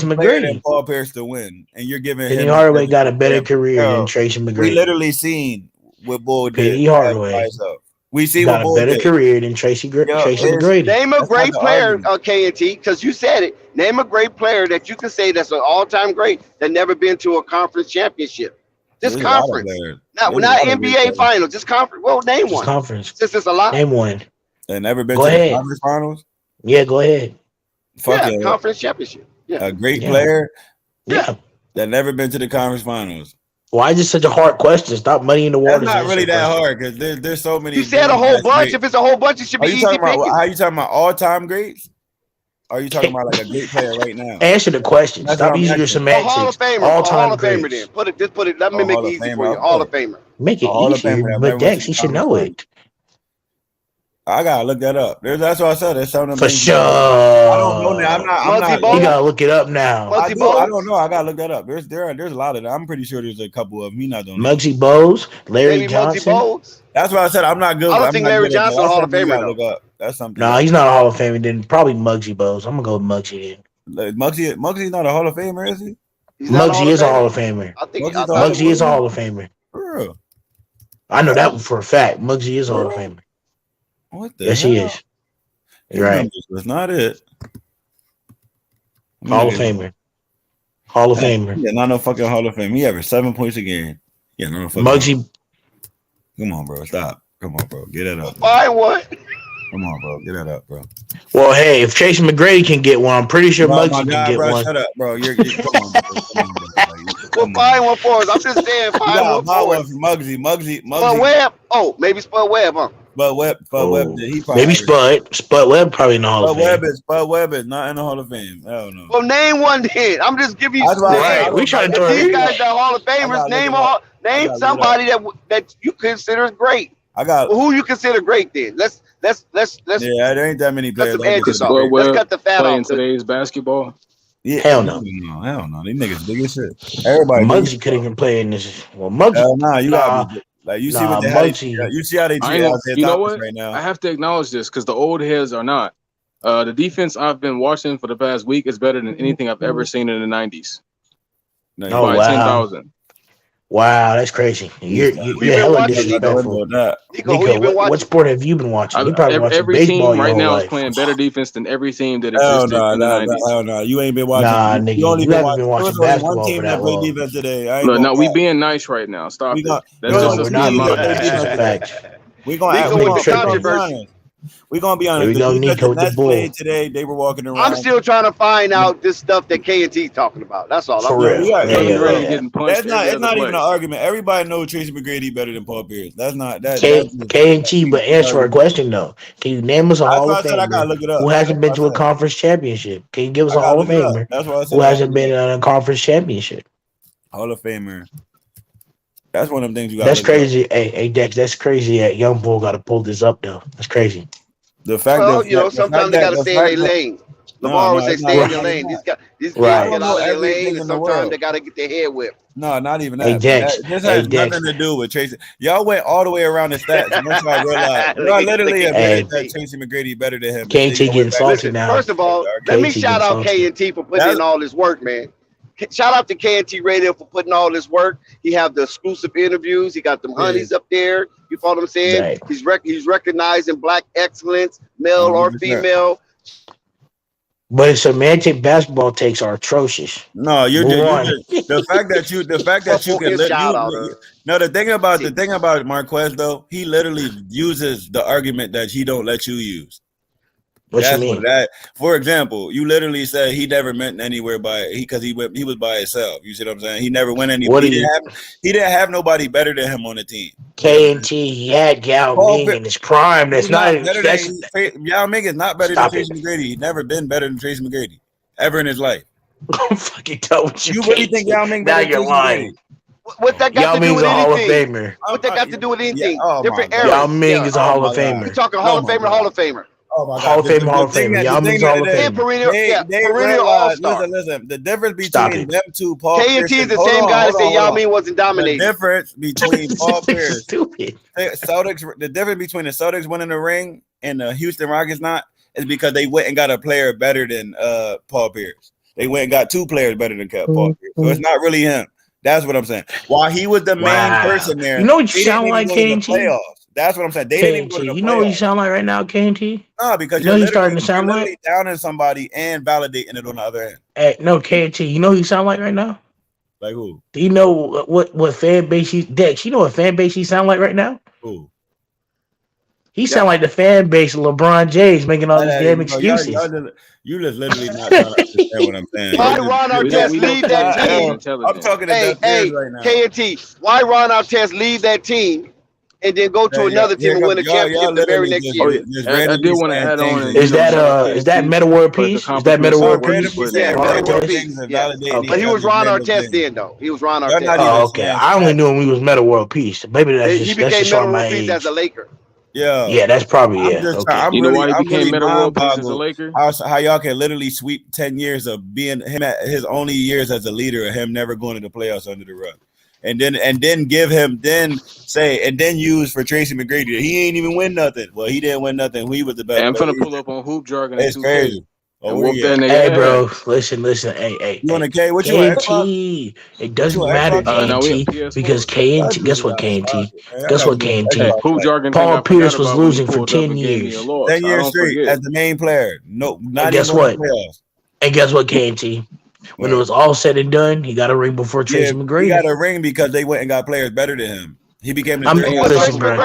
Tracy player than McGrady. Paul Pierce to win, and you're giving Penny him. Hardaway got a better career than Tracy We McGrady. literally seen what Bull did P.D. by Hardaway himself. We see got what a Bull better did. career than Tracy McGrady. Name a That's not great the player, argument. K&T, because you said it. Name a great player that you can say that's an all-time great that never been to a conference championship. Just There's a lot of conference, players. not There's a lot of great NBA players. finals. Just conference. Well, name Just one. conference. Since it's a lot. Name one. They never been Go to the ahead. conference finals. Yeah, go ahead. Fuck Yeah, it. conference championship. Yeah. A great Yeah. player Yeah. that never been to the conference finals. Why is this such a hard question? Stop muddying the That's waters. not really that hard because there's so many. You said a dudes whole that's bunch. great. If it's a whole bunch, it should be Are you easy talking about? picking. Are you talking about all-time greats? Or are you talking about like a great player right now? Answer the question. That's Stop what I'm using your asking. A Hall of semantics. Famer. All A Hall time of Famer. greats. Then put it. Let me A make Hall it of easy Famer, for you. of Hall of course. Famer. Make A it Hall of easier. Famer that But never went to Dex, the you should conference know finals. it. I gotta look that up. That's what I said. There's some of them For things sure. I don't know. I'm Muggsy not. Bogues? You gotta look it up now. I Muggsy do. I Bogues? don't know. I gotta look that up. There's a lot of them. I'm pretty sure there's a couple of them. He not the only one. Muggsy Bogues, Larry Maybe Muggsy Johnson. Bogues. That's what I said. I'm not good. I don't I'm think not Larry good at that. Johnson a That's Hall of something you Famer gotta though. look up. That's something. No, he's not a Hall of Famer. Then probably Muggsy Bogues. I'm gonna go with Muggsy then. Muggsy's not a Hall of Famer, is he? He's not Muggsy is a Hall of Famer. I think Muggsy's Muggsy is a Hall of Famer. For real. I know that for a fact. Muggsy is a Hall of Famer. What the Yes, hell? he is. His You're right. numbers was not it. Hall of Famer. Hall of Famer. Yeah, not no fucking Hall of Fame. He averaged 7 points a game. Yeah, no fucking. Muggsy. Come on, bro. Stop. Come on, bro. Get that up. Fine, what? Come on, bro. Get that up, bro. Well, hey, if Tracy McGrady can get one, I'm pretty sure No, Muggsy my can God, get bro. one. Shut up, bro. You're come on, bro. Come on, bro. Well, find one for us. I'm just saying, You find got one my for one us. for Muggsy. Spud Webb. Oh, maybe Spud Webb, huh? But Webb, he probably Maybe Spud Webb probably in the Hall of Fame. Spud Webb is not in the Hall of Fame. Hell no. Well, name one then. I'm just giving you. That's why I Right. We trying to If throw these guys are Hall of Famers, name somebody that you consider great. I got. Well, who you consider great then? Let's. Yeah, there ain't that many players. some edges I off. consider Let's great. cut the fat Playing off. today's basketball. Yeah, Hell no. Hell no. These niggas big as shit. Everybody. Muggsy could even play in this. Well, Muggsy. Hell nah, you gotta be, like you see what they Muggsy. you see how they I treat ain't gonna- Isaiah you know Thomas what? right now. I have to acknowledge this because the old heads are not. The defense I've been watching for the past week is better than anything I've ever seen in the 90s. No, Oh, by wow. 10,000. Wow, that's crazy. You're hella disrespectful. Nico, what sport have you been watching? You probably watching Every baseball team your right whole now is life. playing better defense than every team that Hell existed in the 90s. hell no. You ain't been watching. Nah, you nigga, only you been haven't watching. been There watching was only one basketball team for that that played long. defense today. I ain't Look, gonna no, we lie. being nice right now. Stop it. That's No, just we're us not being being nice. nice. That's a fact. We gonna Nico we with the gonna be controversy. honest. We gonna be honest. Here we The go, defense Nico the with the Nets bull. played today. They were walking around. I'm still trying to find out this stuff that K&T talking about. That's all. For I'm real. doing. Yeah, Kevin Durant yeah. getting punched That's not. every It's other not play. even an argument. Everybody knows Tracy McGrady better than Paul Pierce. That's not that. K That's just, and T, but answer our question though. Can you name us a that's Hall why I of said I gotta Famer look it up. who hasn't been That's to why a I said conference championship? Can you give us I a gotta Hall look of it up. Famer That's why I said who I gotta hasn't look been it up. in a conference championship? Hall of Famer. That's one of them things you got. That's crazy. Hey, Dex, that's crazy. That young bull got to pull this up though. That's crazy. The fact Well, that sometimes they got to stay in their lane. LeVar always say stay in your lane. These kids Right. get out of their lane, everything and in the sometimes world. they got to get their head whipped. No, not even Hey, that. Dex. This Hey, has Dex. nothing to do with Tracy. Y'all went all the way around the stats. And once y'all realized, y'all literally admitted that Tracy McGrady better than him. KT getting salty now. First of all, let me KT shout out getting K&T for putting in all this work, man. Shout out to K&T Radio for putting all this work. He have the exclusive interviews. He got them honeys up there. You follow what I'm saying? Right. He's recognizing black excellence, male or 100%. female. But his semantic basketball takes are atrocious. No, you're Move just, the fact that you can the thing about Marquez though, he literally uses the argument that he don't let you use. What you mean? For example, you literally said he never went anywhere because he was by himself. You see what I'm saying? He never went anywhere. He didn't have nobody better than him on the team. K&T, he had Yao Ming in his prime. That's Yao Ming is not better than Tracy McGrady. He's never been better than Tracy McGrady ever in his life. I'm fucking done with you. You really think Yao Ming Now better than you're Tracy lying. McGrady? What that got Yao to do Ming's with a Hall of anything? Famer. What that got to do with anything? Oh Different my eras. Yao Ming is a Hall of Famer. You talking Hall of Famer, Hall of Famer. Oh my God. Hall of Famer, Hall of Famer. Yao Ming's a Hall of And Famer. perennial all-star. Listen. The difference Stop between it. them two, Paul Pierce. K&T is the same guy that said Yao Ming wasn't dominating. The difference between Paul Pierce, Stupid. the difference between the Celtics winning the ring and the Houston Rockets not is because they went and got a player better than Paul Pierce. They went and got two players better than Paul Pierce. So it's not really him. That's what I'm saying. While he was the main person there, You know what they you didn't sound even like, go to the KNT? playoffs. That's what I'm saying. They didn't even go to the KNT. You know what you playoffs. sound like right now, KNT? No, because You know he's starting to sound you're like? literally downing somebody and validating it on the other end. Hey, no, KNT. You know who you sound like right now? Like who? Do you know what fan base you Dex? You know what fan base he sound like right now? Who? He sound like the fan base of LeBron James making all these damn excuses. You just literally not trying to understand what I'm saying. Why Ron Artest leave that team? I'm talking to Beth Bears right now. KNT, why Ron Artest leave that team and then go to another team and win a championship the very next year? I did want to add on. Is that Meta World Peace? Is that Meta World Peace? Yeah, but he was Ron Artest then, though. He was Ron Artest. Oh, okay. I only knew him when he was Meta World Peace. Maybe that's just showing my age. As a Laker. Yeah, that's probably okay. You know why he became Meta World Peace as a Laker? How y'all can literally sweep 10 years of being him at his only years as a leader of him never going to the playoffs under the rug. And then give him use for Tracy McGrady. He ain't even win nothing. Well, he didn't win nothing. He was the best. Hey, I'm gonna pull up on Hoop Jargon. It's crazy. Hey, bro, listen. Hey. You want a K? What you KNT? It doesn't matter, KNT, because KNT. Guess what, KNT? Guess what, KNT? Paul Pierce was losing for 10 years. 10 years straight as the main player. No, not and guess even what? Playoffs. And guess what, KNT? When it was all said and done, he got a ring before Tracy McGrady. He got a ring because they went and got players better than him. He became the listen, bro.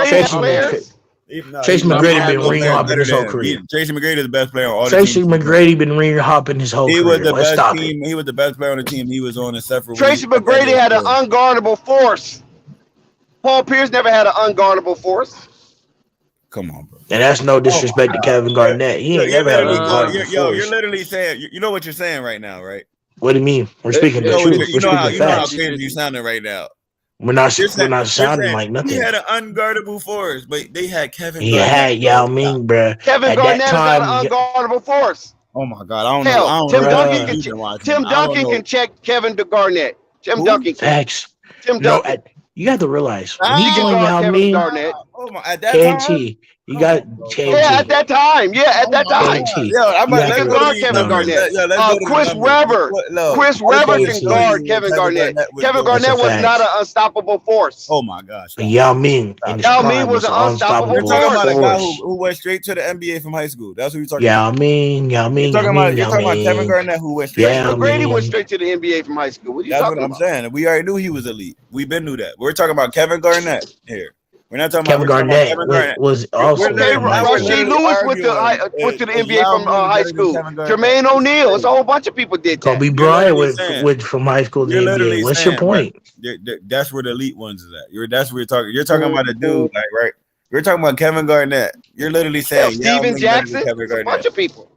Tracy McGrady been ring hopping his whole career. Tracy McGrady is the best player on all the Tracy McGrady been ring hopping his whole career. He was the best team. He was the best player on the team he was on, except for Tracy McGrady had an unguardable force. Paul Pierce never had an unguardable force. Come on, bro. And that's no disrespect to Kevin Garnett. He ain't never had an unguardable force. You're literally saying, you know what you're saying right now, right? What do you mean? We're speaking the truth. We're speaking facts. You sounding right now. We're not sounding like nothing. He had an unguardable force, but they had Kevin. He had Yao Ming, bro. Kevin Garnett had an unguardable force. Oh my God, I don't know. Tim Duncan can check Kevin Garnett. Tim Duncan. Facts. Tim Duncan. You have to realize when you join Yao Ming, KNT. You got KNT. Yeah, at that time. Kevin Garnett. Chris Webber. Chris Webber can guard Kevin Garnett. Kevin Garnett was not an unstoppable force. Oh my gosh. Yao Ming. Yao Ming was an unstoppable force. You're talking about a guy who went straight to the NBA from high school. That's what you're talking about. Yao Ming. You're talking about Kevin Garnett who went straight. McGrady went straight to the NBA from high school. That's what I'm saying. We already knew he was elite. We've been knew that. We're talking about Kevin Garnett here. We're not talking Kevin about Garnett was also. Rasheed Lewis went to the NBA from high school. Jermaine O'Neal. It's a whole bunch of people did that. Kobe Bryant went from high school to the NBA. What's your point? That's where the elite ones is at. That's where you're talking. You're talking about a dude, like right. You're talking about Kevin Garnett. You're literally saying Steven Jackson. A bunch of people.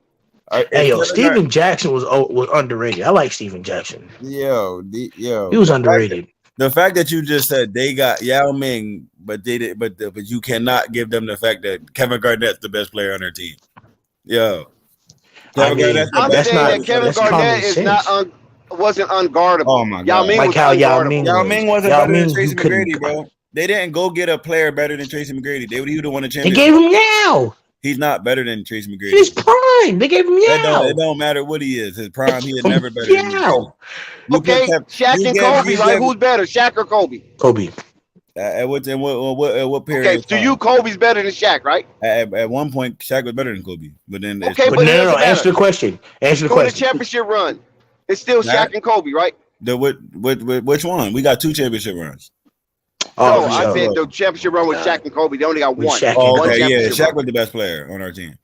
Hey, Steven Jackson was underrated. I like Steven Jackson. Yo, he was underrated. The fact that you just said they got Yao Ming, but they did, but you cannot give them the fact that Kevin Garnett's the best player on their team. Yo, I'm saying that Kevin Garnett wasn't unguardable. Oh my God! Yao Ming was unguardable. Yao Ming wasn't better than Tracy McGrady, bro. They didn't go get a player better than Tracy McGrady. He would have won a championship. They gave him Yao. He's not better than Tracy McGrady. His prime. They gave him Yao. It don't matter what he is. His prime, he is never better than Yao. Okay, Shaq and Kobe. Like, who's better, Shaq or Kobe? Kobe. At what period? Okay, to you, Kobe's better than Shaq, right? At one point, Shaq was better than Kobe, but then okay, but no. Answer the question. Answer the question. The championship run. It's still Shaq and Kobe, right? Which one? We got 2 championship runs. No, I said the championship run with Shaq and Kobe. They only got one. Shaq was the best player on our team.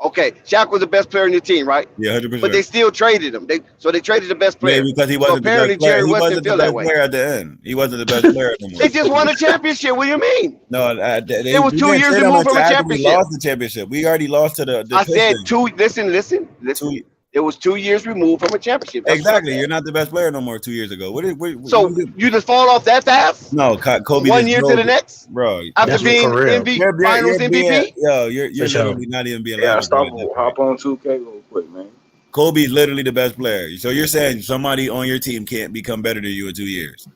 Okay, Shaq was the best player in the team, right? Yeah, 100%. But they still traded him. So they traded the best player. Yeah, because he wasn't the best player. He wasn't the best player at the end. He wasn't the best player anymore. They just won a championship. What do you mean? No, it was 2 years removed from a championship. We lost the championship. We already lost to the I said 2. Listen. It was 2 years removed from a championship. That's exactly. You're not the best player no more 2 years ago. So you just fall off that fast? No, Kobe. 1 year to the next, bro. After being Finals MVP. You're literally not even being. Yeah, hop on 2K real quick, man. Kobe's literally the best player. So you're saying somebody on your team can't become better than you in 2 years?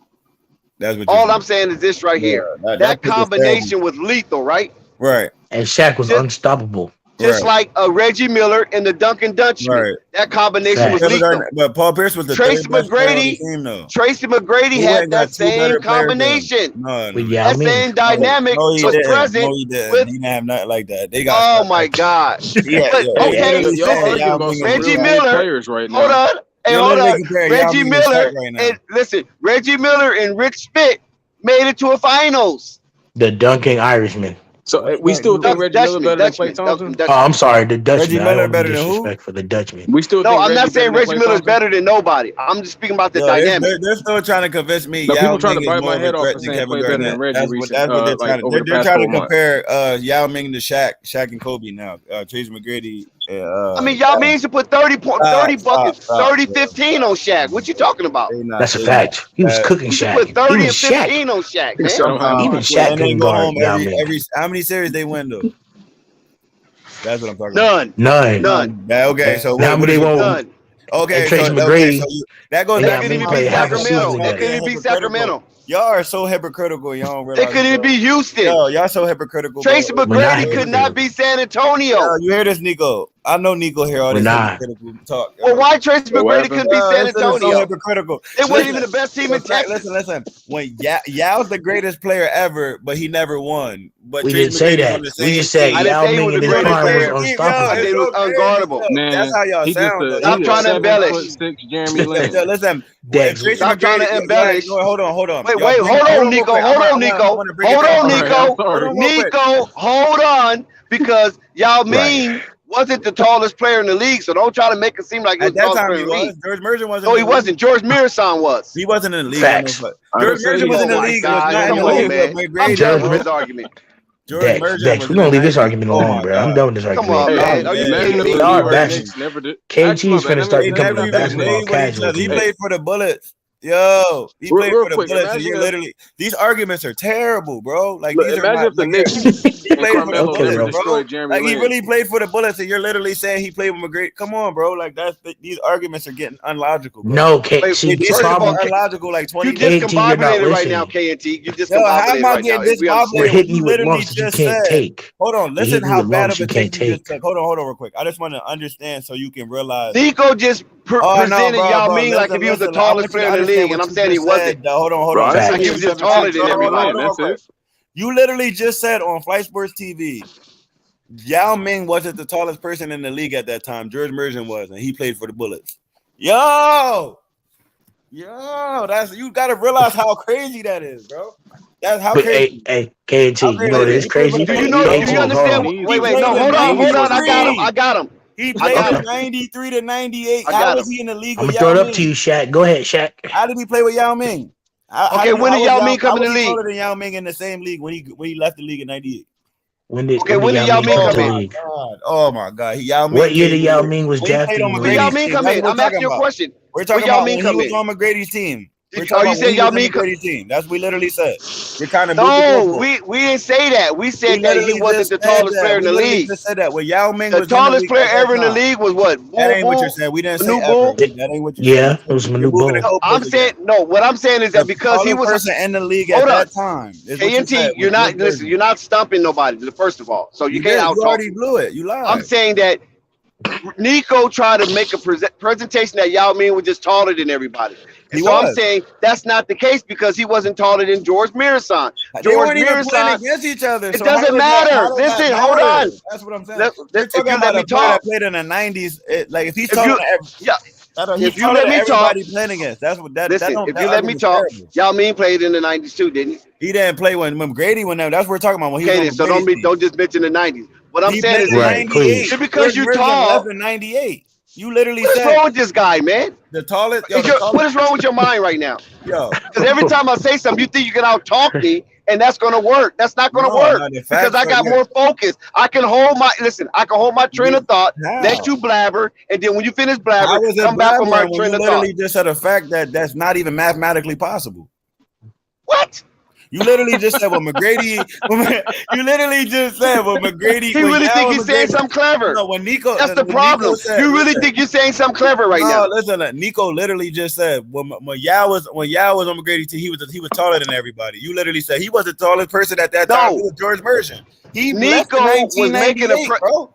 That's what. All I'm saying is this right here. That combination was lethal, right? Right. And Shaq was unstoppable. Just like Reggie Miller and the Duncan Dutchman. Right. That combination was lethal. But Paul Pierce was the Tracy third best player on the McGrady. team, though. Tracy McGrady Who had ain't got that two better same players than him? combination. No, That same dynamic was present. No, he didn't. With, he didn't have nothing like that. They got. oh my God! Yeah, Okay, Reggie Miller. Right hold now. on. Hey, hold on. Reggie Miller and listen, Reggie Miller and Rick Spitt made it to a finals. The dunking Irishman. So we still think Reggie Miller better than Klay Thompson? Oh, I'm sorry, the Dutchman. Reggie Miller better than who? Disrespect for the Dutchman. We still no, think I'm not saying Reggie Miller's Thompson? better than nobody. I'm just speaking about the dynamic. They're still trying to convince me. No, Yao people trying Ming to bite is my more head of a off threat and than saying Kevin Klay better than Garnett. Reggie That's what recent, they're trying like, to. over the They're past trying to 4 months. compare Yao Ming to Shaq and Kobe now. Tracy McGrady. I mean, y'all means to put 30 buckets, 30, 15 on Shaq. What you talking about? That's a fact. He was cooking Shaq. Put 30 Even and 15 on Shaq, man. Even Shaq couldn't guard Yao Ming. How many series they win though? That's what I'm talking about. None. Yeah, okay, so Now they won't. Okay, Tracy so, McGrady. that goes They back couldn't to even beat Sacramento. They couldn't even beat Sacramento. Y'all are so hypocritical. Y'all don't realize. They couldn't even beat Houston. Yo, y'all so hypocritical. Tracy McGrady could not beat San Antonio. Yo, you hear this, Nico? I know Nico hear all this hypocritical talk. Well, why Tracy McGrady couldn't beat San Antonio? So hypocritical. It wasn't even the best team in Texas. Listen. When Yao's the greatest player ever, but he never won. But We didn't say that. We just said Yao Ming in his prime was unstoppable. It was unguardable. Man, that's how y'all sound. Stop trying to embellish. 6'6" Jeremy Lin. Listen, stop trying to embellish. Hold on. Wait, hold on, Nico. Nico, hold on, because Yao Ming wasn't the tallest player in the league, so don't try to make it seem like he was the tallest player in the league. George Mergen wasn't. No, he wasn't. George Mirasan was. He wasn't in the league. Facts. George Mergen was in the league. Come on, man. I'm done with this argument. Dex, we're gonna leave this argument alone, bro. I'm done with this argument. Come on, man. Are you kidding me? They are bashing. KT's finna start becoming a basketball casual. He played for the Bullets. Yo, he played for the Bullets. And you're literally, these arguments are terrible, bro. Like, these are not, like, he played for the Bullets, bro. Like, he really played for the Bullets, and you're literally saying he played with McGrady. Come on, bro. Like, these arguments are getting unlogical, bro. No, KT, These are unlogical. Like 20. You discombobulated right now, KNT. You discombobulated right now. We're hitting you with lumps that you can't take. Hold on, listen how bad of a take you just took. Hold on real quick. I just want to understand so you can realize. Nico just presented Yao Ming like if he was the tallest player in the league, and I'm saying he wasn't. Hold on. Like he was just taller than everybody. That's it. You literally just said on Flight Sports TV, Yao Ming wasn't the tallest person in the league at that time. George Mergen was, and he played for the Bullets. Yo, that's, you got to realize how crazy that is, bro. That's how crazy. Hey, KT, you know what is crazy? Do you understand? Wait, no, hold on. I got him. He played from 93 to 98. How was he in the league I'm with gonna Yao throw it Ming? up to you, Shaq. Go ahead, Shaq. How did he play with Yao Ming? Okay, when did Yao Ming come in the league? Taller than Yao Ming in the same league when he left the league in 98. When did Yao Ming come in? Oh my God! Yao Ming. What year did Yao Ming was drafted? When did Yao Ming come in? I'm asking you a question. We're talking about when he was on McGrady's team. Oh, you said Yao Ming team? That's what we literally said. We're kind of no. We didn't say that. We said that he wasn't the tallest player in the league. Just said that. Well, Yao Ming the tallest player ever in the league was what? That ain't what you're saying. We didn't say ever. That ain't what you're saying. Yeah, it was Manu Bull. I'm saying no. What I'm saying is that because he was person in the league at that time. KNT, you're not listen. You're not stumping nobody. First of all, so you can't out. You already blew it. You lied. I'm saying that Nico tried to make a presentation that Yao Ming was just taller than everybody. I'm saying that's not the case because he wasn't taller than George Mirasan. They weren't even playing against each other. It doesn't matter. Listen, hold on. That's what I'm saying. We're talking about a player that played in the 90s. Like if he's taller than if you let me talk, playing against. That's what that. Listen, if you let me talk, Yao Ming played in the 90s too, didn't he? He didn't play when McGrady went there. That's what we're talking about. When he was so don't just mention the 90s. What I'm saying is, just because you're tall, in 98. You literally said. What's wrong with this guy, man? The tallest. What is wrong with your mind right now? Yo, because every time I say something, you think you can out talk me, and that's gonna work. That's not gonna work because I got more focus. I can hold my train of thought. Let you blabber, and then when you finish blabber, come back on my train of thought. Literally just said a fact that's not even mathematically possible. What? You literally just said what McGrady. You literally just said what McGrady. He really think he's saying something clever. No, when Nico. That's the problem. You really think you're saying something clever right now? Listen, Nico literally just said when Yao was on McGrady's team, he was taller than everybody. You literally said he was the tallest person at that time. He was George Mergen. Nico was making bro.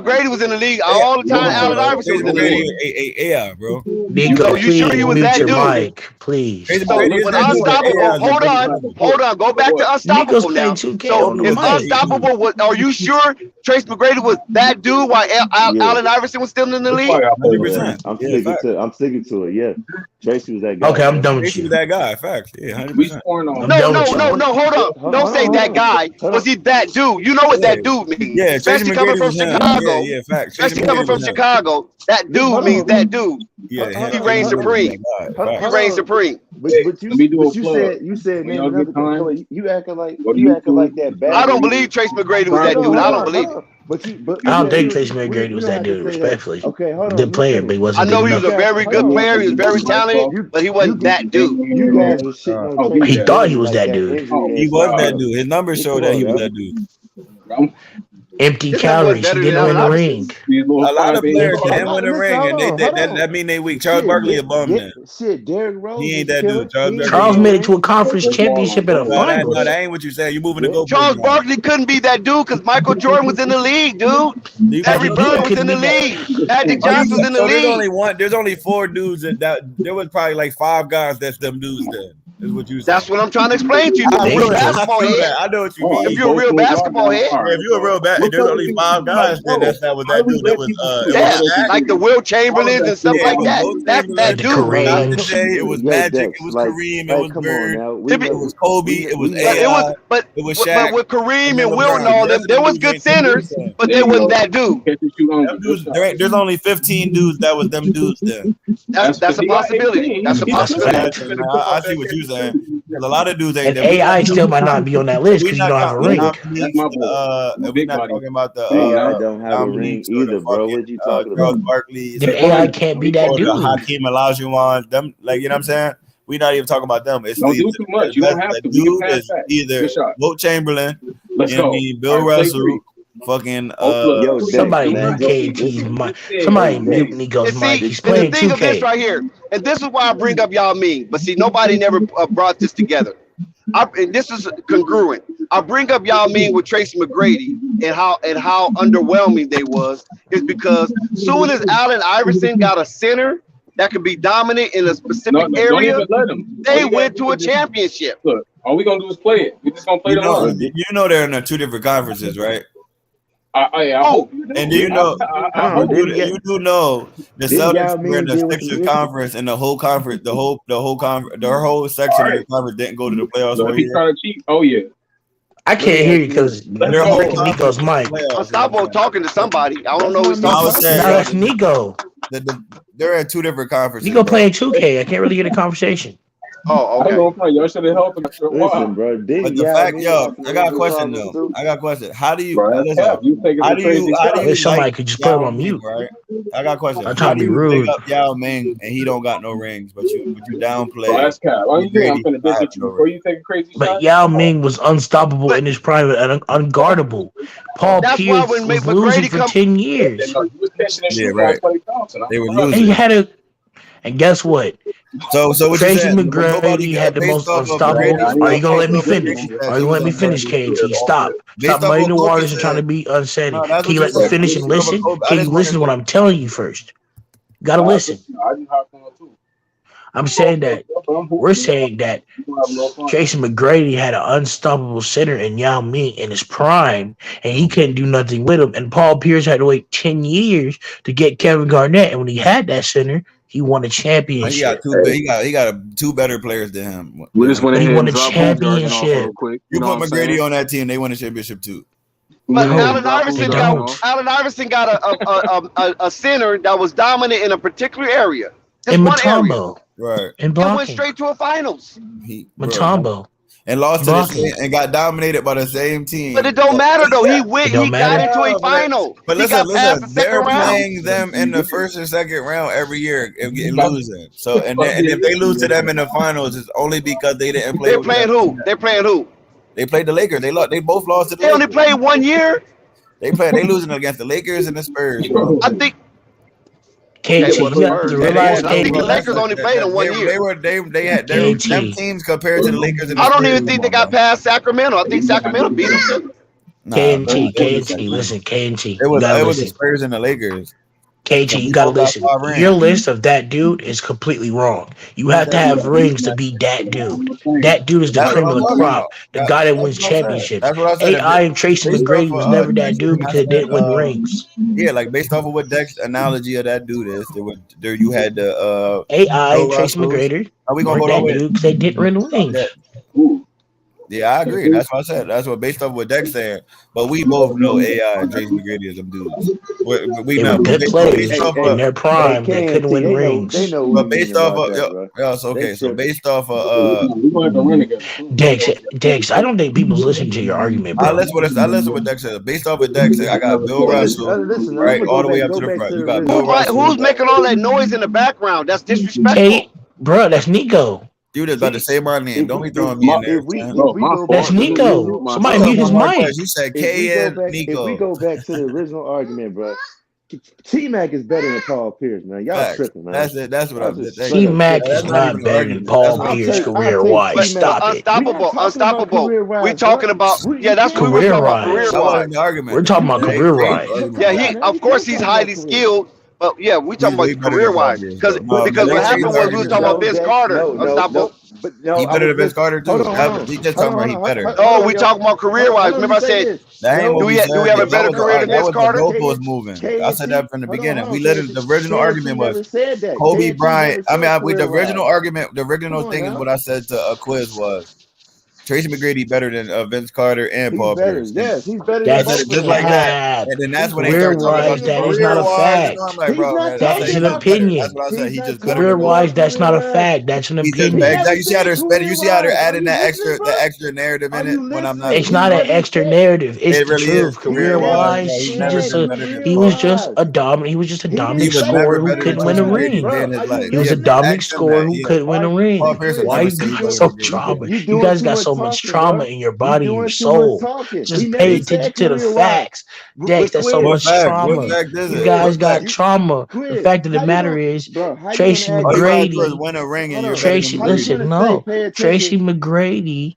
McGrady was in the league all the time. Allen Iverson was in the league. Yeah, bro. Nico, You sure please you was mute that your dude? mic, please. So when Unstoppable, hold on, go back to Nico's Unstoppable now. playing 2K So on the is mic. Unstoppable? Are you sure Trace McGrady was that dude while Allen Iverson was still in the league? 100%. I'm sticking to it. Yeah, Tracy was that guy. Okay, I'm done with Tracy you. was that guy. Fact. Yeah, 100%. No. Hold on. Don't say that guy. Was he that dude? You know what that dude means. Yeah, especially Tracy coming McGrady from was him. Chicago. Yeah, fact. Especially coming from Chicago. That dude means that dude. Yeah, he reigns supreme. He reigns supreme. But you said name another guy. You acting like that bad. I don't believe Trace McGrady was that dude. I don't believe it. I don't think Tracy McGrady was that dude, respectfully. Okay, hold on. Good player, but he wasn't I know good he was a enough. very good player. He was very talented, but he wasn't that dude. You guys were shitting on Tracy. He thought he was that dude. He was that dude. His numbers showed that he was that dude. Empty This man was calories. He better than didn't Allen win the Iverson. ring. A lot of players Hold didn't on, win a listen, ring, hold and on, hold on. that mean they weak. Charles Barkley a bum then. Shit, Derrick Rose He ain't was that killing. dude. Charles He ain't Barkley. win Charles no made it to a ring. conference championship and a No, finals. that ain't what you saying. You moving the goalpost. Charles now. Barkley couldn't be that dude because Michael Jordan was in the league, dude. Larry Patrick Bird Ewing was in couldn't the be that. league. Magic Johnson was in the So there's league. only one. There's only 4 dudes that there was probably like 5 guys that's them dudes. Then is what you saying. That's what I'm trying to explain to you. If you're a real basketball head, I know what you mean. if you're a real basketball head, If you're a real there's only 5 guys. Then that was that dude. That was yeah, like the Will Chamberlains and stuff like that. That's that dude. Kareems. It was Magic. It was Kareem. It was Bird. It was Kobe. It was AI. It was Shaq. But with Kareem and Will LeBron. and all them, there was good centers, but they wasn't that dude. There's only 15 dudes that was them dudes then. That's a possibility. That's a possibility. I see what you're saying. A lot of dudes ain't. And AI still might not be on that list because you don't have a ring. We're not talking about the AI don't have a ring either, bro. What you talking Charles about? Barkley. Then AI can't be that dude. Hakeem Olajuwon, them, like, you know what I'm saying? We're not even talking about them. It's Don't do too much. You don't have to. Dude is either Wilt Chamberlain, Let's go. Bill Russell, fucking somebody mute KT's mic. Somebody mute Nico's mic. He's playing the thing of this 2K. right here, and this is why I bring up Yao Ming. But see, nobody never brought this together. And this is congruent. I bring up Yao Ming with Tracy McGrady and how underwhelming they was is because soon as Allen Iverson got a center that could be dominant in a specific area, don't even let them. they went to a championship. Look, all we gonna do is play it. We just gonna play You know they're in 2 different conferences, right? I hope. And do you know? You do know the Celtics were in the Didn't Sixers conference, and the whole conference, the whole section of the conference didn't go to the playoffs. So if he trying to cheat, oh yeah. I can't hear you because they're breaking Nico's mic. Unstoppable talking to somebody. I don't know who's talking. No, that's Nico. They're in 2 different conferences. Nico playing 2K. I can't really get a conversation. Oh, okay. Y'all should have helped him. Listen, bro. But the fact, I got a question though. I got a question. How do you? I wish somebody could just put him on mute. Right? I got a question. I'm trying to be rude. Pick up Yao Ming and he don't got no rings, but you downplay. That's cap. Why you think I'm gonna visit you before you take a crazy shot? But Yao Ming was unstoppable in his prime and unguardable. Paul Pierce was losing for 10 years. Yeah, right. They were losing. He had a, and guess what? So what Tracy you McGrady had the most unstoppable. Are you gonna let me finish? Are you gonna let me finish, KT? Stop muddying the waters and trying to be unsteady. Can you let me finish and listen? Can you listen to what I'm telling you first? You gotta listen. I'm saying that we're saying that Tracy McGrady had an unstoppable center in Yao Ming in his prime, and he couldn't do nothing with him. And Paul Pierce had to wait 10 years to get Kevin Garnett, and when he had that center, he won a championship. He got 2 better players than him. We just went ahead won and a dropped championship. You put McGrady on that team, they win a championship too. But Allen Iverson got a center that was dominant in a particular area. In Mutombo. Right. And went straight to a finals. Mutombo. And lost to the same, and got dominated by the same team. But it don't matter though. He got into a final. But he listen, got they're playing them in the first and second round every year and losing. So and if they lose to them in the finals, it's only because they didn't play. They're playing who? They're playing who? They played the Lakers. They both lost to the Lakers. They only played 1 year. They losing against the Lakers and the Spurs. I think. KT, you have to realize I think the Lakers only played in 1 year. They had them teams compared to the Lakers. And the I don't Spurs. even think they got past Sacramento. I think Sacramento beat them. KT, listen, KT. It was the Spurs and the Lakers. KT, you gotta listen. Your list of that dude is completely wrong. You have to have rings to be that dude. That dude is the cream of the crop, the guy that wins championships. AI and Tracy McGrady was never that dude because they didn't win rings. Yeah, like based off of what Dex analogy of that dude is, there you had the AI and Tracy McGrady. Are we gonna go that dude because they didn't win rings? Yeah, I agree. That's what I said. That's what based off what Dex said. But we both know AI and Tracy McGrady is them dudes. We know good players in their prime. They couldn't win rings. But based off of so based off of Dex, I don't think people's listening to your argument, bro. I listen what Dex said. Based off of Dex, I got Bill Russell right all the way up to the front. You got Bill Russell. Who's making all that noise in the background? That's disrespectful. Hey, bro, that's Nico. You just about to say my name. Don't be throwing me in there. That's Nico. Somebody mute his mic. You said If we K go and back, Nico. if we go back to the original argument, bro, T-Mac is better than Paul Pierce, man. Y'all Facts. tripping, man. That's it. That's what Y'all I'm just saying. straight up T-Mac tripping, is man. not better than Paul Pierce career-wise. Stop it. Unstoppable. We talking about that's what we were talking about. Career-wise. That wasn't the argument. We're talking about career-wise. Yeah, of course he's highly skilled, but yeah, we talking about career-wise because what happened was we was talking about Vince Carter. Unstoppable. He better than Vince Carter too. He just talking about he better. No, we talking about career-wise. Remember I said, That ain't what do we have a better career than Vince Carter? The goalpost moving. I said that from the beginning. We literally the original argument was Kobe Bryant. The original argument, the original thing is what I said to Quiz was Tracy McGrady better than Vince Carter and Paul Pierce. Yes, he's better than That's both of just them. like that. And then that's when they started talking about career-wise, that is not a fact. I'm like, bro, man, That's an opinion. That's what I said. He just Career-wise, that's not a fact. That's an opinion. You see how they're spending. You see how they're adding that extra narrative in it when I'm not. It's not an extra narrative. It's the really truth. is. Career-wise, he was just a dominant scorer who couldn't win a ring. He was a dominant scorer who couldn't win a ring. Why you get so trauma? You guys got so much trauma in your body and your soul. Just pay attention to the facts. Dex, that's so much trauma. You guys got trauma. The fact of the matter is, Tracy McGrady. Tracy, listen, no. Tracy McGrady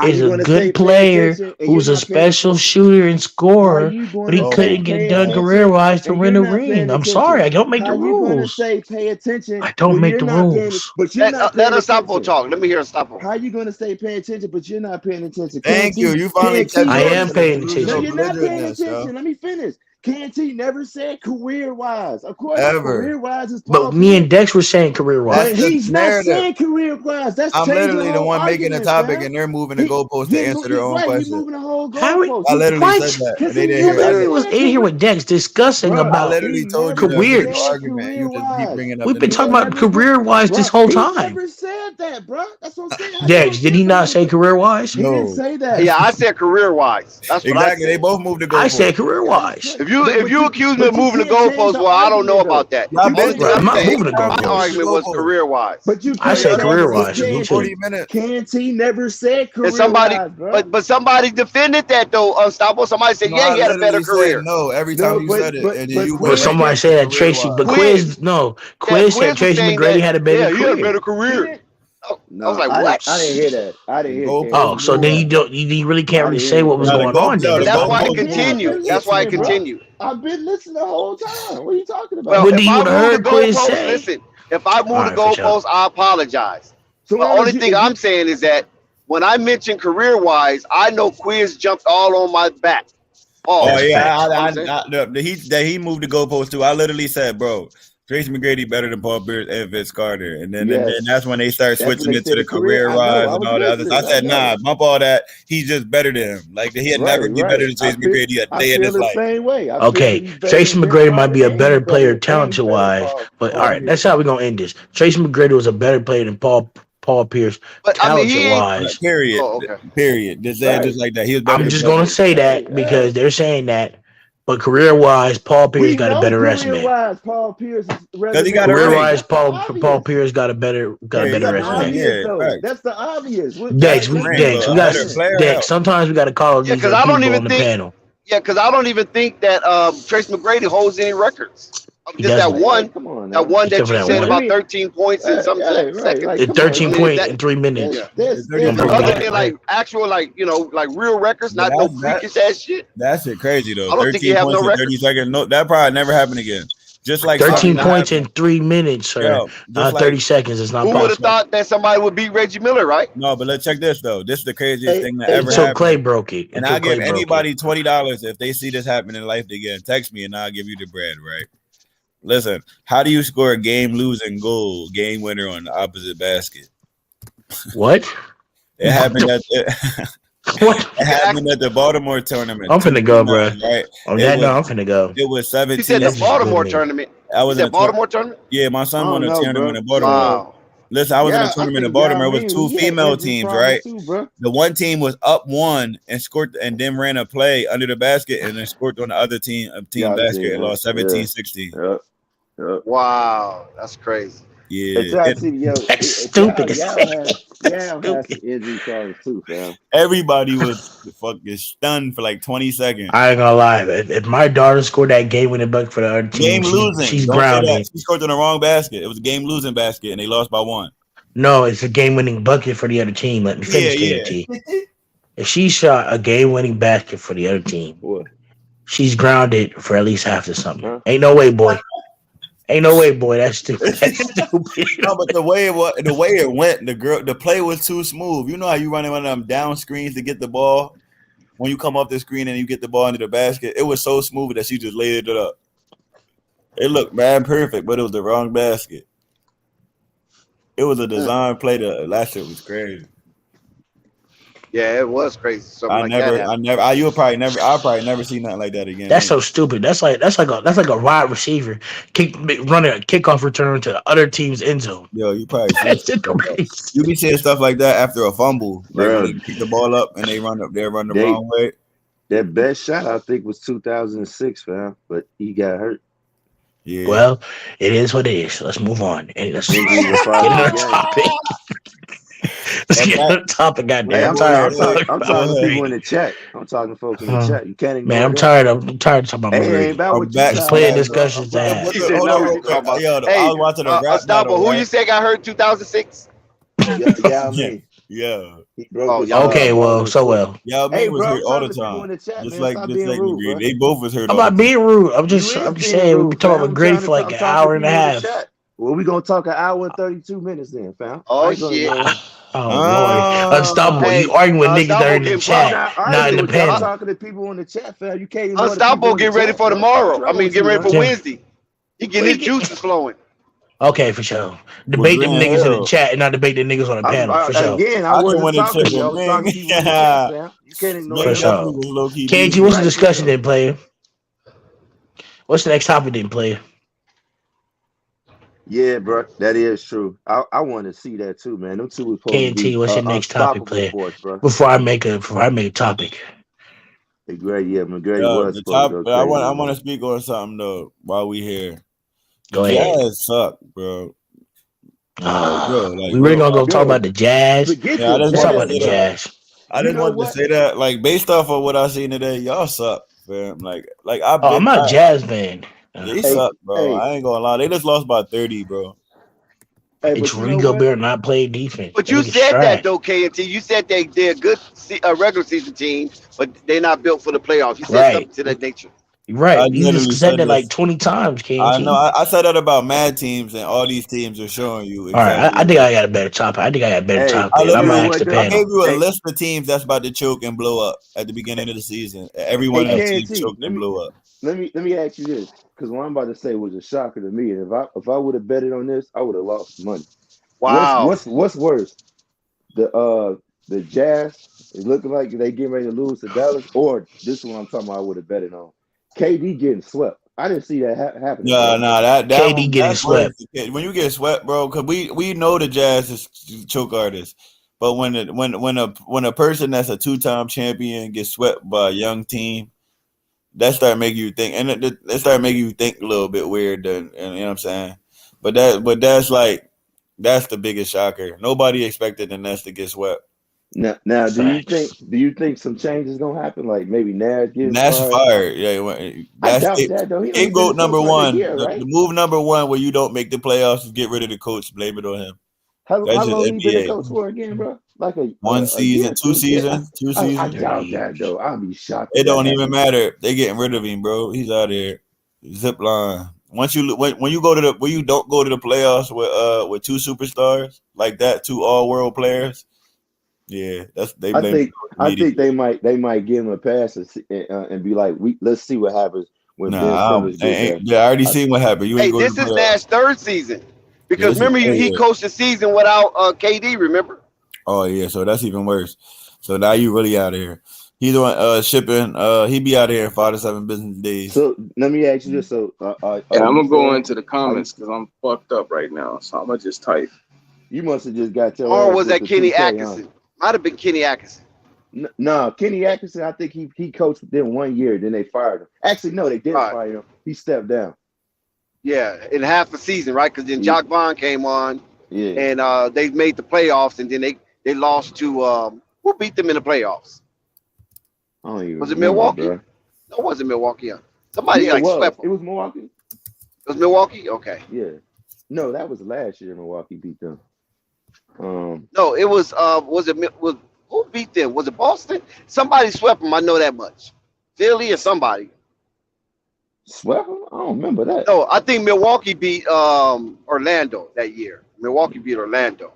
is a good player who's a special shooter and scorer, but he couldn't get it done career-wise to win a ring. I'm sorry, I don't make the rules. Pay attention. I don't make the rules. But you're not let Unstoppable talk. Let me hear Unstoppable. How are you going to say pay attention, but you're not paying attention? Thank you. You finally. I am paying attention. No, you're not paying attention. Let me finish. KNT never said career-wise. Of course, career-wise is But me and Dex were saying career-wise. He's not saying career-wise. That's I'm literally the one making the topic, man. and they're moving the goalpost to answer their own question. He's moving the whole goalpost. I literally said that. And they didn't hear I was in here with Dex discussing about I literally told you careers. Argument. You just keep bringing up. We've been talking about career-wise this whole time. He never said that, bro. That's what I'm saying. Dex, did he not say career-wise? He didn't say that. Yeah, I said career-wise. That's what exactly. I said. They both moved the goalpost. I said career-wise. If you accuse me of moving the goalposts, well, I don't know about that. I'm not moving the goalposts. My argument was career-wise. But I said career-wise. KNT never said career-wise. But somebody defended that though. Unstoppable. Somebody said, yeah, he had a better career. No, every time you said it, and then you. But somebody said that Tracy, but Quiz said Tracy McGrady had a better career. Yeah, he had a better career. No, I was like, what? I didn't hear that. I didn't hear that. Oh, so then you really can't really say what was going on. That's why I continue. That's why I continue. I've been listening the whole time. What are you talking about? Well, what do you want to hear Quiz say? Listen, if I move the goalposts, I apologize. So the only thing I'm saying is that when I mention career-wise, I know Quiz jumped all on my back. Oh yeah, he moved the goalpost too. I literally said, bro, Tracy McGrady better than Paul Pierce and Vince Carter. And then that's when they start switching it to the career-wise and all the others. I said, nah, bump all that. He's just better than him. Like, he had never be better than Tracy McGrady a day in his life. Okay, Tracy McGrady might be a better player talented-wise, but all right, that's how we're going to end this. Tracy McGrady was a better player than Paul Pierce talented-wise. Period. Period. Just like that. He was better. I'm just going to say that because they're saying that. But career-wise, Paul Pierce got a better resume. Career-wise, Paul Pierce career-wise, Paul Pierce got a better resume. That's the obvious. Dex, sometimes we got to call these people on the panel. Yeah, because I don't even think that Tracy McGrady holds any records. Just that one that you said about 13 points and something. 13 points in 3 minutes. Other than like actual, like real records, not no freakish ass shit. That shit crazy though. I don't think he has no record. 30 seconds. No, that probably never happened again. Just like 13 points in 3 minutes, sir. Not 30 seconds. It's not possible. Who would have thought that somebody would beat Reggie Miller, right? No, but let's check this though. This is the craziest thing that ever so happened. Clay broke it. And I'll give anybody $20 if they see this happen in life again. Text me and I'll give you the bread, right? Listen, how do you score a game-losing goal, game winner on the opposite basket? What? It happened at the Baltimore tournament. I'm finna go, bro. Right? On that note, I'm finna go. It was 17. You said the Baltimore tournament. I was in the Baltimore tournament. Yeah, my son won a tournament in Baltimore. Wow. Listen, I was in a tournament in Baltimore. It was two female teams, right? The one team was up 1 and scored, and then ran a play under the basket, and then scored on the other team basket and lost 17-16. Wow, that's crazy. Try to see That's stupid. y'all have some injury problems too, fam. Everybody was fucking stunned for like 20 seconds. I ain't gonna lie. If my daughter scored that game-winning bucket for the other team, Game losing. she's Don't say that. grounded. She scored on the wrong basket. It was a game losing basket, and they lost by 1. No, it's a game-winning bucket for the other team. Let me finish, KT. If she shot a game-winning basket for the other team, she's grounded for at least half the something. Ain't no way, boy. Ain't no way, boy. That's stupid. That's stupid. No, but the way it went, the play was too smooth. You know how you running one of them down screens to get the ball when you come off the screen and you get the ball into the basket. It was so smooth that she just laid it up. It looked man perfect, but it was the wrong basket. It was a design play. That shit was crazy. Yeah, it was crazy. I'll probably never see nothing like that again. That's so stupid. That's like a wide receiver running a kickoff return to the other team's end zone. Yo, you probably crazy. You be seeing stuff like that after a fumble, like when they pick the ball up and they run the wrong way. That best shot I think was 2006, fam, but he got hurt. Yeah. Well, it is what it is. Let's move on and let's get on the topic. Let's get on the topic, goddamn. I'm talking to people in the chat. I'm talking to folks in the chat. You can't ignore man, I'm tired of talking about Marie. Just playing discussions to have. I was watching a rap battle. Who you say got hurt 2006? Yeah. Okay, well. Yeah, me was hurt all the time. Just like McGrady. They both was hurt. I'm not being rude. I'm just saying we talking about McGrady for like an hour and a half. Well, we're gonna talk an hour and 32 minutes then, fam. Oh shit. Oh Lord. Unstoppable. You arguing with niggas that are in the chat, not in the panel. I'm talking to people in the chat, fam. You can't Unstoppable get ready for tomorrow. Get ready for Wednesday. He getting his juices flowing. Okay, for sure. Debate them niggas in the chat and not debate the niggas on the panel, for sure. Again, I wasn't talking to you. I was talking to you in the chat, fam. You can't ignore for sure. KG, what's the discussion then, player? What's the next topic then, player? Yeah, bro, that is true. I want to see that too, man. Them two was supposed to be what's your next topic, player? Bro. Before I make a topic. McGrady was the topic, but I want to speak on something though while we here. Go ahead. Jazz suck, bro. We really gonna go talk about the Jazz. Let's talk about the Jazz. I just wanted to say that, like, based off of what I seen today, y'all suck, fam. I'm not a Jazz fan. They suck, bro. I ain't gonna lie. They just lost by 30, bro. It's Rudy Gobert not playing defense. But you said that though, KNT. You said they're a good regular season team, but they're not built for the playoffs. You said something to that nature. Right. You just said that like 20 times, KNT. I know. I said that about mad teams, and all these teams are showing you. Exactly. All right. I think I got a better topic. I gave you a list of teams that's about to choke and blow up at the beginning of the season. Every one of them teams choked and blew up. Let me ask you this, because what I'm about to say was a shocker to me. And if I would have betted on this, I would have lost money. Wow. What's worse? The Jazz is looking like they getting ready to lose to Dallas, or this one I'm talking about I would have betted on. KD getting swept. I didn't see that happen. That KD getting swept. When you get swept, bro, because we know the Jazz is choke artists, but when a person that's a 2-time champion gets swept by a young team, that start making you think, and it start making you think a little bit weird. And you know what I'm saying? But that's the biggest shocker. Nobody expected the Nets to get swept. Now, do you think some change is gonna happen? Like maybe Nash fired. Yeah, I doubt that though. He goat number one. The move number one where you don't make the playoffs is get rid of the coach. Blame it on him. How long you been a coach for again, bro? Like one season, two seasons. I doubt that though. I'd be shocked. It don't even matter. They getting rid of him, bro. He's out there. Zip line. Once you when you don't go to the playoffs with 2 superstars like that, 2 all-world players. Yeah, I think they might give him a pass and be like, let's see what happens when Ben Simmons gets there. I already seen what happened. This is Nash's 3rd season because remember he coached the season without KD. Remember? Oh yeah, so that's even worse. So now you really out of here. He's on shipping. He be out of here in 5 to 7 business days. So let me ask you this. So I'm gonna go into the comments because I'm fucked up right now. So I'm gonna just type. You must have just got your. Or was that Kenny Atkinson? Might have been Kenny Atkinson. No, Kenny Atkinson. I think he coached them 1 year. Then they fired him. Actually, no, they didn't fire him. He stepped down. Yeah, in half a season, right? Because then Jock Vaughn came on, and they made the playoffs, and then they lost to who beat them in the playoffs? I don't even Was it remember, Milwaukee? bro. No, it wasn't Milwaukee. Somebody Yeah, swept them. It was Milwaukee. It was Milwaukee? Okay. Yeah. No, that was last year Milwaukee beat them. No, it was who beat them? Was it Boston? Somebody swept them. I know that much. Philly or somebody. Swept them? I don't remember that. No, I think Milwaukee beat Orlando that year. Milwaukee beat Orlando,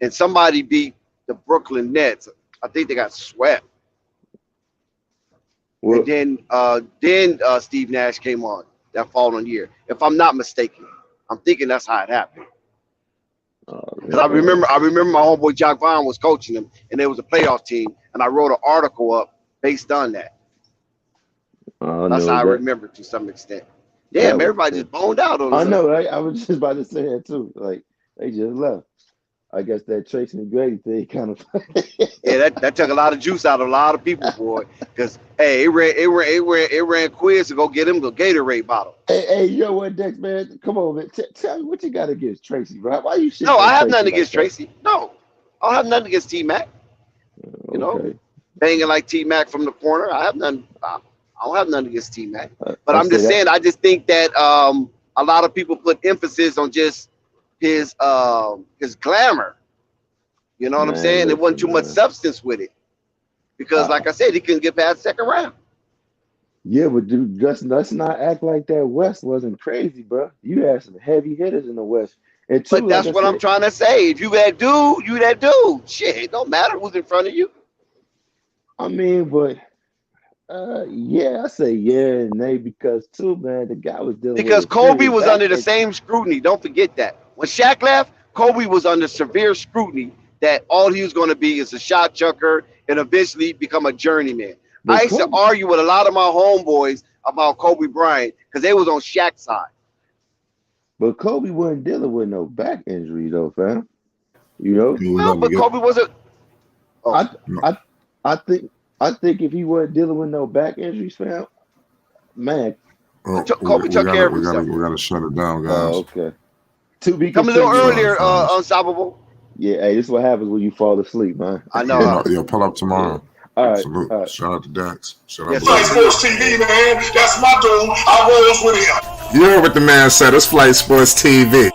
and somebody beat the Brooklyn Nets. I think they got swept. Well, And then Steve Nash came on that following year, if I'm not mistaken. I'm thinking that's how it happened. Because I remember my homeboy Jock Vaughn was coaching them, and there was a playoff team, and I wrote an article up based on that. That's how I remember to some extent. Damn, everybody just boned out on us. I know, right? I was just about to say that too. Like they just left. I guess that Tracy McGrady thing kind of. Yeah, that took a lot of juice out of a lot of people, boy. Because hey, it ran quiz to go get him the Gatorade bottle. Hey, you know what, Dex, man? Come on, man. Tell me what you got against Tracy, bro. Why you shit? No, I have nothing against Tracy. No, I don't have nothing against T-Mac. You know, banging like T-Mac from the corner. I have nothing. I don't have nothing against T-Mac. But I'm just saying, I just think that a lot of people put emphasis on just his glamour. You know what I'm saying? There wasn't too much substance with it. Because like I said, he couldn't get past second round. Yeah, but dude, let's not act like that West wasn't crazy, bro. You had some heavy hitters in the West. And two, but that's what I'm trying to say. If you that dude, you that dude. Shit, it don't matter who's in front of you. I mean, but yeah, I say yeah and nay because too, man, the guy was dealing because with Kobe was under the same scrutiny. Don't forget that. When Shaq left, Kobe was under severe scrutiny that all he was going to be is a shot chucker and eventually become a journeyman. I used to argue with a lot of my homeboys about Kobe Bryant because they was on Shaq's side. But Kobe wasn't dealing with no back injury though, fam. You know? Well, but Kobe wasn't. Oh. I think if he wasn't dealing with no back injuries, fam, man. Kobe took care of himself. We gotta shut it down, guys. Oh, okay. To be come a little earlier, Unstoppable. Yeah, hey, this is what happens when you fall asleep, man. I know. Yeah, pull up tomorrow. All right. Salute. All right. Shout out to Dax. Shout out to Flight Sports TV, man. That's my dude. I rolls with him. You heard what the man said. It's Flight Sports TV.